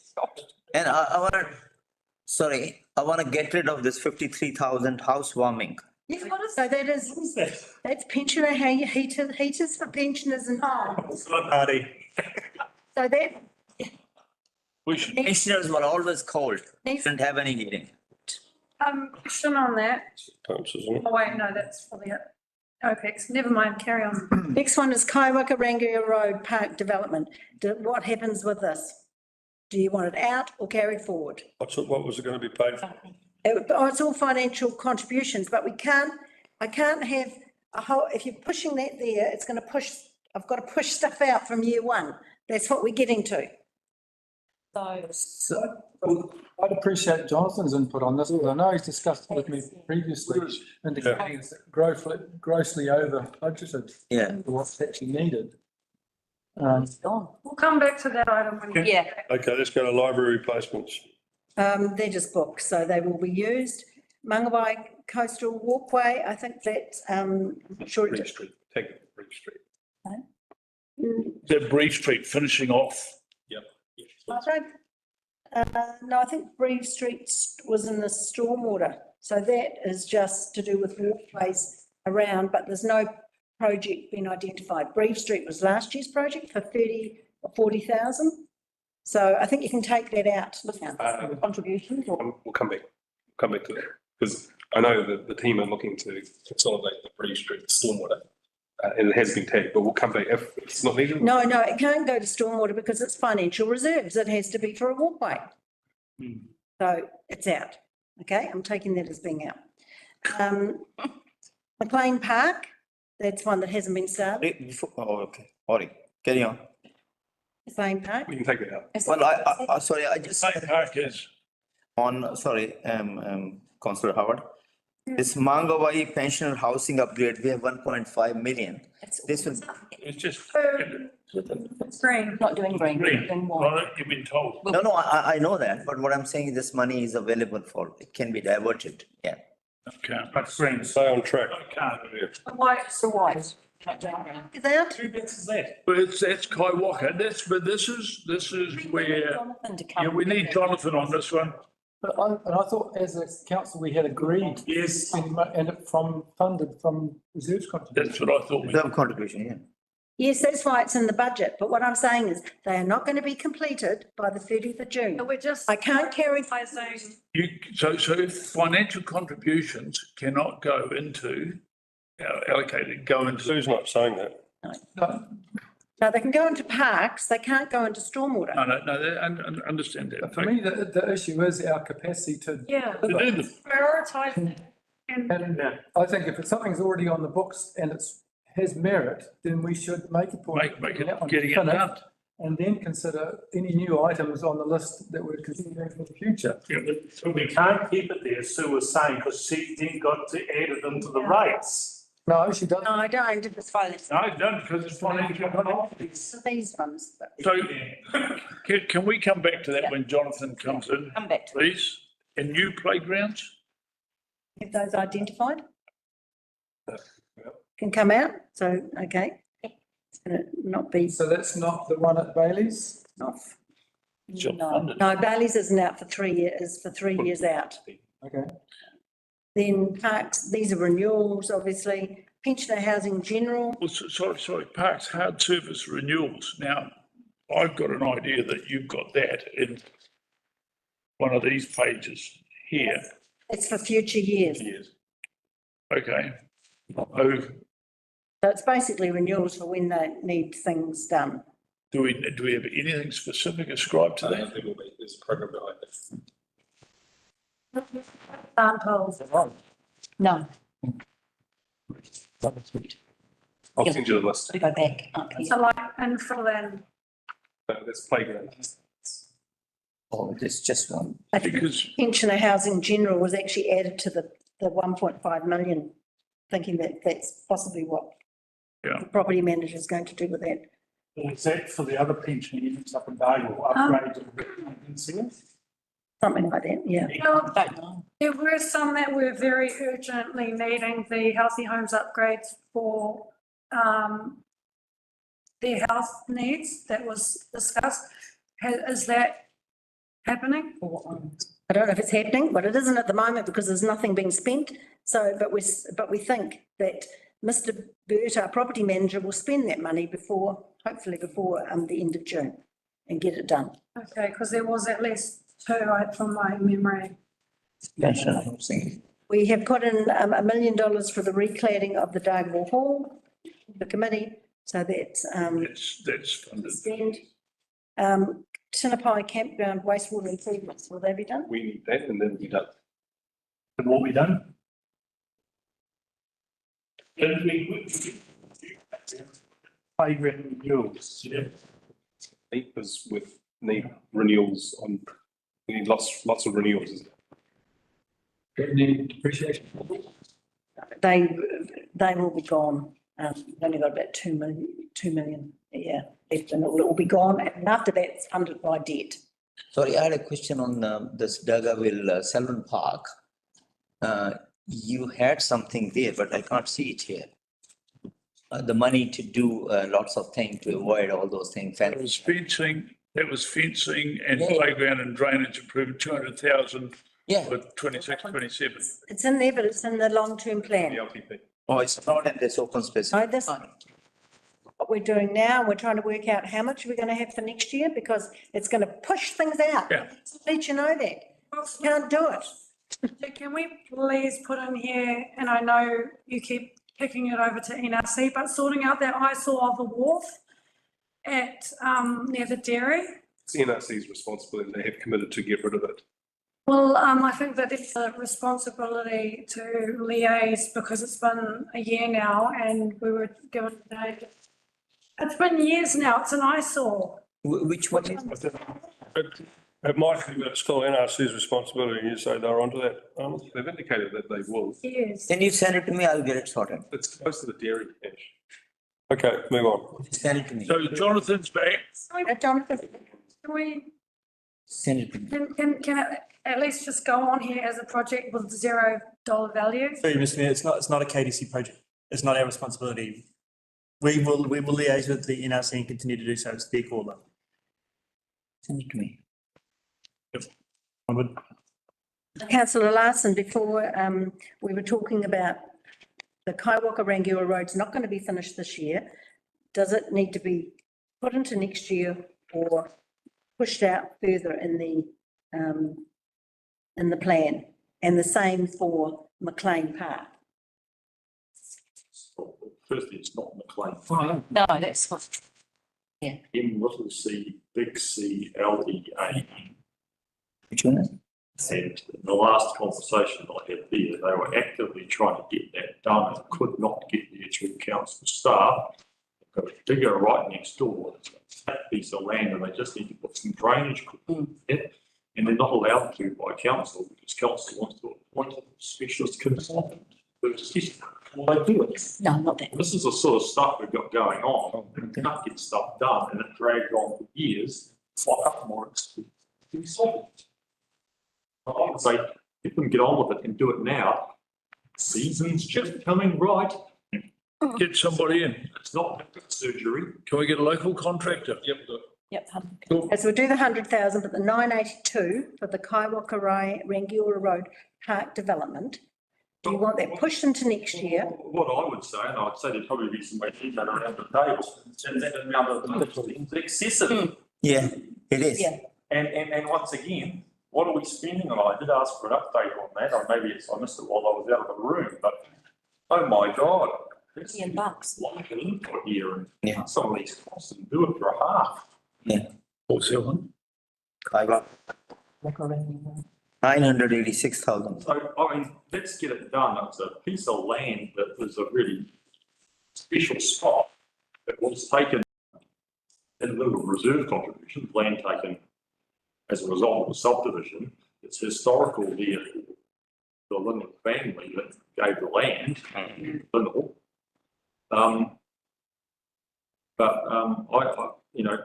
And I want to, I want to get rid of this 53,000 housewarming. So that is, that's pensioner heaters for pensioners and. Party. So that, We should. Pensioners were always cold, Next. didn't have any heating. Question on that. Pumps, isn't it? Oh, wait, no, that's for the OPEX. Never mind, carry on. next one is Kaiwaka Rangiora Road Park Development. What happens with this? Do you want it out or carried forward? What was it going to be paid for? It's all financial contributions, but I can't have a whole, if you're pushing that there, it's going to push, I've got to push stuff out from year one. That's what we're getting to. So I'd appreciate Jonathan's input on this, because I know he's discussed with me previously, indicating it's grossly over budgeted. Yeah. For what's actually needed. We'll come back to that item when you. Yeah. Okay, let's go to library replacements. They're just books, so they will be used. Mangawai Coastal Walkway, I think that's, I'm sure. Bridge Street, take it, Bridge Street. that Bree Street finishing off? No, I think Breve Street was in the stormwater, so that is just to do with walkways around, but there's no project been identified. Breve Street was last year's project for 30 or 40,000. So I think you can take that out, contributions or. We'll come back to that, because I know that the team are looking to consolidate the Bree Street stormwater. And it has been tagged, but we'll come back if it's not needed. No, it can't go to stormwater because it's financial reserves. It has to be for a walkway. So it's out. Okay, I'm taking that as being out. McLean Park, that's one that hasn't been started. Oh, okay, sorry, carry on. McLean Park. We can take that out. Well, sorry, I just. McLean Park is. Sorry, Councillor Howard. This Mangawai pensioner housing upgrade, we have 1.5 million. This will. It's just. It's green. Not doing green. Doing white. You've been told. No, I know that, but what I'm saying is this money is available for, it can be diverted, yeah. Okay, but green. Stay on track. White, so white. Not doing green. Is that? Two bits is that. But that's Kaiwaka, but this is where, yeah, we need Jonathan on this one. But I thought as a council, we had agreed. Yes. And it funded from reserves contribution. That's what I thought. Reserve contribution, yeah. Yes, that's why it's in the budget. But what I'm saying is they are not going to be completed by the 30th of June. We're just. I can't carry. So financial contributions cannot go into, allocated, go into. Sue's not saying that. No, they can go into parks. They can't go into stormwater. No, understand that. But for me, the issue is our capacity to. Yeah. To do them. Prioritize it. And I think if something's already on the books and has merit, then we should make a point. Make it, that one getting it finished, done. And then consider any new items on the list that we're considering for the future. So we can't keep it there, Sue was saying, because she then got to add it into the rates. No, she doesn't. No, I don't. It's fine. No, I don't, because it's financial. These ones. So can we come back to that when Jonathan comes in, Come back to it. please? And new playgrounds? Have those identified? Can come out. So, okay. It's going to not be. So that's not the one at Bailey's? Off. Job No, funded. no, Bailey's isn't out for 3 years, is for 3 years out. Okay. Then parks, these are renewals, obviously. Pensioner housing general. Well, sorry, Parks Hard Service Renewals. Now, I've got an idea that you've got that in one of these pages here. It's for future years. Okay. Oh, So it's basically renewals for when they need things done. do we have anything specific ascribed to that? There's a program behind it. Samples. No. I'll send you the list. We go back up here. So like infill and. That's playground. Oh, it's just one. I think pensioner housing general was actually added to the 1.5 million, thinking that that's possibly what the property manager is going to do with that. Is that for the other pension units up in Dargle, upgrade to Something like that, yeah. Well, there were some that were very urgently needing the healthy homes upgrades for their health needs that was discussed. Is that happening? I don't know if it's happening, but it isn't at the moment because there's nothing being spent. So, but we think that Mr. Burt, our property manager, will spend that money hopefully before the end of June and get it done. Okay, because there was at least two, right, from my memory. We have put in $1 million for the recladding of the Dargle Hall, the committee, so that's funded. spend. Tinnapai Campground wastewater improvements, will they be done? We need that and then it'll be done. And what we done? Didn't we? Playground renewals, yeah. Because with need renewals on, we need lots of renewals, isn't it? Need depreciation. They will be gone. We've only got about 2 million a year left and it will be gone. And after that, it's funded by debt. Sorry, I had a question on this Dargaville Selwyn Park. You had something there, but I can't see it here. the money to do lots of things to avoid all those things. That was fencing and playground and drainage improvement, 200,000 for 26, 27. It's in there, but it's in the long-term plan. Oh, it's not in this open space. No, this, what we're doing now, we're trying to work out how much we're going to have for next year because it's going to push things out. Yeah. Let you know that. Can't do it. So can we please put in here, and I know you keep kicking it over to NRC, but sorting out that eyesore of the wharf at, near the dairy? It's NRC's responsibility, they have committed to get rid of it. Well, I think that it's a responsibility to liaise because it's been a year now and we were given the date. It's been years now, it's an eyesore. Which one is? It might be, but it's still NRC's responsibility, and you say they're onto that. They've indicated that they will. Yes. Can you send it to me? I'll get it sorted. It's close to the dairy, Ash. Okay, move on. Send it to me. So Jonathan's back. Jonathan, Can we, Send it to me. can it at least just go on here as a project with $0 value? Sorry, Mr. Mayor, it's not a KDC project. It's not our responsibility. We will liaise with the NRC and continue to do so. It's their call though. Send it to me. Councillor Larson, before we were talking about the Kaiwaka Rangiora Road's not going to be finished this year. Does it need to be put into next year or pushed out further in the plan? And the same for McLean Park. Firstly, it's not McLean. No, that's what. Yeah. M little c, big C, LEA. Which one is? And in the last conversation I had there, they were actively trying to get that done and could not get there through council staff. They've got a digger right next door, it's a flat piece of land, and they just need to put some drainage in it. And they're not allowed to by council because council wants to appoint a specialist consultant. Well, they do it. No, not that. This is the sort of stuff we've got going on. We can't get stuff done and it drags on for years. What up more expensive to be solved? I would say, if we can get on with it and do it now, season's just coming right. Get somebody in. It's not surgery. Can we get a local contractor? Yep. Yep. As we'll do the 100,000, but the 982 for the Kaiwaka Rangiora Road Park development. Do you want that pushed into next year? What I would say, and I'd say there'd probably be some way to detail around the table, is that amount of things excessive. Yeah, it is. Yeah. And once again, what are we spending on? I did ask for an update on that, or maybe I missed it while I was out of the room, but oh my God. $1 million bucks. Like an input here Yeah. and some of these costs and do it for a half. Yeah. What's that one? Kaiwaka. 986,000. So, I mean, let's get it done. It's a piece of land that was a really special spot that was taken in lieu of reserve contributions, land taken as a result of the subdivision. It's historical there, the Linnell family that gave the land, Linnell. I, you know,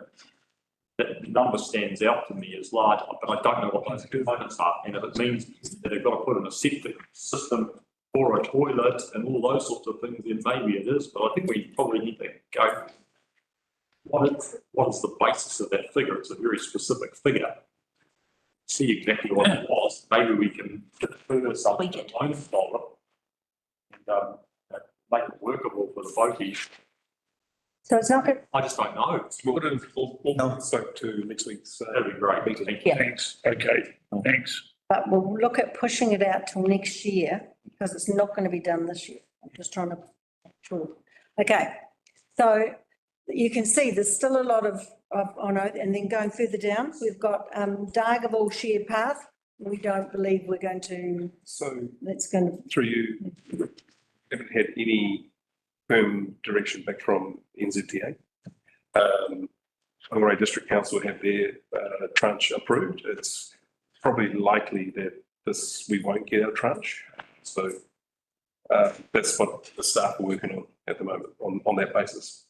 that number stands out to me as large, but I don't know what those components are. And if it means that they've got to put in a septic system or a toilet and all those sorts of things, then maybe it is. But I think we probably need to go, what is the basis of that figure? It's a very specific figure. See exactly what it was. Maybe we can defer something to loan follow and make it workable for the voties. So it's not good. I just don't know. We'll spoke to next week's. That'd be great. Thank you. Thanks. Okay, thanks. But we'll look at pushing it out till next year because it's not going to be done this year. I'm just trying to make sure. Okay, so you can see there's still a lot of and then going further down, we've got Dargaville Shared Path. We don't believe we're going to. So that's going to. Through you, haven't had any firm direction back from NZTA. Whangarei District Council have their tranche approved. It's probably likely that we won't get our tranche. So that's what the staff are working on at the moment on that basis.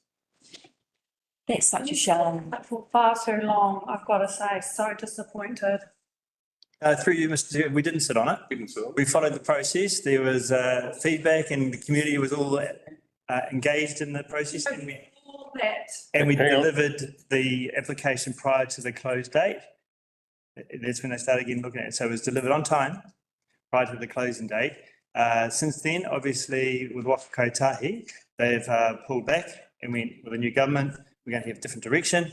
That's such a shame. For far too long, I've got to say, so disappointed. Through you, Mr. Chair, we didn't sit on it. We followed the process. There was feedback and the community was all engaged in the process and All that, we Hang on. delivered the application prior to the close date. That's when they started again looking at it. So it was delivered on time prior to the closing date. Since then, obviously, with Waka Kotahi, they've pulled back and went with a new government. We're going to have a different direction,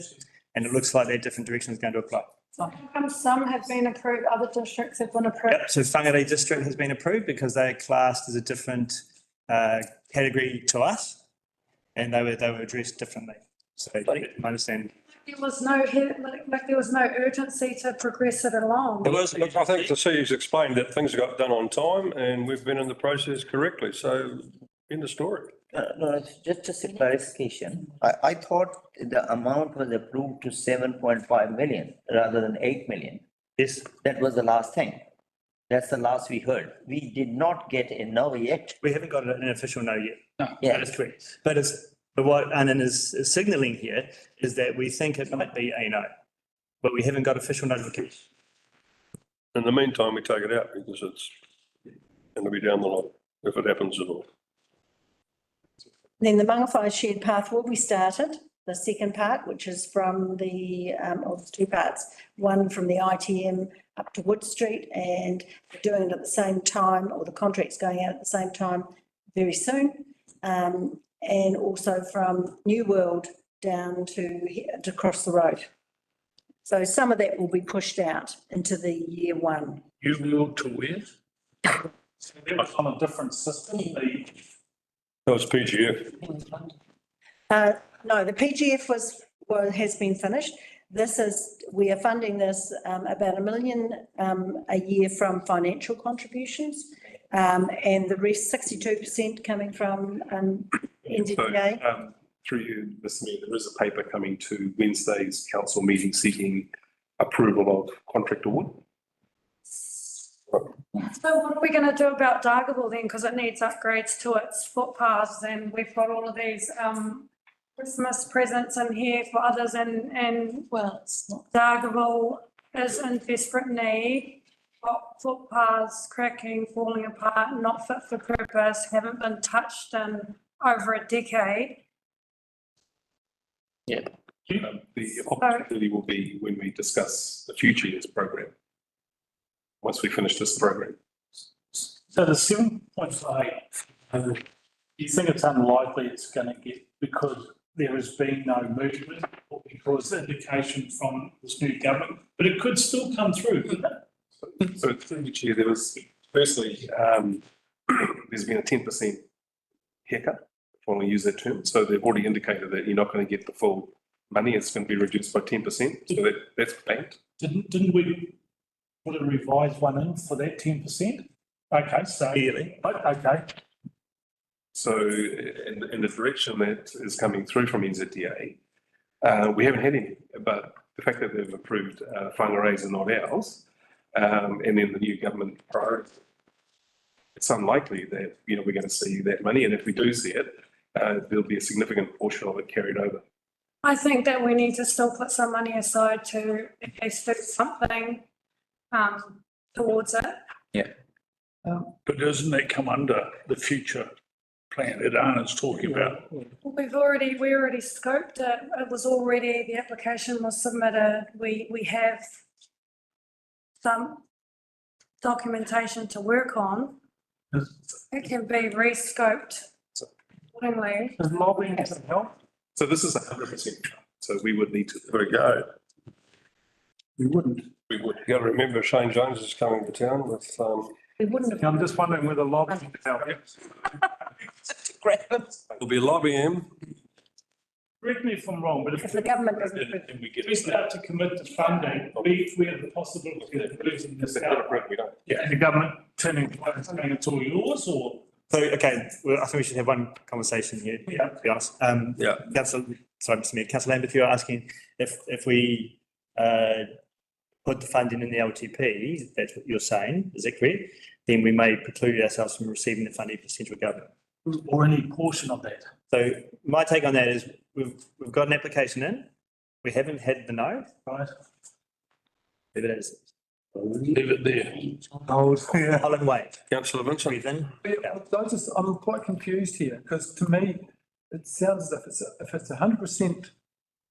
and it looks like that different direction is going to apply. how come some have been approved, other districts have been approved? Yep, so Whangarei District has been approved because they are classed as a different category to us, and they were addressed differently. So I understand. There was no, like there was no urgency to progress it along. Well, look, I think the city's explained that things got done on time and we've been in the process correctly, so end of story. No, it's just a clarification. I thought the amount was approved to 7.5 million rather than 8 million. Yes. That was the last thing. That's the last we heard. We did not get a no yet. We haven't got an official no yet. No. Yeah. That is correct. But what Annan is signalling here is that we think it might be a no, but we haven't got official notification. In the meantime, we take it out because it's going to be down the line if it happens at all. Then the Mangawhai shared path will be started, the second part, which is from the, or there's two parts, one from the ITM up to Wood Street, and we're doing it at the same time, or the contract's going out at the same time very soon. And also from New World down to across the road. So some of that will be pushed out into the year one. You will to where? So that was on a different system, That was PGF. No, the PGF has been finished. This is, we are funding this about $1 million a year from financial contributions. And the rest 62% coming from NZTA. So, through you, Mr. Mayor, there is a paper coming to Wednesday's council meeting seeking approval of contract award. So what are we going to do about Dargaville then? Because it needs upgrades to its footpaths, and we've got all of these Christmas presents in here for others, and well, it's not. Dargaville is in desperate need. Got footpaths cracking, falling apart, not fit for purpose, haven't been touched in over a decade. Yeah. The opportunity will be when we discuss the future year's program. Once we finish this program. So the 7.8, you think it's unlikely it's going to get, because there has been no movement or because indication from this new government, but it could still come through, couldn't it? So through the chair, there was firstly, there's been a 10% haircut, if I want to use that term. So they've already indicated that you're not going to get the full money. It's going to be reduced by 10%. So that's banked. Didn't we put a revised one in for that 10%? Okay, so. Yearly. Okay. So in the direction that is coming through from NZTA, we haven't had any, but the fact that they've approved Whangarei's and not ours, and then the new government priority, it's unlikely that, we're going to see that money. And if we do see it, there'll be a significant portion of it carried over. I think that we need to still put some money aside to at least do something towards it. Yeah. But doesn't that come under the future plan that Anna's talking about? We already scoped it. It was already, the application was submitted. We have some documentation to work on. It can be re-scoped accordingly. Does lobbying help? So this is 100%. So we would need to. There we go. We wouldn't. We would. You got to remember Shane Jones is coming to town with, We wouldn't have. I'm just wondering whether lobbying help. we'll be lobbying him. Correct me if I'm wrong, but If the government doesn't. if we start to commit to funding, we have the possibility of losing this out. And the government turning to us saying it's all yours, or? So, okay, well, I think we should have one conversation here, Yeah. to be honest. Yeah. Sorry, Mr. Mayor, Councillor Lambert, you're asking if we put the funding in the LTP, that's what you're saying, is that correct? Then we may preclude ourselves from receiving the funding for central government. Or any portion of that. So my take on that is we've got an application in, we haven't had the no. Right. Leave it as. Leave it there. Colin Wade. Councillor Vincent. I'm quite confused here, because to me, it sounds as if it's 100%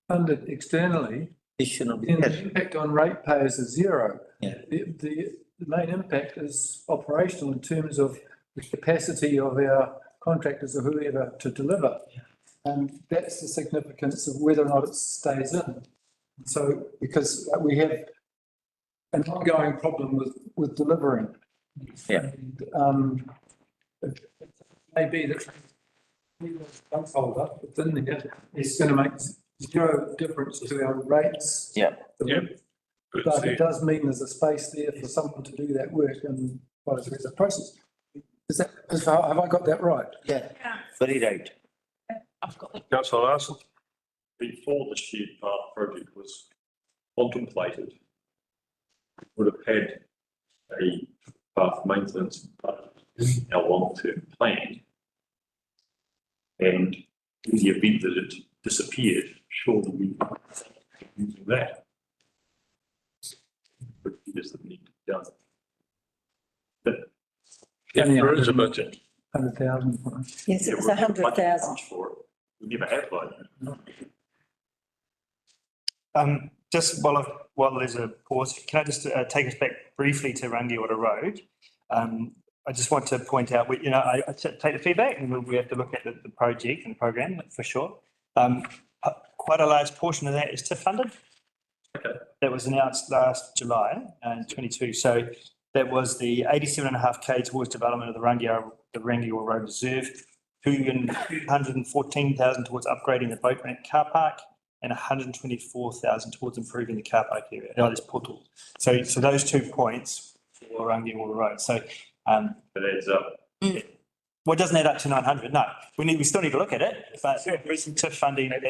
funded externally, It should not be then the there. impact on ratepayers is zero. Yeah. The main impact is operational in terms of the capacity of our contractors or whoever to deliver. And that's the significance of whether or not it stays in. So, because we have an ongoing problem with delivering. Yeah. And, it may be that placeholder within there is going to make zero difference to our rates. Yeah. But it does mean there's a space there for someone to do that work and follow through the process. Have I got that right? Yeah, very right. Councillor Larson. Before the shared path project was contemplated, would have had a path maintenance budget, our long-term plan. And in the event that it disappeared, surely we would be using that. Repairs that need to be done. If there is a budget. 100,000. Yes, it was 100,000. For it. We never had one. Just while there's a pause, can I just take us back briefly to Rangiora Road? I just want to point out, I take the feedback and we have to look at the project and the program for sure. Quite a large portion of that is TIF funded. Okay. That was announced last July 22. So that was the 87.5K towards development of the Rangiora Road Reserve, 214,000 towards upgrading the boat ramp car park, and 124,000 towards improving the car park area. No, there's portals. So those 2 points for Rangiora Road. So that adds up. Well, it doesn't add up to 900. No, we still need to look at it, but recent TIF funding that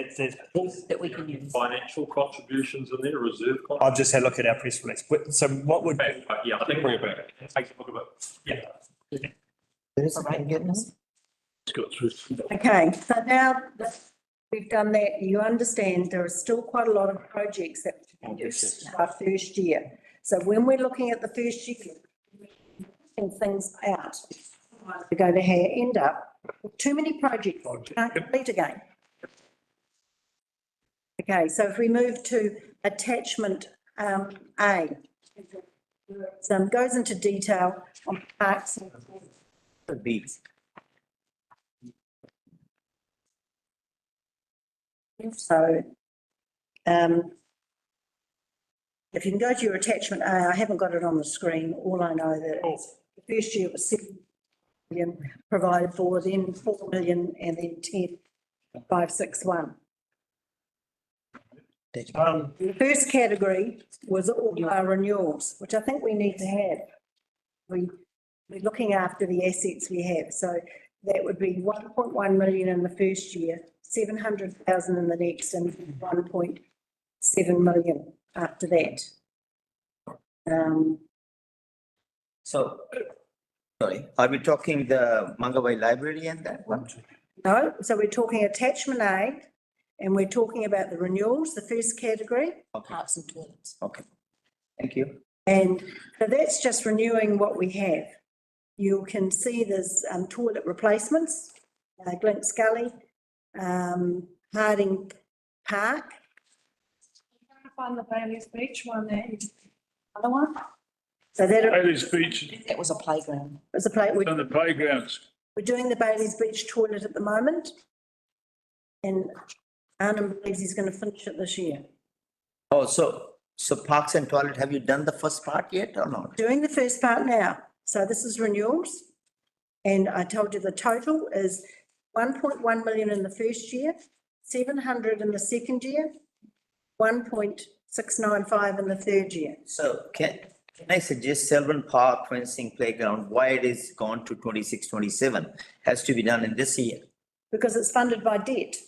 we can use. Financial contributions in there, reserve. I've just had a look at our press release. So what would? Yeah, I think bring it back. Take a look at it. Yeah. There is something getting us. Okay, so now that we've done that, you understand there are still quite a lot of projects that our first year. So when we're looking at the first year, and things out, we're going to end up with too many projects, can't complete again. Okay, so if we move to attachment A, goes into detail on parks. So, if you can go to your attachment A, I haven't got it on the screen. All I know that is the first year it was 7 million provided for, then 4 million, and then 10,561. The first category was all our renewals, which I think we need to have. We're looking after the assets we have. So that would be 1.1 million in the first year, 700,000 in the next, and 1.7 million after that. So, sorry, are we talking the Mangawai Library and that one? No, so we're talking attachment A, and we're talking about the renewals, the first category. Parks and toilets. Okay, thank you. And so that's just renewing what we have. You can see there's toilet replacements, Glint Scully, Harding Park. I'm trying to find the Bailey's Beach one there. Other one? So that Bailey's Beach. That was a playground. It was a play. On the playgrounds. We're doing the Bailey's Beach toilet at the moment. And Arnhem believes he's going to finish it this year. Oh, so parks and toilet, have you done the first part yet or not? Doing the first part now. So this is renewals. And I told you the total is 1.1 million in the first year, 700 in the second year, 1.695 in the third year. So can I suggest Selwyn Park fencing playground, why it is gone to 26-27, has to be done in this year? Because it's funded by debt.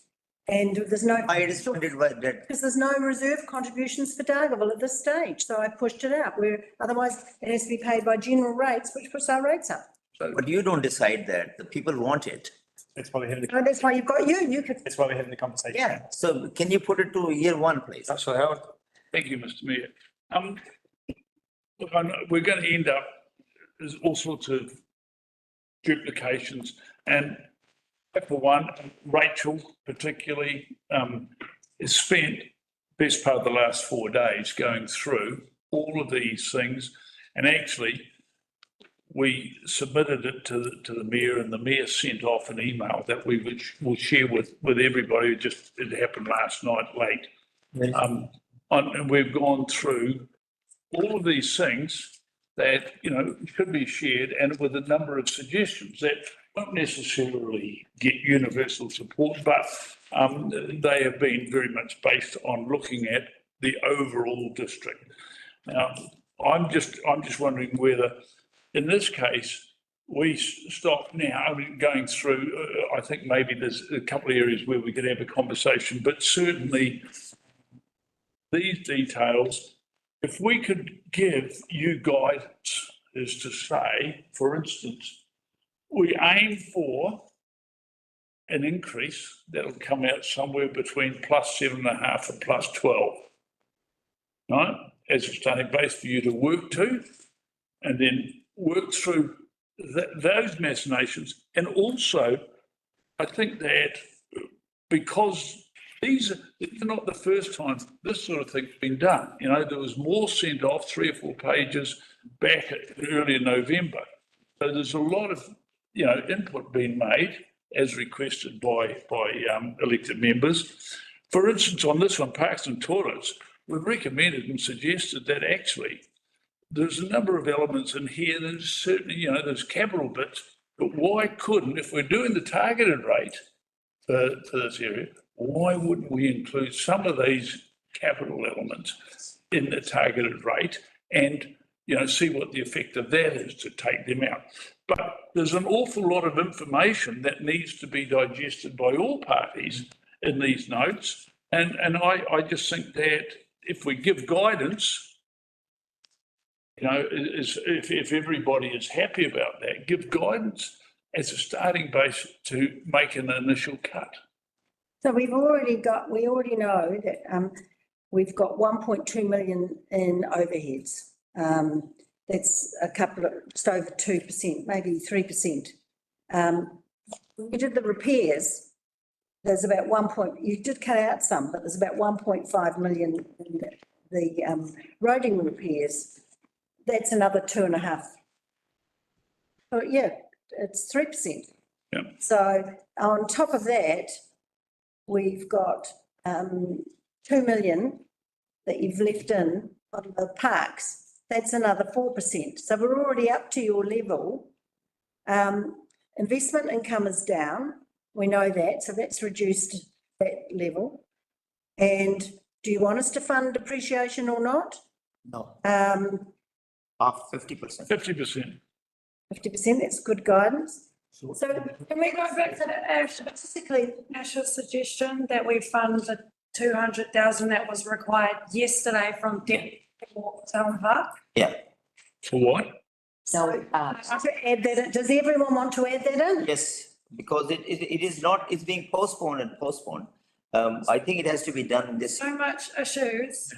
And there's no. Why it is funded by debt? Because there's no reserve contributions for Dargaville at this stage. So I pushed it out where otherwise it has to be paid by general rates, which puts our rates up. But you don't decide that. The people want it. That's why we have No, that's why you've got you could. That's why we're having the conversation. Yeah, so can you put it to year one, please? Councillor Howard. Thank you, Mr. Mayor. look, I know we're going to end up, there's all sorts of duplications. And for one, Rachel particularly has spent best part of the last 4 days going through all of these things. And actually, we submitted it to the mayor, and the mayor sent off an email that will share with everybody. It happened last night late. And we've gone through all of these things that, you know, could be shared, and with a number of suggestions that won't necessarily get universal support, but they have been very much based on looking at the overall district. Now, I'm just wondering whether, in this case, we stop now. I mean, going through, I think maybe there's a couple of areas where we could have a conversation, but certainly these details, if we could give you guidance as to say, for instance, we aim for an increase that'll come out somewhere between +7.5 and +12, right? As a starting base for you to work to, and then work through those machinations. And also, I think that because these are not the first time this sort of thing's been done. You know, there was more sent off, 3 or 4 pages back early in November. So there's a lot of, you know, input being made as requested by elected members. For instance, on this one, parks and toilets, we've recommended and suggested that actually there's a number of elements in here. There's certainly, you know, there's capital bits, but why couldn't, if we're doing the targeted rate for this area, why wouldn't we include some of these capital elements in the targeted rate and, you know, see what the effect of that is to take them out? But there's an awful lot of information that needs to be digested by all parties in these notes. And I just think that if we give guidance, you know, if everybody is happy about that, give guidance as a starting base to make an initial cut. So we already know that we've got 1.2 million in overheads. That's a couple of, just over 2%, maybe 3%. We did the repairs. There's about you did cut out some, but there's about 1.5 million in the roading repairs. That's another 2.5. Oh, yeah, it's 3%. Yeah. So on top of that, we've got 2 million that you've left in on the parks. That's another 4%. So we're already up to your level. Investment income is down. We know that. So that's reduced that level. And do you want us to fund depreciation or not? No. Half, 50%. 50%. 50%, that's good guidance. So can we go back to Ash's suggestion that we fund the 200,000 that was required yesterday from debt for Town Park? Yeah. For what? So add that in. Does everyone want to add that in? Yes, because it is not, it's being postponed and postponed. I think it has to be done in this. So much issues.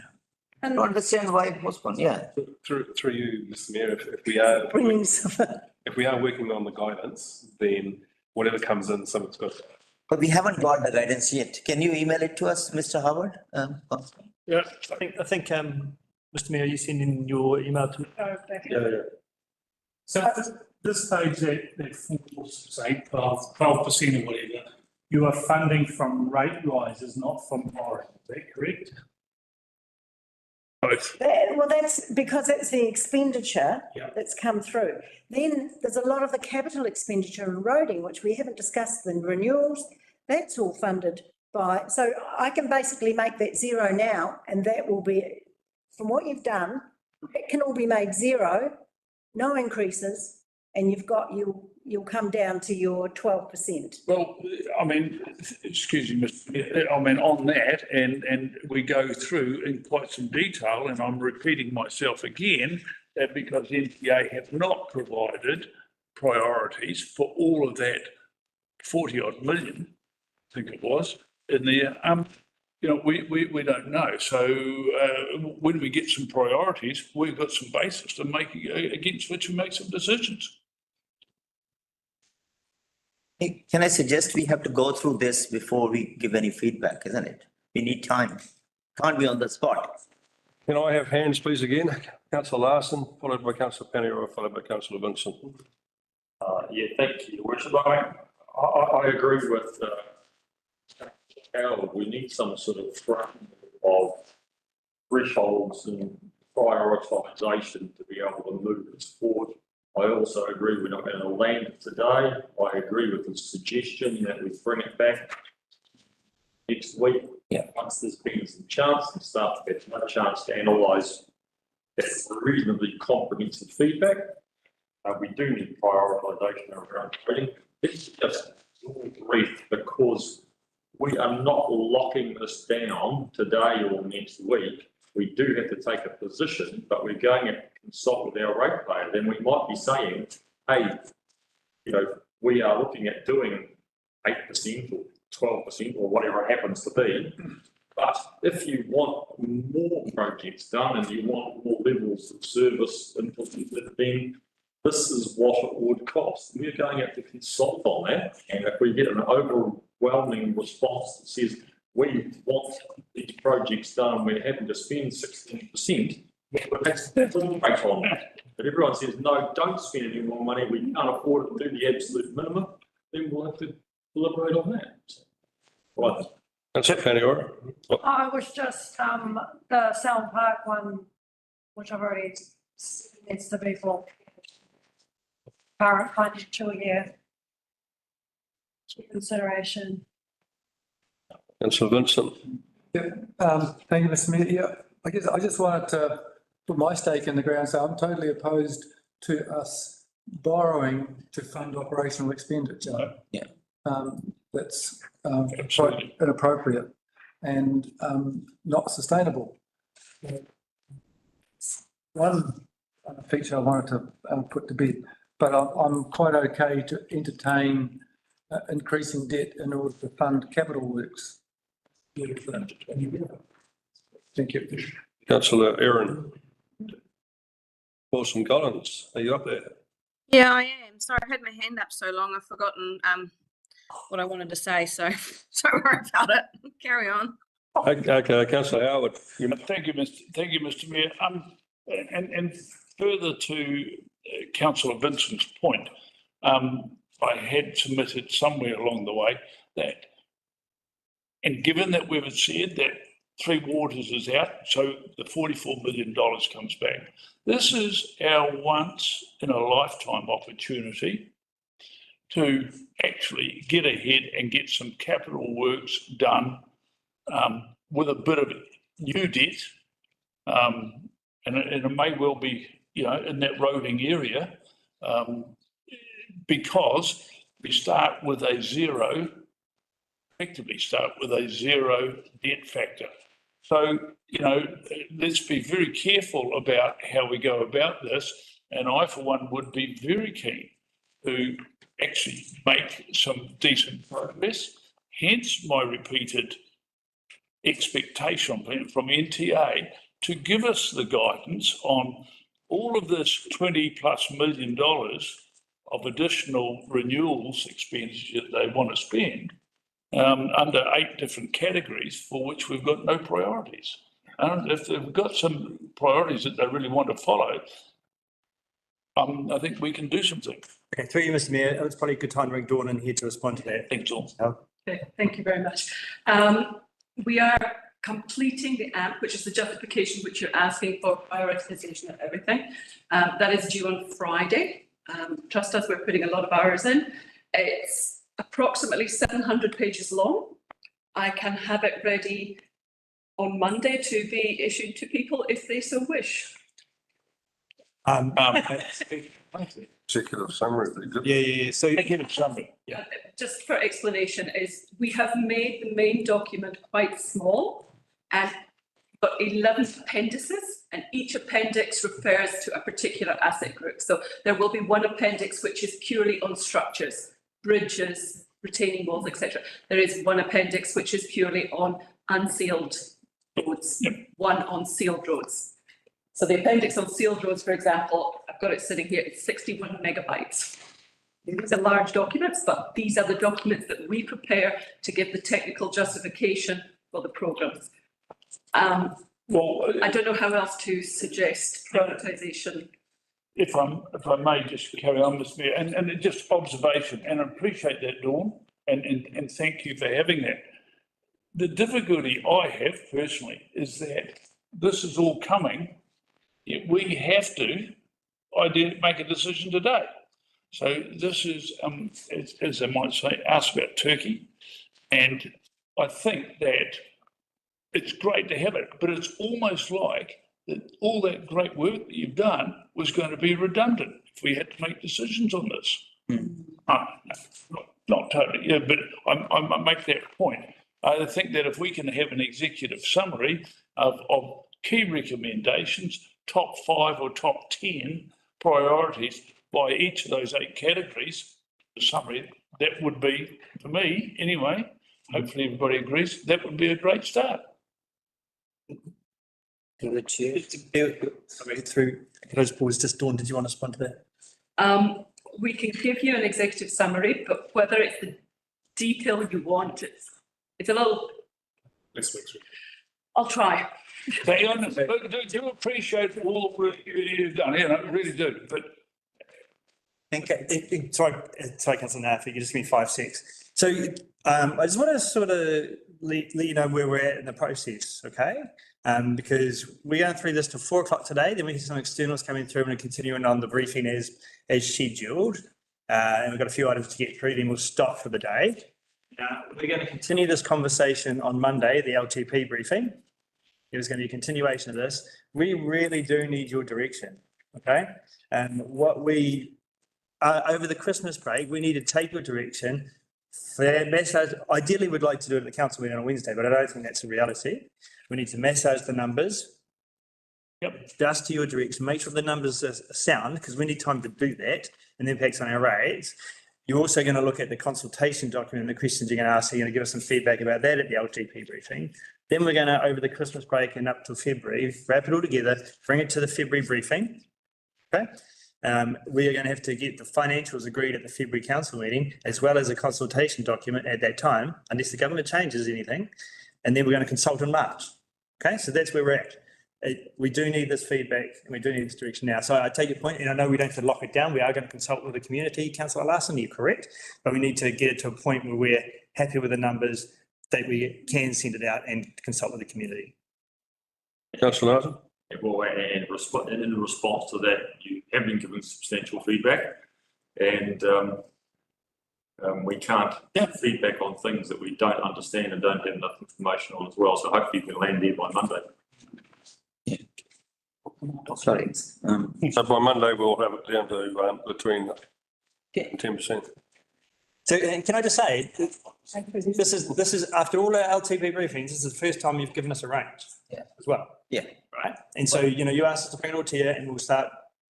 I don't understand why postponed, yeah. Through you, Mr. Mayor, if we are working on the guidance, then whatever comes in, someone's got. But we haven't got the guidance yet. Can you email it to us, Mr. Howard? Yeah, I think, Mr. Mayor, you send in your email to me. Yeah. So at this stage, that 12% or whatever, you are funding from rate rises, not from borrowing. Is that correct? Well, that's because it's the expenditure that's come through. Then there's a lot of the capital expenditure in roading, which we haven't discussed, in renewals. That's all funded by, so I can basically make that zero now, and that will be, from what you've done, it can all be made zero, no increases, and you'll come down to your 12%. Well, I mean, excuse me, Mr. Mayor, I mean, on that, and we go through in quite some detail, and I'm repeating myself again, that because NTA have not provided priorities for all of that 40 odd million, I think it was, in there, we don't know. So when we get some priorities, we've got some basis to make against which we make some decisions. Hey, can I suggest we have to go through this before we give any feedback, isn't it? We need time. Can't be on the spot. Can I have hands, please, again? Councillor Larson, followed by Councillor Paniero, followed by Councillor Vincent. Yeah, thank you, Your Worship. I agree with Harold. We need some sort of framework of thresholds and prioritisation to be able to move this forward. I also agree we're not going to land it today. I agree with the suggestion that we bring it back next week. Yeah. Once there's been some chance and staff gets no chance to analyse that reasonably comprehensive feedback. We do need prioritisation around voting. It's just brief because we are not locking this down today or next week. We do have to take a position, but we're going to consult with our ratepayer. Then we might be saying, hey, we are looking at doing 8% or 12% or whatever it happens to be. But if you want more projects done and you want more levels of service implemented, then this is what it would cost. We're going to have to consult on that. And if we get an overwhelming response that says we want these projects done, we're having to spend 16%, that's right on that. But everyone says, no, don't spend any more money, we can't afford it to do the absolute minimum, then we'll have to deliberate on that. Right. That's it, Paniero. I was just, the Selwyn Park one, which I've already said needs to be for current financial year consideration. Councillor Vincent. Yeah, thank you, Mr. Mayor. Yeah, I guess I just wanted to put my stake in the ground. So I'm totally opposed to us borrowing to fund operational expenditure. Yeah. That's quite inappropriate and not sustainable. One feature I wanted to put to bed, but I'm quite okay to entertain increasing debt in order to fund capital works. Thank you. Councillor Aaron. Wilson Collins, are you up there? Yeah, I am. Sorry, I had my hand up so long, I've forgotten what I wanted to say, so don't worry about it. Carry on. Okay, Councillor Howard. Thank you, Mr. Mayor. And further to Councillor Vincent's point, I had submitted somewhere along the way that, and given that we've said that Three Waters is out, so the $44 million comes back. This is our once in a lifetime opportunity to actually get ahead and get some capital works done with a bit of new debt. And it may well be, in that roving area, because we start with a zero, effectively start with a zero debt factor. So, let's be very careful about how we go about this. And I, for one, would be very keen to actually make some decent progress. Hence my repeated expectation from NTA to give us the guidance on all of this $20+ million of additional renewals expenditure they want to spend under 8 different categories for which we've got no priorities. And if they've got some priorities that they really want to follow, I think we can do something. Okay, through you, Mr. Mayor, it's probably a good time to bring Dawn in here to respond to that. Thanks, Dawn. Okay, thank you very much. We are completing the AMP, which is the justification which you're asking for prioritisation of everything. That is due on Friday. Trust us, we're putting a lot of hours in. It's approximately 700 pages long. I can have it ready on Monday to be issued to people if they so wish. Executive summary. Yeah. So executive summary. Yeah. Just for explanation is we have made the main document quite small and got 11 appendices, and each appendix refers to a particular asset group. So there will be one appendix which is purely on structures, bridges, retaining walls, etc. There is one appendix which is purely on unsealed roads, one on sealed roads. So the appendix on sealed roads, for example, I've got it sitting here, it's 61 megabytes. These are large documents, but these are the documents that we prepare to give the technical justification for the programmes. I don't know how else to suggest prioritisation. If I may just carry on, Mr. Mayor, and just observation, and I appreciate that, Dawn, and thank you for having that. The difficulty I have personally is that this is all coming, yet we have to make a decision today. So this is, as I might say, ask about Turkey. And I think that it's great to have it, but it's almost like that all that great work that you've done was going to be redundant if we had to make decisions on this. Not totally, yeah, but I make that point. I think that if we can have an executive summary of key recommendations, top 5 or top 10 priorities by each of those 8 categories, the summary, that would be, for me anyway, hopefully everybody agrees, that would be a great start. Sorry, can I just pause? Just Dawn, did you want to respond to that? We can give you an executive summary, but whether it's the detail you want, it's a little. Let's make sure. I'll try. Do appreciate all the work you've done, yeah, I really do, but. Sorry, Councillor Nair, if you could just give me 5 seconds. So I just want to sort of let you know where we're at in the process, okay? Because we're going through this till 4 o'clock today, then we have some externals coming through and continuing on the briefing as scheduled. And we've got a few items to get through, then we'll stop for the day. Now, we're going to continue this conversation on Monday, the LTP briefing. There's going to be a continuation of this. We really do need your direction, okay? And what we, over the Christmas break, we need to take your direction. Ideally, we'd like to do it at the council meeting on Wednesday, but I don't think that's a reality. We need to massage the numbers. Yep. Just to your direction, make sure the numbers are sound, because we need time to do that and the impacts on our rates. You're also going to look at the consultation document and the questions you're going to ask. You're going to give us some feedback about that at the LTP briefing. Then we're going to, over the Christmas break and up to February, wrap it all together, bring it to the February briefing. Okay. We are going to have to get the financials agreed at the February council meeting, as well as a consultation document at that time, unless the government changes anything. And then we're going to consult in March. Okay, so that's where we're at. We do need this feedback and we do need this direction now. So I take your point, and I know we don't have to lock it down. We are going to consult with the community. Councillor Larson, you're correct, but we need to get it to a point where we're happy with the numbers, that we can send it out and consult with the community. Councillor Larson? Well, and in response to that, you have been given substantial feedback, and we can't give feedback on things that we don't understand and don't have enough information on as well. So hopefully you can land there by Monday. Sorry. So by Monday, we'll have it down to between 10%. So can I just say, this is after all our LTP briefings, this is the first time you've given us a range as well. Yeah. Right. And so, you know, you asked us to bring it all to you and we'll start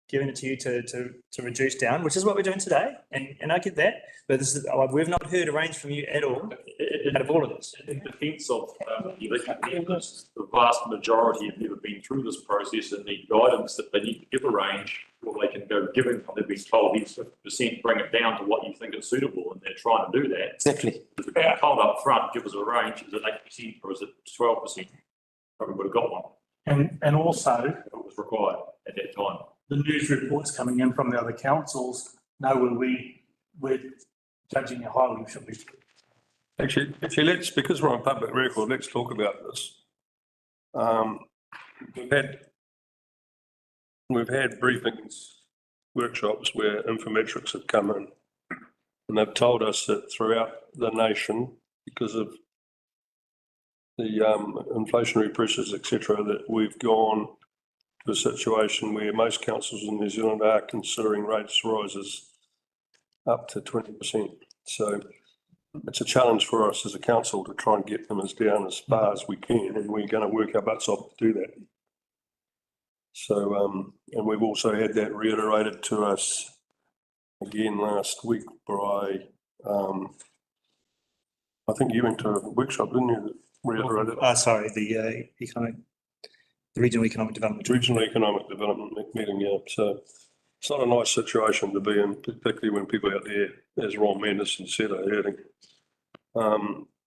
giving it to you to reduce down, which is what we're doing today. And I get that, but this is, we've not heard a range from you at all out of all of this. In defence of the vast majority have never been through this process and need guidance that they need to give a range, or they can go given, they've been told it's 50%, bring it down to what you think is suitable, and they're trying to do that. Exactly. If they've been told up front, give us a range, is it 8% or is it 12%? Probably would have got one. And also, it was required at that time. The news reports coming in from the other councils know where we're judging how highly we should be. Actually, let's, because we're on public record, let's talk about this. We've had briefings, workshops where Infometrics have come in and they've told us that throughout the nation, because of the inflationary pressures, etc., that we've gone to a situation where most councils in New Zealand are considering rates rises up to 20%. So it's a challenge for us as a council to try and get them as down as far as we can, and we're going to work our butts off to do that. So, and we've also had that reiterated to us again last week by, I think you went to a workshop, didn't you, reiterate it. Sorry, the Regional Economic Development. Regional Economic Development meeting, yeah. So it's not a nice situation to be in, particularly when people out there, as Ron Manderson said, are hurting.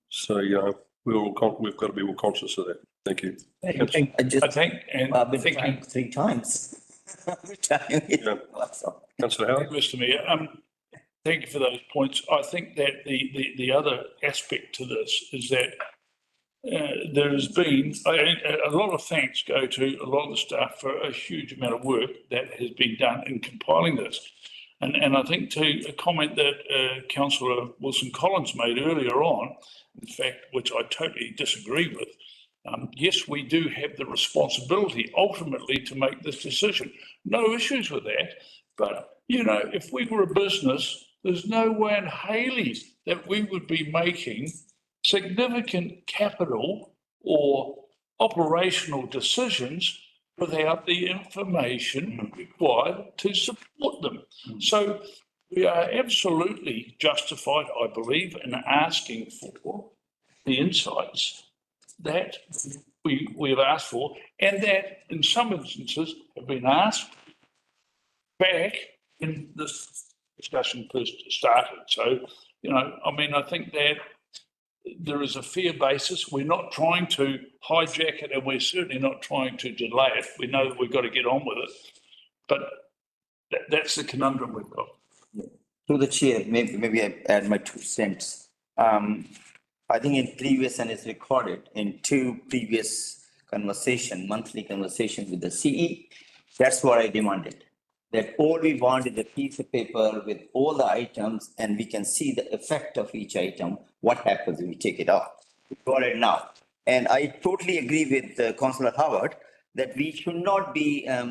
So, you know, we've got to be more conscious of that. Thank you. I just, I think, and I've been thinking, trying 3 times. Every time it was on. Councillor Howard? Mr Mayor, thank you for those points. I think that the other aspect to this is that there has been, a lot of thanks go to a lot of the staff for a huge amount of work that has been done in compiling this. And I think to a comment that Councillor Wilson Collins made earlier on, in fact, which I totally disagree with, yes, we do have the responsibility ultimately to make this decision. No issues with that. But, you know, if we were a business, there's no way in Hales that we would be making significant capital or operational decisions without the information required to support them. So we are absolutely justified, I believe, in asking for the insights that we have asked for, and that in some instances have been asked back in this discussion first started. So, you know, I mean, I think that there is a fair basis. We're not trying to hijack it, and we're certainly not trying to delay it. We know that we've got to get on with it, but that's the conundrum we've got. To the chair, maybe I add my 2 cents. I think in previous, and it's recorded in 2 previous monthly conversations with the CE, that's what I demanded. That all we want is a piece of paper with all the items, and we can see the effect of each item, what happens when we take it off. We got it now. And I totally agree with Councillor Howard that we should not be, I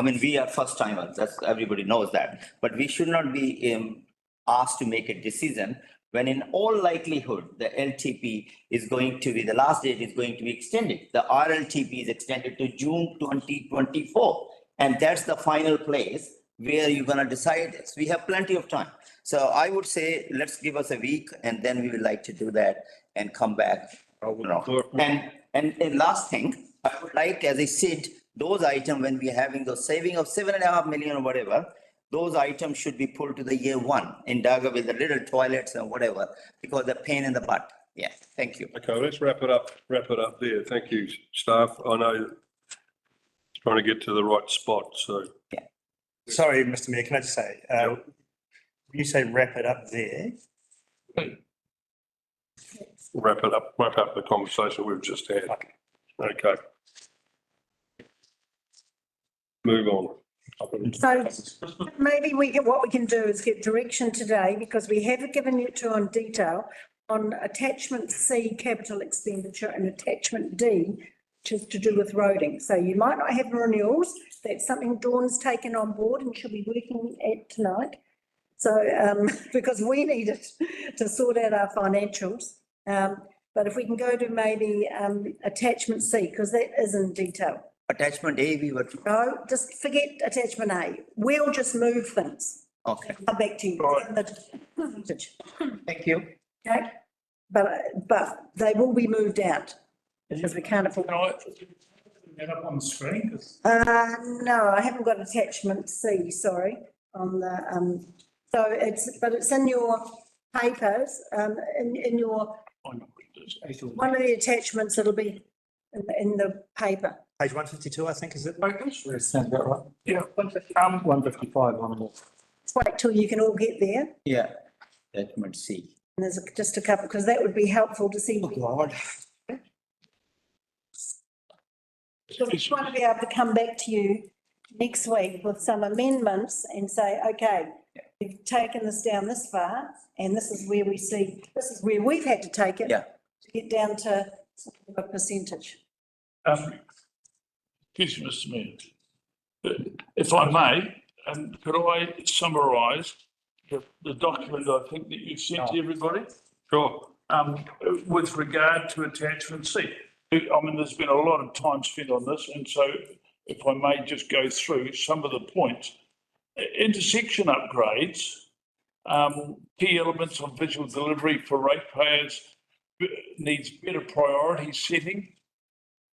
mean, we are first timers, that's, everybody knows that, but we should not be asked to make a decision when in all likelihood, the LTP is going to be, the last date is going to be extended. The RLTP is extended to June 2024. And that's the final place where you're going to decide this. We have plenty of time. So I would say, let's give us a week, and then we would like to do that and come back. You know. And last thing, I would like, as I said, those items, when we're having those saving of 7.5 million or whatever, those items should be pulled to the year 1 in Darga with the little toilets and whatever, because the pain in the butt. Yeah, thank you. Okay, let's wrap it up there. Thank you, staff. I know trying to get to the right spot, so. Yeah. Sorry, Mr Mayor, can I just say, when you say wrap it up there? Wrap up the conversation we've just had. Okay. Move on. So maybe what we can do is get direction today, because we have given you two on detail on attachment C, capital expenditure, and attachment D, which is to do with roading. So you might not have renewals. That's something Dawn's taken on board and she'll be working at tonight. So, because we need it to sort out our financials. But if we can go to maybe attachment C, because that is in detail. Attachment A, we were. No, just forget attachment A. We'll just move things. Okay. Come back to you. Thank you. Okay, but they will be moved out because we can't afford. That up on the screen? No, I haven't got attachment C, sorry, on the, so it's in your papers, in your, one of the attachments, it'll be in the paper. Page 152, I think, is it? Sounds about right. Yeah, 155, one more. Let's wait till you can all get there. Yeah, attachment C. And there's just a couple, because that would be helpful to see. Oh, God. So we just want to be able to come back to you next week with some amendments and say, okay, we've taken this down this far, and this is where we see, this is where we've had to take it. Yeah. To get down to a percentage. Excuse me, Mr Mayor. If I may, could I summarise the document I think that you've sent to everybody? Sure. With regard to attachment C. I mean, there's been a lot of time spent on this, and so if I may just go through some of the points. Intersection upgrades, key elements of visual delivery for ratepayers, needs better priority setting.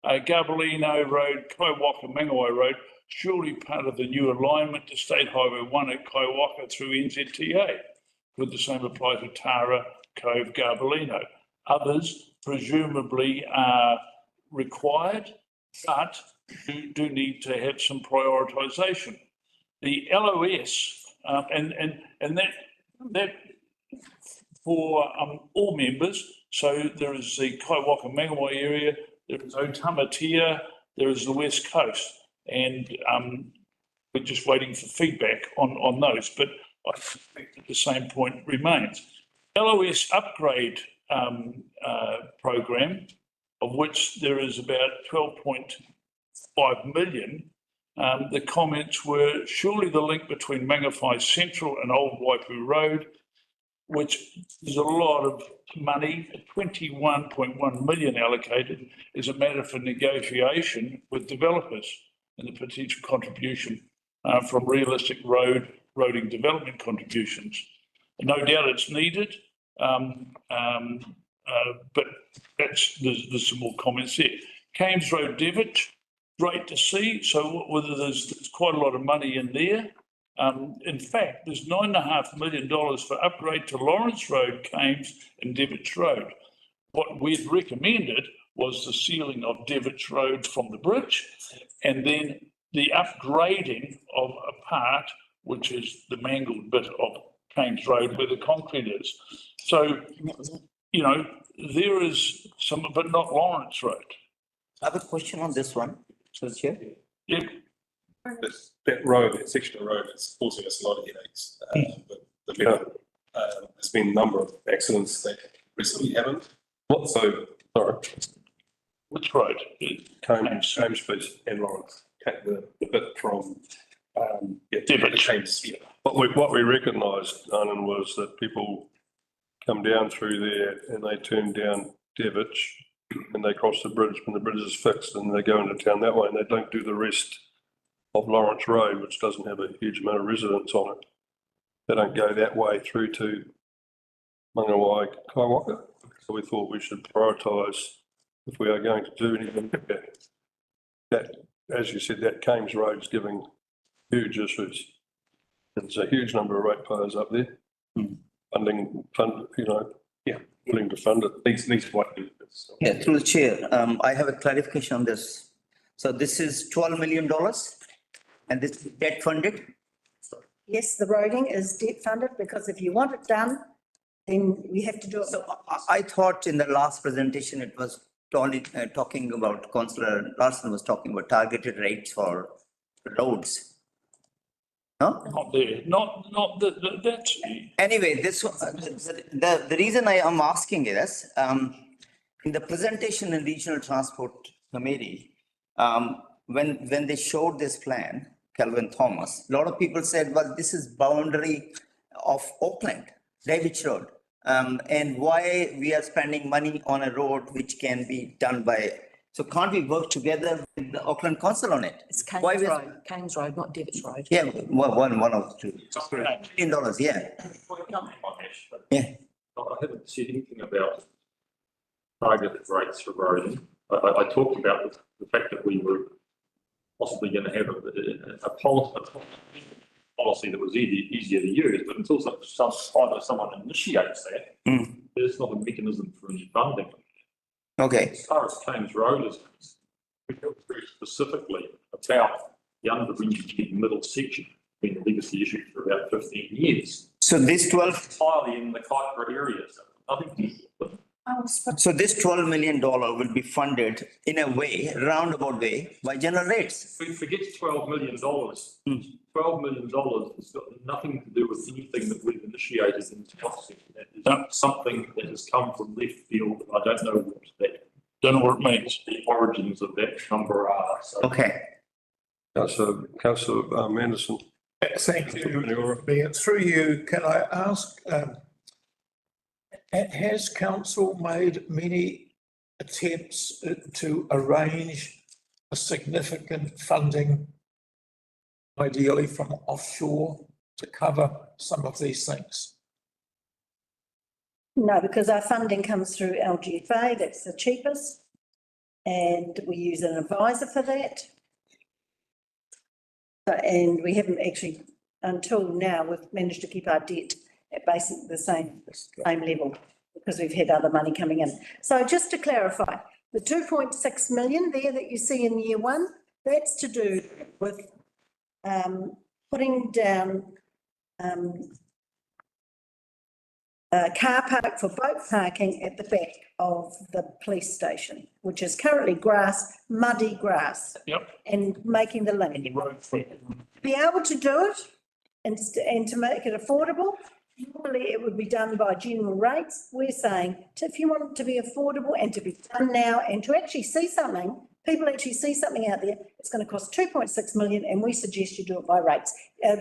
Garbellino Road, Kaiwaka Mangawai Road, surely part of the new alignment to State Highway 1 at Kaiwaka through NZTA. Could the same apply to Tara, Cove, Garbellino? Others presumably are required, but do need to have some prioritisation. The LOS, and that for all members, so there is the Kaiwaka Mangawai area, there is Otamatea, there is the West Coast, and we're just waiting for feedback on those, but I suspect that the same point remains. LOS upgrade program, of which there is about 12.5 million, the comments were surely the link between Mangawhai Central and Old Waipu Road, which is a lot of money, 21.1 million allocated, is a matter for negotiation with developers and the potential contribution from realistic roading development contributions. No doubt it's needed, but there's some more comments there. Kames Road, Devitt, great to see. So whether there's quite a lot of money in there. In fact, there's $9.5 million for upgrade to Lawrence Road, Kames and Devitt Road. What we'd recommended was the sealing of Devitt Road from the bridge and then the upgrading of a part, which is the mangled bit of Kames Road where the concrete is. So, you know, there is some, but not Lawrence Road. I have a question on this one, so Chair. Yeah. That road, that section of road is causing us a lot of headaches. But there's been a number of accidents that recently happened. What? So, sorry. Which road? Kames Beach and Lawrence. The bit from, Devitt. Kames, yeah. What we recognised, Arnon, was that people come down through there and they turn down Devitt and they cross the bridge when the bridge is fixed and they go into town that way and they don't do the rest of Lawrence Road, which doesn't have a huge amount of residents on it. They don't go that way through to Mangawai, Kaiwaka. So we thought we should prioritise if we are going to do anything that, as you said, that Kames Road is giving huge issues. There's a huge number of ratepayers up there, willing to fund it. Needs what? Yeah, through the chair, I have a clarification on this. So this is $12 million and this is debt funded? Yes, the roading is debt funded because if you want it done, then we have to do it. So I thought in the last presentation, it was only talking about, Councillor Larson was talking about targeted rates for roads. No? Not there, not that's. Anyway, this, the reason I am asking is, in the presentation in Regional Transport Committee, when they showed this plan, Kelvin Thomas, a lot of people said, well, this is boundary of Auckland, Davidge Road. And why we are spending money on a road which can be done by, so can't we work together with the Auckland Council on it? It's Kames Road, not Devitt Road. Yeah, one of the two. $1 million, yeah. Yeah. I haven't said anything about targeted rates for roading. I talked about the fact that we were possibly going to have a policy that was easier to use, but until someone initiates that, there's not a mechanism for any funding. Okay. As far as Kames Road is concerned, we talked very specifically about the under-engineered middle section being a legacy issue for about 15 years. So this 12. Entirely in the Kaipara area, so nothing to do with it. So this $12 million will be funded in a way, roundabout way, by general rates. Forget $12 million. $12 million has got nothing to do with anything that we've initiated in the policy. That is something that has come from left field. I don't know what it means. The origins of that number are. So. Okay. Councillor Manderson. Thank you. Through you, can I ask, has council made many attempts to arrange a significant funding, ideally from offshore, to cover some of these things? No, because our funding comes through LGFA, that's the cheapest. And we use an advisor for that. And we haven't actually, until now, we've managed to keep our debt at basically the same level because we've had other money coming in. So just to clarify, the 2.6 million there that you see in year one, that's to do with putting down a car park for boat parking at the back of the police station, which is currently grass, muddy grass. Yep. And making the link. And the road for Be able to do it and to make it affordable, normally it would be done by general rates. We're saying, if you want it to be affordable and to be done now and to actually see something, people actually see something out there, it's going to cost 2.6 million and we suggest you do it by rates,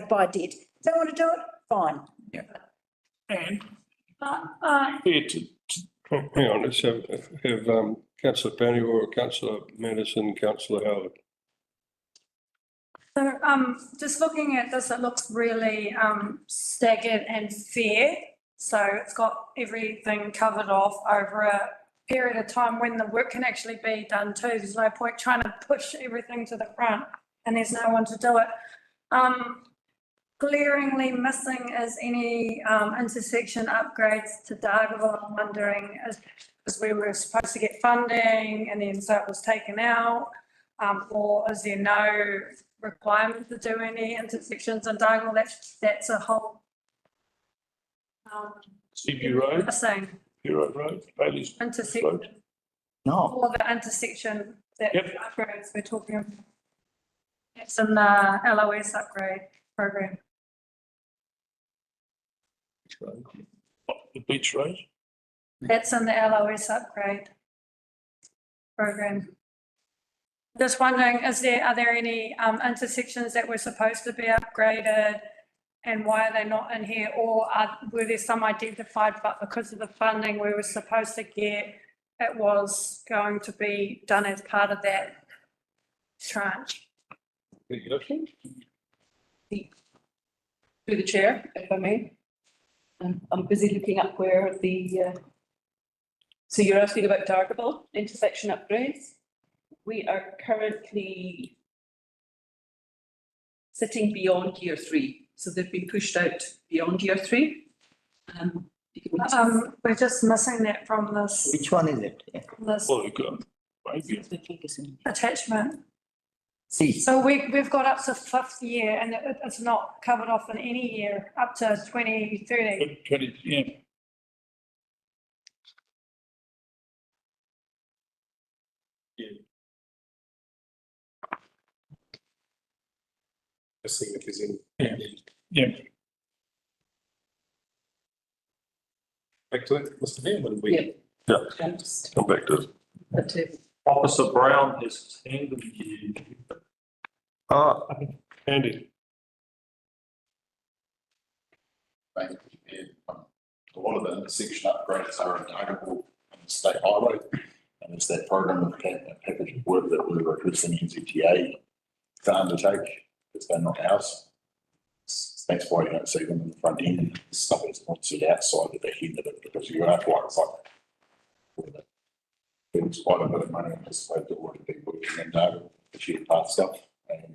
by debt. Don't want to do it? Fine. Yeah. And Hang on, let's have councillor Panior or councillor Madison, councillor Howard. So, just looking at this, it looks really, staggered and fair. So it's got everything covered off over a period of time when the work can actually be done too. There's no point trying to push everything to the front and there's no one to do it. Glaringly missing is any, intersection upgrades to Dargaville. I'm wondering, as we were supposed to get funding and then so it was taken out, or is there no requirement to do any intersections in Dargaville? That's a whole. Seaview Road, Missing Hero Road, Bailey's intersection. Road. No. All the intersection that Yep. upgrades we're talking about. It's in the LOS upgrade program. The Beach Road. That's in the LOS upgrade program. Just wondering, are there any intersections that were supposed to be upgraded and why are they not in here? Or were there some identified, but because of the funding we were supposed to get, it was going to be done as part of that tranche? Through the chair, if I may. I'm busy looking up where the, so you're asking about Dargaville intersection upgrades? We are currently sitting beyond year 3, so they've been pushed out beyond year 3. We're just missing that from this. Which one is it? This Well, we've got maybe attachment. See. So we've got up to 5th year and it's not covered off in any year up to 2030. 20, yeah. Just seeing if there's any. Yeah. Back to it, Mr. Mayor, when we. Yeah, come back to it. Officer Brown has his hand in the air. Andy. Thank you, Chair. A lot of the intersection upgrades are integral on the state highway. And it's that program of package of work that we're requesting NZTA to undertake. It's done not ours. That's why you don't see them in the front end. Stuff is not seen outside the back end of it because you are quite right. There's quite a bit of money on this way that would be working in the shared path stuff and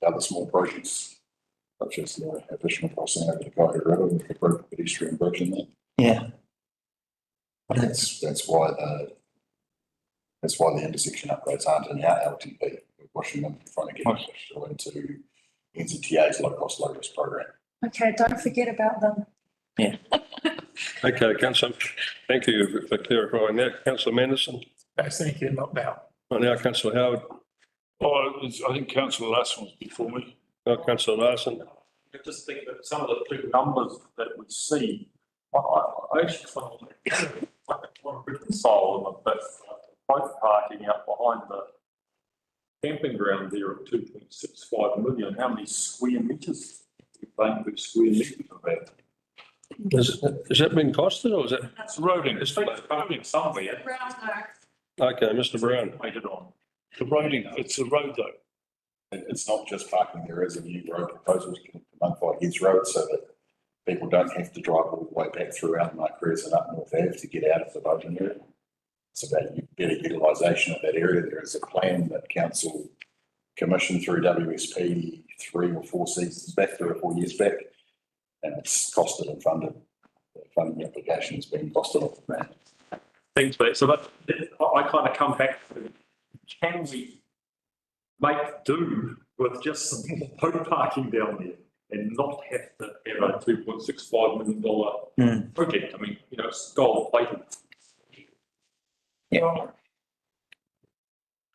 the other small projects such as the additional crossing over the Kaiwera River and the broken pedestrian bridge in there. Yeah. That's why the intersection upgrades aren't in our LTP. We're pushing them, trying to get them pushed into NZTA's low cost, low risk program. Okay, don't forget about them. Yeah. Okay, councillor, thank you for clarifying that. Councillor Manderson. Thank you, not now. Right now, councillor Howard. I think councillor Larson was before me. Councillor Larson. I just think that some of the big numbers that we see, I actually find I want to reconcile them a bit. Boat parking out behind the camping ground there at 2.65 million. How many square metres? Paying per square metre of that. Has that been costed or is it? It's roading. It's roading somewhere. Okay, Mr. Brown. Made it on. The roading, it's a road though. It's not just parking, there is a new road proposal to come by Heads Road so that people don't have to drive all the way back through Alamo Crescent up North Ave to get out of the voting area. It's about better utilisation of that area. There is a plan that council commissioned through WSP 3 or 4 seasons back, 3 or 4 years back, and it's costed and funded. The funding application has been costed off the ground. Thanks, Pete. So that, I kind of come back to, can we make do with just some boat parking down there and not have to have a $2.65 million project? I mean, you know, it's gold plated. Yeah.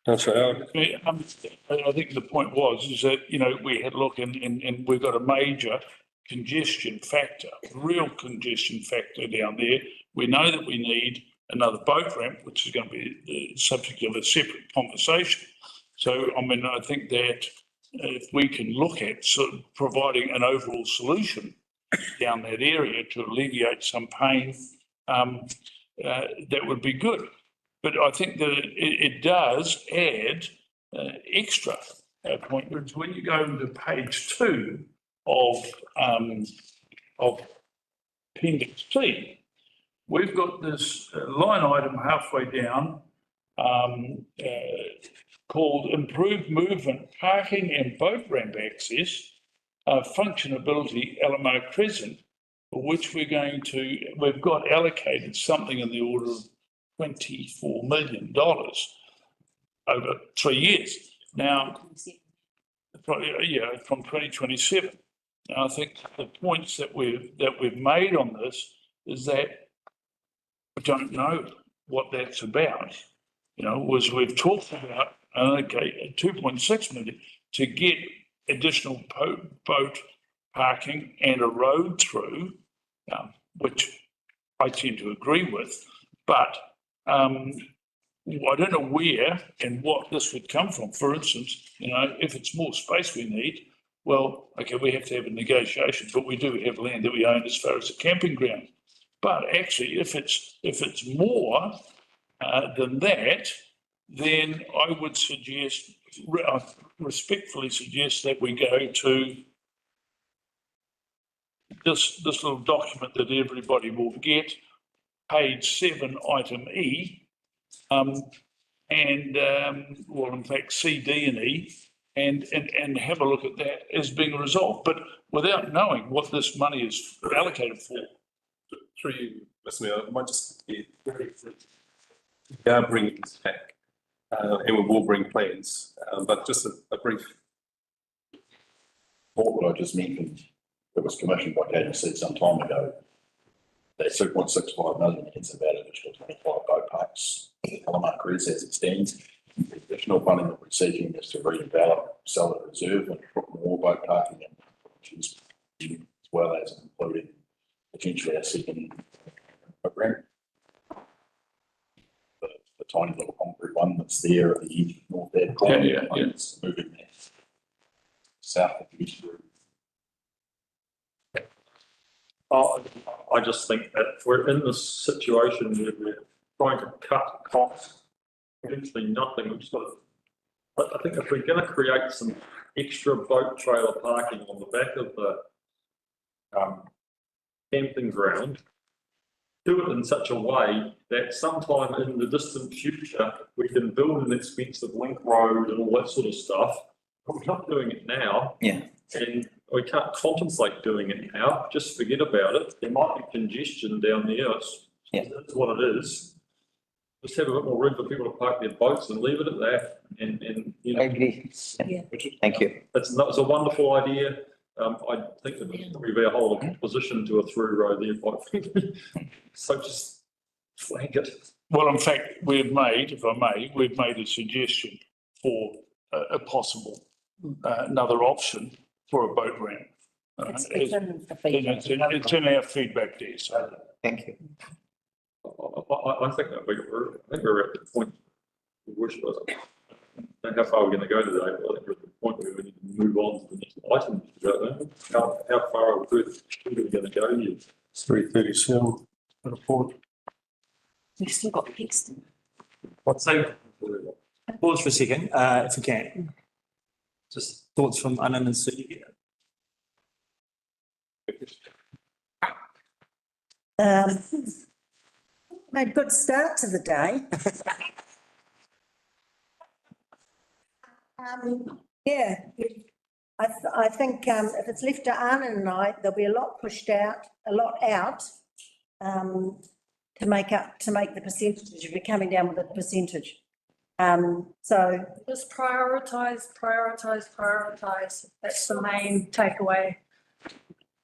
That's right. I think the point was, is that, you know, we had a look and we've got a major congestion factor, real congestion factor down there. We know that we need another boat ramp, which is going to be the subject of a separate conversation. So, I mean, I think that if we can look at sort of providing an overall solution down that area to alleviate some pain, that would be good. But I think that it does add extra appointments. When you go into page 2 of Appendix C, we've got this line item halfway down called Improved Movement, Parking and Boat Ramp Access, Functionability, Alamo Crescent, for which we've got allocated something in the order of $24 million over 3 years. Now, from 2027. Now, I think the points that we've made on this is that we don't know what that's about. You know, we've talked about, okay, 2.6 million to get additional boat parking and a road through, which I tend to agree with, but I don't know where and what this would come from. For instance, you know, if it's more space we need, well, okay, we have to have a negotiation, but we do have land that we own as far as a camping ground. But actually, if it's more than that, then I would suggest, respectfully suggest that we go to this little document that everybody will get, page 7, item E, well, in fact, C, D, and E, and have a look at that as being resolved, but without knowing what this money is allocated for. Through you, Mr. Mayor, I might just be very we are bringing this back, and we will bring plans, but just a brief. What I just mentioned, that was commissioned by KDC some time ago, that 2.65 million is about an additional 25 boat parks in Alamo Crescent as it stands. The additional funding that we're seeking is to redevelop, sell the reserve and put more boat parking in, as well as including potentially a second program. The tiny little concrete one that's there at the edge of North Ave. It's moving there south of the east route. I just think that if we're in this situation where we're trying to cut costs, potentially nothing, we've just got to, I think if we're going to create some extra boat trailer parking on the back of the camping ground, do it in such a way that sometime in the distant future, we can build an expensive link road and all that sort of stuff. But we're not doing it now. Yeah. And we can't contemplate doing it now. Just forget about it. There might be congestion down there. That's what it is. Just have a bit more room for people to park their boats and leave it at that. And you know, I agree. Yeah. Thank you. It's a wonderful idea. I think that we've our whole opposition to a through road there, quite frankly. So just flag it. Well, in fact, we've made a suggestion for a possible another option for a boat ramp. It's in our feedback there. So thank you. I think that we're at the point we wish was. I don't know how far we're going to go today, but I think we're at the point where we need to move on to the next item. How far are we going to go here? It's 3:37. Report. We've still got text. So, pause for a second, if we can. Just thoughts from Anand and Sue here. Made a good start to the day. Yeah, I think if it's left to Anna and I, there'll be a lot pushed out, to make the percentage, if you're coming down with a percentage. So. Just prioritise. That's the main takeaway.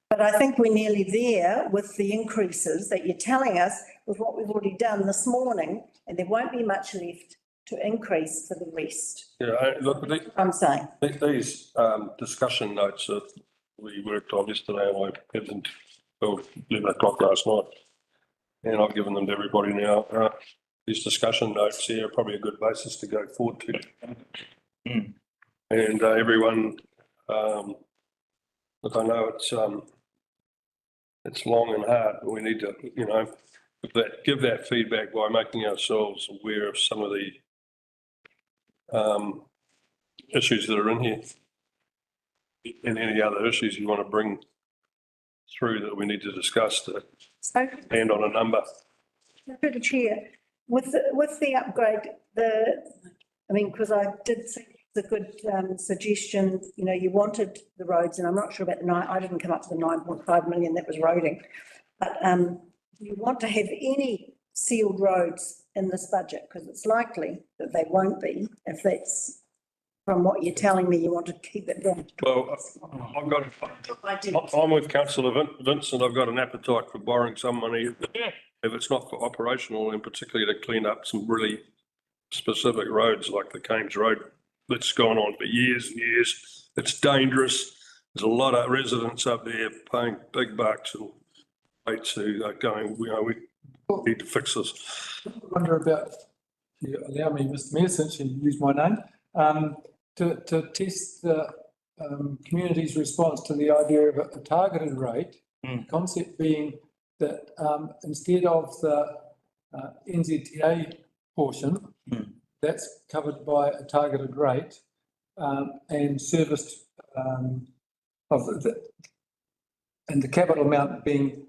But I think we're nearly there with the increases that you're telling us with what we've already done this morning, and there won't be much left to increase for the rest. Yeah, look, I'm saying. These discussion notes that we worked on yesterday, and I had them till 11 o'clock last night. And I've given them to everybody now. These discussion notes here are probably a good basis to go forward to. And everyone, look, I know it's long and hard, but we need to, you know, give that feedback by making ourselves aware of some of the issues that are in here. And any other issues you want to bring through that we need to discuss to land on a number. Through the chair, with the upgrade, because I did think the good suggestion, you know, you wanted the roads, and I'm not sure about I didn't come up with the 9.5 million that was roading, but you want to have any sealed roads in this budget, because it's likely that they won't be, if that's from what you're telling me, you want to keep it down. Well, I'm with Councillor Vincent. I've got an appetite for borrowing some money if it's not for operational, and particularly to clean up some really specific roads like the Kames Road that's gone on for years and years. It's dangerous. There's a lot of residents up there paying big bucks and rates who are going, you know, we need to fix this. I wonder about, if you allow me, Mr. Mayor, since you used my name, to test the community's response to the idea of a targeted rate, concept being that instead of the NZTA portion, that's covered by a targeted rate and serviced and the capital amount being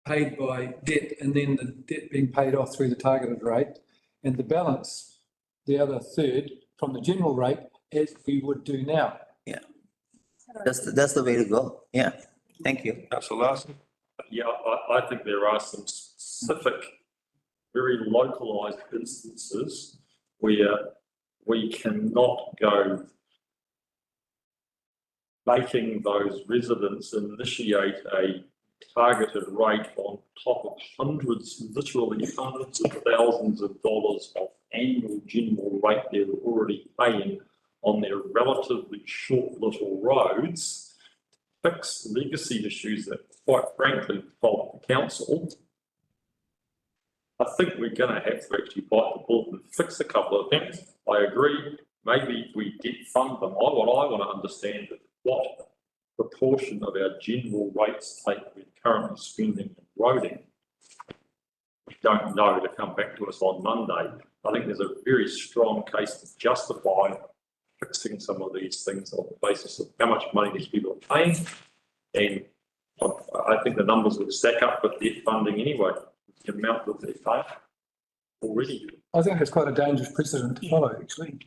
paid by debt, and then the debt being paid off through the targeted rate, and the balance, the other third, from the general rate, as we would do now. Yeah, that's the way to go. Yeah, thank you. Councillor Larson. Yeah, I think there are some specific, very localised instances where we cannot go making those residents initiate a targeted rate on top of literally hundreds of thousands of dollars of annual general rate they're already paying on their relatively short little roads, fix legacy issues that quite frankly involve the council. I think we're going to have to actually bite the bullet and fix a couple of things. I agree, maybe we did fund them. What I want to understand is what proportion of our general rates take we're currently spending in roading. We don't know, to come back to us on Monday. I think there's a very strong case to justify fixing some of these things on the basis of how much money these people are paying. And I think the numbers would stack up with debt funding anyway, the amount that they pay already. I think it's quite a dangerous precedent to follow, actually.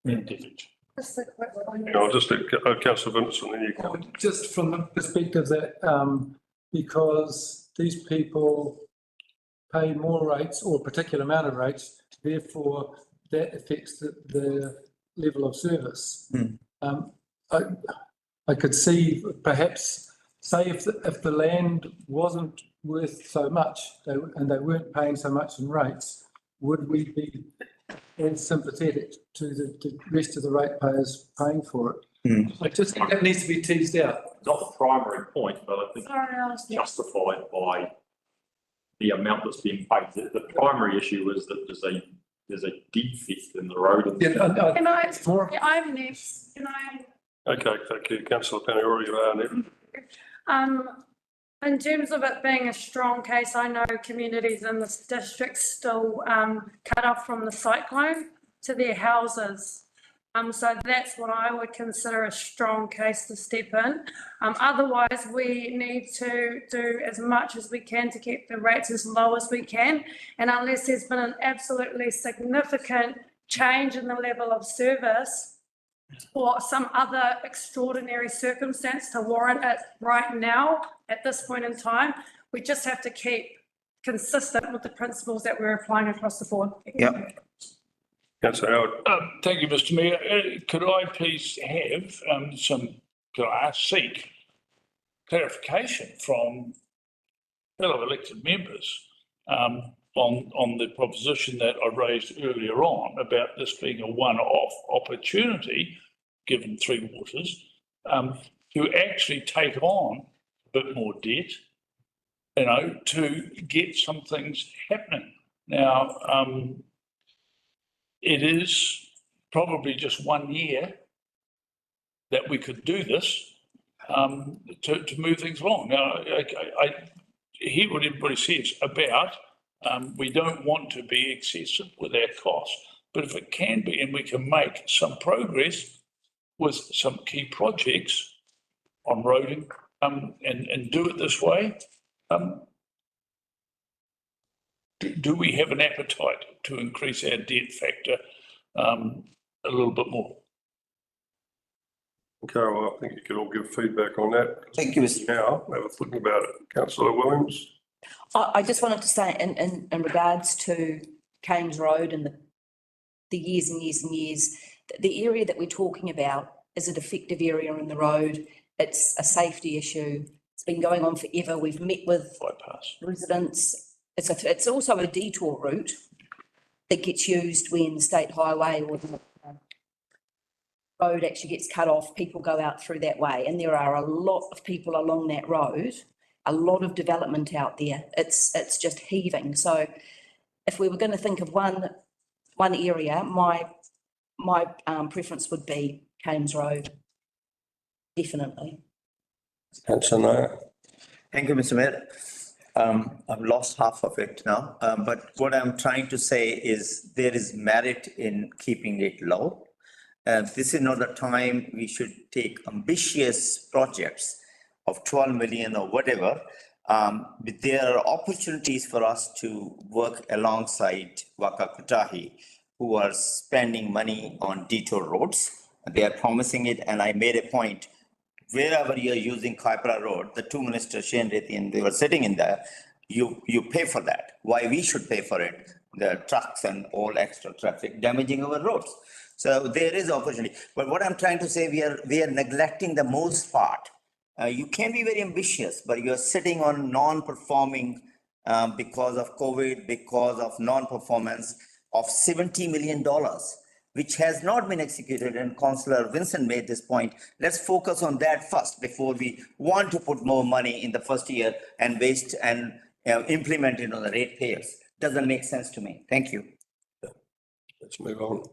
I'll just Councillor Vincent, and then you can. Just from the perspective that because these people pay more rates or a particular amount of rates, therefore that affects the level of service. I could see perhaps, say if the land wasn't worth so much and they weren't paying so much in rates, would we be as sympathetic to the rest of the ratepayers paying for it? I just think that needs to be teased out. Not the primary point, but I think justified by the amount that's being paid. The primary issue is that there's a defect in the road. I'm next. Can I? Okay, thank you, Councillor Paniori, you are next. In terms of it being a strong case, I know communities in this district still cut off from the cyclone to their houses. So that's what I would consider a strong case to step in. Otherwise, we need to do as much as we can to keep the rates as low as we can. And unless there's been an absolutely significant change in the level of service or some other extraordinary circumstance to warrant it right now, at this point in time, we just have to keep consistent with the principles that we're applying across the board. Yeah. Councillor Howard. Thank you, Mr Mayor. Could I please have seek clarification from fellow elected members on the proposition that I raised earlier on about this being a one-off opportunity, given Three Waters, to actually take on a bit more debt, to get some things happening. Now, it is probably just 1 year that we could do this to move things along. Now, I hear what everybody says about we don't want to be excessive with our costs, but if it can be and we can make some progress with some key projects on roading and do it this way, do we have an appetite to increase our debt factor a little bit more? Okay, well, I think you can all give feedback on that. Thank you, Mr. Now, have a think about it. Councillor Williams. I just wanted to say in regards to Kames Road and the years and years and years, the area that we're talking about is a defective area in the road. It's a safety issue. It's been going on forever. We've met with residents. It's also a detour route that gets used when the state highway or the road actually gets cut off. People go out through that way, and there are a lot of people along that road, a lot of development out there. It's just heaving. So if we were going to think of one area, my preference would be Kames Road, definitely. Councillor. Thank you, Mr. Mayor. I've lost half of it now, but what I'm trying to say is there is merit in keeping it low. This is not the time we should take ambitious projects of 12 million or whatever. But there are opportunities for us to work alongside Waka Kotahi, who are spending money on detour roads. They are promising it, and I made a point. Wherever you're using Kaipara Road, the two ministers, Shane Rethi, and they were sitting in there, you pay for that. Why we should pay for it? The trucks and all extra traffic damaging our roads. So there is opportunity. But what I'm trying to say, we are neglecting the most part. You can be very ambitious, but you're sitting on non-performing because of COVID, because of non-performance of $70 million. Which has not been executed, and Councillor Vincent made this point. Let's focus on that first before we want to put more money in the first year and waste and implement it on the ratepayers. Doesn't make sense to me. Thank you. Let's move on.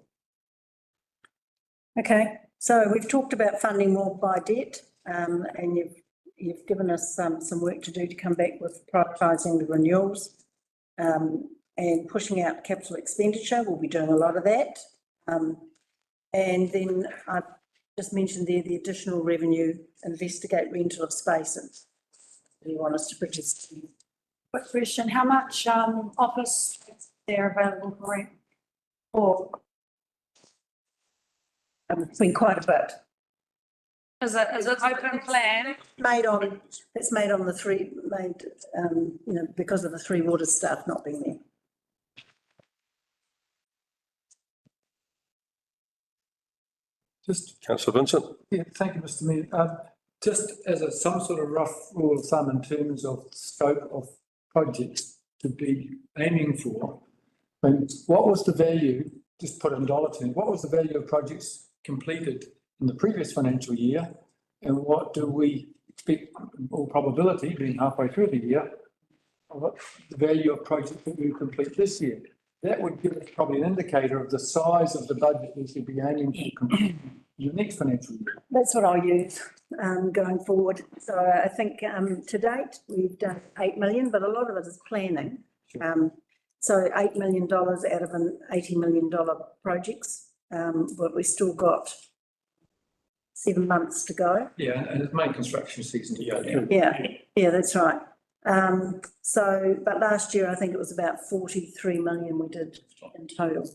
Okay, so we've talked about funding more by debt, and you've given us some work to do to come back with prioritising the renewals and pushing out capital expenditure. We'll be doing a lot of that. And then I just mentioned there the additional revenue, investigate rental of spaces. Do you want us to purchase? Quick question, how much office space there available for rent? Or it's been quite a bit. Is it open plan? It's made on the three, because of the Three Waters staff not being there. Just, Councillor Vincent. yeah, thank you, Mr. Mayor. Just as some sort of rough rule of thumb in terms of scope of projects to be aiming for, what was the value, just put in dollar terms, what was the value of projects completed in the previous financial year? And what do we expect, all probability, being halfway through the year, of the value of projects that we complete this year? That would give us probably an indicator of the size of the budget we should be aiming for the next financial year. That's what I'll use going forward. So I think to date, we've done 8 million, but a lot of it is planning. So $8 million out of an $80 million projects but we've still got 7 months to go. Yeah, and it's main construction season to go now. Yeah, that's right. So, but last year, I think it was about 43 million we did in total.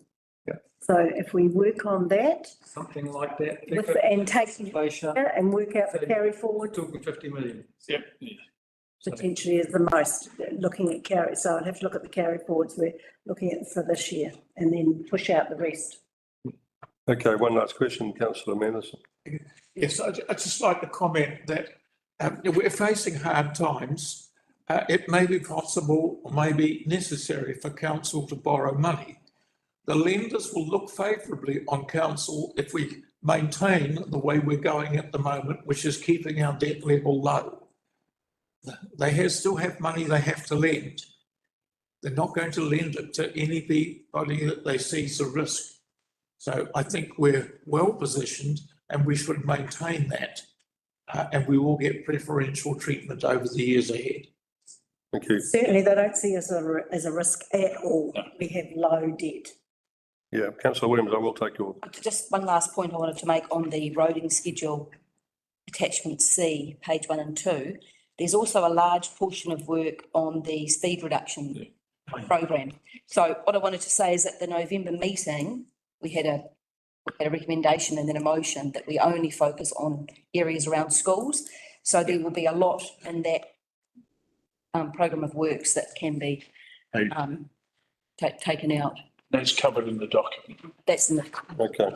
Yeah. So if we work on that. Something like that. And take, and work out the carry forward. Talking 50 million. Yep. Potentially is the most, looking at carry, so I'd have to look at the carry forwards we're looking at for this year and then push out the rest. Okay, one last question, councillor Manderson. Yes, I'd just like to comment that we're facing hard times. It may be possible or may be necessary for council to borrow money. The lenders will look favourably on council if we maintain the way we're going at the moment, which is keeping our debt level low. They still have money they have to lend. They're not going to lend it to anybody that they see as a risk. So I think we're well positioned and we should maintain that. And we will get preferential treatment over the years ahead. Thank you. Certainly, they don't see us as a risk at all. We have low debt. Yeah, councillor Williams, I will take your. Just one last point I wanted to make on the roading schedule, attachment C, page 1 and 2. There's also a large portion of work on the speed reduction program. So what I wanted to say is at the November meeting, we had a recommendation and then a motion that we only focus on areas around schools. So there will be a lot in that program of works that can be taken out. That's covered in the document. That's in the. Okay.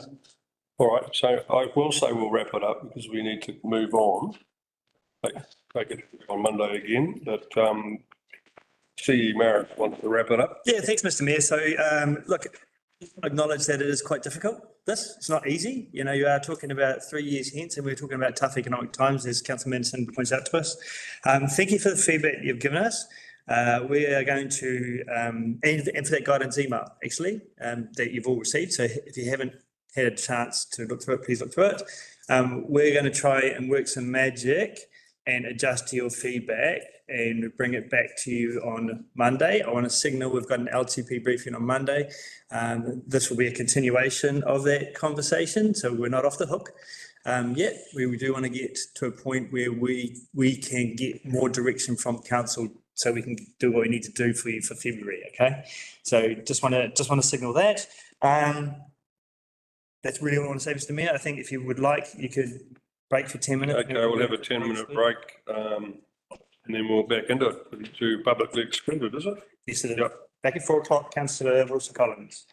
All right. So I will say we'll wrap it up because we need to move on. Take it on Monday again, but CE Marriott wants to wrap it up. Yeah, thanks, Mr. Mayor. So, look, acknowledge that it is quite difficult. It's not easy. You know, you are talking about 3 years hence, and we're talking about tough economic times, as Councillor Manderson points out to us. Thank you for the feedback you've given us. We are going to, and for that guidance email, actually, that you've all received. So if you haven't had a chance to look through it, please look through it. We're going to try and work some magic and adjust to your feedback and bring it back to you on Monday. I want to signal we've got an LTP briefing on Monday. This will be a continuation of that conversation, so we're not off the hook yet. We do want to get to a point where we can get more direction from council so we can do what we need to do for you for February, okay? So just want to signal that. That's really all I want to say, Mr. Mayor. I think if you would like, you could break for 10 minutes. Okay, we'll have a 10-minute break and then we'll back into it to publicly excluded, is it? Yes, it is. Yep. Back at 4 o'clock, Councillor Wilson Collins.